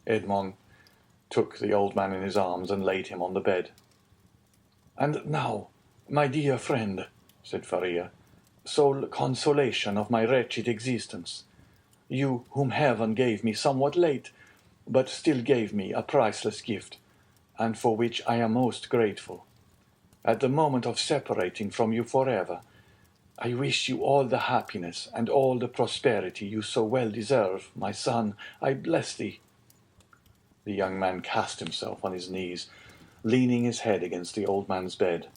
Edmond took the old man in his arms and laid him on the bed. "And now, my dear friend," said Faria, "sole consolation of my wretched existence, you whom heaven gave me somewhat late, but still gave me a priceless gift, and for which I am most grateful. At the moment of separating from you forever, I wish you all the happiness and all the prosperity you so well deserve. My son, I bless thee." The young man cast himself on his knees, leaning his head against the old man's bed.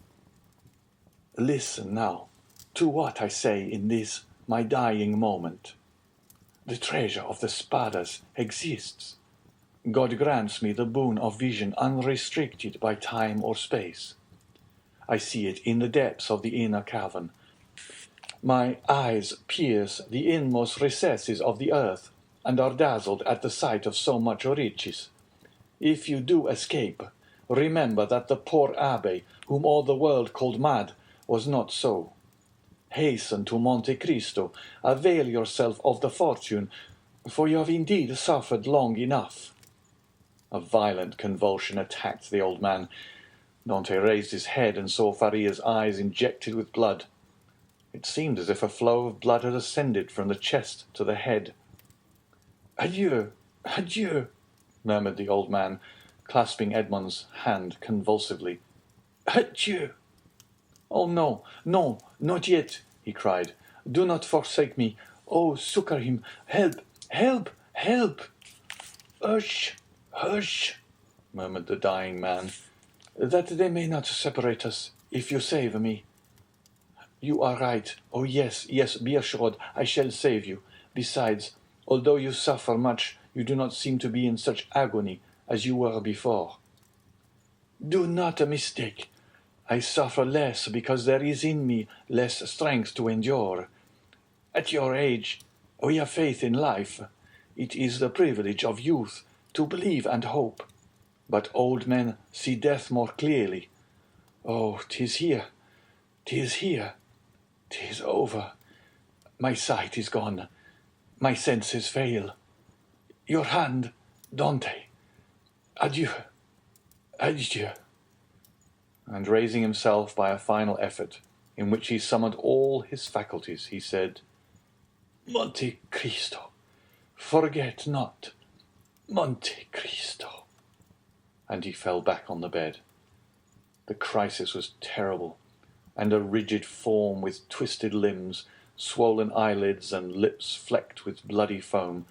"Listen now to what I say in this my dying moment. The treasure of the Spadas exists. God grants me the boon of vision unrestricted by time or space. I see it in the depths of the inner cavern. My eyes pierce the inmost recesses of the earth, and are dazzled at the sight of so much riches. If you do escape, remember that the poor abbé, whom all the world called mad, was not so. Hasten to Monte Cristo, avail yourself of the fortune, for you have indeed suffered long enough. A violent convulsion attacked the old man. Dante raised his head and saw Faria's eyes injected with blood. It seemed as if a flow of blood had ascended from the chest to the head. "Adieu, adieu," murmured the old man, clasping Edmond's hand convulsively. "Adieu." "Oh, no, no, not yet," he cried. "Do not forsake me. Oh, succor him. Help, help, help." "Hush, hush," murmured the dying man, "that they may not separate us, if you save me." "You are right. Oh, yes, yes, be assured I shall save you. Besides, although you suffer much, you do not seem to be in such agony as you were before." "Do not mistake. I suffer less because there is in me less strength to endure. At your age, we have faith in life. It is the privilege of youth to believe and hope. But old men see death more clearly. Oh, 'tis here, 'tis here, 'tis over. My sight is gone, my senses fail. Your hand, Dante. Adieu, adieu." And raising himself by a final effort, in which he summoned all his faculties, he said, "Monte Cristo, forget not, Monte Cristo." And he fell back on the bed. The crisis was terrible, and a rigid form with twisted limbs, swollen eyelids, and lips flecked with bloody foam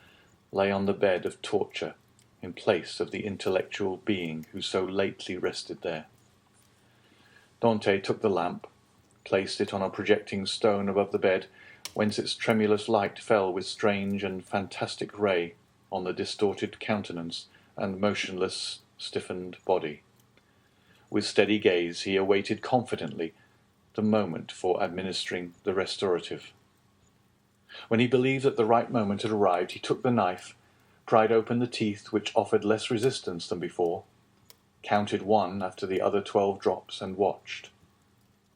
lay on the bed of torture in place of the intellectual being who so lately rested there. Dante took the lamp, placed it on a projecting stone above the bed, whence its tremulous light fell with strange and fantastic ray on the distorted countenance and motionless, stiffened body. With steady gaze he awaited confidently the moment for administering the restorative. When he believed that the right moment had arrived, he took the knife, pried open the teeth which offered less resistance than before, counted one after the other 12 drops, and watched.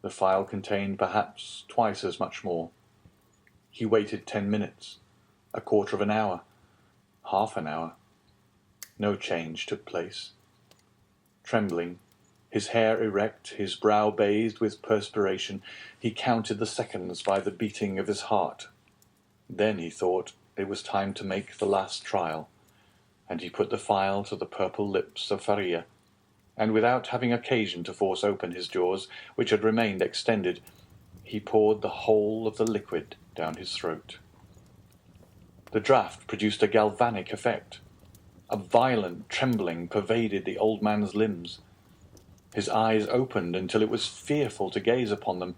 The phial contained perhaps twice as much more. He waited 10 minutes, a quarter of an hour, half an hour. No change took place. Trembling, his hair erect, his brow bathed with perspiration, he counted the seconds by the beating of his heart. Then he thought it was time to make the last trial, and he put the phial to the purple lips of Faria, and without having occasion to force open his jaws, which had remained extended, he poured the whole of the liquid down his throat. The draught produced a galvanic effect. A violent trembling pervaded the old man's limbs. His eyes opened until it was fearful to gaze upon them.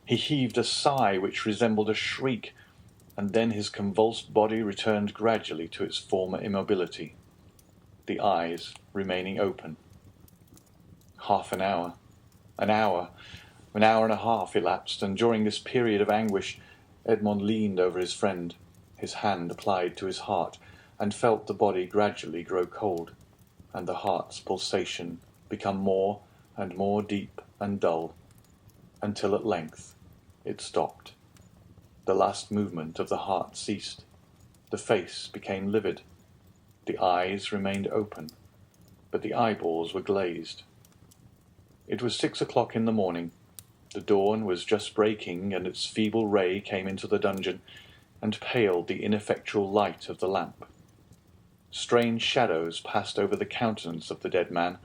He heaved a sigh which resembled a shriek, and then his convulsed body returned gradually to its former immobility, the eyes remaining open. Half an hour, an hour and a half elapsed, and during this period of anguish, Edmond leaned over his friend, his hand applied to his heart, and felt the body gradually grow cold, and the heart's pulsation become more and more deep and dull, until at length it stopped. The last movement of the heart ceased. The face became livid. The eyes remained open, but the eyeballs were glazed. It was 6 o'clock in the morning. The dawn was just breaking, and its feeble ray came into the dungeon, and paled the ineffectual light of the lamp. Strange shadows passed over the countenance of the dead man,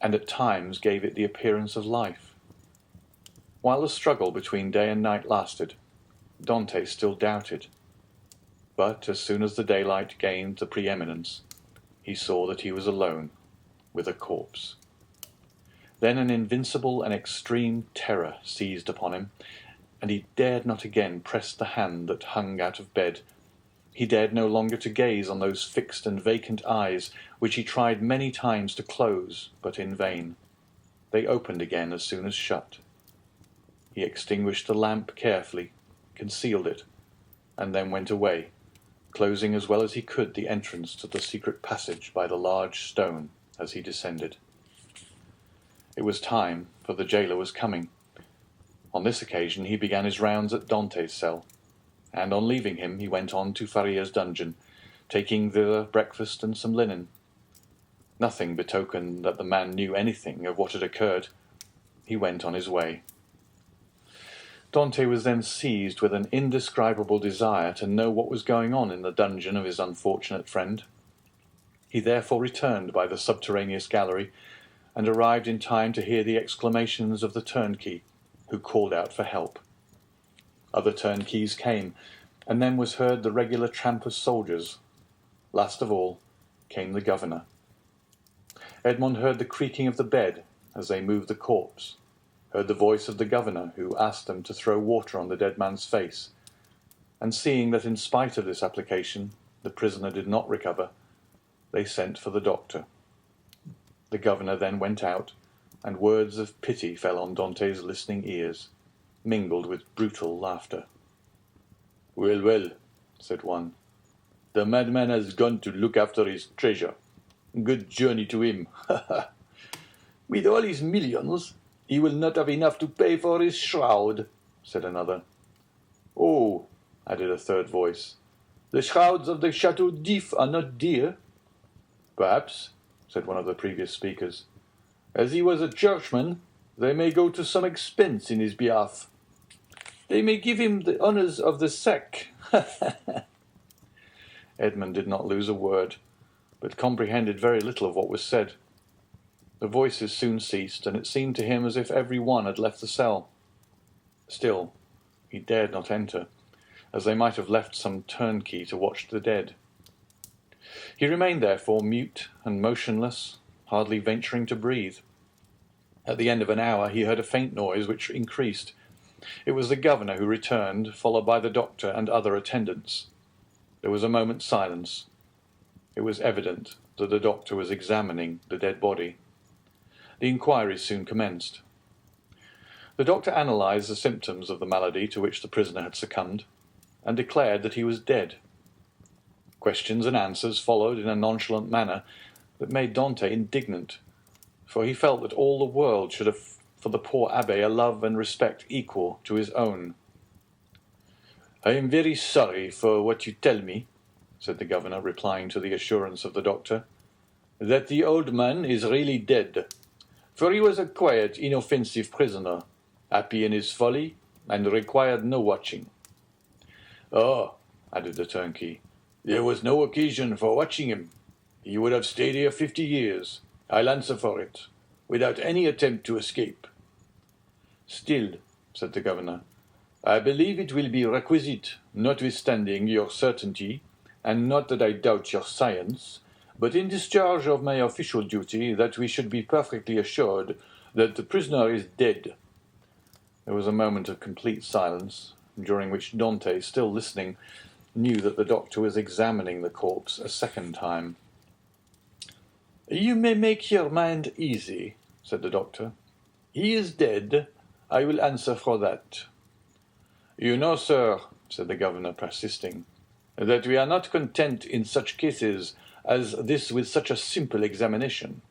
and at times gave it the appearance of life. While the struggle between day and night lasted, Dante still doubted. But as soon as the daylight gained the preeminence, he saw that he was alone with a corpse. Then an invincible and extreme terror seized upon him, and he dared not again press the hand that hung out of bed. He dared no longer to gaze on those fixed and vacant eyes, which he tried many times to close, but in vain. They opened again as soon as shut. He extinguished the lamp carefully, concealed it, and then went away, closing as well as he could the entrance to the secret passage by the large stone as he descended. It was time, for the jailer was coming. On this occasion he began his rounds at Dante's cell, and on leaving him he went on to Faria's dungeon, taking thither breakfast and some linen. Nothing betokened that the man knew anything of what had occurred. He went on his way. Dante was then seized with an indescribable desire to know what was going on in the dungeon of his unfortunate friend. He therefore returned by the subterraneous gallery, and arrived in time to hear the exclamations of the turnkey, who called out for help. Other turnkeys came, and then was heard the regular tramp of soldiers. Last of all came the governor. Edmond heard the creaking of the bed as they moved the corpse, heard the voice of the governor, who asked them to throw water on the dead man's face, and seeing that in spite of this application the prisoner did not recover, they sent for the doctor. The governor then went out, and words of pity fell on Dante's listening ears, mingled with brutal laughter. "Well, well," said one, "the madman has gone to look after his treasure. Good journey to him. With all his millions, he will not have enough to pay for his shroud," said another. "Oh," added a third voice, "the shrouds of the Chateau d'If are not dear." "Perhaps," said one of the previous speakers. "As he was a churchman, they may go to some expense in his behalf. They may give him the honours of the sack." Edmond did not lose a word, but comprehended very little of what was said. The voices soon ceased, and it seemed to him as if every one had left the cell. Still, he dared not enter, as they might have left some turnkey to watch the dead. He remained therefore mute and motionless, hardly venturing to breathe. At the end of an hour he heard a faint noise which increased. It was the governor who returned, followed by the doctor and other attendants. There was a moment's silence. It was evident that the doctor was examining the dead body. The inquiries soon commenced. The doctor analysed the symptoms of the malady to which the prisoner had succumbed, and declared that he was dead. Questions and answers followed in a nonchalant manner that made Dante indignant, for he felt that all the world should have for the poor abbé a love and respect equal to his own. "I am very sorry for what you tell me," said the governor, replying to the assurance of the doctor, "that the old man is really dead, for he was a quiet, inoffensive prisoner, happy in his folly, and required no watching." "Oh," added the turnkey, "there was no occasion for watching him. He would have stayed here 50 years, I'll answer for it, without any attempt to escape." "Still," said the governor, "I believe it will be requisite, notwithstanding your certainty, and not that I doubt your science, but in discharge of my official duty, that we should be perfectly assured that the prisoner is dead." There was a moment of complete silence, during which Dante, still listening, knew that the doctor was examining the corpse a second time. "You may make your mind easy," said the doctor. "He is dead. I will answer for that." "You know, sir," said the governor, persisting, "that we are not content in such cases as this with such a simple examination.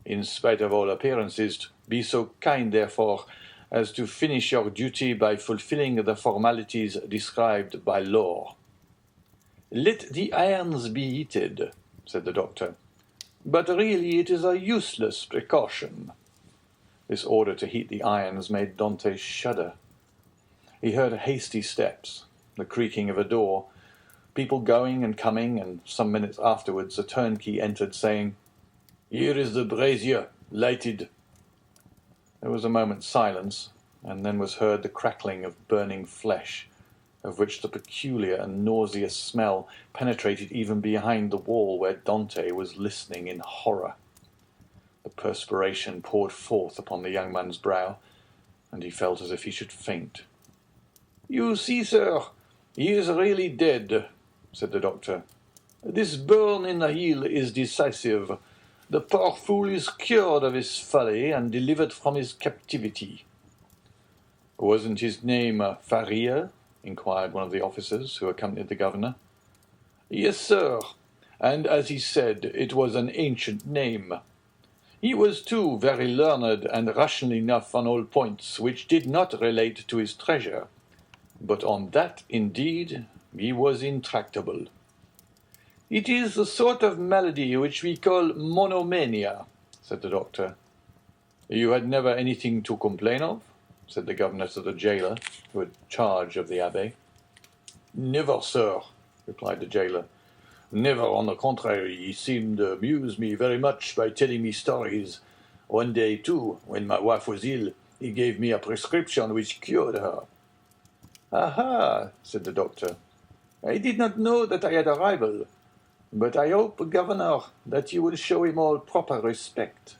In spite of all appearances, be so kind, therefore, as to finish your duty by fulfilling the formalities described by law." "Let the irons be heated," said the doctor. "But really it is a useless precaution." This order to heat the irons made Dante shudder. He heard hasty steps, the creaking of a door, people going and coming, and some minutes afterwards a turnkey entered, saying, "Here is the brazier, lighted." There was a moment's silence, and then was heard the crackling of burning flesh, of which the peculiar and nauseous smell penetrated even behind the wall where Dante was listening in horror. The perspiration poured forth upon the young man's brow, and he felt as if he should faint. "You see, sir, he is really dead," said the doctor. "This burn in the heel is decisive. The poor fool is cured of his folly and delivered from his captivity." "Wasn't his name Faria?" inquired one of the officers who accompanied the governor. "Yes, sir, and as he said, it was an ancient name. He was too very learned and rational enough on all points which did not relate to his treasure, but on that, indeed, he was intractable. It is a sort of malady which we call monomania, said the doctor. You had never anything to complain of? Said the governor to the jailer, who had charge of the abbé. Never, sir, replied the jailer. Never, on the contrary, he seemed to amuse me very much by telling me stories. One day, too, when my wife was ill, he gave me a prescription which cured her. Aha, said the doctor. I did not know that I had a rival, but I hope, governor, that you will show him all proper respect.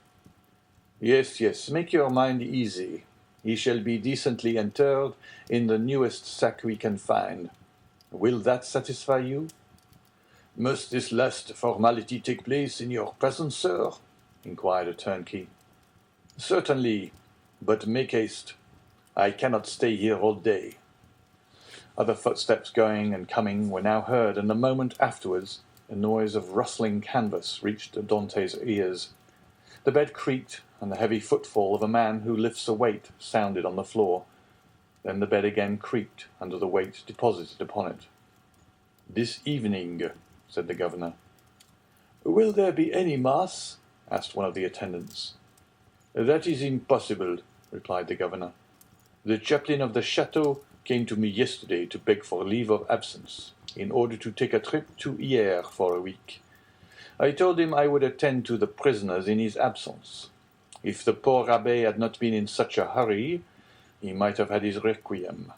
Yes, yes, make your mind easy. He shall be decently interred in the newest sack we can find. Will that satisfy you? Must this last formality take place in your presence, sir? Inquired a turnkey. Certainly, but make haste. I cannot stay here all day. Other footsteps going and coming were now heard, and a moment afterwards a noise of rustling canvas reached Dante's ears. The bed creaked, and the heavy footfall of a man who lifts a weight sounded on the floor. Then the bed again creaked under the weight deposited upon it. This evening, said the governor. Will there be any mass? Asked one of the attendants. That is impossible, replied the governor. The chaplain of the chateau came to me yesterday to beg for leave of absence, in order to take a trip to Hyères for a week. I told him I would attend to the prisoners in his absence. If the poor abbé had not been in such a hurry, he might have had his requiem.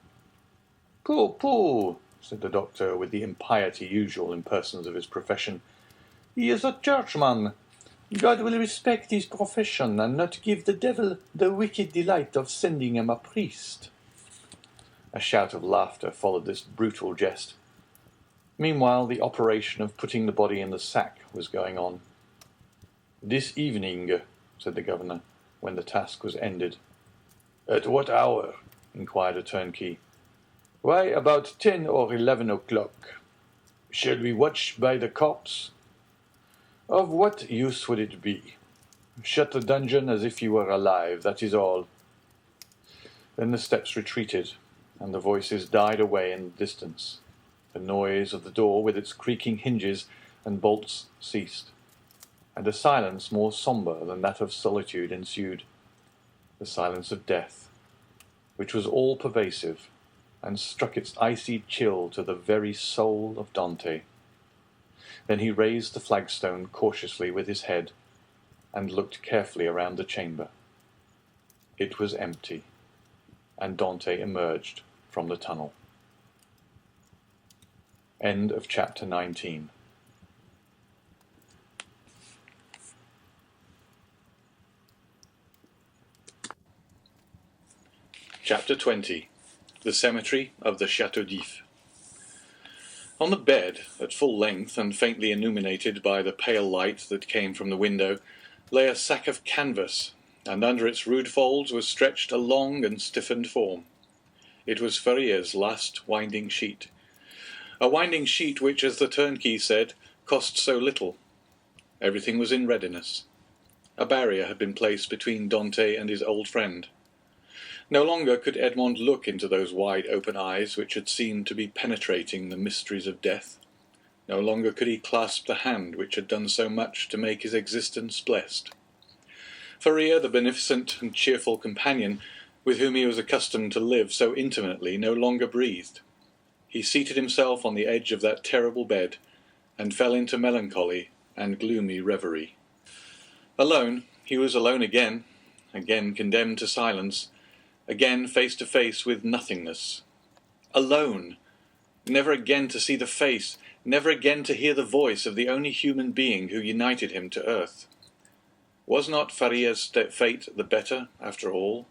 Pooh, pooh, said the doctor, with the impiety usual in persons of his profession. He is a churchman. God will respect his profession, and not give the devil the wicked delight of sending him a priest. A shout of laughter followed this brutal jest. Meanwhile, the operation of putting the body in the sack was going on. This evening, said the governor, when the task was ended. At what hour? Inquired a turnkey. Why, about 10 or 11 o'clock. Shall we watch by the corpse? Of what use would it be? Shut the dungeon as if you were alive, that is all. Then the steps retreated, and the voices died away in the distance. The noise of the door with its creaking hinges and bolts ceased, and a silence more sombre than that of solitude ensued, the silence of death, which was all-pervasive, and struck its icy chill to the very soul of Dante. Then he raised the flagstone cautiously with his head, and looked carefully around the chamber. It was empty, and Dante emerged from the tunnel. End of chapter 19. Chapter 20. The Cemetery of the Château d'If. On the bed, at full length and faintly illuminated by the pale light that came from the window, lay a sack of canvas, and under its rude folds was stretched a long and stiffened form. It was Ferrier's last winding sheet. A winding sheet which, as the turnkey said, cost so little. Everything was in readiness. A barrier had been placed between Dante and his old friend. No longer could Edmond look into those wide open eyes which had seemed to be penetrating the mysteries of death. No longer could he clasp the hand which had done so much to make his existence blessed. Ferrier, the beneficent and cheerful companion with whom he was accustomed to live so intimately, no longer breathed. He seated himself on the edge of that terrible bed, and fell into melancholy and gloomy reverie. Alone, he was alone again condemned to silence, again face to face with nothingness. Alone! Never again to see the face, never again to hear the voice of the only human being who united him to earth. Was not Ferrier's fate the better, after all,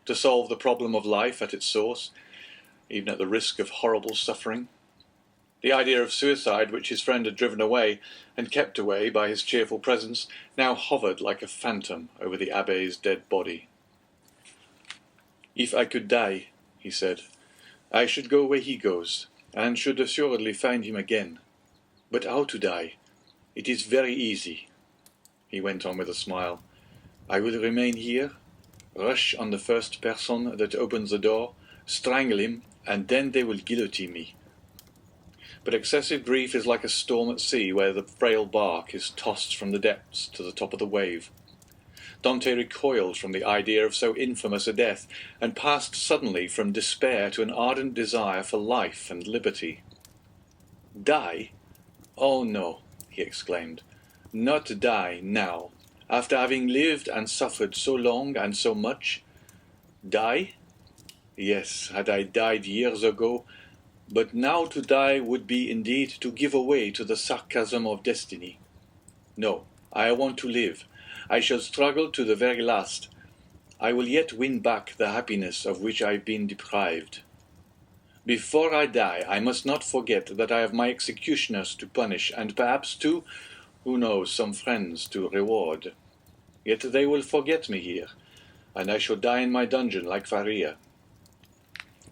to solve the problem of life at its source, even at the risk of horrible suffering? The idea of suicide which his friend had driven away, and kept away by his cheerful presence, now hovered like a phantom over the abbé's dead body. If I could die, he said, I should go where he goes, and should assuredly find him again. But how to die? It is very easy. He went on with a smile. I will remain here, rush on the first person that opens the door, strangle him, and then they will guillotine me. But excessive grief is like a storm at sea where the frail bark is tossed from the depths to the top of the wave. Dante recoiled from the idea of so infamous a death, and passed suddenly from despair to an ardent desire for life and liberty. Die? Oh no, he exclaimed, not die now, after having lived and suffered so long and so much. Die? Yes, had I died years ago, but now to die would be indeed to give way to the sarcasm of destiny. No, I want to live. I shall struggle to the very last. I will yet win back the happiness of which I have been deprived. Before I die, I must not forget that I have my executioners to punish, and perhaps too, who knows, some friends to reward. Yet they will forget me here, and I shall die in my dungeon like Faria.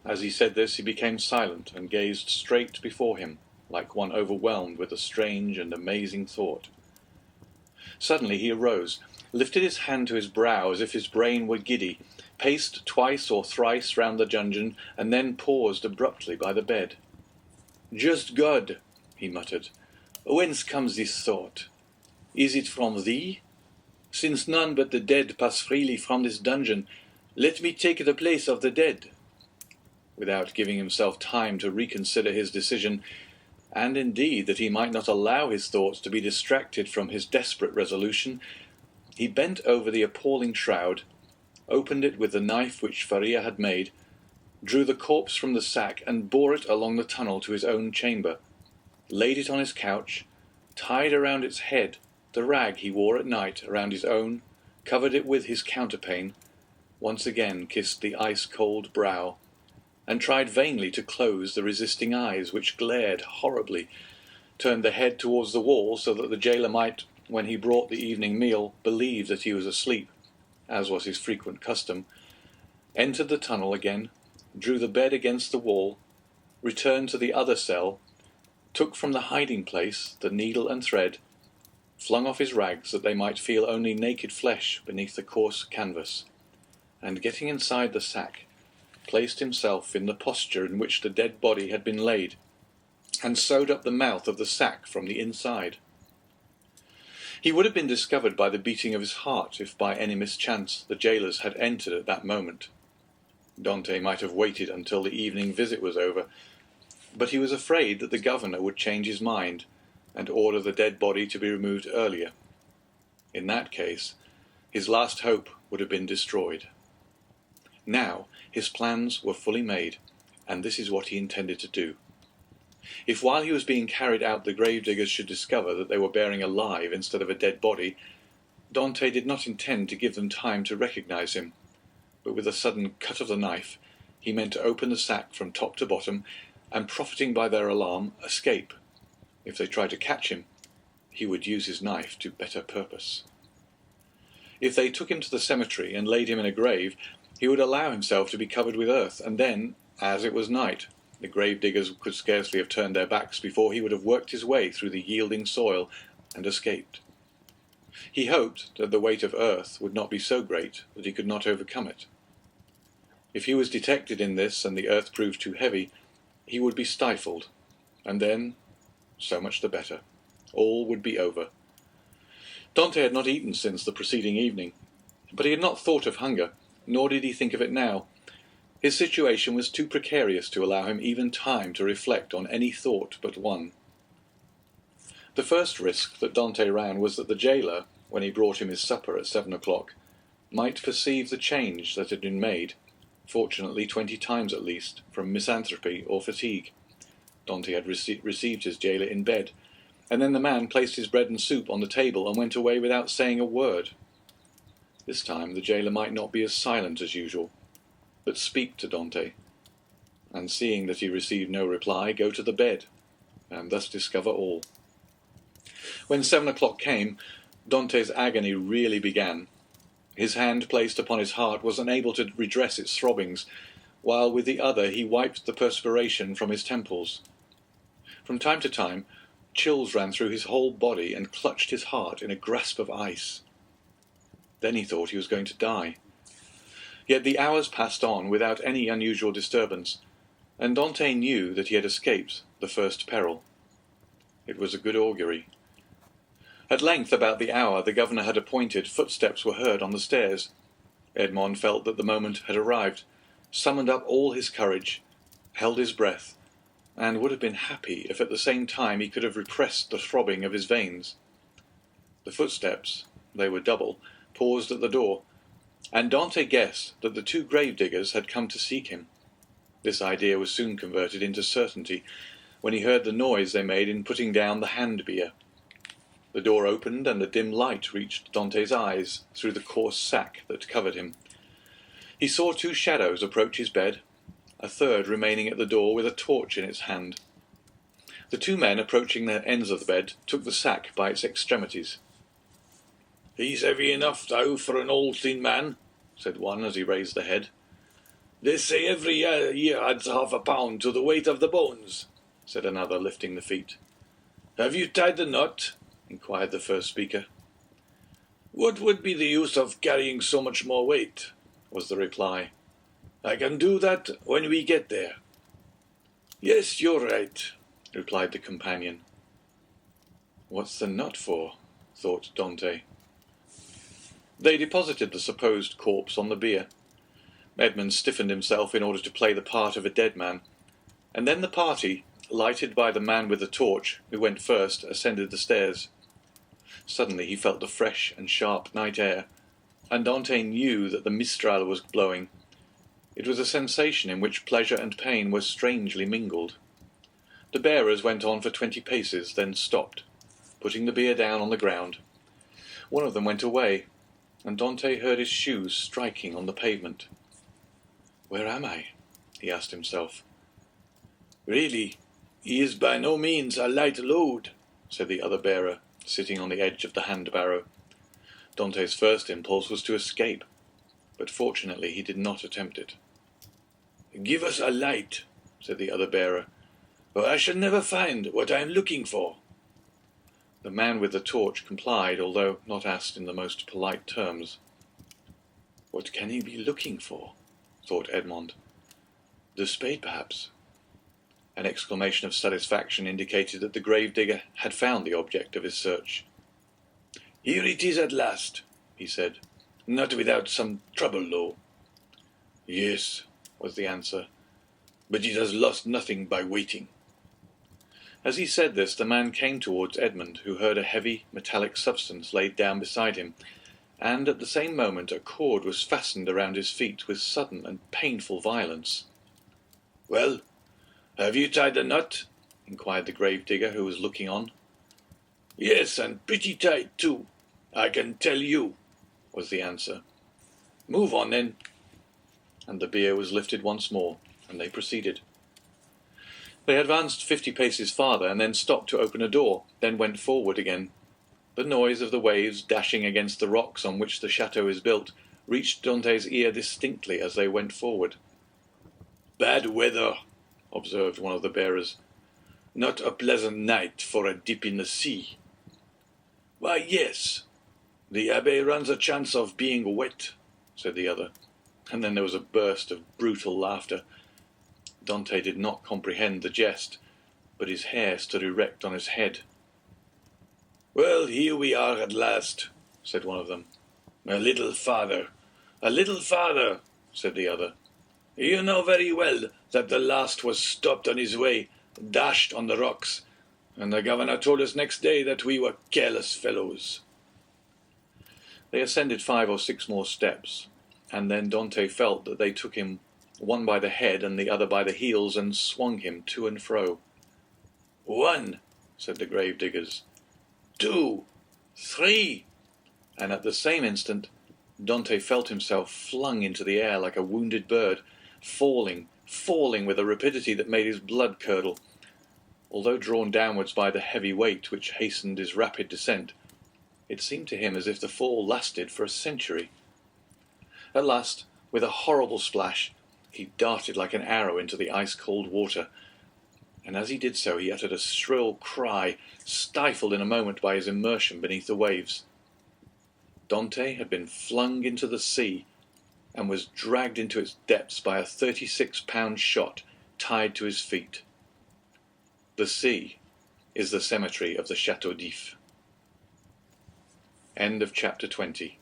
As he said this, he became silent and gazed straight before him, like one overwhelmed with a strange and amazing thought. Suddenly he arose, lifted his hand to his brow as if his brain were giddy, paced twice or thrice round the dungeon, and then paused abruptly by the bed. "Just God," he muttered, "whence comes this thought? Is it from thee? Since none but the dead pass freely from this dungeon, let me take the place of the dead." Without giving himself time to reconsider his decision, and indeed that he might not allow his thoughts to be distracted from his desperate resolution, he bent over the appalling shroud, opened it with the knife which Faria had made, drew the corpse from the sack and bore it along the tunnel to his own chamber, laid it on his couch, tied around its head the rag he wore at night around his own, covered it with his counterpane, once again kissed the ice-cold brow, and tried vainly to close the resisting eyes which glared horribly, turned the head towards the wall so that the jailer might, when he brought the evening meal, believe that he was asleep, as was his frequent custom, entered the tunnel again, drew the bed against the wall, returned to the other cell, took from the hiding-place the needle and thread, flung off his rags that they might feel only naked flesh beneath the coarse canvas, and getting inside the sack, placed himself in the posture in which the dead body had been laid, and sewed up the mouth of the sack from the inside. He would have been discovered by the beating of his heart if by any mischance the jailers had entered at that moment. Dante might have waited until the evening visit was over, but he was afraid that the governor would change his mind and order the dead body to be removed earlier. In that case, his last hope would have been destroyed. Now his plans were fully made, and this is what he intended to do. If while he was being carried out the gravediggers should discover that they were bearing alive instead of a dead body, Dante did not intend to give them time to recognize him, but with a sudden cut of the knife he meant to open the sack from top to bottom, and profiting by their alarm, escape. If they tried to catch him, he would use his knife to better purpose. If they took him to the cemetery and laid him in a grave, he would allow himself to be covered with earth, and then, as it was night, the gravediggers could scarcely have turned their backs before he would have worked his way through the yielding soil and escaped. He hoped that the weight of earth would not be so great that he could not overcome it. If he was detected in this and the earth proved too heavy, he would be stifled, and then, so much the better. All would be over. Dante had not eaten since the preceding evening, but he had not thought of hunger, nor did he think of it now. His situation was too precarious to allow him even time to reflect on any thought but one. The first risk that Dante ran was that the jailer, when he brought him his supper at 7 o'clock, might perceive the change that had been made, fortunately 20 times at least, from misanthropy or fatigue. Dante had received his jailer in bed, and then the man placed his bread and soup on the table and went away without saying a word. This time the jailer might not be as silent as usual, but speak to Dante, and seeing that he received no reply, go to the bed, and thus discover all. When 7 o'clock came, Dante's agony really began. His hand placed upon his heart was unable to redress its throbbings, while with the other he wiped the perspiration from his temples. From time to time, chills ran through his whole body and clutched his heart in a grasp of ice. Then he thought he was going to die. Yet the hours passed on without any unusual disturbance, and Dante knew that he had escaped the first peril. It was a good augury. At length, about the hour the governor had appointed, footsteps were heard on the stairs. Edmond felt that the moment had arrived, summoned up all his courage, held his breath, and would have been happy if at the same time he could have repressed the throbbing of his veins. The footsteps, they were double, paused at the door, and Dante guessed that the two grave-diggers had come to seek him. This idea was soon converted into certainty when he heard the noise they made in putting down the hand-bier. The door opened, and a dim light reached Dante's eyes through the coarse sack that covered him. He saw two shadows approach his bed, a third remaining at the door with a torch in its hand. The two men approaching the ends of the bed took the sack by its extremities. "He's heavy enough, though, for an old thin man," said one as he raised the head. "They say every year adds half a pound to the weight of the bones," said another, lifting the feet. "Have you tied the knot?" inquired the first speaker. "What would be the use of carrying so much more weight?" was the reply. "I can do that when we get there." "Yes, you're right," replied the companion. "What's the knot for?" thought Dante. They deposited the supposed corpse on the bier. Edmund stiffened himself in order to play the part of a dead man, and then the party, lighted by the man with the torch, who went first, ascended the stairs. Suddenly he felt the fresh and sharp night air, and Dante knew that the mistral was blowing. It was a sensation in which pleasure and pain were strangely mingled. The bearers went on for 20 paces, then stopped, putting the bier down on the ground. One of them went away, and Dante heard his shoes striking on the pavement. "Where am I?" he asked himself. "Really, he is by no means a light load," said the other bearer, sitting on the edge of the hand-barrow. Dante's first impulse was to escape, but fortunately he did not attempt it. "Give us a light," said the other bearer, "or I shall never find what I am looking for." The man with the torch complied, although not asked in the most polite terms. "What can he be looking for?" thought Edmond. "The spade, perhaps." An exclamation of satisfaction indicated that the grave-digger had found the object of his search. "Here it is at last," he said. "Not without some trouble, though." "Yes," was the answer, "but it has lost nothing by waiting." As he said this, the man came towards Edmund, who heard a heavy, metallic substance laid down beside him, and at the same moment a cord was fastened around his feet with sudden and painful violence. "Well, have you tied the knot?" inquired the grave-digger, who was looking on. "Yes, and pretty tight, too, I can tell you," was the answer. "Move on, then." And the bier was lifted once more, and they proceeded. They advanced 50 paces farther, and then stopped to open a door, then went forward again. The noise of the waves dashing against the rocks on which the chateau is built reached Dante's ear distinctly as they went forward. "Bad weather," observed one of the bearers. "Not a pleasant night for a dip in the sea." "Why, yes. The abbé runs a chance of being wet," said the other, and then there was a burst of brutal laughter. Dante did not comprehend the jest, but his hair stood erect on his head. "Well, here we are at last," said one of them. "A little farther, said the other. "You know very well that the last was stopped on his way, dashed on the rocks, and the governor told us next day that we were careless fellows." They ascended 5 or 6 more steps, and then Dante felt that they took him one by the head and the other by the heels and swung him to and fro. "1," said the grave-diggers. "2, 3, and at the same instant Dante felt himself flung into the air like a wounded bird, falling with a rapidity that made his blood curdle. Although drawn downwards by the heavy weight which hastened his rapid descent, it seemed to him as if the fall lasted for a century. At last, with a horrible splash, he darted like an arrow into the ice-cold water, and as he did so he uttered a shrill cry, stifled in a moment by his immersion beneath the waves. Dante had been flung into the sea and was dragged into its depths by a 36-pound shot tied to his feet. The sea is the cemetery of the Château d'If. End of chapter 20.